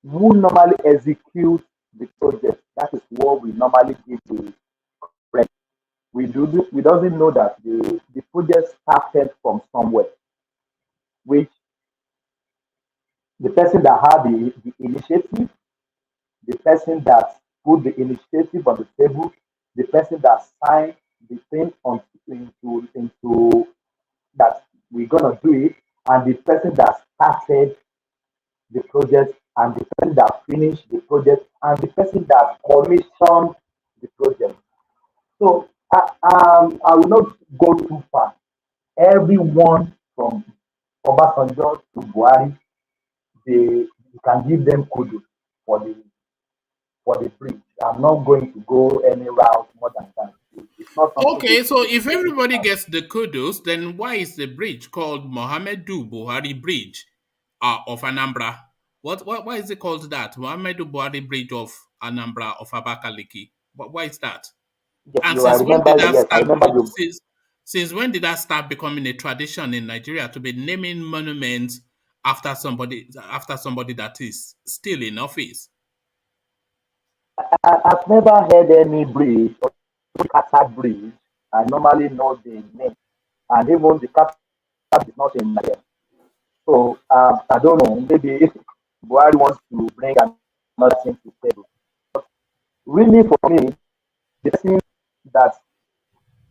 who normally execute the project? That is what we normally give the credit. We doesn't know that the project started from somewhere, which the person that had the initiative, the person that put the initiative on the table, the person that signed the thing into that we're gonna do it, and the person that started the project, and the person that finished the project, and the person that commissioned the project. So I will not go too far. Everyone from Obasanjo to Buhari, you can give them kudos for the bridge. I'm not going to go any route more than that. It's not something Okay, so if everybody gets the kudos, then why is the bridge called Mohamedu Buhari Bridge of Anambra? Why is it called that? Mohamedu Buhari Bridge of Anambra of Abakaliki. Why is that? And I since when remember. did that Yes, I start? remember you. Since when did that start becoming a tradition in Nigeria to be naming monuments after somebody that is still in office? I've never heard any bridge or Qatar bridge. I normally know the name, and even the Qatar is not in Nigeria. So I don't know. Maybe Buhari wants to bring another thing to the table. Really, for me, the thing that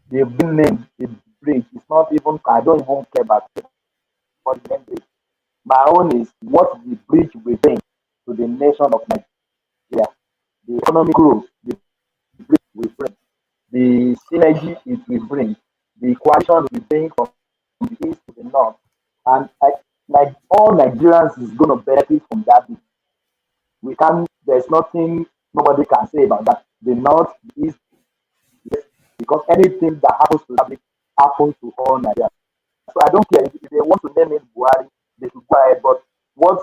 they've been named the bridge is not even. I don't even care about it. But the name bridge. My own is what the bridge will bring to the nation of Nigeria, the economic growth the bridge will bring, the synergy it will bring, the coalition it will bring from the east to the north, and like all Nigerians is going to benefit from that. We can't. There's nothing nobody can say about that. The north, the east, yes, because anything that happens to that happens to all Nigerians. So I don't care if they want to name it Buhari, they should go ahead. But what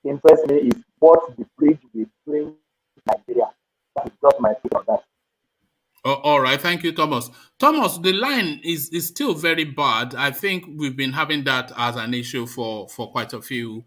interests me is what the bridge will bring to Nigeria. That is just my take on that. Oh, all right, thank you, Thomas. Thomas, the line is still very bad. I think we've been having that as an issue for quite a few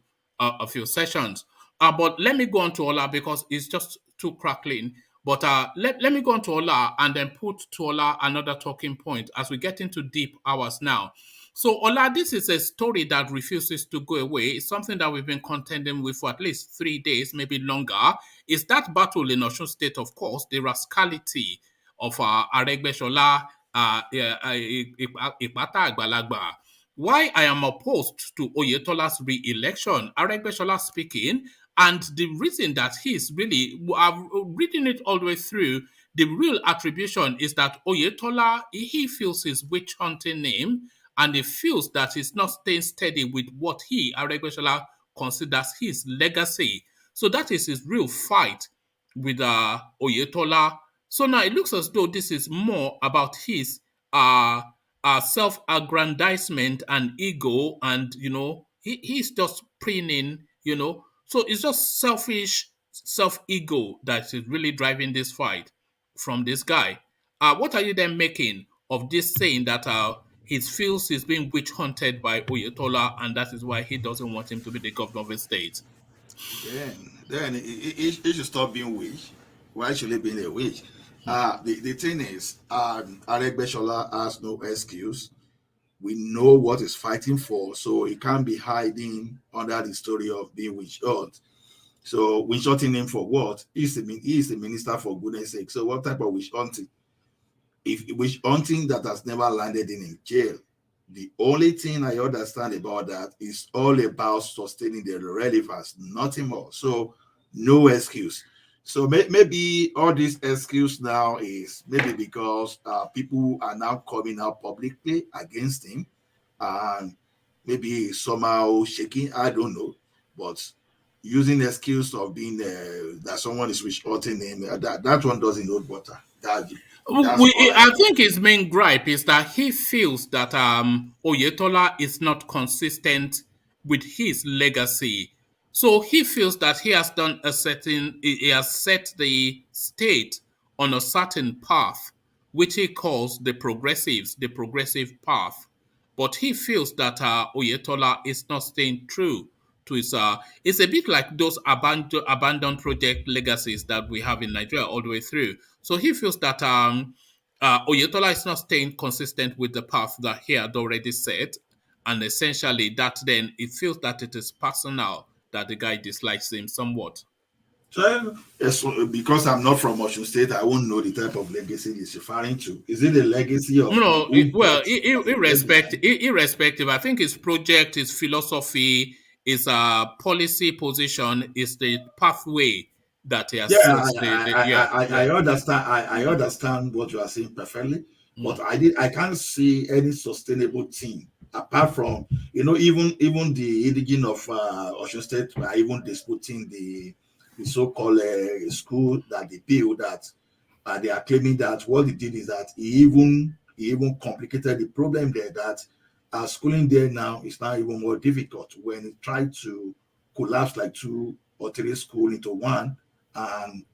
sessions. But let me go on to Ola because it's just too crackling. But let me go on to Ola and then put to Ola another talking point as we get into deep hours now. So, Ola, this is a story that refuses to go away. It's something that we've been contending with for at least 3 days, maybe longer. It's that battle in Osun State, of course, the rascality of Aregbesola, Ipata Agbalagba. Why I am opposed to Oyetola's re-election, Aregbesola speaking, and the reason that he's really, I've reading it all the way through, the real attribution is that Oyetola, he feels his witch hunting name, and he feels that he's not staying steady with what he, Aregbesola, considers his legacy. So that is his real fight with Oyetola. So now it looks as though this is more about his self-aggrandizement and ego, and he's just preening, So it's just selfish self-ego that is really driving this fight from this guy. What are you then making of this saying that he feels he's being witch hunted by Oyetola, and that is why he doesn't want him to be the governor of the state? Then it should stop being witch. Why should it be a witch? The thing is, Aregbesola has no excuse. We know what he's fighting for, so he can't be hiding under the story of being witch hunt. So witch hunting him for what? He's the minister, for goodness sake. So what type of witch hunting? If witch hunting that has never landed in jail, the only thing I understand about that is all about sustaining the relevance, nothing more. So no excuse. So maybe all this excuse now is maybe because people are now coming out publicly against him, and maybe somehow shaking. I don't know, but using the excuse of being that someone is witch hunting him, that one doesn't hold water. That's all I think his main gripe is that he feels that Oyetola is not consistent with his legacy. So he feels that he has he has set the state on a certain path, which he calls the progressive path. But he feels that Oyetola is not staying true to his. It's a bit like those abandoned project legacies that we have in Nigeria all the way through. So he feels that Oyetola is not staying consistent with the path that he had already set, and essentially that then it feels that it is personal, that the guy dislikes him somewhat. So, yes, because I'm not from Osun State, I won't know the type of legacy he's referring to. Is it a legacy of irrespective? I think his project, his philosophy, his policy position is the pathway that he has. I understand. I understand what you are saying perfectly, but I can't see any sustainable thing apart from even the indigenous of Osun State are even disputing the so-called school that they built, that they are claiming that what he did is that he even complicated the problem there, that schooling there now is now even more difficult when he tried to collapse like 2 or 3 schools into one, and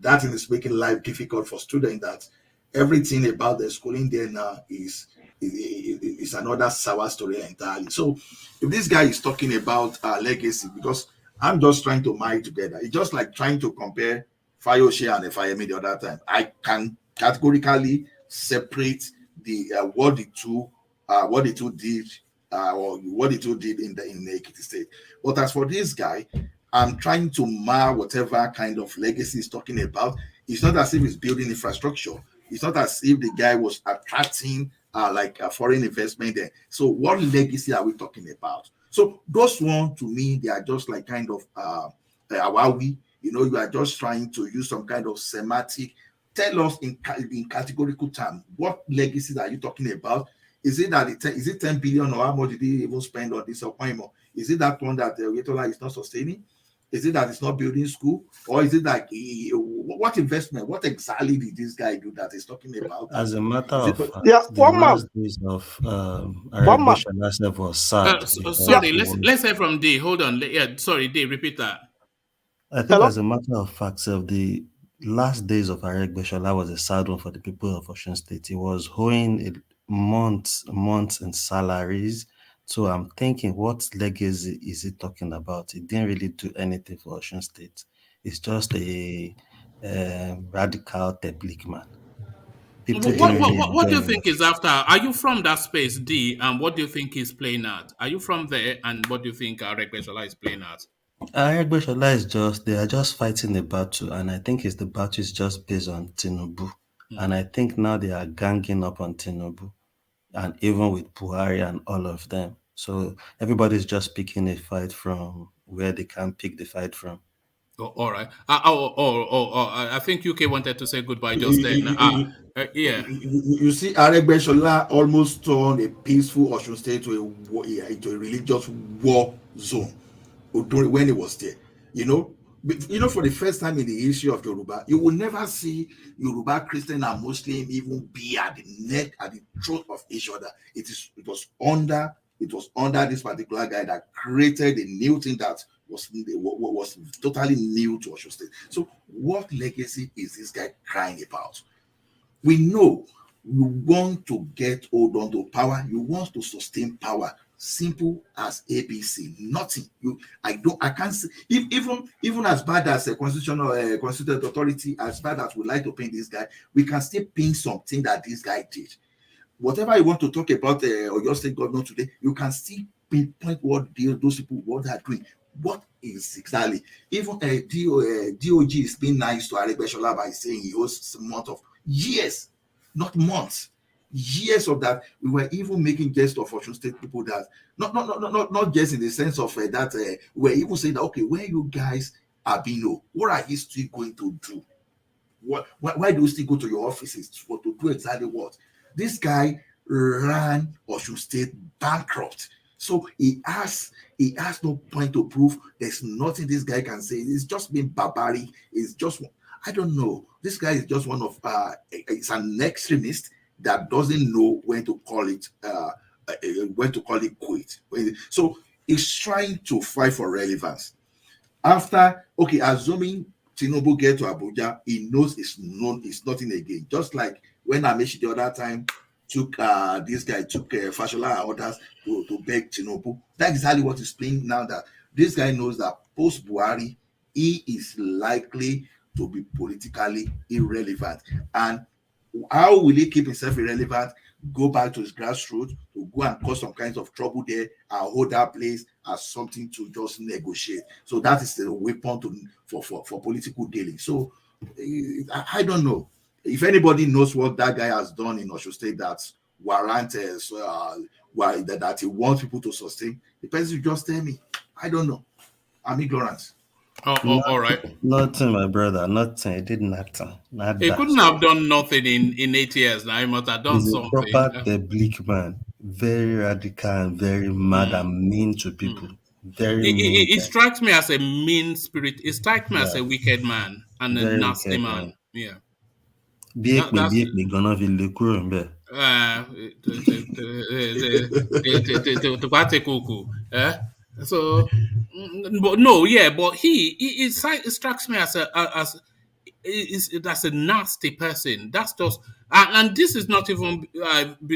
that is making life difficult for students, that everything about the schooling there now is another sour story entirely. So if this guy is talking about legacy, because I'm just trying to mine together. It's just like trying to compare Fayoshe and Fayemi the other time. I can categorically separate the what the two did or what the two did in the Ekiti State. But as for this guy, I'm trying to mar whatever kind of legacy he's talking about. It's not as if he's building infrastructure. It's not as if the guy was attracting like a foreign investment there. So what legacy are we talking about? So those one to me, they are just like kind of awawi. You are just trying to use some kind of semantic. Tell us in categorical terms, what legacies are you talking about? Is it that is it 10 billion, or how much did he even spend on this appointment? Is it that one that Oyetola is not sustaining? Is it that it's not building school? Or is it like what investment? What exactly did this guy do that he's talking about? As a matter Is of it, fact, Yeah, the one man, last days of one man. Aregbesola was sad Yeah, because Sorry, he let's was. hear from D. Hold on. Yeah, sorry, D. Repeat that. I think, hello. as a matter of fact, of the last days of Aregbesola was a sad one for the people of Osun State. He was owing months in salaries. So I'm thinking, what legacy is he talking about? He didn't really do anything for Osun State. It's just a radical public man. People didn't really What enjoy do you him. think is after? Are you from that space, D? And what do you think he's playing at? Are you from there? And what do you think Aregbesola is playing at? Aregbesola is just, they are just fighting a battle, and I think the battle is just based on Tinubu. And I think now they are ganging up on Tinubu, and even with Buhari and all of them. So everybody's just picking a fight from where they can pick the fight from. Oh, all right. I think UK wanted to say goodbye just then. Yeah. you see, Aregbesola almost turned a peaceful Osun State into a religious war zone when he was there. For the first time in the history of Yoruba, you will never see Yoruba Christian and Muslim even be at the neck, at the throat of each other. It was under this particular guy that created a new thing that was totally new to Osun State. So what legacy is this guy crying about? We know you want to get hold on to power, you want to sustain power. Simple as ABC. Nothing. I can't see, even as bad as a constitutional authority, as bad as we like to paint this guy, we can still paint something that this guy did. Whatever you want to talk about or your state governor today, you can still pinpoint those people, what they are doing. What is exactly? Even DOG is being nice to Aregbesola by saying he owes a month of years, not months, years of that. We were even making jest of Osun State people that not just in the sense of that we were even saying that, okay, when you guys are being, what are you still going to do? Why do you still go to your offices to do exactly what? This guy ran Osun State bankrupt. So he has no point to prove. There's nothing this guy can say. It's just being barbaric. It's just, I don't know. This guy is just one of it's an extremist that doesn't know when to call it quit. So he's trying to fight for relevance. After, okay, assuming Tinubu get to Abuja, he knows it's nothing again. Just like when Amechi the other time took Fashola and others to beg Tinubu. That's exactly what he's playing now, that this guy knows that post Buhari, he is likely to be politically irrelevant. And how will he keep himself irrelevant? Go back to his grassroots, to go and cause some kinds of trouble there and hold that place as something to just negotiate. So that is the weapon for political dealing. So I don't know. If anybody knows what that guy has done in Osun State that warrants that he wants people to sustain, the person just tell me. I don't know. I'm ignorant. All right. Nothing, my brother. Nothing. He did nothing. Not He that. couldn't have done nothing in 8 years now. He must have done He's a something. proper public man. Very radical and very mad and mean to people. Very mean It guy. strikes me as a mean spirit. It strikes me as Yeah. a wicked man and a Very nasty wicked man. man. Yeah. Bí That, èpè that's bí èpè ganan fi lè kúrò ńbẹ̀. to take Kuku. So, but no, yeah, but it strikes me as that's a nasty person. That's just, and this is not even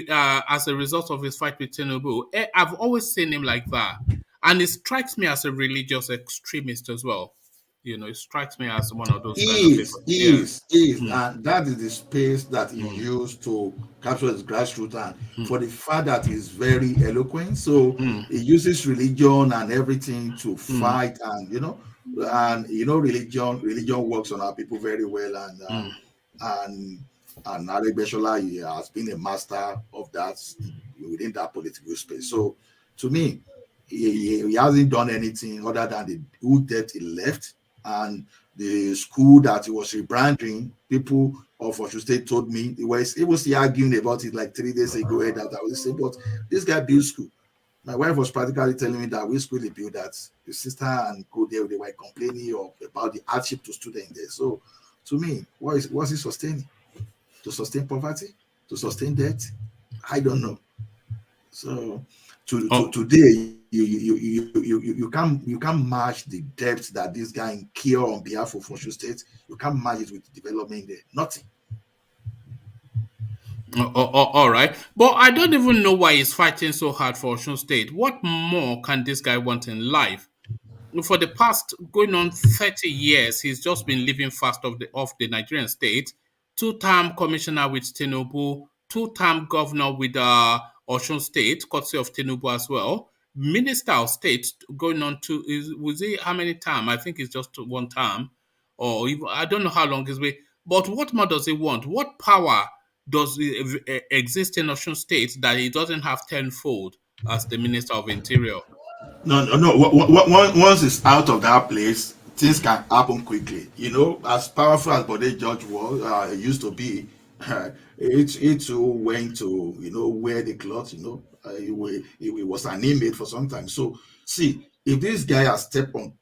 as a result of his fight with Tinubu. I've always seen him like that, and it strikes me as a religious extremist as well. It strikes me as one of those kind of people. Yeah. And that is the space that he used to capture his grassroots, and for the fact that he's very eloquent, so he uses religion and everything to fight, and religion works on our people very well, and Aregbesola, he has been a master of that within that political space. So to me, he hasn't done anything other than the who debt he left and the school that he was rebranding. People of Osho State told me he was still arguing about it like 3 days ago. That I was saying, but this guy built school. My wife was practically telling me that we school they built that. The sister and co there they were complaining about the hardship to students there. So to me, what's he sustaining? To sustain poverty? To sustain debt? I don't know. So today you can't match the depth that this guy incurred on behalf of Osho State. You can't match it with the development there. Nothing. All right, but I don't even know why he's fighting so hard for Osun State. What more can this guy want in life? For the past going on 30 years, he's just been living fast off the Nigerian state. Two-term commissioner with Tinubu, two-term governor with Osun State, courtesy of Tinubu as well. Minister of State going on was he how many term? I think it's just one term, or even, I don't know how long he's been. But what more does he want? What power does exist in Osun State that he doesn't have tenfold as the Minister of Interior? No. Once it's out of that place, things can happen quickly. As powerful as Bode George was, used to be, it too went to wear the cloth. It was an inmate for some time. So see, if this guy has stepped on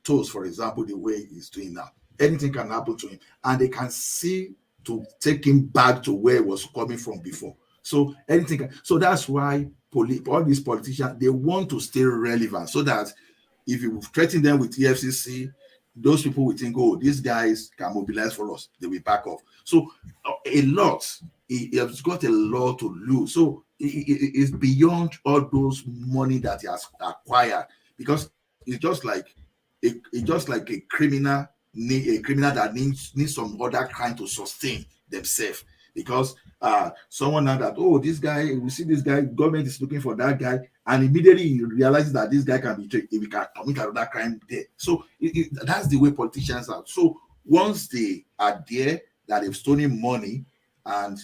toes, for example, the way he's doing now, anything can happen to him, and they can see to take him back to where he was coming from before. So anything. So that's why all these politicians, they want to stay relevant, so that if you threaten them with EFCC, those people will think, oh, these guys can mobilize for us. They will back off. So a lot. He has got a lot to lose. So it's beyond all those money that he has acquired, because it's just like a criminal that needs some other kind to sustain themselves, because someone now that, oh, this guy, we see this guy, government is looking for that guy, and immediately he realizes that this guy can be if he can commit another crime there. So that's the way politicians are. So once they are there, that they've stolen money, and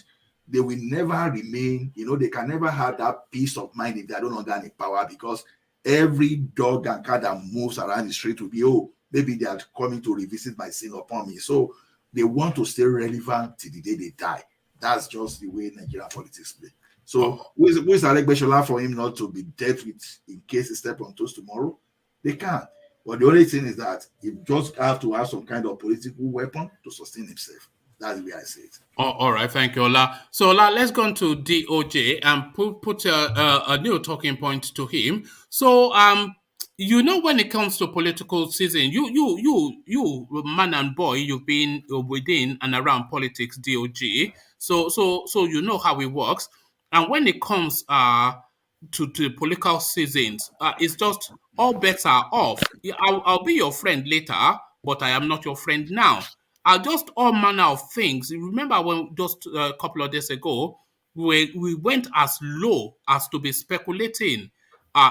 they will never remain, they can never have that peace of mind if they don't under any power, because every dog and cat that moves around the street will be, oh, maybe they are coming to revisit my sin upon me. So they want to stay relevant till the day they die. That's just the way Nigerian politics play. So who is Aregbesola for him not to be dealt with in case he step on toes tomorrow? They can't. But the only thing is that he just have to have some kind of political weapon to sustain himself. That's the way I say it. All right, thank you, Ola. So, Ola, let's go on to DOJ and put a new talking point to him. So, when it comes to political season, you man and boy, you've been within and around politics, DOJ. So you know how it works. And when it comes to the political seasons, it's just all bets are off. I'll be your friend later, but I am not your friend now. Just all manner of things. Remember when just a couple of days ago, we went as low as to be speculating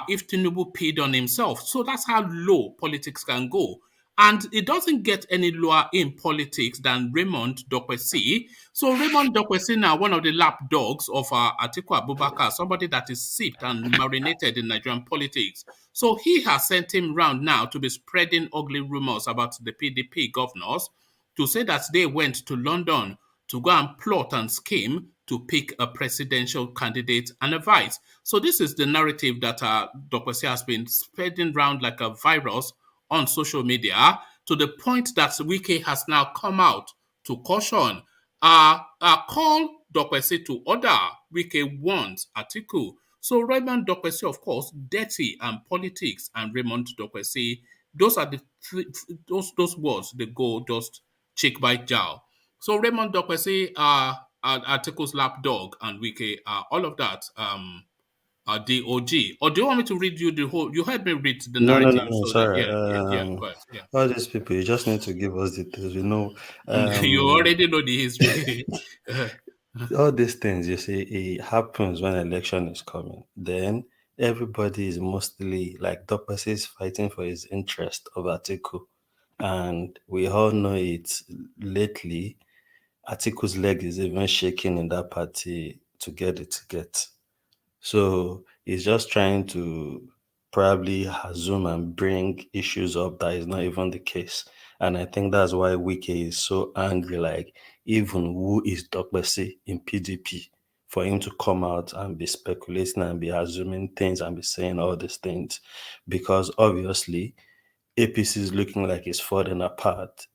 if Tinubu paid on himself. So that's how low politics can go. And it doesn't get any lower in politics than Raymond Dokwesi. So Raymond Dokwesi now one of the lap dogs of Atiku Abubakar, somebody that is sipped and marinated in Nigerian politics. So he has sent him round now to be spreading ugly rumors about the PDP governors, to say that they went to London to go and plot and scheme to pick a presidential candidate and a vice. So this is the narrative that Dr. has been spreading around like a virus on social media, to the point that Wike has now come out to caution, call Dr. to order. Wike wants Atiku. So Raymond Dokwesi, of course, dirty and politics, and Raymond Dokwesi, those are the those words they go just cheek by jowl. So Raymond Dokwesi, Atiku's lapdog, and Wike, all of that, DOG. Or do you want me to read you the whole? You heard me read the narrative. No. So Sorry. go ahead. Yeah. All these people, you just need to give us details. You already know the history. All these things, you see, it happens when election is coming. Then everybody is mostly like Dopasi is fighting for his interest of Atiku. And we all know it lately. Atiku's leg is even shaking in that party to get it to get. So he's just trying to probably assume and bring issues up that is not even the case. And I think that's why Wike is so angry. Like, even who is Dokbesi in PDP, for him to come out and be speculating and be assuming things and be saying all these things, because obviously APC is looking like it's falling apart.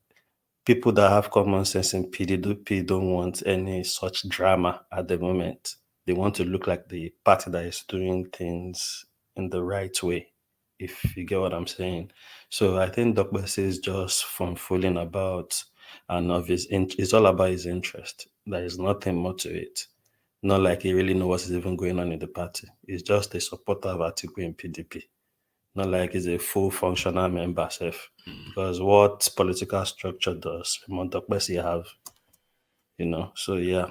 People that have common sense in PDP don't want any such drama at the moment. They want to look like the party that is doing things in the right way, if you get what I'm saying. So I think Dr. is just from fooling about, and of his it's all about his interest. There is nothing more to it. Not like he really knows what is even going on in the party. He's just a supporter of Atiku in PDP. Not like he's a full functional member self. Because what political structure does Raymond Dokbesi have? You know, so yeah.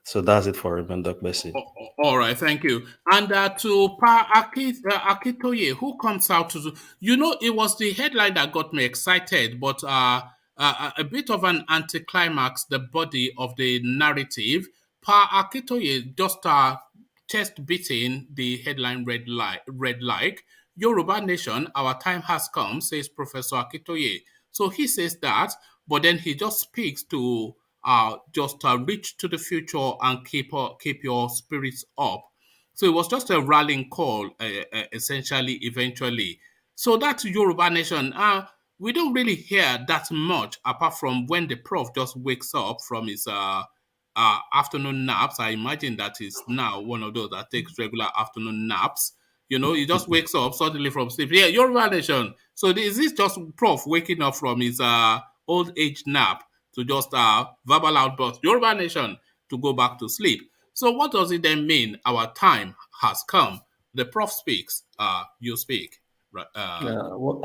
So that's it for Raymond Dokbesi. All right, thank you. And to Akitoye, who comes out to, it was the headline that got me excited, but a bit of an anticlimax, the body of the narrative. Pa Akitoye just chest beating the headline read like, Yoruba Nation, our time has come, says Professor Akitoye. So he says that, but then he just speaks to just reach to the future and keep your spirits up. So it was just a rallying call, essentially, eventually. So that's Yoruba Nation. We don't really hear that much apart from when the prof just wakes up from his afternoon naps. I imagine that is now one of those that takes regular afternoon naps. He just wakes up suddenly from sleep. Yeah, Yoruba Nation. So is this just prof waking up from his old age nap to just verbal outburst, Yoruba Nation, to go back to sleep? So what does it then mean? Our time has come. The prof speaks. You speak. What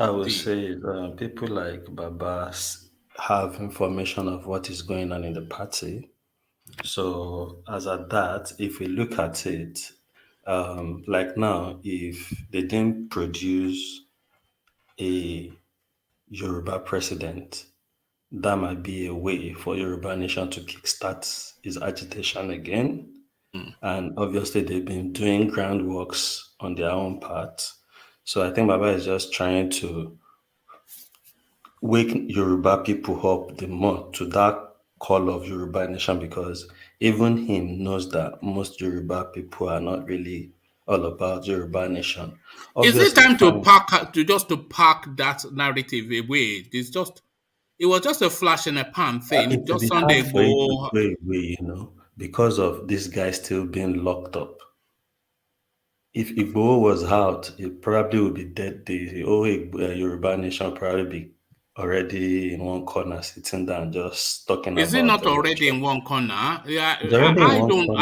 I would say is people like Babas have information of what is going on in the party. So as at that, if we look at it, like now, if they didn't produce a Yoruba president, that might be a way for Yoruba Nation to kickstart his agitation again. And obviously, they've been doing groundworks on their own part. So I think Baba is just trying to wake Yoruba people up the more to that call of Yoruba Nation, because even him knows that most Yoruba people are not really all about Yoruba Nation. Obviously, is it time to pack that narrative away? It was just a flash in a pan thing. Just Sunday go away, because of this guy still being locked up. If Igbo was out, it probably would be dead. The whole Yoruba Nation would probably be already in one corner, sitting down, just talking about. Is it not already in one corner? Yeah, I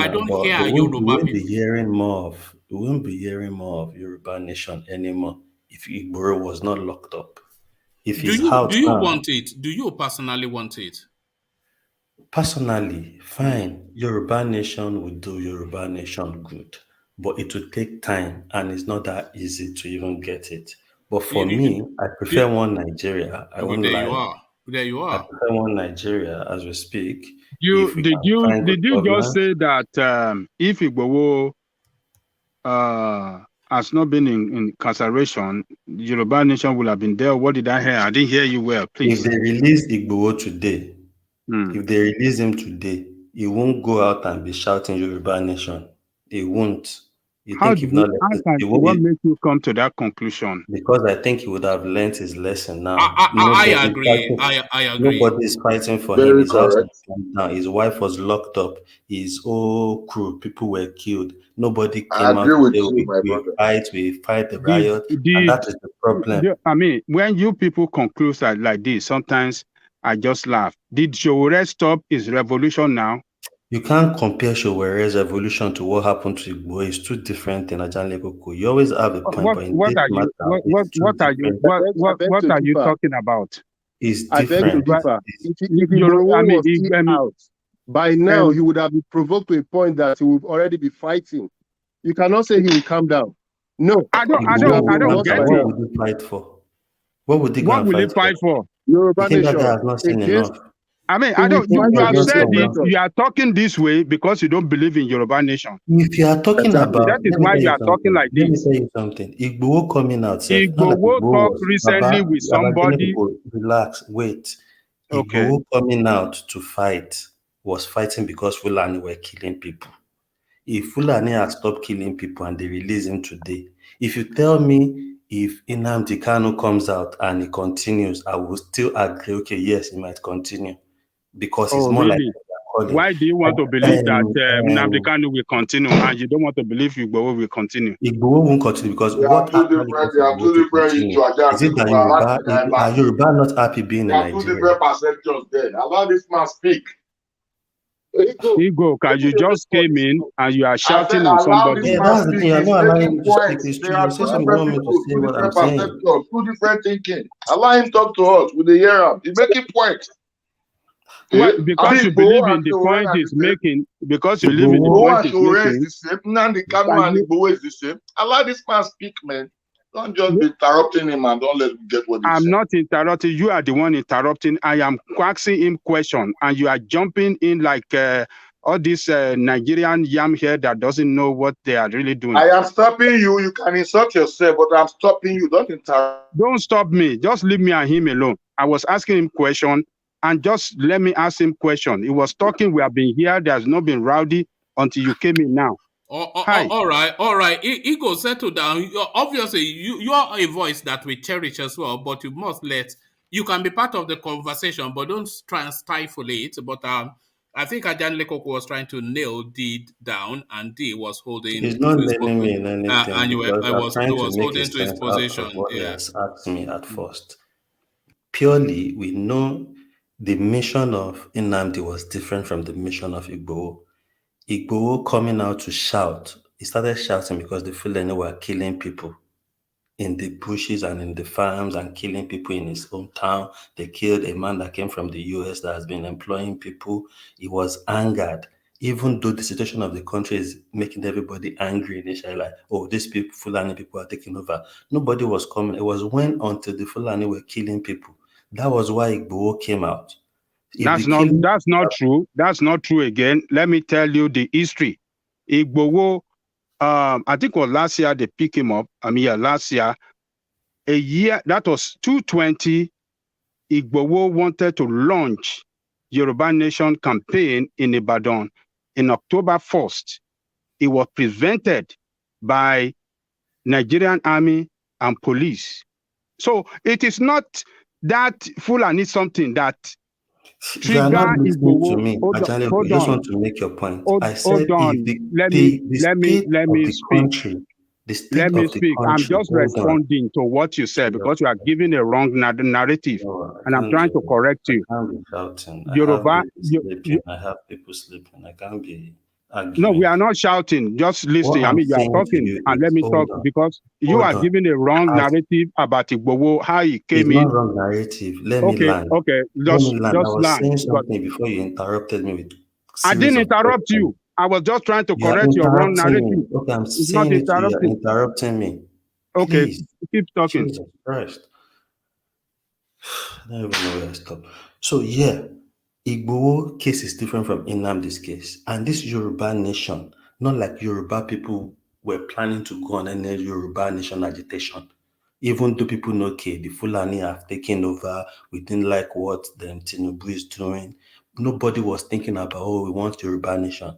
don't hear Yoruba people. We won't be hearing more of Yoruba Nation anymore if Igbo was not locked up. If he's out, do you want it? Do you personally want it? Personally, fine. Yoruba Nation will do Yoruba Nation good, but it will take time, and it's not that easy to even get it. But for me, I prefer one Nigeria. I won't lie. There you are. I prefer one Nigeria as we speak. Did you just say that if Igbowo has not been in incarceration, Yoruba Nation will have been there? What did I hear? I didn't hear you well, please. If they release Igbowo today, if they release him today, he won't go out and be shouting Yoruba Nation. He won't. What makes you come to that conclusion? Because I think he would have learned his lesson now. I agree. I agree. Nobody is fighting for him. His house is down. His wife was locked up. His whole crew, people were killed. Nobody came out to say we fight the riot. And that is the problem. I mean, when you people conclude like this, sometimes I just laugh. Did Showore stop his revolution now? You can't compare Showere's evolution to what happened to Igbo. It's two different things. You always have a point. What are you talking about? It's different. If Igbo was still out, by now he would have been provoked to a point that he would already be fighting. You cannot say he will calm down. No. I don't get it. What would he fight for? What would he fight for? Yoruba Nation. Has not seen enough. I mean, So I don't. You I have just said say it. now, You are talking this way because you don't believe in Yoruba nation. if you are talking Exactly. about, That is let me why tell you you are talking something. like Let me this. tell you something. Igboho coming out, self. Not like Igbowo Igboho talked was recently Baba. with Abagini somebody. people, relax, wait. Okay. Igboho coming out to fight was fighting because Fulani were killing people. If Fulani had stopped killing people and they release him today, if you tell me if Nnamdi Kanu comes out and he continues, I will still agree, okay, yes, he might continue because it's Oh, more like really? calling. Why do you want to believe that Nnamdi Kanu will continue and you don't want to believe Igboho will continue? Igboho won't continue because They are what two actually different. causes They are Igboho two to different continue? issues. Is it that are Yoruba not happy being They in are two Nigeria? different perceptions. Then allow this man speak. Igbo, because you just came in and you are I said, shouting on allow this somebody. Yeah, man that's the speak. thing. You're He's not allowing making me to speak. points. It's They true. are You say two something, you different want me to people, say two what I'm different saying. perceptions, two different thinking. Allow him talk to us. We dey hear him. He's making points. Well, I because think you Igboho believe in and the Shoren point are the he's same. making, because you believe in the Igboho, Igboho point and he's Shoren is making, the same. Nnamdi Kanu can and you, Igboho is the same. Allow this man speak, man. Don't just be interrupting him and don't let him get what he's I'm saying. not interrupting. You are the one interrupting. I am asking him question, and you are jumping in like all this Nigerian yam here that doesn't know what they are really doing. I am stopping you. You can insult yourself, but I'm stopping you. Don't interrupt. Don't stop me. Just leave me and him alone. I was asking him question, and just let me ask him question. He was talking. We have been here. There's not been rowdy until you came in now. Hi. All right. Ego, settle down. Obviously, you are a voice that we cherish as well, but you must you can be part of the conversation, but don't try and stifle it. But I think Ajan Lekoko was trying to nail D down, and D was holding he's to not his letting me in anything and because I I'm he trying to was make a holding to his sense out of position. what he Yeah. has asked me at first. Purely, we know the mission of Nnamdi was different from the mission of Igboho. Igboho coming out to shout, he started shouting because the Fulani were killing people in the bushes and in the farms and killing people in his hometown. They killed a man that came from the US that has been employing people. He was angered, even though the situation of the country is making everybody angry initially, like, oh, these people, Fulani people are taking over. Nobody was coming. It was when until the Fulani were killing people. That was why Igboho came out. That's not true. That's not true again. Let me tell you the history. Igboho, I think it was last year they picked him up. Last year, a year, that was 220. Igboho wanted to launch Yoruba Nation campaign in Ibadan in October 1st. It was prevented by Nigerian army and police. So it is not that Fulani something that You are not trigger listening to Igboho. me, Ajale. I Hold just on. want to make your point. I Hold said if on. Let the state of me the speak. country, the Let state me of the speak. I'm country, just hold on. responding to what you said because you are giving a wrong narrative, No, and I'm trying to correct I you. can't be shouting. I have Yoruba, babies sleeping. I have people sleeping. I can't be no, we arguing. are not shouting. Just What listen. I'm You are saying to talking, you and let is, me talk hold on, because you hold are on. giving a wrong As narrative about Igboho, how he it's came not in. wrong narrative. Let me Okay, land. Let just me land. I was land. saying But something before you interrupted me with I series didn't of interrupt questions. you. I was just trying to You are correct your wrong interrupting narrative. me. Okay, I'm It's not saying it to you. You're interrupting. interrupting me. Okay, Please. keep talking. Jesus Christ. I don't even know where I stop. So yeah, Igboho case is different from Nnamdi's case. And this Yoruba nation, not like Yoruba people were planning to go on any Yoruba nation agitation. Even though people know, okay, the Fulani have taken over, we didn't like what the Tinubu is doing. Nobody was thinking about, oh, we want Yoruba nation.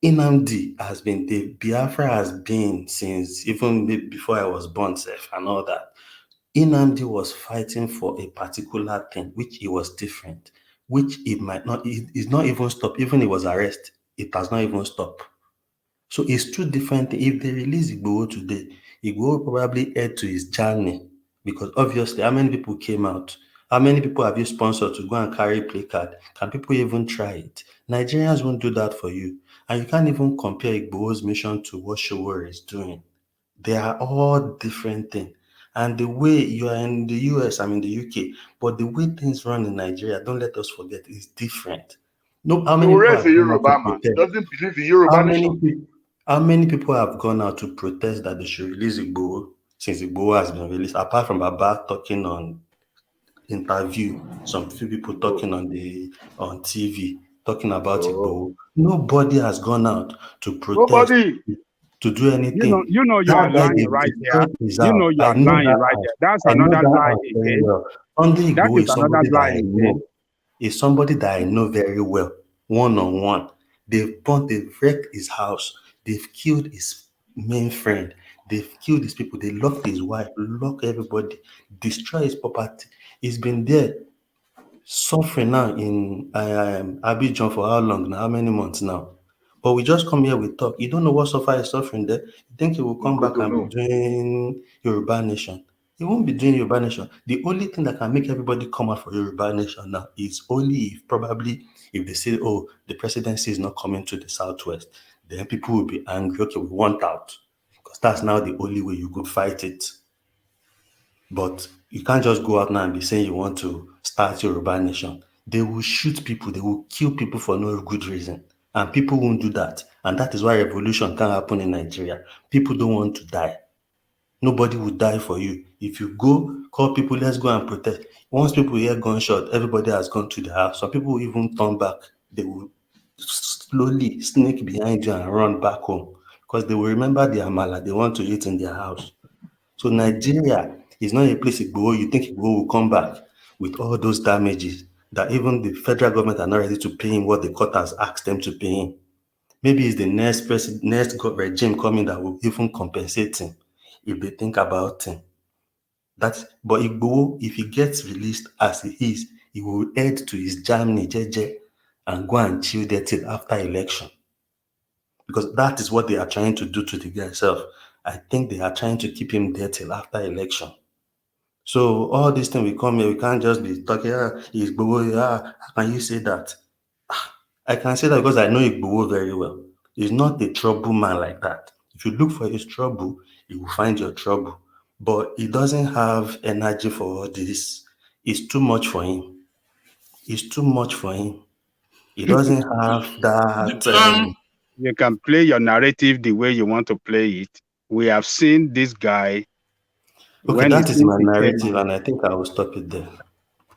Nnamdi has been, the Biafra has been since even before I was born, Seth, and all that. Nnamdi was fighting for a particular thing, which it was different, which it might not, it is not even stop. Even it was arrest, it has not even stopped. So it's two different things. If they release Igboho today, Igboho will probably add to his journey because obviously, how many people came out? How many people have you sponsored to go and carry placard? Can people even try it? Nigerians won't do that for you. And you can't even compare Igboho's mission to what Showore is doing. They are all different things. And the way you are in the US, I'm in the UK, but the way things run in Nigeria, don't let us forget, is different. No, how many people Shoren is a have gone out to Yoruba man. He protest? doesn't believe in Yoruba How nation. many people? How many people have gone out to protest that they should release Igboho since Igboho has been released? Apart from Baba talking on interview some few people talking on TV, talking about Igbo. Nobody has gone out to protest, Nobody. to do anything. You know you That are guy lying they right there. destroyed his You house. know you I are know lying that right house. there. That's I know another that lie house very again. well. Sunday That Igbo is is another somebody that lie I again. know. Is somebody that I know very well, one-on-one. They've wrecked his house. They've killed his main friend. They've killed his people. They locked his wife, locked everybody, destroy his property. He's been there suffering now in Abidjan for how long now? How many months now? But we just come here, we talk. You don't know what suffer is suffering there. You think he will come back and be doing Yoruba Nation. He won't be doing Yoruba Nation. The only thing that can make everybody come out for Yoruba Nation now is only if they say, oh, the presidency is not coming to the Southwest, then people will be angry. Okay, we want out. Because that's now the only way you could fight it. But you can't just go out now and be saying you want to start Yoruba Nation. They will shoot people, they will kill people for no good reason. And people won't do that. And that is why revolution can't happen in Nigeria. People don't want to die. Nobody will die for you. If you go, call people, let's go and protest. Once people hear gunshot, everybody has gone to the house. Some people will even turn back. They will slowly sneak behind you and run back home because they will remember the amala they want to eat in their house. So Nigeria is not a place you think Igbo will come back with all those damages that even the federal government are not ready to pay him what the court has asked them to pay him. Maybe it's the next regime coming that will even compensate him if they think about him. But Igbo, if he gets released as he is, he will head to his Germany, JJ, and go and chill there till after election. Because that is what they are trying to do to the guy himself. I think they are trying to keep him there till after election. So all these things we come here, we can't just be talking, he's Igbo, how can you say that? I can say that because I know Igbo very well. He's not a trouble man like that. If you look for his trouble, he will find your trouble. But he doesn't have energy for all this. It's too much for him. It's too much for him. He doesn't have that. You can play your narrative the way you want to play it. We have seen this guy. Okay, that is my narrative, and I think I will stop it there.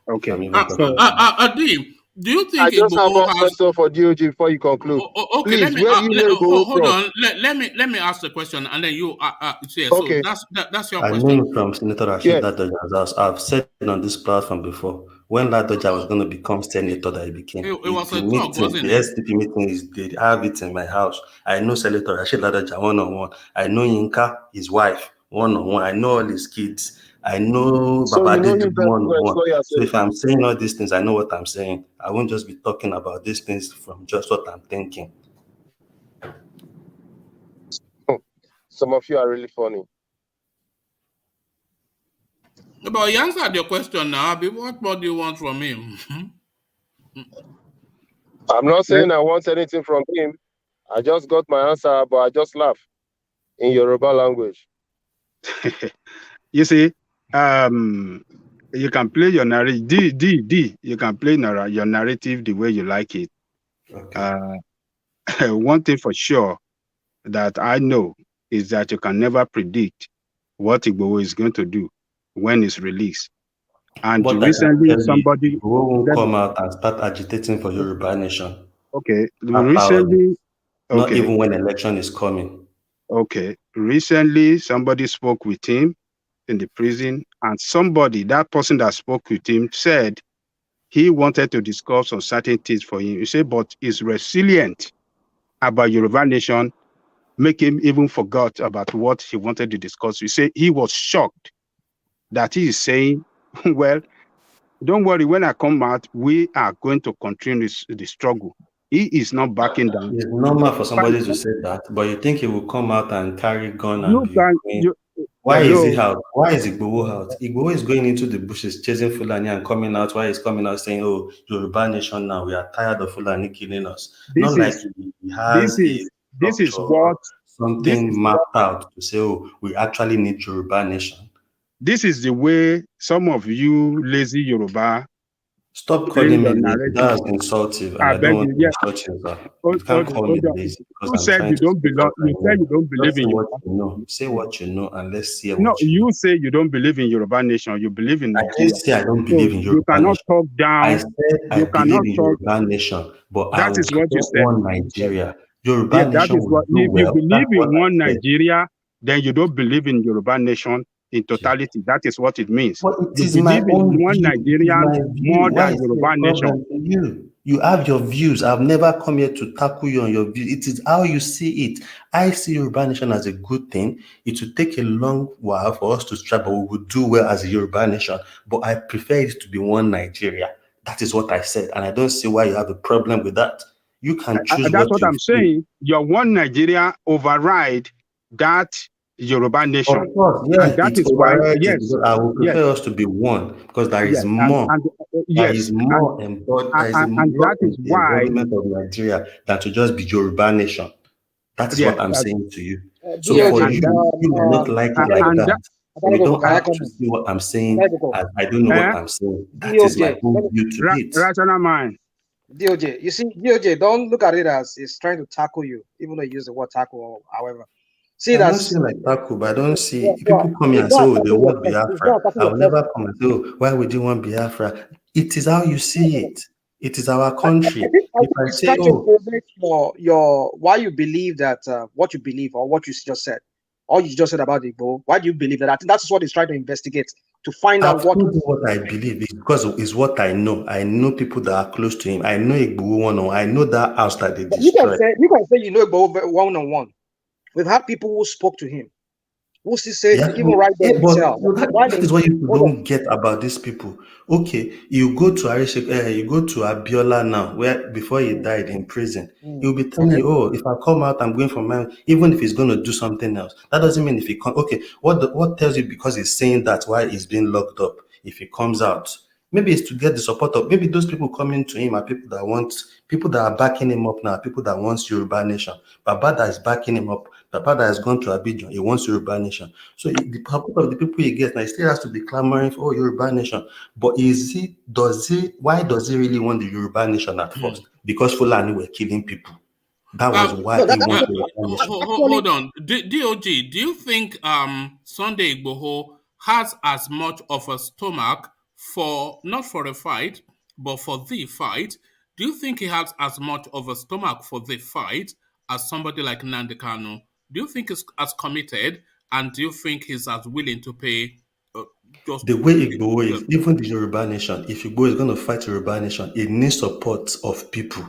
Okay. Adi, do you think I just have one Igbo has? question for DOG before you conclude. Okay, Please, where do you know Igbo hold from? on. Let me ask the question, and then you say. Okay. So that's your I question. know him from Senator Rashid Ladoja's house. I've said it on this platform before. When Ladoja was going to become senator, that he became. It was a the talk, meeting, wasn't the it? SDP meeting is they have it in my house. I know Senator Rashid Ladoja one-on-one. I know Yinka, his wife, one-on-one. I know all his kids. I know So Baba you know him Dedu very well, one-on-one. so you're So saying. if I'm saying all these things, I know what I'm saying. I won't just be talking about these things from just what I'm thinking. Some of you are really funny. But he answered your question now. What more do you want from him? I'm not saying I want anything from him. I just got my answer, but I just laugh in Yoruba language. You see, you can play your narrative. You can play your narrative the way you like it. Okay. One thing for sure that I know is that you can never predict what Igbo is going to do when it's released. And What recently, somebody won't come out and start agitating for Yoruba Nation. Okay, recently, not even when election is coming. Okay, recently somebody spoke with him in the prison, and that person that spoke with him said he wanted to discuss on certain things for him. He said, but he's resilient about Yoruba Nation, make him even forgot about what he wanted to discuss. He said he was shocked that he is saying, well, don't worry, when I come out, we are going to continue the struggle. He is not backing down. It's normal for somebody to say that, but you think he will come out and carry gun and be going. Why is he out? Why is Igboho out? Igboho is going into the bushes chasing Fulani and coming out. Why is coming out saying, oh, Yoruba Nation now, we are tired of Fulani killing us. Not like he has something mapped out to say, oh, we actually need Yoruba Nation. This is the way some of you lazy Yoruba Stop saying calling me your lazy. narrative. That's insultive, and I I don't beg want you. to Yeah. insult you, sir. You can't Hold call me on. lazy because You I'm said trying you to don't speak belong. what I You said know. you don't believe Just say in what Yoruba. you know. Say what you know, and let's hear No, what you know. you say you don't believe in Yoruba nation. You believe in I didn't Nigeria. say I don't So believe in you Yoruba cannot nation. talk I down. said I You believe cannot in talk. Yoruba nation, but I That will is what you create said. one Nigeria. Yoruba Yeah, that nation is will what. do If you well. That's believe what in I one said. Nigeria, then you don't believe in Yoruba nation in totality. That is what it means. But it You is my believe in own one view. It is Nigerian my more view. Why than is it a Yoruba nation. problem to you? You have your views. I've never come here to tackle you on your views. It is how you see it. I see Yoruba nation as a good thing. It will take a long while for us to strive, but we will do well as a Yoruba nation. But I prefer it to be one Nigeria. That is what I said, and I don't see why you have a problem with that. You can choose That's what what you I'm feel. saying. Your one Nigeria override that Yoruba nation. Of course, And yeah, that it is why, overrides it yes, because I would yes, prefer us to be one because there is yes, more. There yes, is more embodied. There is a and lot that in is the why, embodiment of Nigeria than to just be Yoruba nation. That is yes, what I'm saying to you. So yes, for and that, you might not like it like and that. that, So you don't Can I have come to in? see what I'm saying as I don't know eh? what I'm saying. That is my DOJ, own view to it. Rational mind. DOJ. You see, DOJ, don't look at it as it's trying to tackle you, even though you use the word tackle or however. See it I'm not as saying like Taku, but I don't yeah, see yeah, people come here it's and say, not oh, they attacking your want person. It's not Biafra. attacking I your will person. never come and say, oh, why would you want Biafra? It is how you see it. It is our country. I If think I it's say, trying to oh, improvise your why you believe that what you believe or what you just said, or you just said about Igbo. Why do you believe that? I think that's what he's trying to investigate to find out I've what. told you what I believe is because it's what I know. I know people that are close to him. I know Igbo one on. I know that house that they You can destroyed. say you know Igbo one on one. We've had people who spoke to him, who said Yeah, even right there yeah, in the but cell. Why that they is what you hold on? don't get about these people. Okay, you go to you go to Abiola now, where before he died in prison, he'll be telling Okay. you, oh, if I come out, I'm going for my, even if he's going to do something else. That doesn't mean if he come. Okay, what tells you because he's saying that why he's being locked up? If he comes out, maybe it's to get the support of maybe those people coming to him are people that are backing him up now, people that wants Yoruba nation. Baba that is backing him up, Baba that has gone to Abidjan, he wants Yoruba nation. So the support of the people he gets now, he still has to be clamoring for Yoruba nation. But why does he really want the Yoruba nation at first? Because Fulani were killing people. That was why No, he that wanted actually, Yoruba nation. Hold on. DOG, do you think Sunday Igboho has as much of a stomach for, not for a fight, but for the fight? Do you think he has as much of a stomach for the fight as somebody like Nnamdi Kanu? Do you think he's as committed, and do you think he's as willing to pay just The to way put Igbo is, it? even the Yoruba nation, if Igbo is going to fight Yoruba nation, it needs support of people.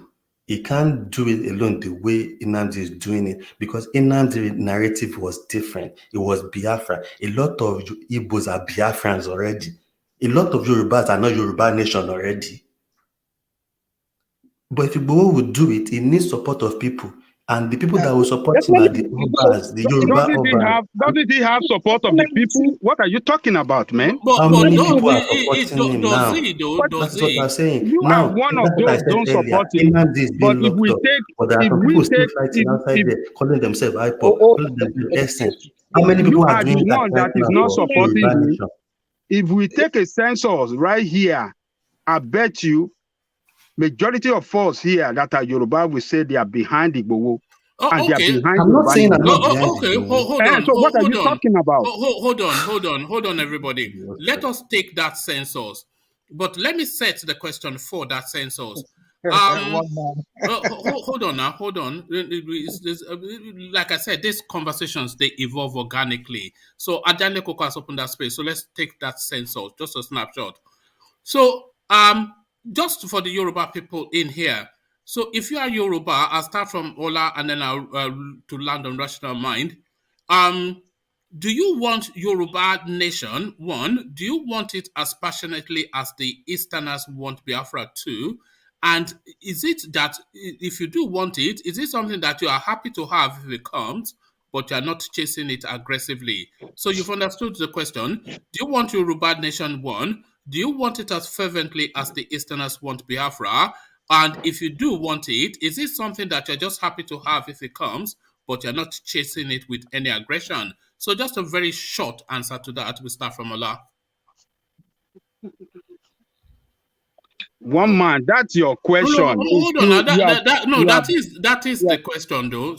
He can't do it alone the way Nnamdi is doing it because Nnamdi's narrative was different. It was Biafra. A lot of Igbos are Biafrans already. A lot of Yorubas are not Yoruba nation already. But if Igbo would do it, it needs support of people. And the people that will support him are the Obas, the Yoruba Obas. Doesn't he have support of the people? What are you talking about, man? How But many no, people are supporting him does now? he though? But That Does is what I'm he? saying. you are Now, one of that's what I those said don't earlier. support him. Nnamdi is But being locked up. But there are some people still fighting outside there, calling themselves Ipob, calling themselves Essence. How many you people are are the doing that one right that is now not for supporting Yoruba him, Nation? if we take a census right here, I bet you majority of us here that are Yoruba will say they are behind Igboho and Oh, they are okay. behind I'm not Yoruba saying I'm nation. not behind Okay. Igbo. Hold on. So what are Hold you on. talking about? Hold on, everybody. Let us take that census. But let me set the question for that census. One man. Hold on now. Hold on. Like I said, these conversations they evolve organically. So Ajane Koko has opened that space. So let's take that census, just a snapshot. So, just for the Yoruba people in here. So, if you are Yoruba, I'll start from Ola and then I'll to land on rational mind. Um, do you want Yoruba nation? One, do you want it as passionately as the Easterners want Biafra too? And is it that if you do want it, is it something that you are happy to have if it comes, but you are not chasing it aggressively? So you've understood the question. Do you want Yoruba nation one? Do you want it as fervently as the Easterners want Biafra? And if you do want it, is it something that you're just happy to have if it comes, but you're not chasing it with any aggression? So just a very short answer to that. We start from Ola. One man, that's your question. No, hold on. That is the question, though.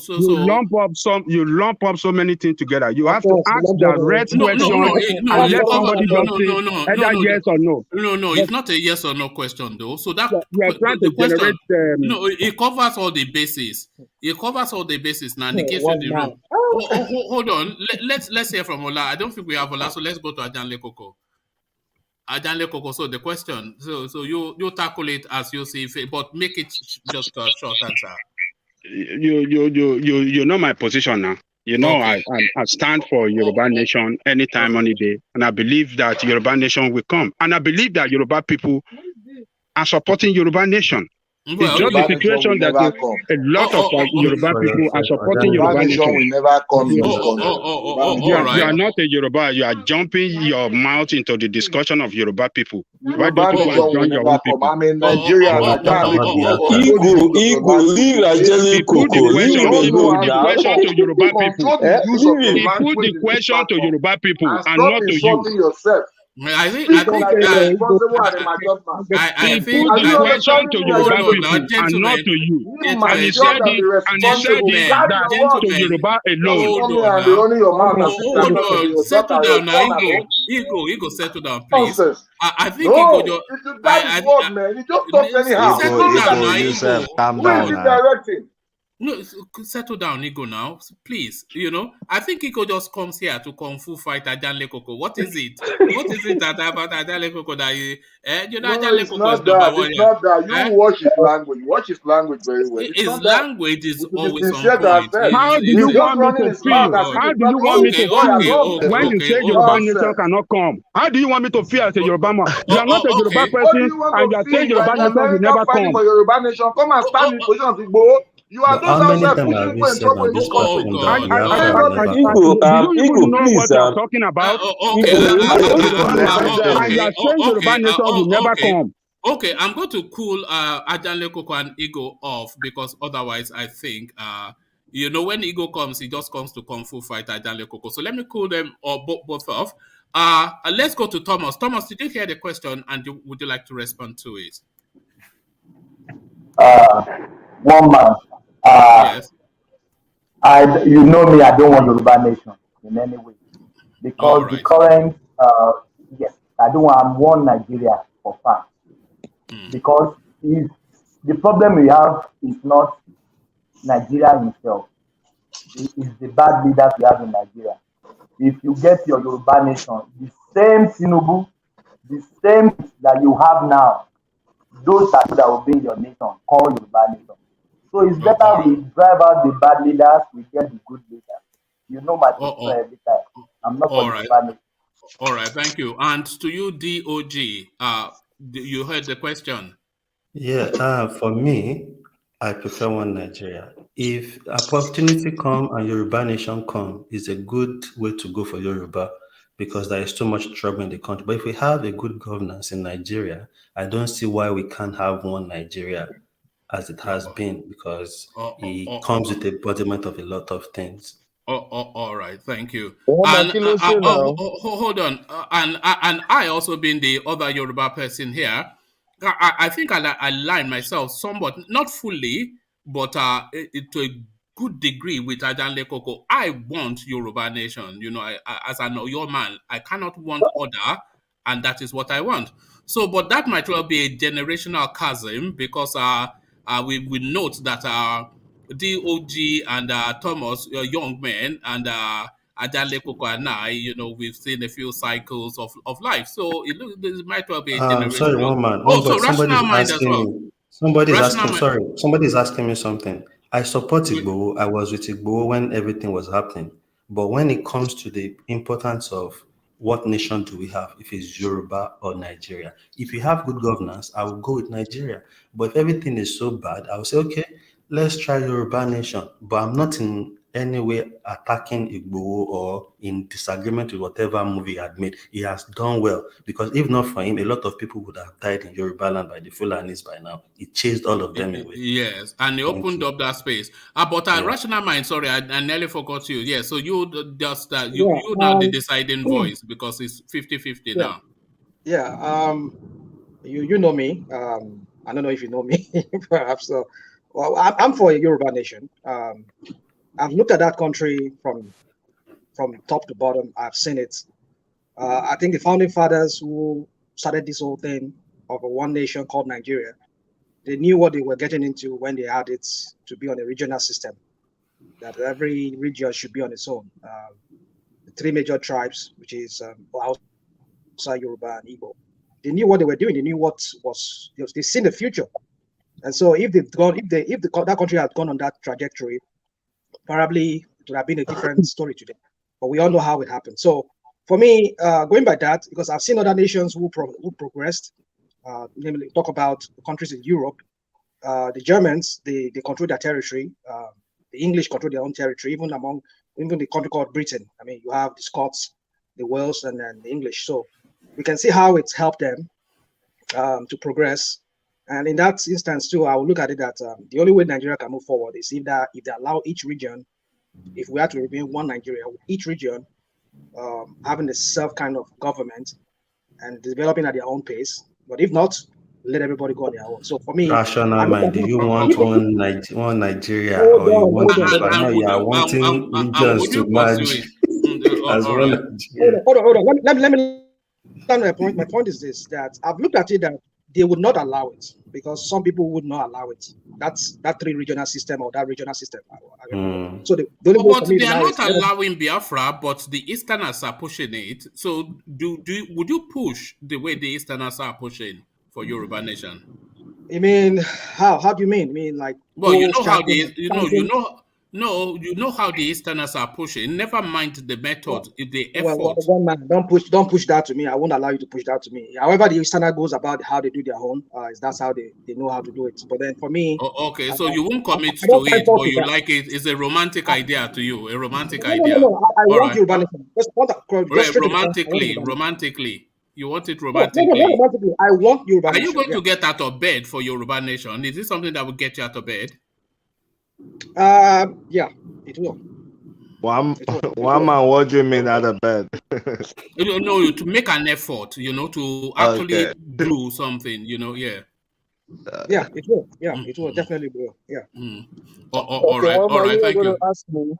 You lump up so many things together. You have to course, ask direct question and let somebody just say either yes or no. No, it's not a yes or no question, though. So that We are trying to the question, generate. it covers all the bases. It covers all the bases now. In the case of one the man. room. Hold on. Let's hear from Ola. I don't think we have Ola, so let's go to Ajanle Koko. Ajanle Koko. So the question. So you tackle it as you see fit, but make it just a short answer. You know my position now. You know, Okay. I stand for Yoruba Nation anytime, any day, and I believe that Yoruba Nation will come, and I believe that Yoruba people are supporting Yoruba Nation. Well, it's just the situation that a lot of Yoruba people are supporting Yoruba Nation. Will never come in this country. You are not a Yoruba. You are jumping your mouth into the discussion of Yoruba people. Why don't you go and join your own people? I'm in Nigeria. Igbo, leave Ajele Koko. Leave him alone now. To Yoruba people. He put the question to Yoruba people and not to you. Yourself. I think he put the question to Yoruba people and not to you. And he said that to Yoruba alone. Hold on. Settle down now, Ego, settle down, please. I think Ego just... Settle down now, Ego. Calm down now. No, settle down, Ego, now. Please, I think Ego just comes here to kung fu fight Ajanle Koko. What is it? What is it that about Ajanle Koko that Ajanle Koko is number one? It's not that. You watch his language. Watch his language very well. His language is always on point. How do you want me to feel? How do you want me to feel when you say Yoruba Nation cannot come? How do you want me to feel as a Yoruba man? You are not a Yoruba person and you are saying Yoruba Nation will never come. Yoruba Nation, come and stand in position of Igbo. You are those outside pushing people in trouble in this country. Do you know what you are talking about? And you are saying Yoruba Nation will never come. Okay, I'm going to cool Ajanle Koko and Ego off because otherwise I think when Ego comes, he just comes to kung fu fight Ajanle Koko. So let me cool them both off. Let's go to Thomas. Thomas, did you hear the question and would you like to respond to it? One man. Yes. You know me, I don't want Yoruba Nation in any way. Because the current, I don't want, I'm one Nigeria for fact. Because the problem we have is not Nigeria himself. It is the bad leaders we have in Nigeria. If you get your Yoruba Nation, the same Tinubu, the same that you have now, those that will be in your nation, call Yoruba Nation. So it's better we drive out the bad leaders, we get the good leaders. You know my position every time. I'm not for Yoruba Nation. All right, thank you. And to you, DOG, you heard the question. Yeah, for me, I prefer one Nigeria. If opportunity come and Yoruba Nation come, it's a good way to go for Yoruba because there is too much trouble in the country. But if we have a good governance in Nigeria, I don't see why we can't have one Nigeria as it has been because it comes with a embodiment of a lot of things. All right, thank you. And hold on, and I also being the other Yoruba person here, I think I align myself somewhat, not fully, but to a good degree with Ajanle Koko. I want Yoruba Nation. As I know your man, I cannot want other, and that is what I want. So, but that might well be a generational chasm because we note that DOG and Thomas, young men, and Ajanle Koko and I, we've seen a few cycles of life. So it might well be a generational. Sorry, one man. So rational mind as well. Somebody's asking me something. I support Igbo. I was with Igbo when everything was happening. But when it comes to the importance of what nation do we have, if it's Yoruba or Nigeria, if you have good governance, I will go with Nigeria. But if everything is so bad, I will say, okay, let's try Yoruba Nation. But I'm not in any way attacking Igbo or in disagreement with whatever movie he had made. He has done well because if not for him, a lot of people would have died in Yoruba land by the Fulanis by now. He chased all of them away. Yes, and he opened up that space. But rational mind, sorry, I nearly forgot you. Yeah, so you just you now the deciding voice because it's 50-50 now. Yeah. You know me. I don't know if you know me, perhaps. Well, I'm for a Yoruba nation. I've looked at that country from top to bottom. I've seen it. I think the founding fathers who started this whole thing of a one nation called Nigeria, they knew what they were getting into when they had it to be on a regional system, that every region should be on its own. The three major tribes, which is Hausa, Yoruba, and Igbo, they knew what they were doing. They knew what was, they seen the future. And so if they've gone, if that country had gone on that trajectory, probably it would have been a different story today. But we all know how it happened. So for me, going by that, because I've seen other nations who progressed, namely talk about countries in Europe, the Germans, they control their territory. The English control their own territory, even the country called Britain. I mean, you have the Scots, the Wales, and then the English. So we can see how it's helped them to progress. And in that instance too, I will look at it that the only way Nigeria can move forward is if they allow each region, if we have to remain one Nigeria, each region having a self kind of government and developing at their own pace. But if not, let everybody go on their own. So for me, rational mind, do you want one Nigeria, hold or you on, want hold on. but now you are wanting regions to merge as all one right. Nigeria? Hold on. Let me land my point. My point is this: that I've looked at it that they would not allow it because some people would not allow it. That's that three regional system or that regional system. So the only way for But me they are now not is allowing Biafra, but the Easterners are pushing it. So would you push the way the Easterners are pushing for Yoruba nation? I mean, how do you mean? I mean, like, Well, you know how shouting, you know how the Easterners are pushing. Never mind the method, the effort. one man, don't push that to me. I won't allow you to push that to me. However, the Easterner goes about how they do their own, is that's how they know how to do it. But then for me, Okay, so you won't commit I to don't find it, fault but with you that. like it. It's a romantic idea to you, a romantic idea. No. I All want right. Yoruba nation. Just straight to the point. I want Yoruba nation. Romantically. You want it No, romantically. not romantically. I want Yoruba Are you nation. going to get out of bed for Yoruba nation? Is this something that will get you out of bed? Yeah, it will. One man, what do you mean out of bed? No, to make an effort, to actually do something, yeah. Yeah, it will. Yeah, it will definitely will. Yeah. All Okay, right, you thank were going you. to ask me.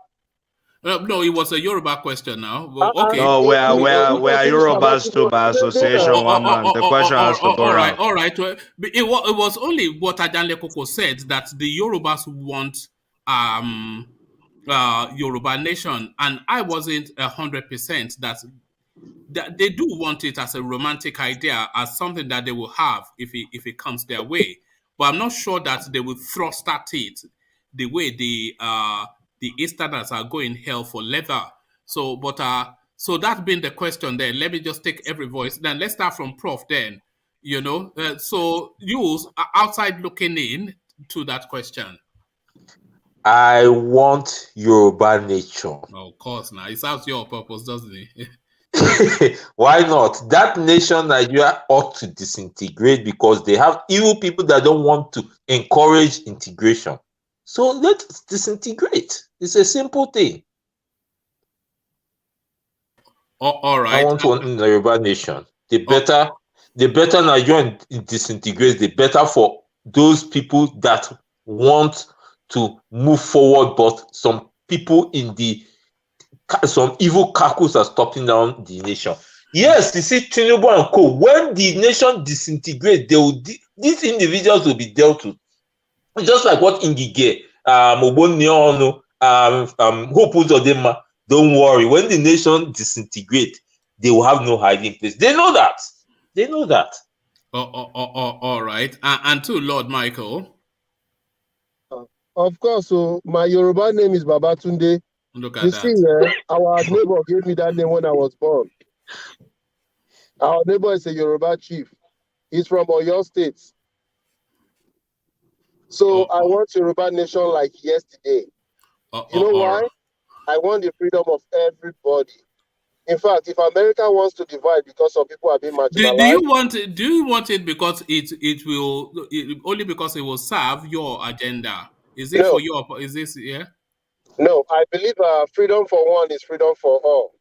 No, it was a Yoruba question now. Well, okay. No, we are Yorubas too by association, one man. The question has to go around. All right. It was only what Adanle Koko said that the Yorubas want Yoruba nation, and I wasn't 100% that they do want it as a romantic idea, as something that they will have if it comes their way. But I'm not sure that they will thrust at it the way the Easterners are going hell for leather. So, so that being the question, then let me just take every voice. Then let's start from Prof. Then, so you outside looking in to that question. I want Yoruba nation. Of course, now it serves your purpose, doesn't it? Why not? That nation, Nigeria, ought to disintegrate because they have evil people that don't want to encourage integration. So let's disintegrate. It's a simple thing. All right. I want one Yoruba nation. The better Nigeria disintegrates, the better for those people that want to move forward, but some people some evil caucus are stopping down the nation. Yes, you see, Tinubu and co. When the nation disintegrates, these individuals will be dealt with. Just like what Ngige, Oboniono, Hope Uzodinma. Don't worry. When the nation disintegrates, they will have no hiding place. They know that. All right. And to Lord Michael. Of course, so my Yoruba name is Babatunde. Look at you that. See, our neighbor gave me that name when I was born. Our neighbor is a Yoruba chief. He's from Oyo State. So I want Yoruba nation like yesterday. You know why? Right. I want the freedom of everybody. In fact, if America wants to divide because some people are being marginalized, do you want it because it will only because it will serve your agenda? Is it for your? Is this No, I believe freedom for one is freedom for all.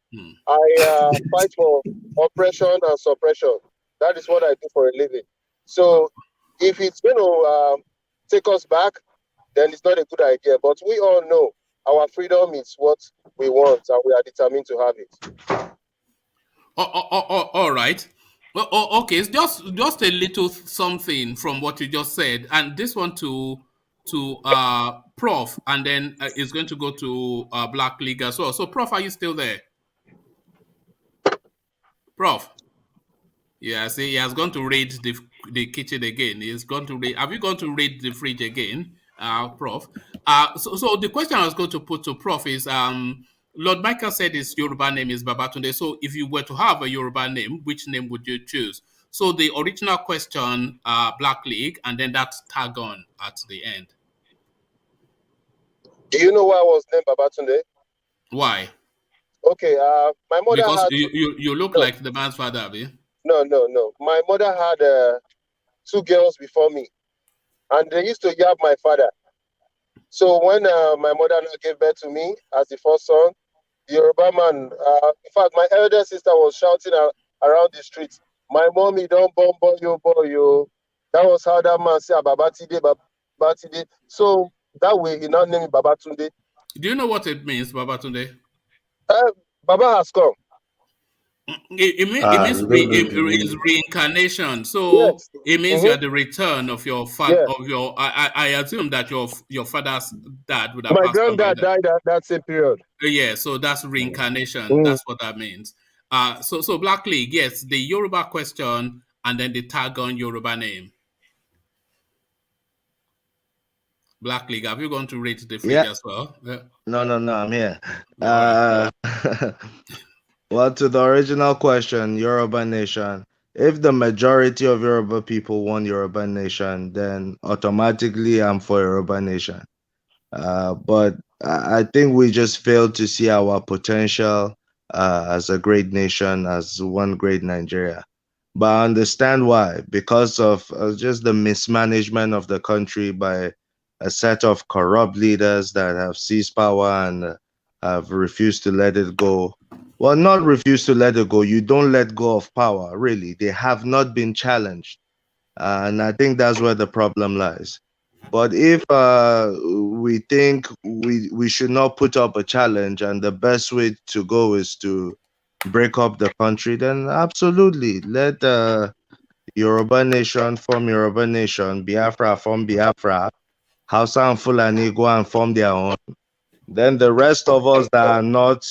I fight for oppression and suppression. That is what I do for a living. So if it's going to take us back, then it's not a good idea. But we all know our freedom is what we want, and we are determined to have it. All right. Okay. It's just a little something from what you just said, and this one to Prof, and then it's going to go to Black League as well. So, Prof, are you still there? Prof. Yeah, see, he has gone to raid the kitchen again. He's gone to raid. Have you gone to raid the fridge again, Prof? So the question I was going to put to Prof is, Lord Michael said his Yoruba name is Babatunde. So if you were to have a Yoruba name, which name would you choose? So the original question, Black League, and then that tag on at the end. Do you know why I was named Babatunde? Why? Okay, my mother because had... you look like the man's father, Abi. No. My mother had 2 girls before me, and they used to yab my father. So when my mother gave birth to me as the first son, the Yoruba man, in fact, my elder sister was shouting around the streets, "My mommy don't bomb you, boy, you." That was how that man said, Babatide. So that way, he now named me Babatunde. Do you know what it means, Babatunde? Baba has come. It means reincarnation. So Yes. it means you are the return of your father. Yeah. Of your, I assume that your father's dad would have My passed on by granddad died at that same period. Yeah, so that's reincarnation. That's what that means. So Black League, yes, the Yoruba question and then the tag on Yoruba name. Black League, have you gone to rate the fridge as well? Yeah. No, I'm here. Well, to the original question, Yoruba Nation. If the majority of Yoruba people want Yoruba Nation, then automatically I'm for Yoruba Nation. But I think we just failed to see our potential as a great nation, as one great Nigeria. But I understand why, because of just the mismanagement of the country by a set of corrupt leaders that have seized power and have refused to let it go. Well, not refused to let it go. You don't let go of power, really. They have not been challenged. And I think that's where the problem lies. But if we think we should not put up a challenge and the best way to go is to break up the country, then absolutely let Yoruba Nation form Yoruba Nation, Biafra form Biafra, Hausa and Fulani go and form their own. Then the rest of us that are not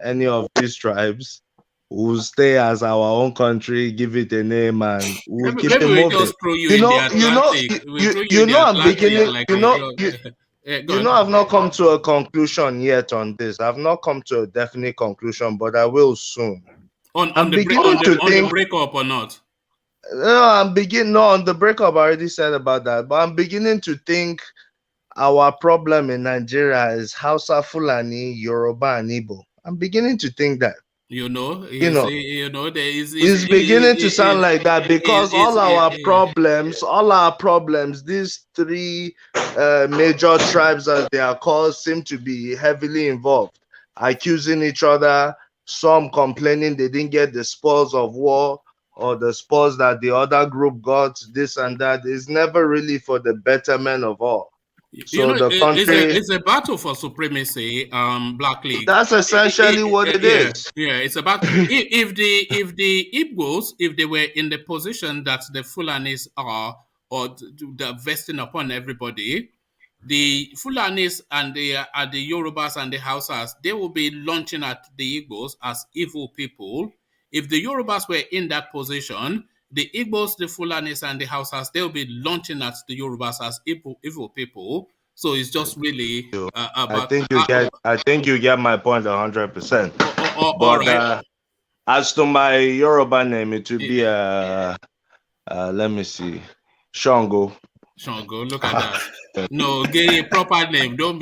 any of these tribes will stay as our own country, give it a name, and we'll keep it moving. Just throw you in the Atlantic. I'm beginning. Like I've not come to a conclusion yet on this. I've not come to a definite conclusion, but I will soon. On the breakup or not? No, on the breakup. I already said about that, but I'm beginning to think our problem in Nigeria is Hausa, Fulani, Yoruba, and Igbo. I'm beginning to think that. It's beginning to sound like that because all our problems, these 3 major tribes, as they are called, seem to be heavily involved, accusing each other, some complaining they didn't get the spoils of war or the spoils that the other group got, this and that. It's never really for the betterment of all. So the country it's a battle for supremacy. Black League. That's essentially what it is. Yeah, it's about if the Igbos, if they were in the position that the Fulanis are, or the vesting upon everybody, the Fulanis and the Yorubas and the Hausas, they will be launching at the Igbos as evil people. If the Yorubas were in that position, the Igbos, the Fulanis, and the Hausas, they'll be launching at the Yorubas as evil people. So it's just really about. I think you get my point 100%. But as to my Yoruba name, it would be let me see, Shango. Shango, look at that. No, get a proper name. Don't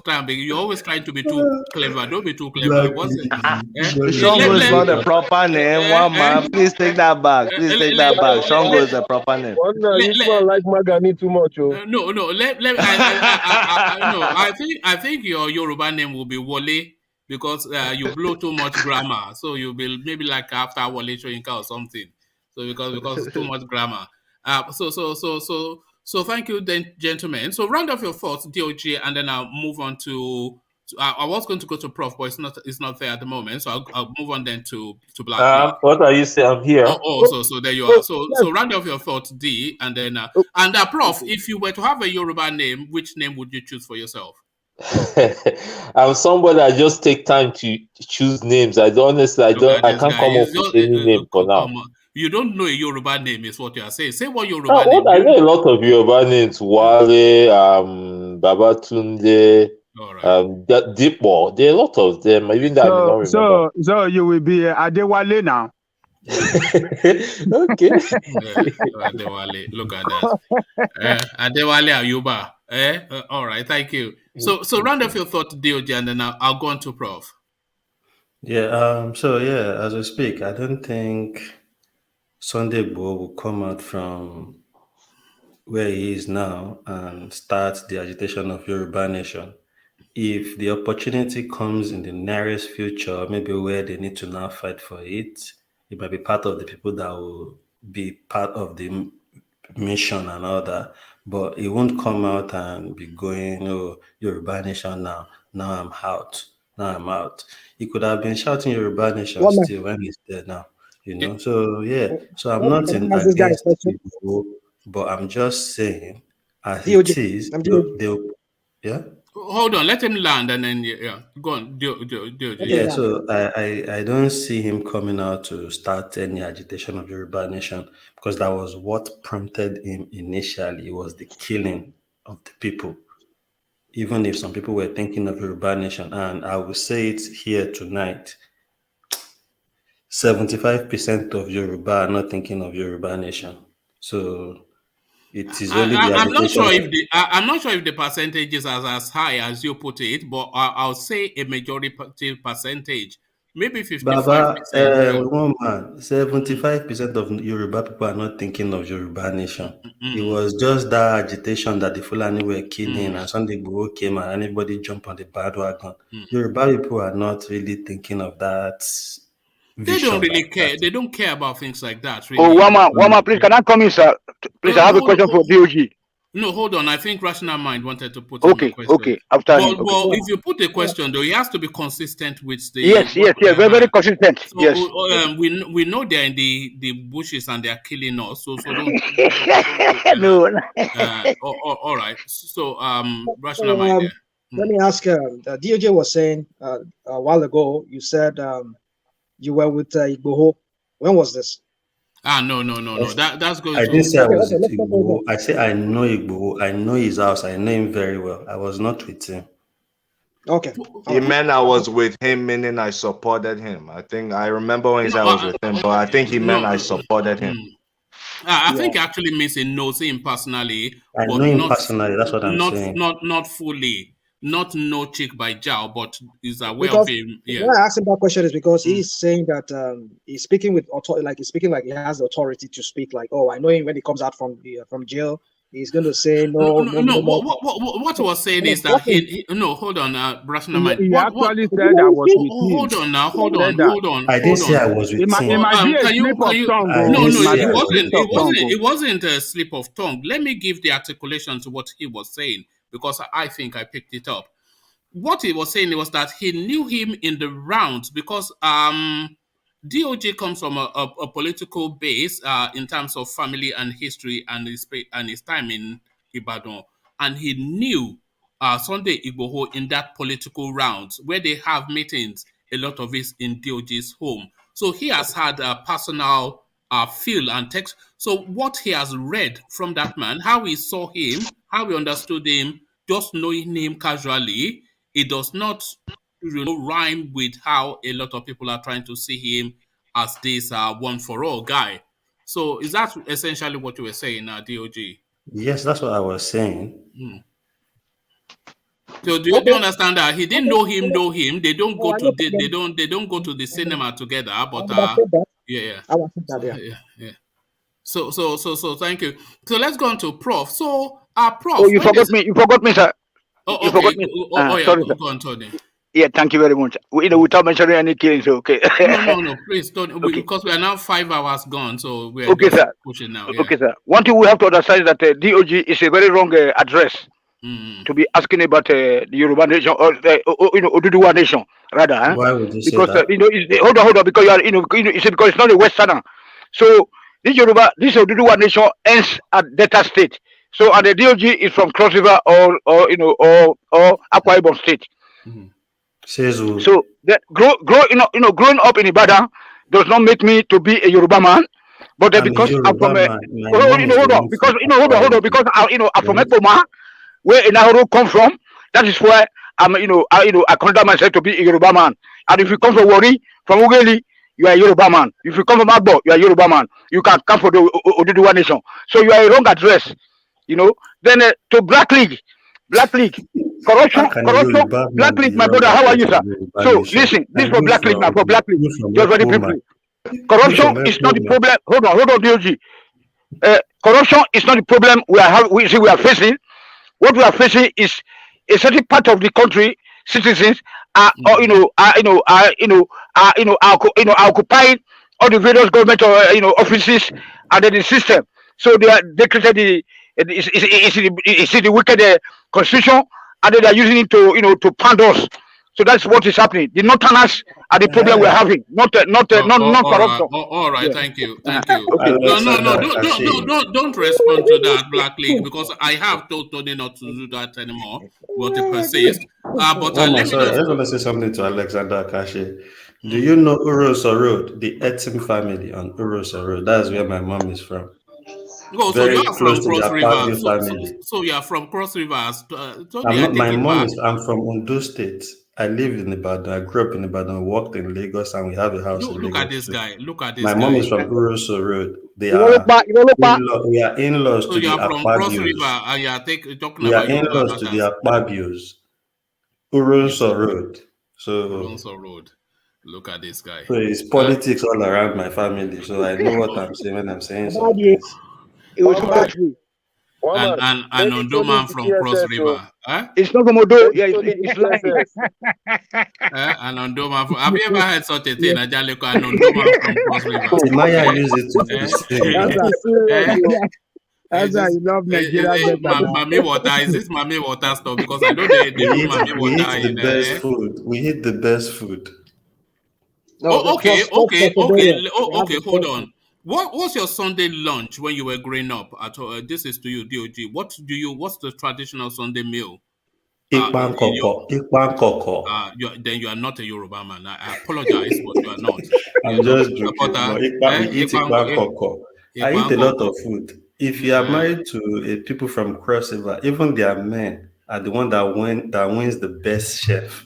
try. You're always trying to be too clever. Don't be too clever. What's it? Shango is not a proper name. One man, please take that back. Shango is a proper name. You like Magani too much. No. I think your Yoruba name will be Wole because you blow too much grammar. So you'll be maybe like after Wole Soyinka or something. So because too much grammar. So thank you, then, gentlemen. So round off your thoughts, DOG, and then I'll move on to. I was going to go to Prof, but it's not there at the moment. So I'll move on then to Black, please. What are you saying? I'm here. So there you are. So round off your thoughts, D, and then Prof, if you were to have a Yoruba name, which name would you choose for yourself? I'm somebody that just take time to choose names. I can't come up with any name for now. You don't know a Yoruba name, is what you are saying. Say what Yoruba name. I know a lot of Yoruba names. Wale, Babatunde, Dipo. There are a lot of them. Even that I don't remember. So you will be Adewale now. Okay. Adewale, look at that. Adewale Ayuba. All right, thank you. So round off your thought, DOJ, and then I'll go on to Prof. Yeah. As we speak, I don't think Sunday Igboho will come out from where he is now and start the agitation of Yoruba Nation. If the opportunity comes in the nearest future, maybe where they need to now fight for it, it might be part of the people that will be part of the mission and all that. But it won't come out and be going, Yoruba Nation now. Now I'm out. Now I'm out. He could have been shouting Yoruba Nation still when he's there now. So I'm not against people, but I'm just saying, as it is, yeah. Hold on, let him land and then go on. So I don't see him coming out to start any agitation of Yoruba Nation because that was what prompted him initially. It was the killing of the people. Even if some people were thinking of Yoruba Nation, and I will say it here tonight, 75% of Yoruba are not thinking of Yoruba Nation. So it is only the agitation. I'm not sure if the percentages are as high as you put it, but I'll say a majority percentage, maybe 55%. Baba, 75% of Yoruba people are not thinking of Yoruba Nation. It was just that agitation that the Fulani were killing, and Sunday Igboho came and anybody jumped on the bandwagon. Yoruba people are not really thinking of that. They don't really care. They don't care about things like that. Really. Oh, Wama, please, can I come in, sir? Please, I have a question for DOG. No, hold on. I think Rational Mind wanted to put in a question. Okay. After well, if you put a question, though, he has to be consistent with the. Yes, very consistent. So, yes. We know they're in the bushes and they're killing us. So don't. No. All right. So Rational Mind. There. Let me ask. The DOJ was saying a while ago. You said you were with Igboho. When was this? No. That's going. I didn't say I was with Igboho. I say I know Igboho. I know his house. I know him very well. I was not with him. Okay. He meant I was with him, meaning I supported him. I think I remember when he said I was with him, but I think he meant I supported him. I think it actually means he knows him personally. I know him personally. That's what I'm saying. Not fully. Not no chick by Jao, but is aware of him. Yeah. Why I asked him that question is because he's saying that he's speaking with authority, like he's speaking like he has the authority to speak. Like, I know him when he comes out from jail. He's going to say no. What he was saying is that hold on, Rational Mind. He actually said I was with him. Hold on. I didn't say I was with him. It might be a slip of tongue. It wasn't a slip of tongue. Let me give the articulation to what he was saying because I think I picked it up. What he was saying was that he knew him in the rounds because DOJ comes from a political base in terms of family and history and his time in Ibadan. And he knew Sunday Igboho in that political rounds where they have meetings, a lot of it in DOJ's home. So he has had a personal feel and text. So what he has read from that man, how he saw him, how he understood him, just knowing him casually, it does not rhyme with how a lot of people are trying to see him as this one for all guy. So is that essentially what you were saying, DOG? Yes, that's what I was saying. So do you understand that he didn't know him? They don't go to they don't go to the cinema together. But yeah. So thank you. So let's go on to Prof. So Prof. You forgot me, sir. Oh, okay. Sorry, go on, Tony. Yeah, thank you very much. Without mentioning any killings, okay. No, please don't. Okay. Because we are now 5 hours gone, so we are Okay, just sir. pushing now. Yeah. Okay, sir. One thing we have to understand is that DOG is a very wrong address to be asking about the Yoruba nation or Oduduwa nation rather. Why would you say Because that? hold on, because you see, because it's not a Westerner. So this Oduduwa nation ends at Delta State. So and the DOG is from Cross River or Akwa Ibom State. Says who? So that growing up in Ibadan does not make me to be a Yoruba man. But I'm a because I'm Yoruba from a man. My mom is hold the on, one because from hold Akwa on, because I'm from Ibom. Ekpoma, where Inahoro come from. That is where I consider myself to be a Yoruba man. And if you come from Wari, from Ugeli, you are a Yoruba man. If you come from Agbo, you are a Yoruba man. You can come for the Oduduwa nation. So you are a wrong address. Then to Black League, corruption, How can a Yoruba Black man League, be my wrong brother. How are you, address sir? in Yoruba So nation? listen, this And for Black League now, for Black League. you Just from very Ekpoma. briefly. Corruption from is not the Ekpoma. problem. Hold on, DOG. Corruption is not the problem we are facing. What we are facing is a certain part of the country citizens are are occupying all the various government offices under the system. So they created the wicked constitution, and they are using it to pound us. So that's what is happening. The northerners are the problem we're having, not corruption. All right. Yeah. Thank you. No, Alexander don't respond to that, Black League, because I have told Tony not to do that anymore, but he persists. But One more, let me sorry, I just. just want to say something to Alexander Akashi. Do you know Uroso Road, the Etim family on Uroso Road? That's where my mom is from. Oh, so you Very are close from to the Cross River. Akpabio family. So you are from Cross Rivers. Tony, I'm I not. take My it mom back. is. I'm from Ondo State. I live in Ibadan. I grew up in Ibadan. Worked in Lagos, and we have a house in Look at Lagos this too. guy. Look at this My mom guy. is from Uroso Road. They You know, are Lopa. we are in-laws So to you the are from Cross River, Akpabios. and you are talking We are about Yoruba in-laws to the matters. Akpabios. You Uroso see, Road. So Alonso Road. Look at this guy. it's politics all around my family. So I know what I'm saying when I'm saying something. It was One man, scot free. one man. And Maybe Tony Ondoman is the from Cross TSS, so River. Huh? It's not from Odo. maybe Yeah, Tony is it's the lying. TSS. And Ondoman from. Have you ever heard such a thing, Yes. Ajaleko? And Ondoman from Cross River. Timaya used it to be That's saying. serious, bro. Is That's this you love Nigeria better now. Mami water? Is this Mami water stuff? Because I know they do Mami We water eat the in best food. We eat the best food. No, the Okay, first Macedonia. They have okay. the Hold best food. on. What was your Sunday lunch when you were growing up? This is to you, DOG. What's the traditional Sunday meal? Ikpan In your koko. Ikpan koko. then you are not a Yoruba man. I apologize, but you are not. I'm You're not just a joking. supporter. But we eat ikpan koko. I eat Ikpan a lot koko. of food. If you are married to people from Cross River, even their men are the one that wins the best chef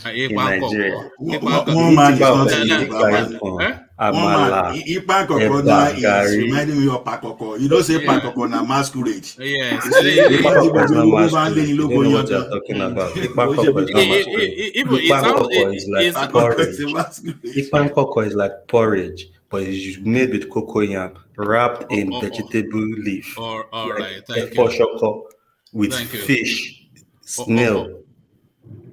in Ikpan Nigeria. koko. One man is not a Yoruba man. One man, Amala, Ipan Kokona Eba, is Gari. reminding me of Pakoko. You don't say Pakoko na masquerade. Yes. You say Ikpan koko is not Yoruba masquerade. lẹ́yìn You ló don't know what gbóyan you're gan. talking about. Ikpan koko is not masquerade. It Ikpan sounds. koko is like Pakoko is a porridge. masquerade. Ikpan koko is like porridge, but it's made with cocoyam wrapped in vegetable leaf, All like right. Thank you. efo with Thank you. fish, snail,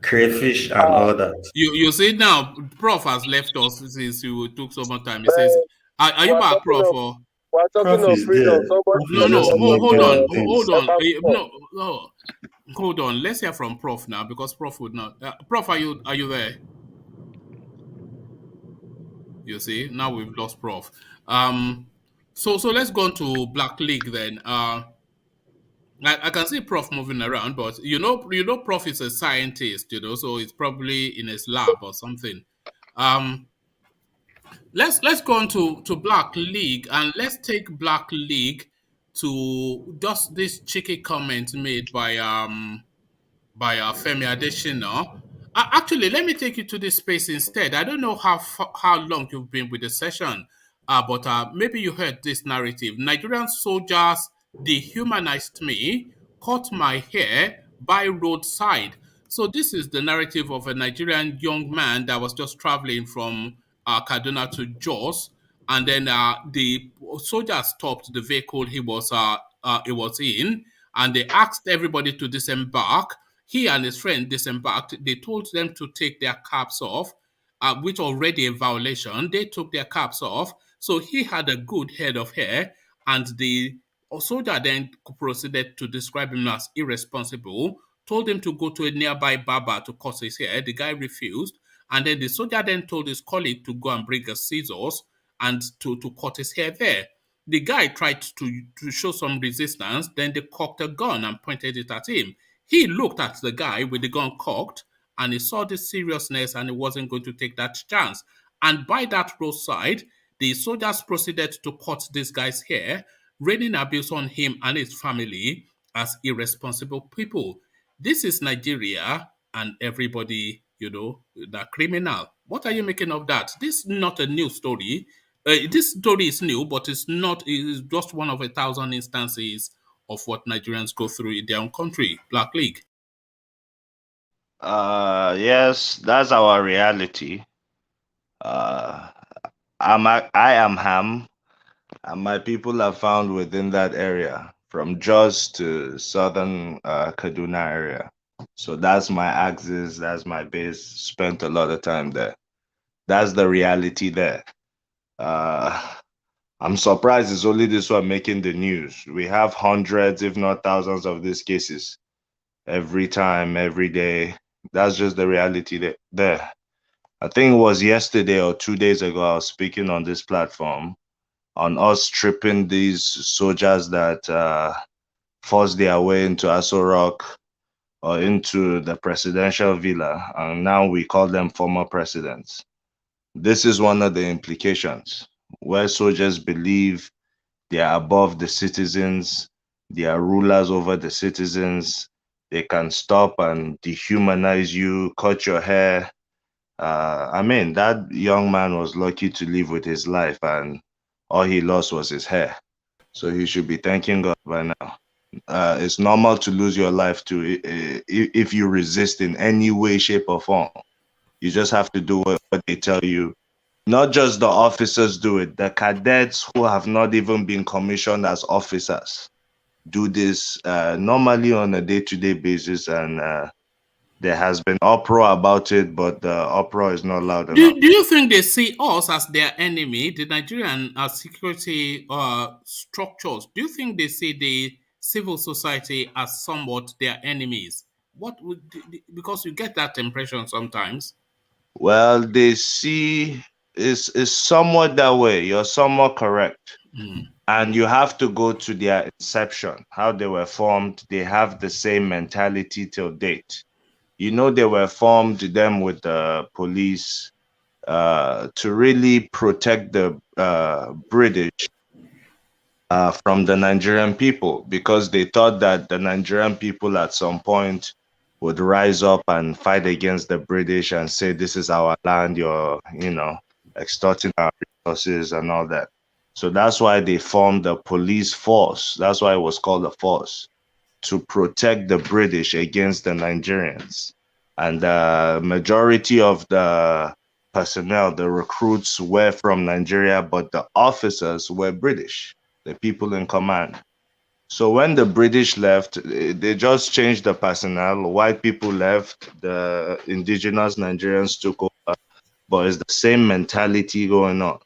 crayfish, and all that. You see now, Prof has left us since you took so much time. He says, "Are you back, Prof?" Or We're talking Prof of is freedom. there. Somebody Prof is no. just Hold on. about things. Hold on. Let's hear from Prof now because Prof would not. Prof, are you there? You see, now we've lost Prof. So let's go on to Black League then. I can see Prof moving around, but Prof is a scientist, so it's probably in his lab or something. Let's go on to Black League and let's take Black League to just this cheeky comment made by Femi Adesina. Actually, let me take you to this space instead. I don't know how long you've been with the session, but maybe you heard this narrative. Nigerian soldiers dehumanized me, cut my hair by roadside. So this is the narrative of a Nigerian young man that was just traveling from Kaduna to Jos, and then the soldiers stopped the vehicle he was in, and they asked everybody to disembark. he and his friend disembarked. They told them to take their caps off, which already a violation. They took their caps off. So he had a good head of hair, and the soldier then proceeded to describe him as irresponsible, told him to go to a nearby barber to cut his hair. The guy refused. And then the soldier then told his colleague to go and bring a scissors and to cut his hair there. The guy tried to show some resistance. Then they cocked a gun and pointed it at him. He looked at the guy with the gun cocked, and he saw the seriousness, and he wasn't going to take that chance. And by that roadside, the soldiers proceeded to cut this guy's hair, raining abuse on him and his family as irresponsible people. This is Nigeria, and everybody, the criminal. What are you making of that? This is not a new story. This story is new, but it's not. It's just one of 1,000 instances of what Nigerians go through in their own country. Black League. Yes, that's our reality. I am Ham, and my people are found within that area, from Jos to southern Kaduna area. So that's my axis, that's my base. Spent a lot of time there. That's the reality there. I'm surprised it's only this one making the news. We have hundreds, if not thousands, of these cases every time, every day. That's just the reality there. I think it was yesterday or 2 days ago, I was speaking on this platform on us stripping these soldiers that forced their way into Aso Rock or into the presidential villa, and now we call them former presidents. This is one of the implications, where soldiers believe they are above the citizens, they are rulers over the citizens, they can stop and dehumanize you, cut your hair. I mean, that young man was lucky to live with his life, and all he lost was his hair. So he should be thanking God by now. It's normal to lose your life too if you resist in any way, shape, or form. You just have to do what they tell you. Not just the officers do it. The cadets who have not even been commissioned as officers do this normally on a day-to-day basis, and there has been uproar about it, but the uproar is not loud enough. Do you think they see us as their enemy, the Nigerian security structures? Do you think they see the civil society as somewhat their enemies? Because you get that impression sometimes. Well, they see is somewhat that way. You're somewhat correct. And you have to go to their inception, how they were formed. They have the same mentality till date. They were formed, them with the police, to really protect the British from the Nigerian people, because they thought that the Nigerian people at some point would rise up and fight against the British and say, this is our land, you're, extorting our resources and all that. So that's why they formed the police force. That's why it was called a force, to protect the British against the Nigerians. And the majority of the personnel, the recruits, were from Nigeria, but the officers were British, the people in command. So when the British left, they just changed the personnel. White people left, the indigenous Nigerians took over, but it's the same mentality going on.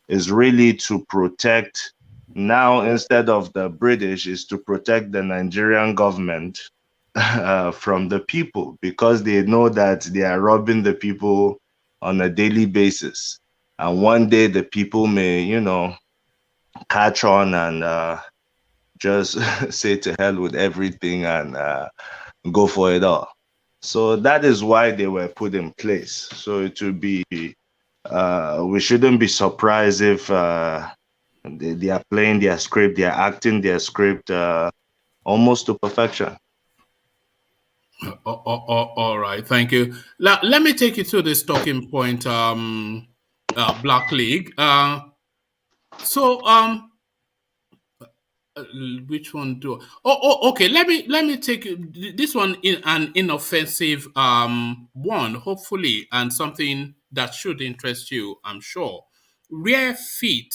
It's really to protect, now instead of the British, is to protect the Nigerian government from the people, because they know that they are robbing the people on a daily basis. And one day the people may, catch on and just say to hell with everything and go for it all. So that is why they were put in place. So it would be, we shouldn't be surprised if they are playing their script, they are acting their script almost to perfection. All right, thank you. Let me take you to this talking point, Black League. Which one do? Okay. Let me take this one in an inoffensive one, hopefully, and something that should interest you, I'm sure. Rare feat: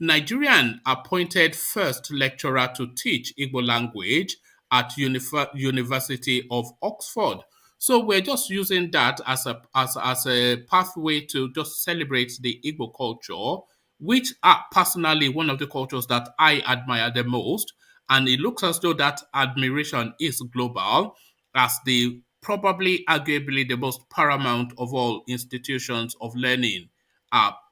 Nigerian appointed first lecturer to teach Igbo language at University of Oxford. So we're just using that as a pathway to just celebrate the Igbo culture, which are personally one of the cultures that I admire the most. And it looks as though that admiration is global, as the probably arguably the most paramount of all institutions of learning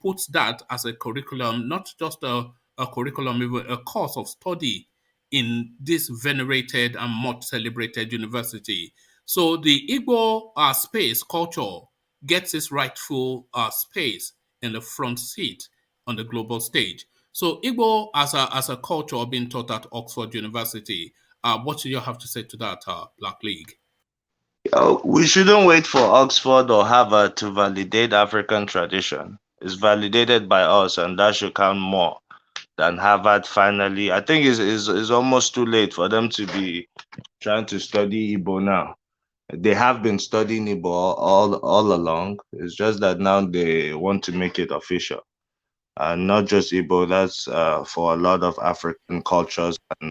puts that as a curriculum, not just a curriculum, even a course of study in this venerated and much celebrated university. So the Igbo space culture gets its rightful space in the front seat on the global stage. So Igbo as a culture being taught at Oxford University, what do you have to say to that, Black League? We shouldn't wait for Oxford or Harvard to validate African tradition. It's validated by us, and that should count more than Harvard finally. I think it's almost too late for them to be trying to study Igbo now. They have been studying Igbo all along. It's just that now they want to make it official. And not just Igbo, that's for a lot of African cultures and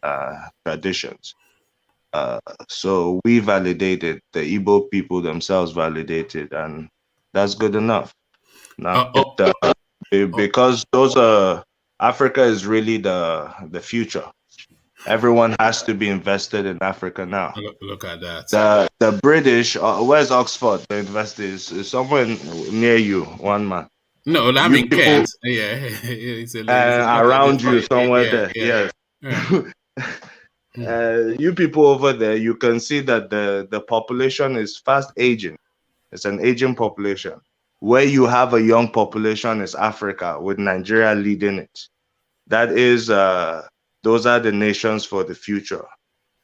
traditions. So we validated, the Igbo people themselves validated, and that's good enough. Now, because those Africa is really the future. Everyone has to be invested in Africa now. Look at that. The British, where's Oxford? The university is somewhere near you, one man. No, I mean Kent. Yeah, it's around you somewhere there. Yes. You people over there, you can see that the population is fast aging. It's an aging population. Where you have a young population is Africa, with Nigeria leading it. That is, those are the nations for the future.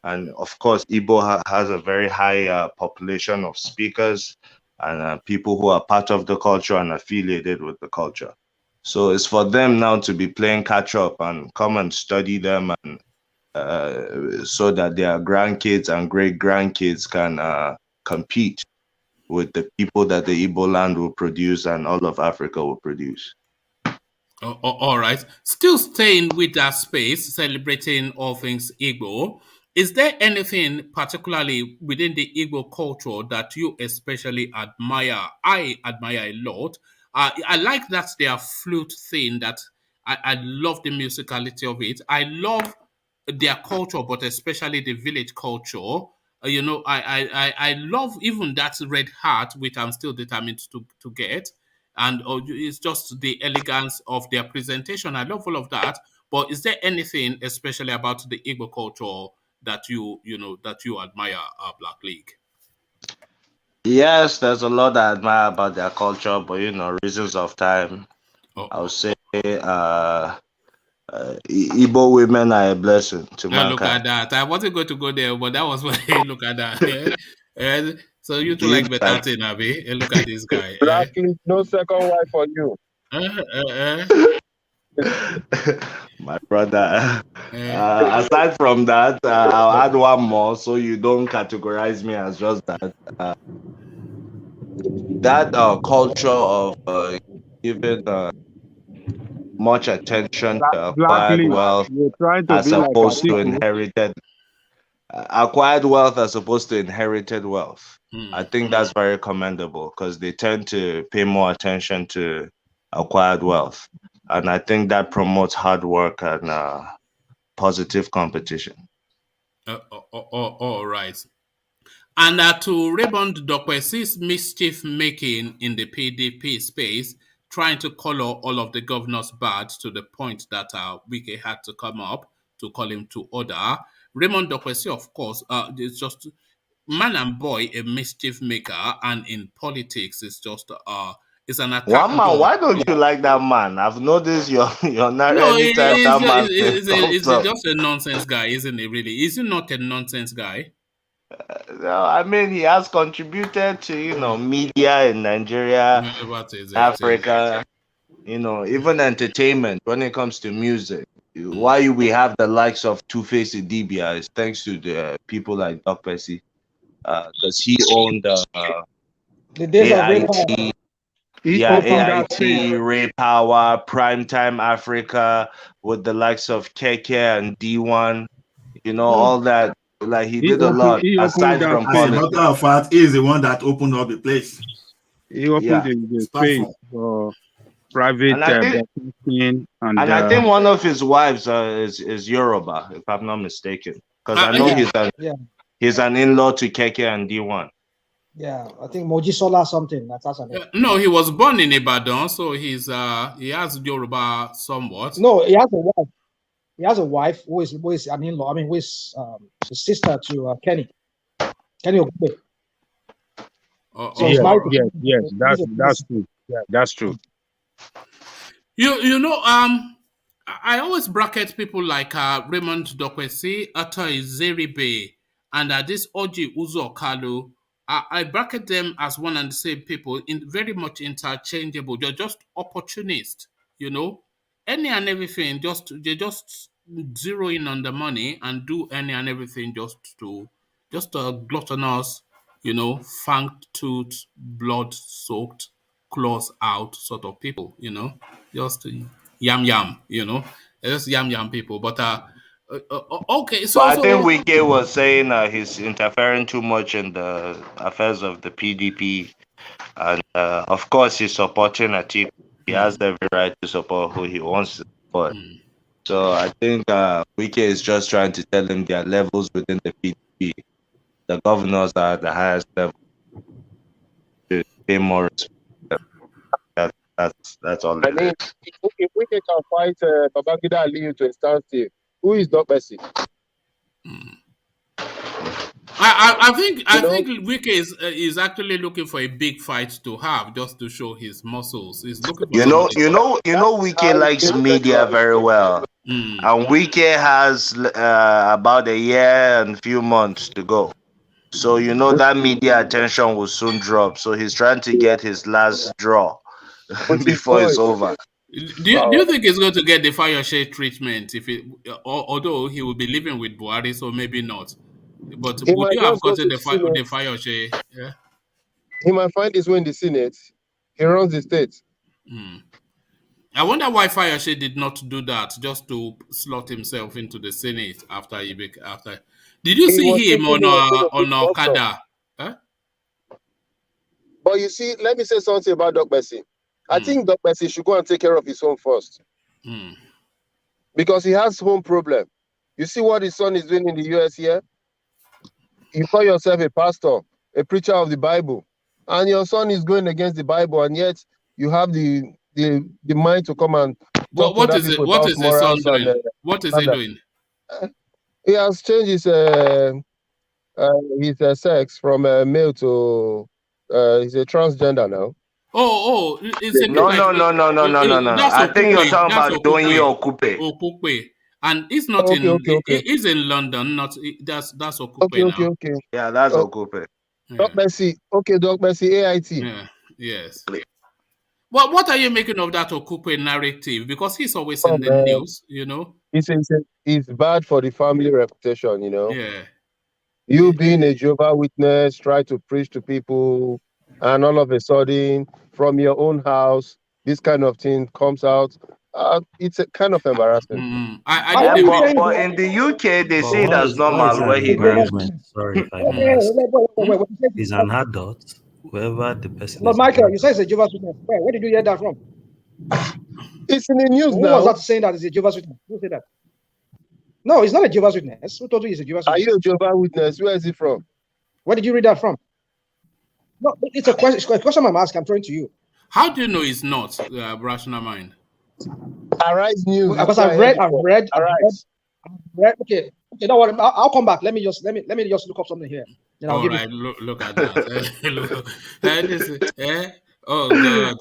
And of course, Igbo has a very high population of speakers and people who are part of the culture and affiliated with the culture. So it's for them now to be playing catch up and come and study them, and so that their grandkids and great grandkids can compete with the people that the Igbo land will produce and all of Africa will produce. All right. Still staying with that space, celebrating all things Igbo, is there anything particularly within the Igbo culture that you especially admire? I admire a lot. I like that their flute thing, that I love the musicality of it. I love their culture, but especially the village culture. I love even that red hat, which I'm still determined to get. And it's just the elegance of their presentation. I love all of that. But is there anything especially about the Igbo culture that you admire, Black League? Yes, there's a lot I admire about their culture, but reasons of time, I would say Igbo women are a blessing to mankind. Look at that. I wasn't going to go there, but that was what look at that. And so you two like better thing, Abi. Look at this guy. No second wife for you. My brother. Aside from that, I'll add one more so you don't categorize me as just that. That culture of giving much attention to acquired wealth as opposed to inherited. Acquired wealth as opposed to inherited wealth. I think that's very commendable because they tend to pay more attention to acquired wealth. And I think that promotes hard work and positive competition. All right. And to Raymond Dokwesi's mischief making in the PDP space, trying to color all of the governors bad to the point that Wike had to come up to call him to order. Raymond Dokwesi, of course, is just man and boy a mischief maker, and in politics, it's just it's an attack. One man, why don't you like that man? I've noticed you're not anytime that man. It's just a nonsense guy, isn't he? Really, is he not a nonsense guy? No, I mean he has contributed to media in Nigeria, Africa, even entertainment when it comes to music. Why we have the likes of Two-Face Idibia is thanks to the people like Doc Percy, because he owned the days AIT, AIT, Ray Power, Primetime Africa with the likes of Keke and D1, all that. Like he did a lot he opened aside that from As a space. matter politics. of fact, he is the one that opened up the place. He opened Yeah. the Start space from. for private And I think broadcasting and and I think one of his wives is Yoruba, if I'm not mistaken. Because I know Yeah, Yes. yeah, he's an in-law to Keke and D1. yeah. I think Mojisola something. That's her name. No, he was born in Ibadan, so he has Yoruba somewhat. No, he has a wife. He has a wife who is an in-law. I mean, who is the sister to Kenny Ogbe. So he's married to yes, that's Kenny. true. Yeah, that's true. You know, I always bracket people like Raymond Dokwesi, Ato Izeribe, and this Oji Uzo Kalu. I bracket them as one and the same people, very much interchangeable. They're just opportunists, you know. Any and everything, they just zero in on the money and do any and everything just a gluttonous, you know, fang tooth, blood soaked, claws out sort of people, you know, just yam, you know, just yam people. But okay, But so I think Wike was saying he's interfering too much in the affairs of the PDP. And of course, he's supporting Atiku. He has every right to support who he wants to support. So I think Wike is just trying to tell him there are levels within the PDP. The governors are at the highest level to pay more respect. That's all I it mean, is. if we can fight Babangida Aliyu to a standstill, who is not Messi? I think Wike is actually looking for a big fight to have just to show his muscles. He's looking for somebody. Wike likes media very well. And Wike has about a year and few months to go. So that media attention will soon drop. So he's trying to get his last draw before it's over. Do you think he's going to get the fire shade treatment although he will be living with Buhari, so maybe not. But He would might you have just go gotten to the Senate. the fire shade? Yeah. He might find his way in the Senate. He runs the state. I wonder why Fayose did not do that, just to slot himself into the Senate after after. Did you see him on Okada? Huh? But you see, let me say something about Doc Bessie. I think Doc Bessie should go and take care of his home first. Because he has home problem. You see what his son is doing in the US here? You call yourself a pastor, a preacher of the Bible, and your son is going against the Bible, and yet you have the mind to come and talk to other people about morals. What is he doing? He has changed his sex from male to he's a transgender now. Oh, it's a bit No. That's I think you're talking about Donyi Okupe. Okupe, and it's not He's in London. Not that's Okupe now. Okay. Yeah, that's Okupe. Doc Messi. Okay, Doc Messi, AIT. Yeah. Yes. Well, what are you making of that Okupe narrative? Because he's always in the news, you know. It's bad for the family reputation, you know. Yeah. You being a Jehovah's Witness, try to preach to people, and all of a sudden, from your own house, this kind of thing comes out. It's a kind of embarrassing. But in the UK, they see it as normal where he goes. Sorry if I may ask. He's an adult. Whoever the person But is. Michael, you say it's a Jehovah's Witness. Where did you hear that from? It's in the news Who now. was that saying that it's a Jehovah's Witness? Who said that? No, it's not a Jehovah's Witness. Who told you it's a Jehovah's Witness? Are you a Jehovah's Witness? Where is it from? Where did you read that from? No, it's a question. It's a question I'm asking. I'm throwing to you. How do you know it's not rational mind? Arise News. Because I've read. Okay, don't worry. I'll come back. Let me just look up something here. Then I'll give you. Look at that. Oh God!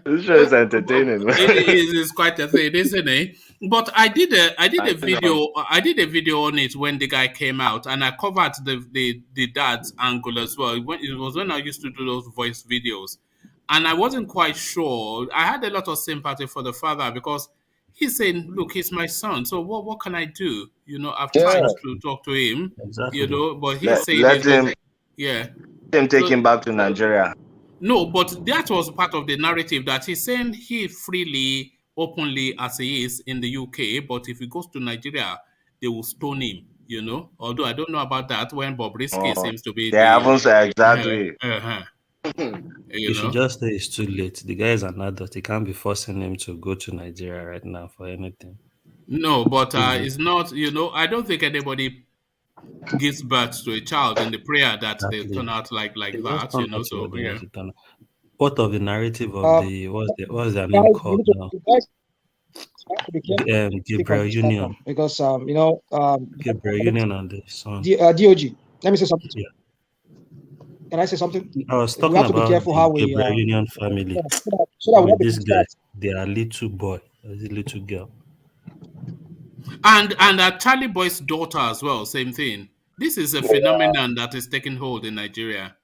This show is entertaining. It is quite a thing, isn't it? But I did a video on it when the guy came out, and I covered the dad's angle as well. It was when I used to do those voice videos, and I wasn't quite sure. I had a lot of sympathy for the father because he's saying, "Look, he's my son. So what can I do? You know, I've tried to talk to him. Exactly. You know, but he's saying, let him take him back to Nigeria." No, but that was part of the narrative that he's saying he freely, openly as he is in the UK, but if he goes to Nigeria, they will stone him. you know. Although I don't know about that when Bobrisky seems to be They haven't said the exactly. you should know. just say it's too late. The guy is an adult. You can't be forcing him to go to Nigeria right now for anything. No, but it's not, you know, I don't think anybody gives birth to a child in the prayer that they Exactly. turn out like They just that, turn you know. out So what they yeah. want to turn out. What of the narrative of Um, the what's their name guys, called now? you guys have to be careful when you speak on Gabriel this Union. platform because Gabriel Union and the son. DOG. Let me say something. Yeah. Can I say something? I was We talking have to be about careful the how we Gabriel Union family so that we with don't this become guy, that. their little boy, this little girl. And Charlie Boy's daughter as well, same thing. This is a phenomenon that is taking hold in Nigeria.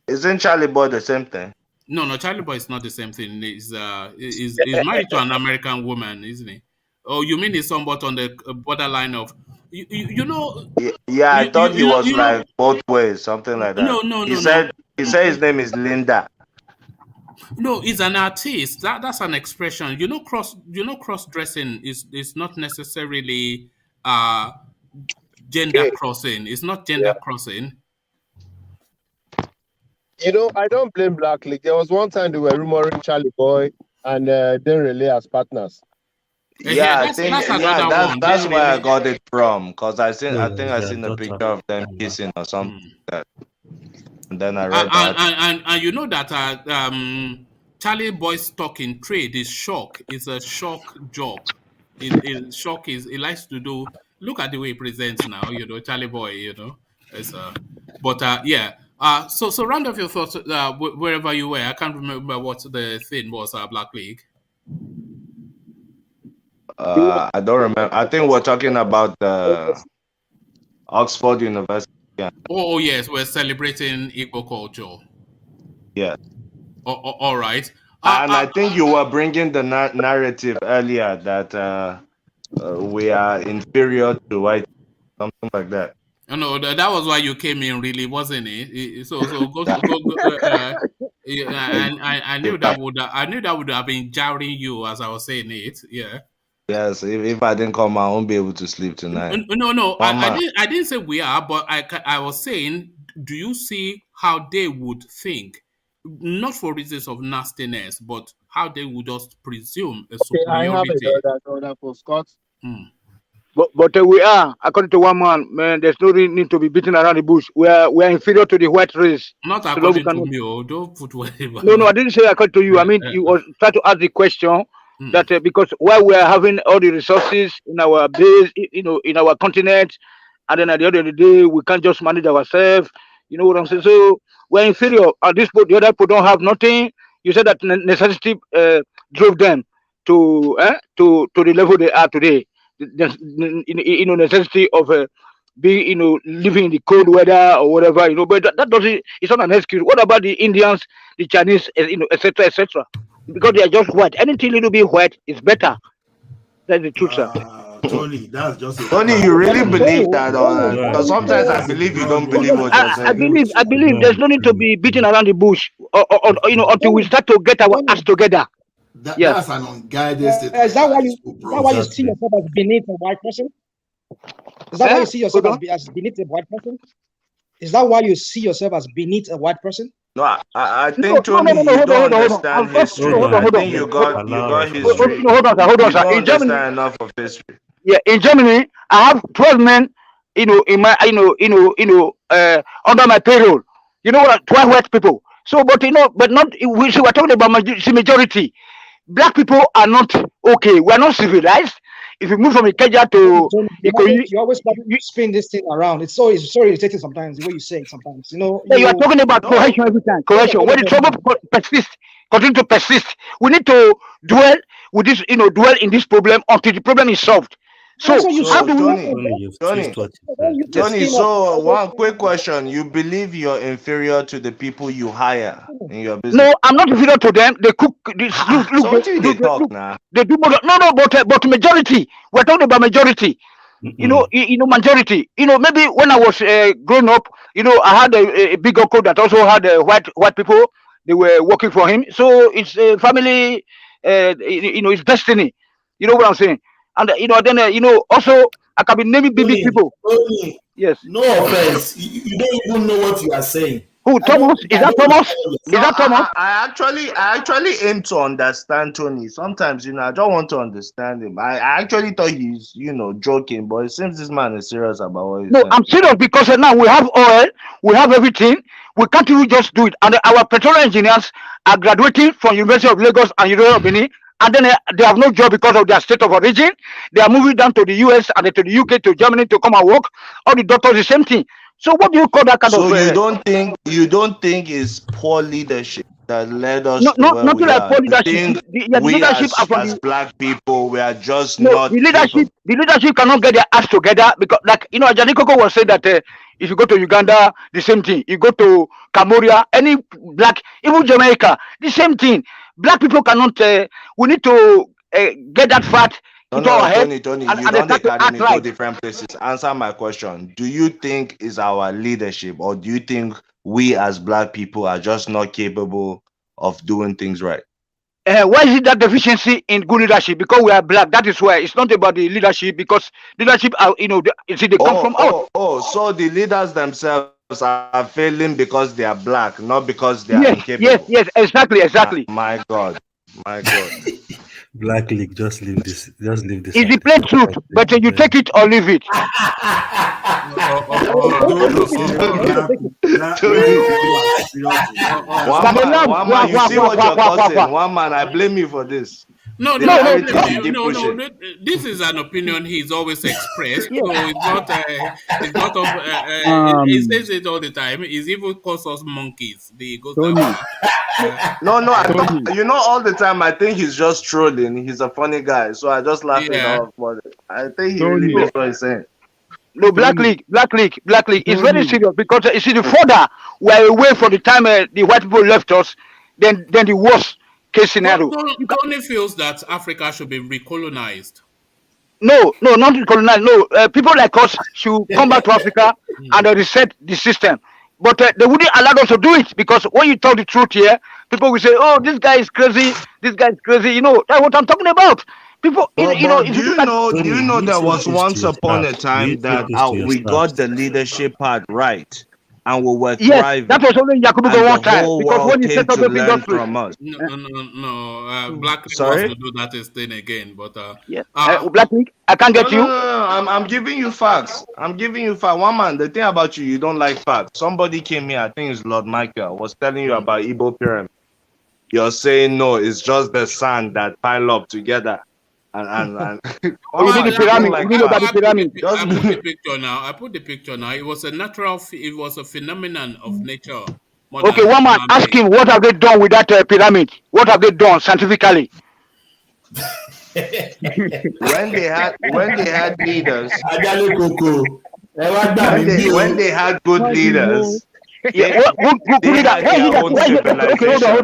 Isn't Charlie Boy the same thing? No, Charlie Boy is not the same thing. He's married to an American woman, isn't he? Oh, you mean he's somewhat on the borderline of, you know? Yeah, I thought he was you know, like both ways, something like that. No. He said his name is Linda. No, he's an artist. That's an expression. You know, cross dressing is not necessarily gender crossing. It's not gender crossing. You know, I don't blame Black League. There was one time they were rumoring Charlie Boy and then Relay as partners. Yeah, I think that's where I got it from. Because I think I their seen a daughter. picture of them kissing or something like that. And then I read that. And you know that Charlie Boy's stock in trade is shock. It's a shock job. Shock is he likes to do. Look at the way he presents now. You know, Charlie Boy. You know, it's yeah. So round off your thoughts wherever you were. I can't remember what the thing was. Black League. I don't remember. I think we're talking about Oxford University. Oh yes, we're celebrating Igbo culture. Yeah. All right. And I think you were bringing the narrative earlier that we are inferior to white, something like that. No, that was why you came in, really, wasn't it? So go. I knew that would have been jarring you as I was saying it. Yeah. Yes, if I didn't come, I won't be able to sleep tonight. No, I didn't say we are, but I was saying, do you see how they would think, not for reasons of nastiness, but how they would just presume a superiority? I have another for Scott. But we are, according to one man, man, there's no need to be beaten around the bush. We are inferior to the white race. Not according to me. Don't put whatever. No, I didn't say according to you. I mean, you was trying to ask the question that because while we are having all the resources in our base, in our continent, and then at the end of the day, we can't just manage ourselves. You know what I'm saying? So we're inferior. At this point, the other people don't have nothing. You said that necessity drove them to the level they are today. Necessity of being, living in the cold weather or whatever, but that doesn't, it's not an excuse. What about the Indians, the Chinese, etc., etc.? Because they are just white. Anything little bit white is better. That's the truth, sir. Tony, that's just Tony, you really believe that? Because sometimes I believe you don't believe what you're saying. I believe there's no need to be beating around the bush, or until we start to get our acts together. That's an unguided statement. Is that why you see yourself as beneath a white person? Is that why you see yourself as beneath a white person? Is that why you see yourself as beneath a white person? No, I think Tony, you don't understand history. I think you got history. Hold on, sir. You don't understand enough of history. Yeah, in Germany, I have 12 men, in my, under my payroll. You know what? 12 white people. So, but not. We're talking about majority. Black people are not okay. We are not civilized. If you move from Ikeja to Ikoyi, you always spin this thing around. It's so irritating sometimes the way you say it. Sometimes, you are talking about cohesion every time. Cohesion. When the trouble persists, continue to persist, we need to dwell with this. Dwell in this problem until the problem is solved. So how do Tony, so one quick question. You believe you're inferior to the people you hire in your business? No, I'm not inferior to them. They cook this. They do more. No, but majority. We're talking about majority. Majority. Maybe when I was growing up, I had a big uncle that also had white people. They were working for him. So it's a family. It's destiny. You know what I'm saying? And then also I can be naming big Tony, people. Tony, Yes. no offense. You don't even know what you are saying. Who? Thomas? Is that Thomas? No, Is that Thomas? I actually aim to understand Tony. Sometimes, I don't want to understand him. I actually thought he's, joking, but it seems this man is serious about what he's No, saying. I'm serious because now we have oil, we have everything. We can't even just do it. And our petroleum engineers are graduating from University of Lagos and University of Benin, and then they have no job because of their state of origin. They are moving down to the US and then to the UK, to Germany to come and work. All the doctors, the same thing. So what do you call that kind So of? you don't think it's poor leadership that led us No, to where not we like are? poor You leadership. think The we leadership are from as black people, we are just no, not capable? the leadership cannot get their acts together because, like Ajani Koko was saying that if you go to Uganda, the same thing. You go to Cambodia, any black, even Jamaica, the same thing. Black people cannot. We need to get that fat into our head Tony, and you they don't start to carry act me go right. different places. Answer my question. Do you think it's our leadership, or do you think we as black people are just not capable of doing things right? Why is it that deficiency in good leadership? Because we are black. That is why it's not about the leadership. Because leadership, are they come from us. So the leaders themselves are failing because they are black, not because they are Yes, incapable. exactly. My God. Black League, just leave this. Just leave this. It's the plain truth, but you take it or leave it. One man, you see what you're causing. One man, I blame you for this. No, The no, narrative you keep no. pushing. This is an opinion he's always expressed. So it's not. It's not of. He says it all the time. He's even calls us monkeys. He goes that far. No, I thought, all the time I think he's just trolling. He's a funny guy, so I just laugh it off. But I think he really means what he's saying. No, Black League. It's very serious because you see, the further we're away from the time the white people left us, then the worst case scenario. Tony feels that Africa should be recolonized. No, not recolonized. No, people like us should come back to Africa and reset the system. But they wouldn't allow us to do it because when you tell the truth here, people will say, "Oh, this guy is crazy. This guy is crazy." That's what I'm talking about. People, do you know there was once upon a time that we got the leadership part right, and we were thriving. That was only Yakubu one time because when he set up the industry. No. Black League wants to do that thing again, but Black League, I can't get you. No. I'm giving you facts. One man, the thing about you don't like facts. Somebody came here, I think it's Lord Michael, was telling you about Igbo pyramid. You're saying no, it's just the sand that pile up together. And you need the pyramid. You need about the pyramid. I put the picture now. It was a phenomenon of nature. Okay, one man, ask him what have they done with that pyramid? What have they done scientifically? when they had leaders, when they had good leaders. Good leader.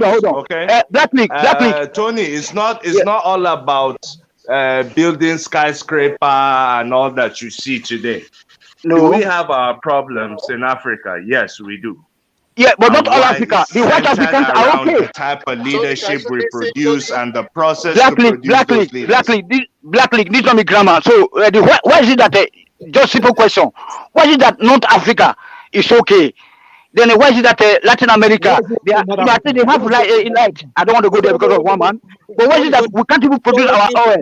Hold on. Okay. Black League. Tony, it's not all about building skyscraper and all that you see today. No. Do we have our problems in Africa? Yes, we do. Yeah, but not all Africa. The white Africans are okay. The type of leadership we produce and the process to produce those leaders. Black League needs some grammar. So why is it that just simple question? Why is it that North Africa is okay? Then why is it that Latin America, they have light. I don't want to go there because of one man. But why is it that we can't even produce our oil?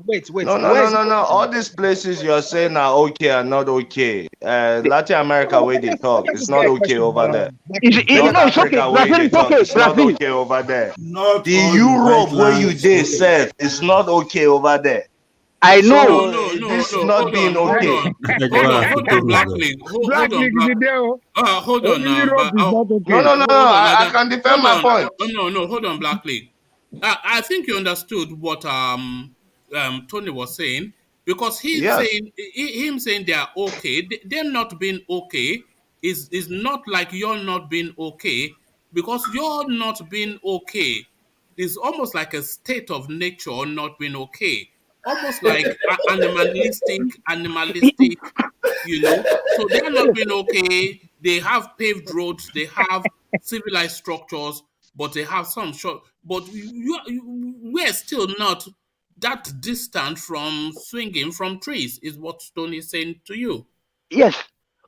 Wait. No. All these places you're saying are okay and not okay. Latin America, where they talk, it's not okay over there. It's okay. It's not okay over there. The Europe where you did said it's not okay over there. I know. This is not being okay. Hold on, Black League. Hold on now. No. I can defend my point. No. Hold on, Black League. I think you understood what Tony was saying because him saying they are okay. Them not being okay is not like you're not being okay because you're not being okay is almost like a state of nature not being okay. Almost like animalistic, So they are not being okay. They have paved roads, they have civilized structures, but they have some short. But we're still not that distant from swinging from trees, is what Stone is saying to you. Yes,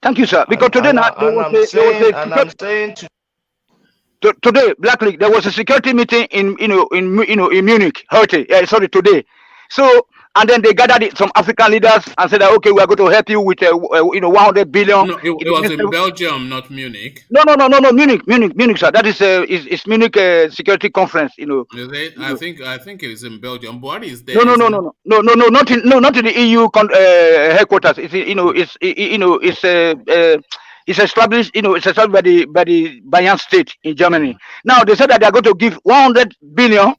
thank you, sir. Because today I'm saying today, Black League, there was a security meeting in Munich, today. So, and then they gathered some African leaders and said that, okay, we are going to help you with 100 billion. No, it was in Belgium, not Munich. No, Munich, sir. That is it's Munich security conference. Is it? I think it is in Belgium. Buhari is there. No, not in the EU headquarters. It's established. It's established by the Bayern state in Germany. Now they said that they are going to give 100 billion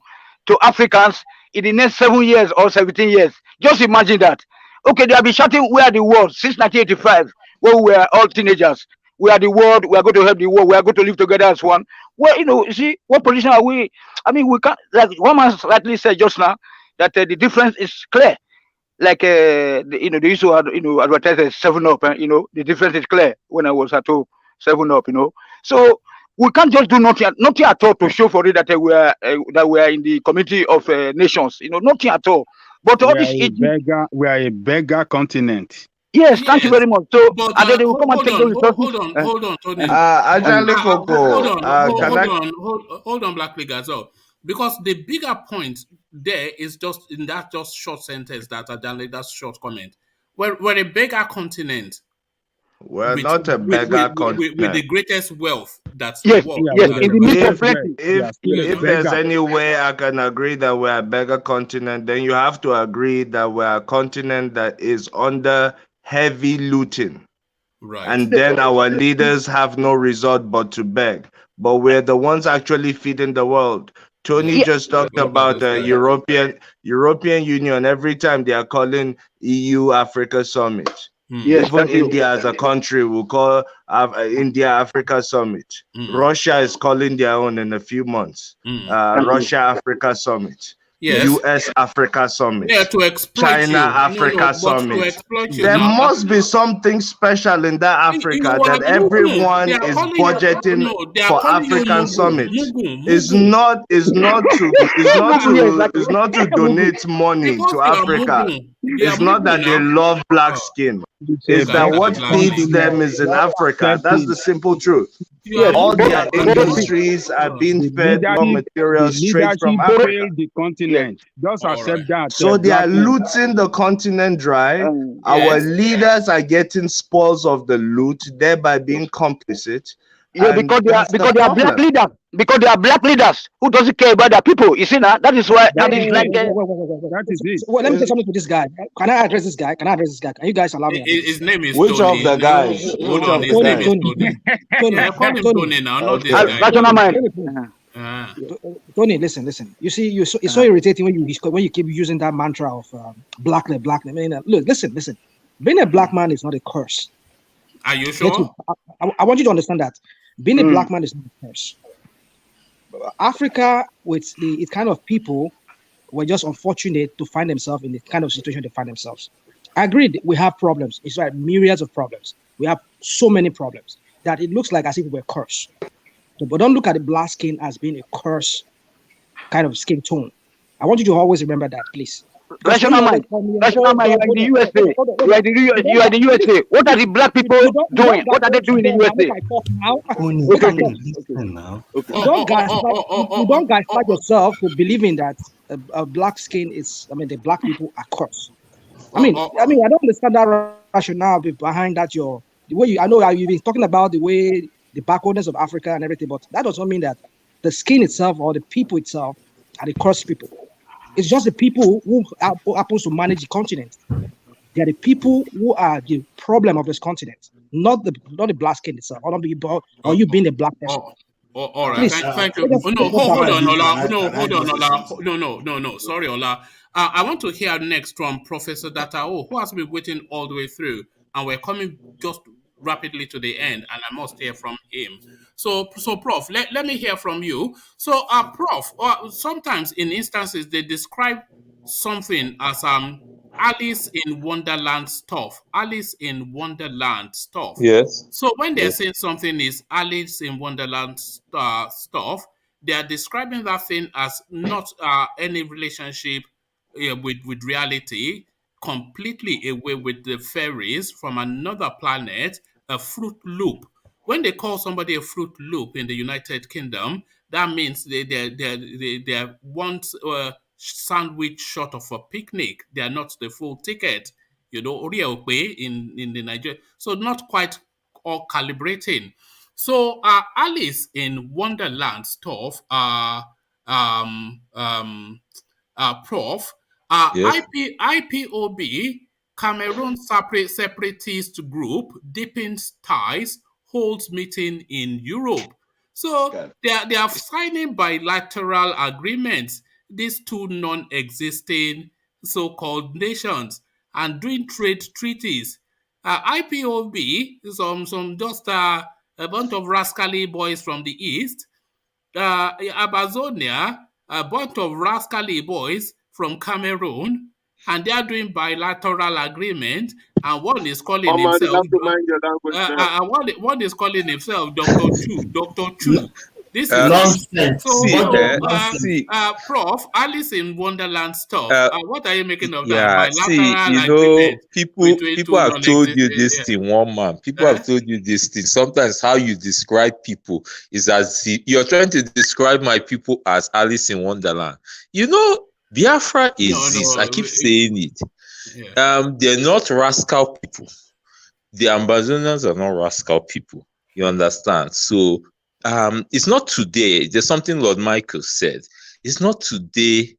to Africans in the next 7 years or 17 years. Just imagine that. Okay, they have been shouting, "We are the world" since 1985, when we were all teenagers. We are the world. We are going to help the world. We are going to live together as one. Well, you see, what position are we? I mean, we can't. Like one man rightly said just now, that the difference is clear. Like they used to advertise as 7-Up, and the difference is clear when I was at home, 7-Up. So we can't just do nothing at all to show for it that we are in the community of nations. Nothing at all. But all this we are a beggar continent. Yes, thank you very much. So, But and then they will come and take those resources. Hold on, Tony. Hold on, Black League as well. Because the bigger point there is just in that just short sentence that short comment. We're a beggar continent. We're not a beggar continent. With the greatest wealth that's yes, the world. Yes, in the midst of plenty. If there's any way I can agree that we're a beggar continent, then you have to agree that we're a continent that is under heavy looting. Right. And then our leaders have no resort but to beg. But we're the ones actually feeding the world. Tony just talked about the European Union. Every time they are calling EU Africa Summit. Yes, even India as a country will call India Africa Summit. Russia is calling their own in a few months. Russia Africa Summit. Yes. US Africa Summit. Yeah, to exploit China Africa Summit. There must be something special in that Africa that everyone is budgeting for African Summit. It's not to donate money to Africa. It's not that they love black skin. It's that what feeds them is in Africa. That's the simple truth. All their industries are being fed raw materials straight from Africa. The continent. Just accept that. So they are looting the continent dry. Our leaders are getting spoils of the loot, thereby being complicit. Yeah, because they are black leaders. Because they are black leaders who doesn't care about their people. You see now, that is why that is like. That is it. Well, let me say something to this guy. Can I address this guy? Can you guys allow me? His name is which Tony. of the guys? Hold on, his name is Tony. Yeah, call him Tony now, not this guy. Tony, listen. You see, it's so irritating when you keep using that mantra of black name. I mean, look, listen. Being a black man is not a curse. Are you sure? I want you to understand that being a black man is not a curse. Africa, with its kind of people, were just unfortunate to find themselves in the kind of situation they find themselves. I agree, we have problems. It's like myriads of problems. We have so many problems that it looks like as if we're cursed. But don't look at the black skin as being a curse kind of skin tone. I want you to always remember that, please. Rational mind, you are in the USA. You are in the USA. What are the black people doing? What are they doing in the USA? Don't gaslight yourself to believing that a black skin is. I mean, the black people are cursed. I mean, I don't understand that rationale behind that. The way I know you've been talking about the way the backwardness of Africa and everything, but that does not mean that the skin itself or the people itself are the cursed people. It's just the people who happens to manage the continent. They are the people who are the problem of this continent, not the black skin itself, or you being a black person. All right, thank you. Hold on, Ola. No. Sorry, Ola. I want to hear next from Professor Datao, who has been waiting all the way through, and we're coming just rapidly to the end, and I must hear from him. So Prof, let me hear from you. So, Prof, sometimes in instances they describe something as Alice in Wonderland stuff. Alice in Wonderland stuff. Yes. So when they're saying something is Alice in Wonderland stuff, they are describing that thing as not any relationship with reality, completely away with the fairies from another planet, a Fruit Loop. When they call somebody a Fruit Loop in the United Kingdom, that means they're one sandwich short of a picnic. They are not the full ticket. You know, Oriope in the Nigeria. So not quite all calibrating. So Alice in Wonderland stuff, Prof, Yes. IPOB, Cameroon separatist group, deepens ties, holds meeting in Europe. So they are signing bilateral agreements, these two non-existing so-called nations, and doing trade treaties. IPOB, some just a bunch of rascally boys from the east. Ambazonia, a bunch of rascally boys from Cameroon, and they are doing bilateral agreement. And one is calling Mama, you himself. have to mind your language there. One is calling himself Dr. Chu. Dr. Chu. This is nonsense. Prof. Alice in Wonderland stuff. What are you making of that? Yeah, Bilateral agreement people have told you this thing, one man. People have told you this thing. Sometimes how you describe people is as if you're trying to describe my people as Alice in Wonderland. You know, Biafra exists. I keep saying it. They're not rascal people. The Ambazonians are not rascal people. You understand? So it's not today. There's something Lord Michael said. It's not today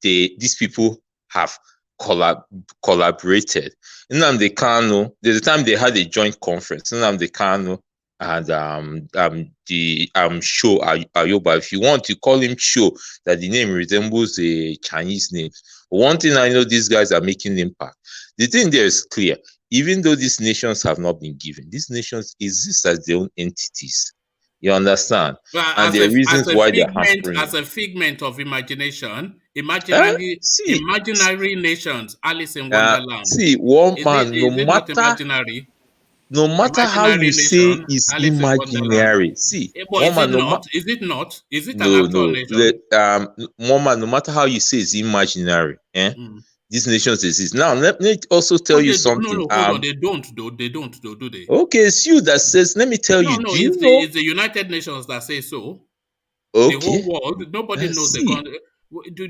these people have collaborated. Nnamdi Kanu, there's a time they had a joint conference. Nnamdi Kanu and Sho Ayoba. If you want to call him Sho, that the name resembles a Chinese name. One thing I know, these guys are making impact. The thing there is clear. Even though these nations have not been given, these nations exist as their own entities. You understand? And there are reasons why they're hampering. As a figment of imagination, imaginary nations, Alice in Wonderland. No matter how you say it's imaginary. Is it not? Is it an actual nation? No matter how you say it's imaginary, these nations exist. Now, let me also tell you something. No, hold on. They don't, though, do they? Okay, it's you that says, let me tell you. No, it's the United Nations that say so. Okay. The whole world, nobody knows the country.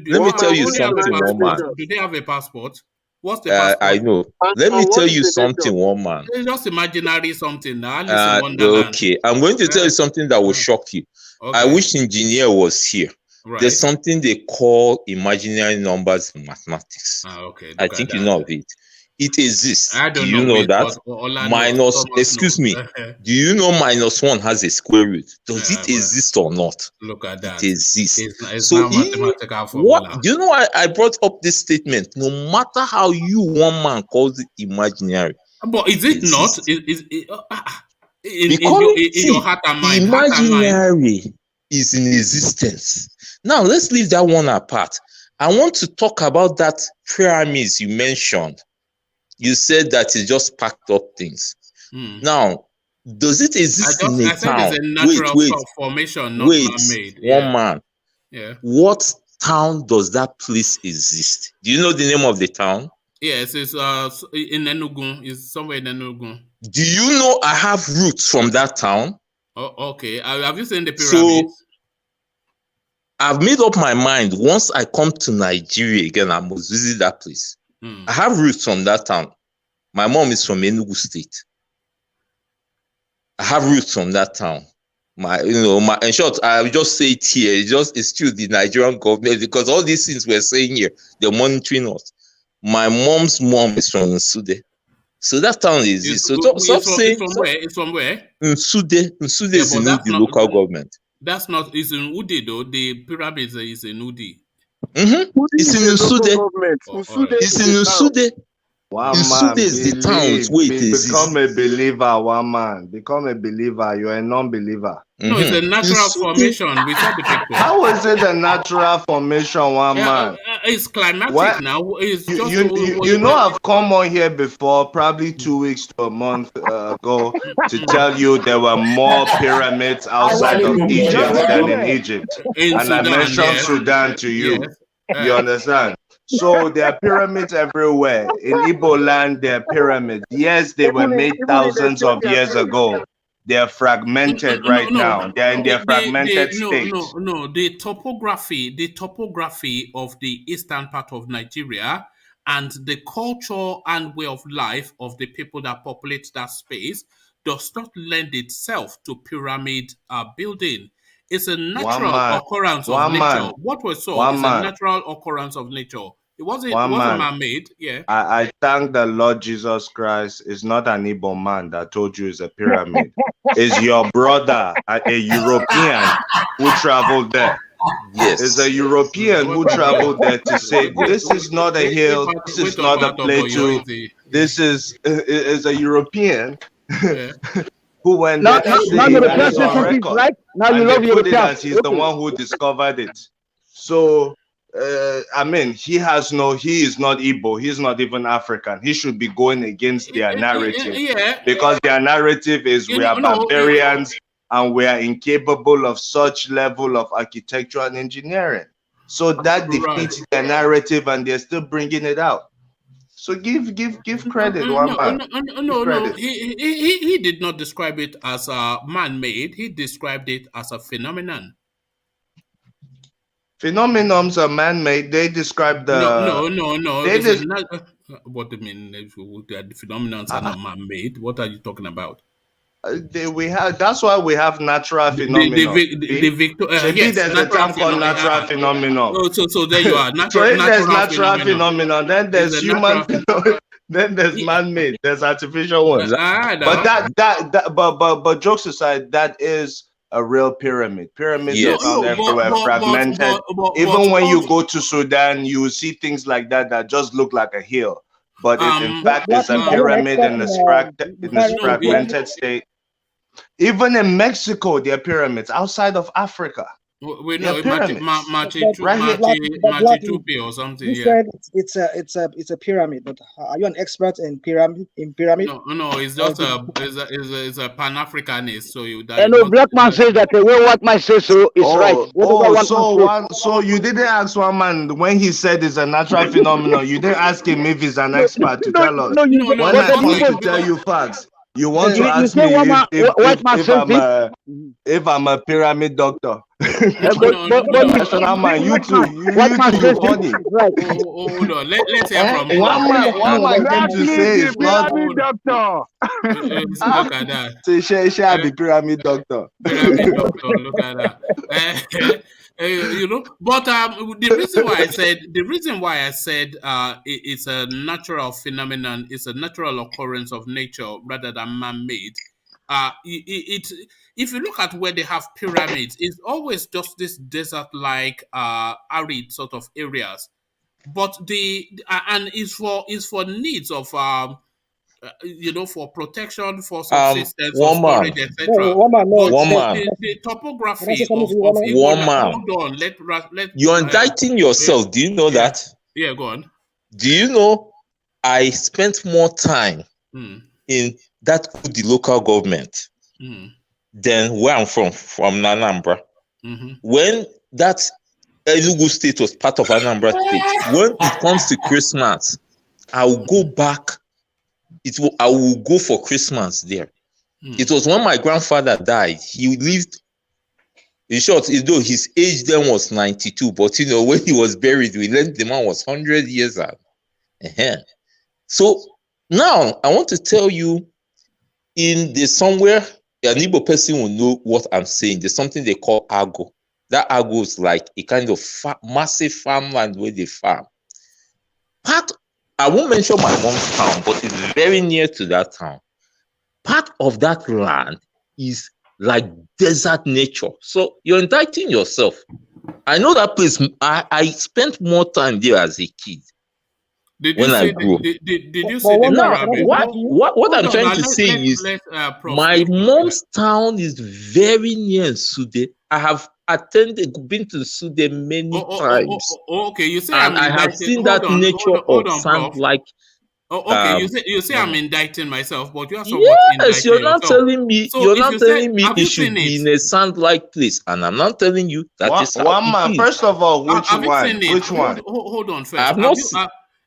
Let me tell you something, one man. Do they have a passport? What's the passport? I know. Let me tell you something, one man. It's just imaginary something. Okay, I'm going to tell you something that will shock you. Okay. I wish engineer was here. Right. There's something they call imaginary numbers in mathematics. I think you know of it. It exists. Do you know that? Excuse me. Do you know -1 has a square root? Does it exist or not? Look at that. It exists. It's so mathematical formula. Do you know why I brought up this statement? No matter how you, one man, calls it imaginary. But is it not? In your heart and mind? Imaginary is in existence. Now, let's leave that one apart. I want to talk about that pyramids you mentioned. You said that it just packed up things. Now, does it exist in a town? It's a natural formation, not man-made. One man. Yeah. What town does that place exist? Do you know the name of the town? Yes, it's in Enugu. It's somewhere in Enugu. Do you know I have roots from that town? Oh, okay. Have you seen the pyramids? So, I've made up my mind. Once I come to Nigeria again, I must visit that place. I have roots from that town. My mom is from Enugu State. I have roots from that town. In short, I will just say it here. It's still the Nigerian government, because all these things we're saying here, they're monitoring us. My mom's mom is from Nsude. So that town exists. So stop saying. It's from where? Nsude. Nsude is in the local government. That's not. It's in Udi though. The pyramids is in Udi. It's in Nsude. It's in Nsude. Nsude is the town where it exists. Become a believer, one man. Become a believer. You're a non-believer. No, it's a natural formation. We saw the picture. How is it a natural formation, one man? It's climatic now. It's just you know, I've come on here before, probably 2 weeks to a month ago, to tell you there were more pyramids outside of Egypt than in Egypt. And Sudan, I mentioned Sudan to you. Yes. You understand? So there are pyramids everywhere. In Igbo land, there are pyramids. Yes, they were made thousands of years ago. They are fragmented right now. They are in their fragmented state. The topography of the eastern part of Nigeria and the culture and way of life of the people that populate that space does not lend itself to pyramid building. It's a natural occurrence of nature. What we saw is a natural occurrence of nature. It wasn't man-made. Yeah. I thank the Lord Jesus Christ. It's not an Igbo man that told you it's a pyramid. It's your brother, a European who traveled there. Yes. It's a European who traveled there to say, this is not a hill, this is not a plateau. This is a European who went there to say that is on record. Right? Now you and love they put it Europeans. as he's the one who discovered it. So, I mean, he is not Igbo. He's not even African. He should be going against their narrative. Because their narrative is we are barbarians and we are incapable of such level of architecture and engineering. So that defeats their narrative and they're still bringing it out. So give credit, one man. No. He did not describe it as man-made. He described it as a phenomenon. Phenomenons are man-made. They describe the no. What do you mean? The phenomenons are not man-made. What are you talking about? That's why we have natural phenomena. Yes, there's a term called natural phenomenon. So there you are. So if there's natural phenomenon, then there's human phenomenon, then there's man-made, there's artificial ones. But jokes aside, that is a real pyramid. Pyramids are found everywhere, fragmented. Even when you go to Sudan, you see things like that just look like a hill. But in fact, it's a pyramid in this fragmented state. Even in Mexico, there are pyramids. Outside of Africa, we know Machu or something. You said it's a pyramid, but are you an expert in pyramid? No, it's just it's a Pan-Africanist. So black man says that the way white man says so is right. So you didn't ask one man when he said it's a natural phenomenon. You didn't ask him if he's an expert to tell us. When I come to tell you facts. You want to ask me if I'm a pyramid doctor? Professional man, you too. You funny. Hold on. Let's hear from one man came to say it's not doctor. Look at that. Say she be pyramid doctor. Pyramid doctor. Look at that. But the reason why I said it's a natural phenomenon, it's a natural occurrence of nature rather than man-made. If you look at where they have pyramids, it's always just this desert-like arid sort of areas. But and it's for needs of for protection, for subsistence, for storage, etc. The topography of hold on, let you're indicting yourself. Do you know that? Yeah, go on. Do you know I spent more time in that the local government than where I'm from Anambra. When that Enugu state was part of Anambra state, when it comes to Christmas, I will go back. I will go for Christmas there. It was when my grandfather died. He lived, in short, though his age then was 92, but when he was buried, we learned the man was 100 years old. So now I want to tell you, somewhere, an Igbo person will know what I'm saying. There's something they call Ago. That Ago is like a kind of massive farmland where they farm. I won't mention my mom's town, but it's very near to that town. Part of that land is like desert nature. So you're indicting yourself. I know that place. I spent more time there as a kid. Did you see the what I'm trying to say is my mom's town is very near Sude. I have been to Sude many times. Okay, you say and I have seen that nature of sand like Oh, okay. You say I'm indicting myself, but you are somewhat Yes, indicting you're not yourself. telling me. So You're if not you said, telling me have it you seen should be it? in a sand-like place, and I'm not telling you that is how One it man. is. First of all, which Have you one? seen it? Which one? Hold on I first. have not.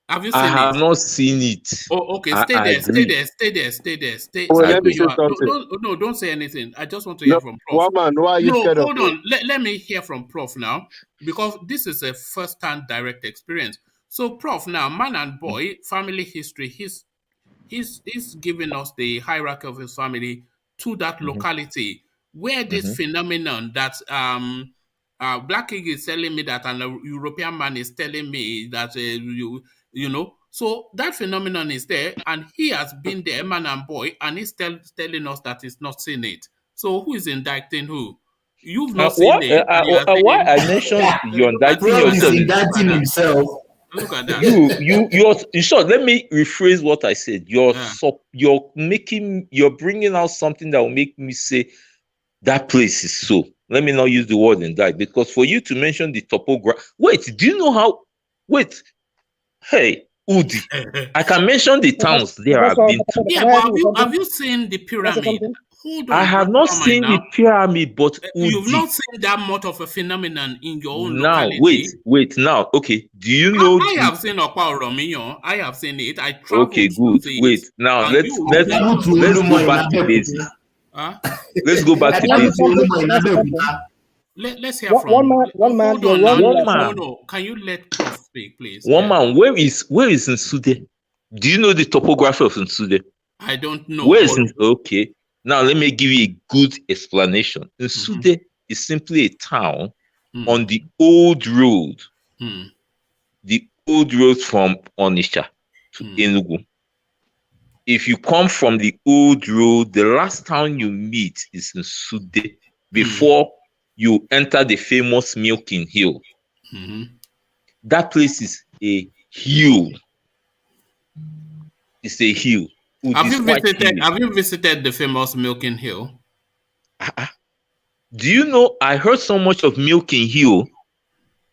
Have you I seen it? have not seen it. Oh, okay. I Stay there. Stay agree. there. Stay there. Stay there. Stay. Well, Stay let me where you say are. something. No. Don't say anything. I just want to No, hear from Prof. one man, why are you No, scared of hold me? on. Let me hear from Prof now, because this is a first-hand direct experience. So, Prof, now, man and boy, family history. He's giving us the hierarchy of his family to that locality where this phenomenon that Black King is telling me that, and a European man is telling me that you know. So that phenomenon is there, and he has been there, man and boy, and he's telling us that he's not seen it. So who is indicting who? You've not seen it, and you are Why saying I mentioned you're indicting Prof is yourself is indicting himself. look at that. you're in short. Let me rephrase what I said. You're bringing out something that will make me say that place is so. Let me not use the word indict, because for you to mention the topography. Wait, do you know how? Wait, hey, Udi, I can mention the towns there I've been to. Yeah, but have you seen the pyramid? Hold I on, have not brother mine seen the now. pyramid, but You've Udi. not seen that much of a phenomenon in your own Now, wait, locality. now, okay. Do you know I the? have seen Okpa Oromiyan. I have seen it. I Okay, traveled to good. see it. Wait, now And let's you let's have not let's seen go it. back to basics. Huh? Let's go back to basics. Let's hear from. One man, Hold you're on wrong. now. No. Can you let Prof speak, please? One Yeah. man, where is Nsude? Do you know the topography of Nsude? I don't know. Where is okay? Now let me give you a good explanation. Nsude is simply a town on the old road. The old road from Onitsha to Enugu. If you come from the old road, the last town you meet is Nsude before you enter the famous Milking Hill. That place is a hill. It's a hill. Have you visited the famous Milking Hill? Do you know I heard so much of Milking Hill?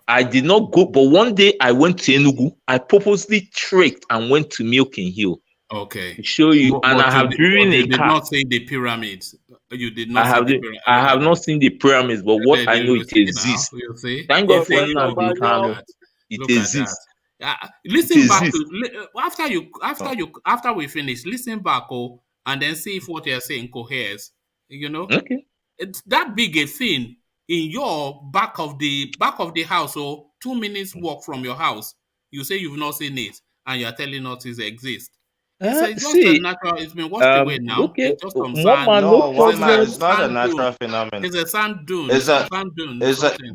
I did not go, but one day I went to Enugu. I purposely trekked and went to Milking Hill. Okay. To show you, and I have driven a car. You did not see the pyramids. You did not see the pyramids. I have not seen the pyramids, but what I know, it exists. Thank God for Nnamdi Kanu. It exists. Listen back to after we finish. Listen back, and then see if what you're saying coheres. You know, it's that big a thing in your back of the house, or 2 minutes walk from your house. You say you've not seen it, and you're telling us it exists. It's just a natural. It's been washed away now. Okay. It's just some One sand. man, no problem. It's not a natural phenomenon. It's a sand dune. It's a sand dune.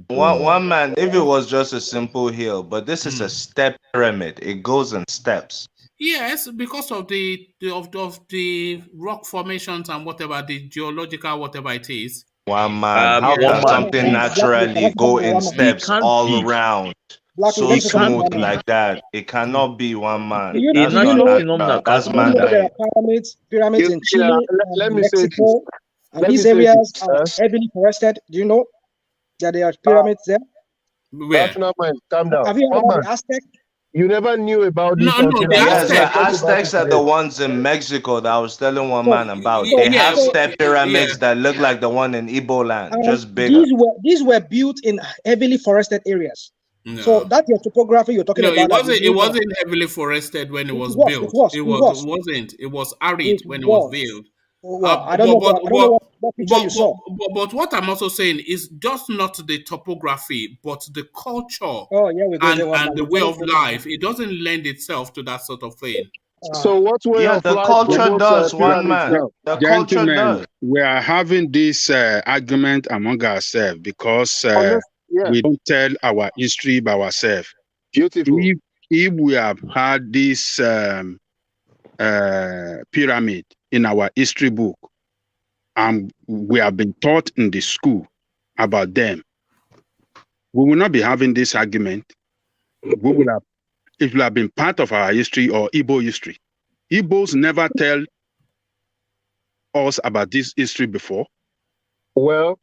one man. If it was just a simple hill, but this is a step pyramid. It goes in steps. Yes, because of the rock formations and whatever, the geological whatever it is. One man. How can something naturally go in steps all around? So smooth like that. It cannot be one man. That's not natural. That's man. There are pyramids in Chile, let me say Mexico, and these areas are heavily forested. Do you know that there are pyramids there? That's not mine. Calm down. Have you heard about the Aztec? You never knew about this. The Aztecs are the ones in Mexico that I was telling one man about. They have step pyramids that look like the one in Ibo land, just bigger. These were built in heavily forested areas. No. So that's your topography you're talking about. It wasn't heavily forested when it was built. It wasn't. It was arid when it was built. I don't know what picture you saw. But what I'm also saying is just not the topography, but the culture and the way of life. It doesn't lend itself to that sort of thing. So what way of the life culture does, one man. The culture does. We are having this argument among ourselves because we don't tell our history by ourselves. Beautiful. If we have had this pyramid in our history book, and we have been taught in the school about them, we will not be having this argument. We will have, it will have been part of our history or Igbo history. Igbos never tell us about this history before. Well,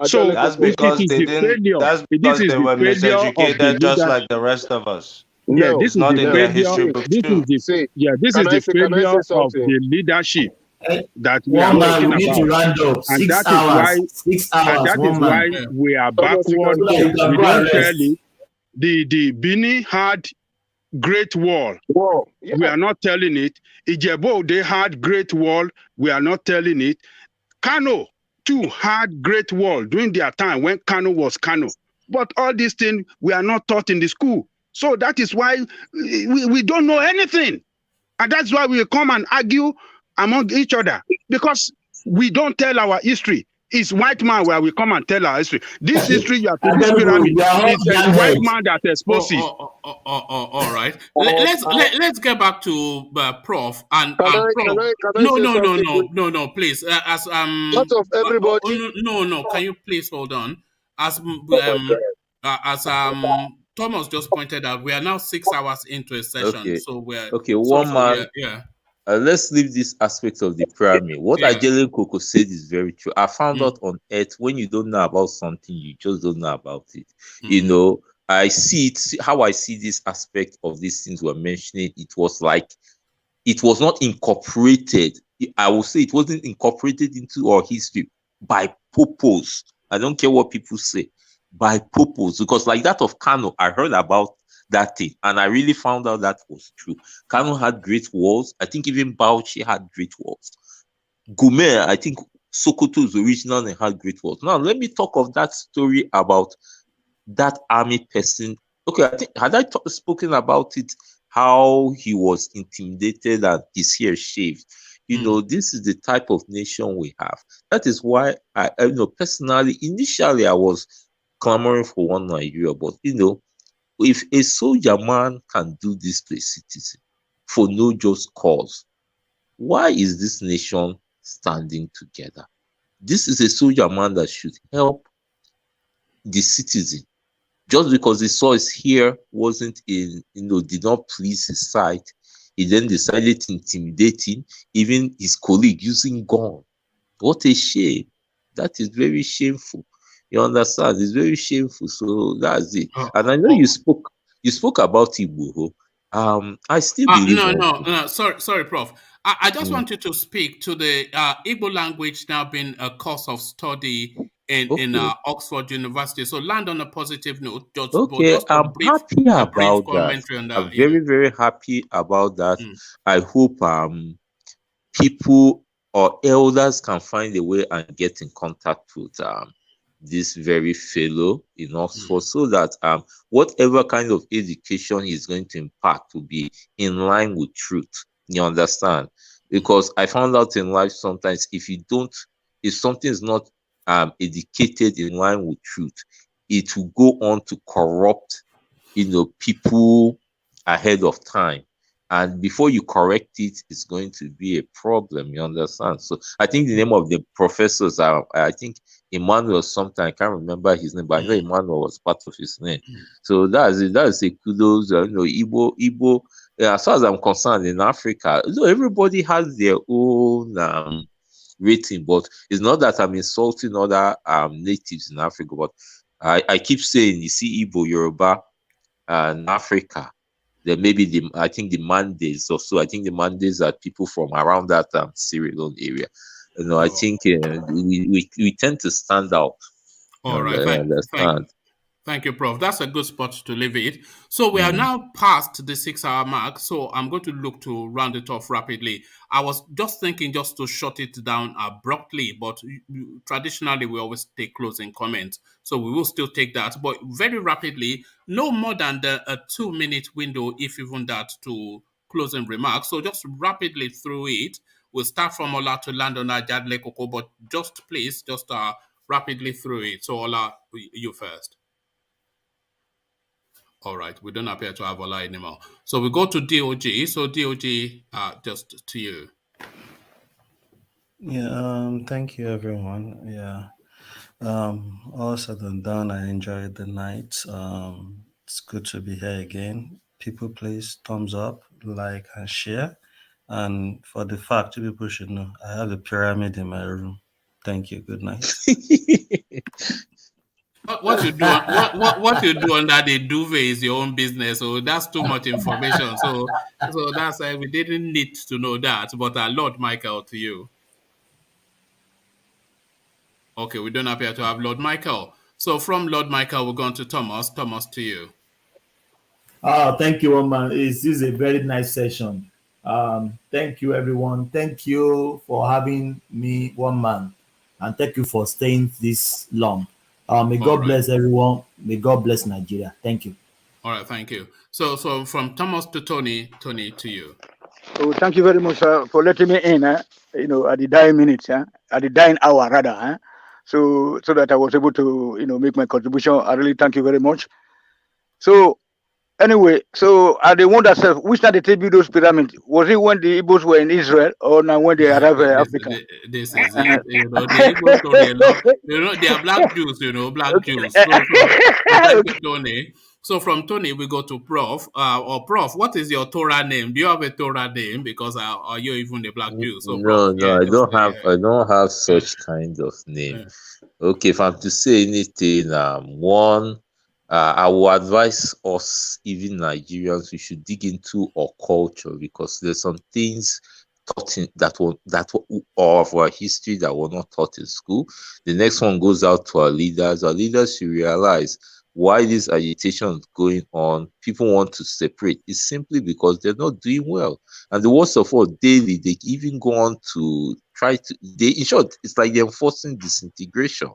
so that's because they didn't. That's because they were miseducated, just like the rest of us. Yeah, No, this It's is not the in no. their failure. history See, book This is too. the see. this is the Can I say failure of something? the leadership Eh, that we are one No. man, talking we need to about, round up. and Six hours. 6 hours, that is one why man. Yeah. we are Thomas, you backward. can So that you can We go don't and tell rest. it. The Bini had Great Wall. Whoa. We Yeah. are not telling it. Ijebo, they had Great Wall. We are not telling it. Kano too had Great Wall during their time when Kano was Kano. But all these things we are not taught in the school. So that is why we don't know anything. And that's why we come and argue among each other, because we don't tell our history. It's white man where we come and tell our history. This history you are to this pyramid You are all is a young white head. man that exposed it. All right. Let's get back to Prof. And Prof. Can I No, say no, no, something, no, please? no, no. Please, Out of everybody. no, no. Can you please hold on? As Oh my God. as Thomas just pointed out, we are now 6 hours into a session, Okay. so we're Okay, so one yeah, man. yeah, Let's leave this aspect of the pyramid. What yeah. Ajele Koko said is very true. I found Mm, out on earth, when you don't know about something, you just don't know about it. You mm, know, I see it, how I see this aspect of these things we're mentioning. It was like it was not incorporated. I will say it wasn't incorporated into our history by purpose. I don't care what people say, by purpose. Because like that of Kano, I heard about that thing, and I really found out that was true. Kano had great walls. I think even Bauchi had great walls. Gumer, I think Sokoto is original and had great walls. Now let me talk of that story about that army person. Okay, I think had I spoken about it, how he was intimidated and his hair shaved. You know, this is the type of nation we have. That is why you know, personally, initially I was clamoring for one Nigeria, but you know, if a soldier man can do this to a citizen for no just cause, why is this nation standing together? This is a soldier man that should help the citizen. Just because he saw his hair wasn't in, you know, did not please his sight, he then decided to intimidate him, even his colleague using gun. What a shame. That is very shameful. You understand? It's very shameful. So that's it. And I know you spoke about Igbo. I still believe no, one no, thing. no. Sorry, Prof. I just Mm. want you to speak to the Igbo language now being a course of study in Okay. Oxford University. So land on a positive note. Okay, Just I'm happy a brief about that. commentary on I'm that. Yeah. very, very happy about that. Mm, I hope people or elders can find a way and get in contact with this very fellow in Oxford, so that whatever kind of education he's going to impart will be in line with truth. You understand? Because I found out in life sometimes if something is not educated in line with truth, it will go on to corrupt, you know, people ahead of time, and before you correct it, it's going to be a problem. You understand? So I think the name of the professors are, I think, Emmanuel something. I can't remember his name, but I know Emmanuel was part of his name. So that's it. That's a kudos. You know, Igbo. As far as I'm concerned, in Africa, you know, everybody has their own rating, but it's not that I'm insulting other natives in Africa, but I keep saying, you see, Igbo, Yoruba, and Africa, then maybe I think the Mandays or so. I think the Mandays are people from around that Sierra Leone area. You know, I think we tend to stand out. You all right. understand? Thank you, Prof. That's a good spot to leave it. So we are Mm. now past the 6 hour mark. So I'm going to look to round it off rapidly. I was just thinking just to shut it down abruptly, but traditionally we always take closing comments. So we will still take that, but very rapidly, no more than a 2 minute window, if even that, to closing remarks. So just rapidly through it. We'll start from Ola to land on Ajadle Koko, but just please, just rapidly through it. So Ola, you first. All right, we don't appear to have Ola anymore. So we go to DOG. So DOG, just to you. Yeah, thank you everyone. Yeah. All said and done, I enjoyed the night. It's good to be here again. People, please thumbs up, like, and share. And for the fact, you people should know, I have a pyramid in my room. Thank you. Good night. What you do what you do under the duvet is your own business. So that's too much information. So that's why we didn't need to know that. But Lord Michael, to you. Okay, we don't appear to have Lord Michael. So from Lord Michael, we're going to Thomas. Thomas, to you. Thank you, Oman. This is a very nice session. Thank you, everyone. Thank you for having me, one man, and thank you for staying this long. May God bless everyone. May God bless Nigeria. Thank you. All right, thank you. So from Thomas to Tony, Tony, to you. So thank you very much for letting me in. At the dying minutes, at the dying hour rather. So that I was able to make my contribution. I really thank you very much. So anyway, so they wonder themselves which time they take build those pyramids. Was it when the Igbos were in Israel or now when they arrived in Africa? This is it. The Igbo story a lot. They are black Jews. Black Jews. So thank you, Tony. So from Tony, we go to Prof. Prof, what is your Torah name? Do you have a Torah name? Because are you even a black Jew? So Prof, I don't have such kind of name. Okay, if I'm to say anything, I will advise us, even Nigerians, we should dig into our culture because there's some things taught of our history that were not taught in school. The next one goes out to our leaders. Our leaders should realize why this agitation is going on. People want to separate. It's simply because they're not doing well. And the worst of all, daily, they even go on to in short, it's like they're enforcing disintegration.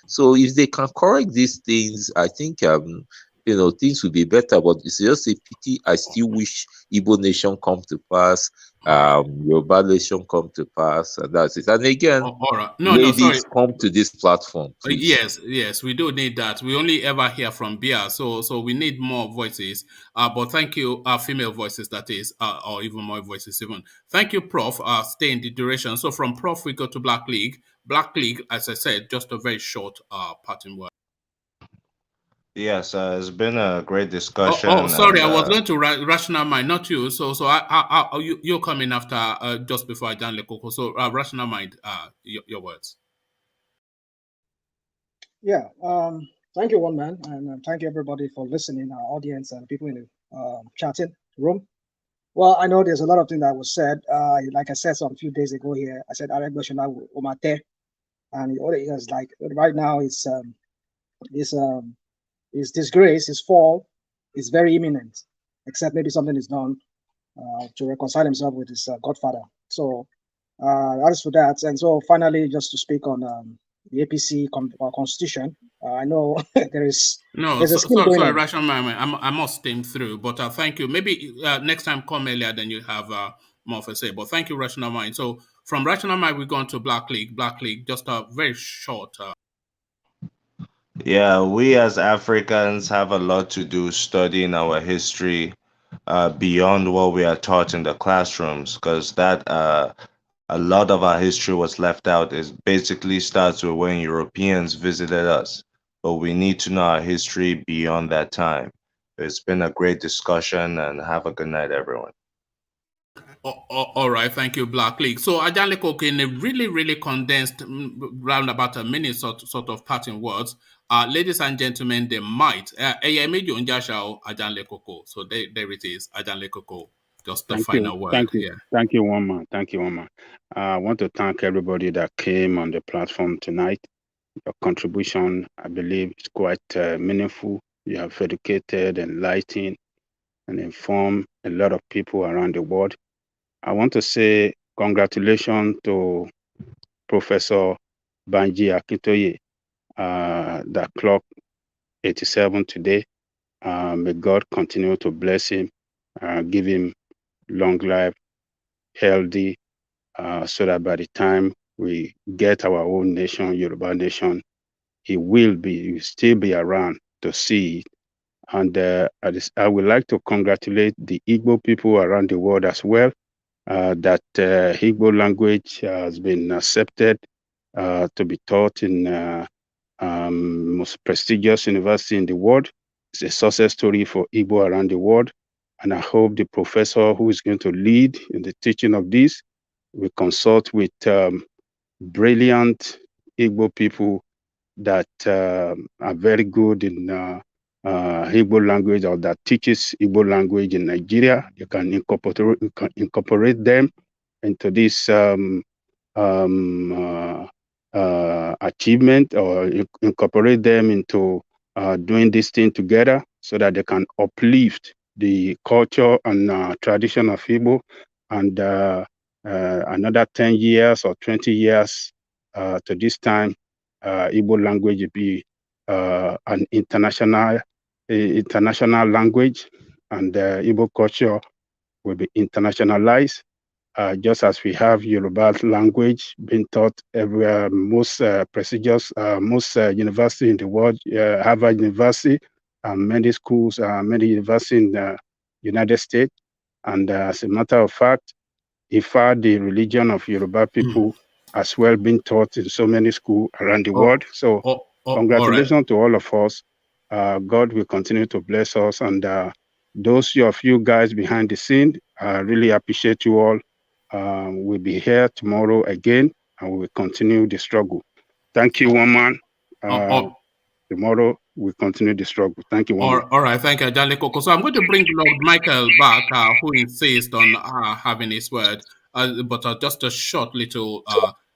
So if they can correct these things, I think things will be better. But it's just a pity. I still wish Igbo nation come to pass, Yoruba nation come to pass, and that's it. And again, all right. Ladies, come to this platform, please. Yes, we do need that. We only ever hear from Bia, so we need more voices. But thank you, female voices, that is, or even more voices even. Thank you, Prof. Stay in the duration. So from Prof, we go to Black League. Black League, as I said, just a very short parting word. Yes, it's been a great discussion. Sorry, I was going to Rational Mind, not you. So you're coming after just before I done Lekoko. So Rational Mind, your words. Yeah. Thank you, one man, and thank you everybody for listening, our audience and people in the chatting room. Well, I know there's a lot of things that was said. Like I said some few days ago here, I said Aregbesola Omate, and all it is like right now his disgrace, his fall is very imminent, except maybe something is done to reconcile himself with his godfather. So that is for that. And so finally, just to speak on the APC constitution, I know there's a scheme going sorry, on. Rational Mind, I must steam through, but thank you. Maybe next time come earlier, then you have more of a say. But thank you, Rational Mind. So from Rational Mind, we're going to Black League. Black League, just a very short. Yeah, we as Africans have a lot to do studying our history beyond what we are taught in the classrooms, because that a lot of our history was left out. It basically starts with when Europeans visited us, but we need to know our history beyond that time. It's been a great discussion, and have a good night, everyone. All right, thank you, Black League. So Ajanleko, in a really, really condensed, round about a minute sort of parting words, ladies and gentlemen, they might. So there it is, Ajanleko. Just the final word. Thank you. Thank you, one man. Thank you, one man. I want to thank everybody that came on the platform tonight. Your contribution, I believe, is quite meaningful. You have educated, enlightened, and informed a lot of people around the world. I want to say congratulations to Professor Banji Akintoye that clocked 87 today. May God continue to bless him, give him long life, healthy, so that by the time we get our own nation, Yoruba nation, he will still be around to see it. And I would like to congratulate the Igbo people around the world as well, that Igbo language has been accepted to be taught in most prestigious university in the world. It's a success story for Igbo around the world. And I hope the professor who is going to lead in the teaching of this will consult with brilliant Igbo people that are very good in Igbo language or that teaches Igbo language in Nigeria. You can incorporate them into this achievement, or incorporate them into doing this thing together so that they can uplift the culture and tradition of Igbo. And another 10 years or 20 years to this time, Igbo language will be an international language, and Igbo culture will be internationalized. Just as we have Yoruba language being taught everywhere, most prestigious, most university in the world, Harvard University, and many schools, many universities in the United States. And as a matter of fact, Ifa, the religion of Yoruba people, as well been taught in so many schools around the world. So congratulations to all of us. God will continue to bless us. And those of you guys behind the scene, I really appreciate you all. We'll be here tomorrow again, and we will continue the struggle. Thank you, woman. Tomorrow we'll continue the struggle. Thank you, woman. All right, thank you, Ajale Koko. So I'm going to bring Lord Michael back, who insists on having his word, but just a short little.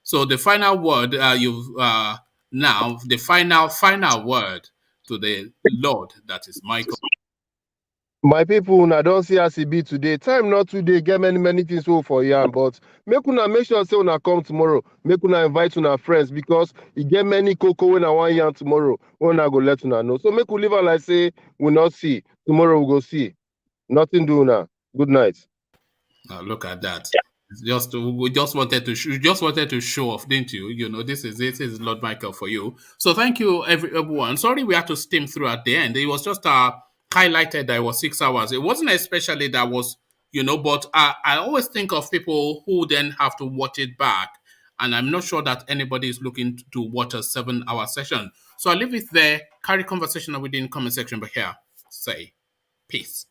So the final word, now the final word to the Lord, that is Michael. My people, una don see as e be today. Time not today, get many things for yam, but make sure say una come tomorrow. Make una invite una friends, because e get many cocoa when I want yam tomorrow. When I go let una know. So make we leave am like say we not see. Tomorrow we go see. Nothing do now. Good night. Look at that. We just wanted to show off, didn't you? You know, this is Lord Michael for you. So thank you, everyone. Sorry we had to steam through at the end. It was just highlighted that it was 6 hours. It wasn't especially that was, but I always think of people who then have to watch it back. And I'm not sure that anybody is looking to watch a 7-hour session. So I'll leave it there. Carry conversation within the comment section, but here, say peace.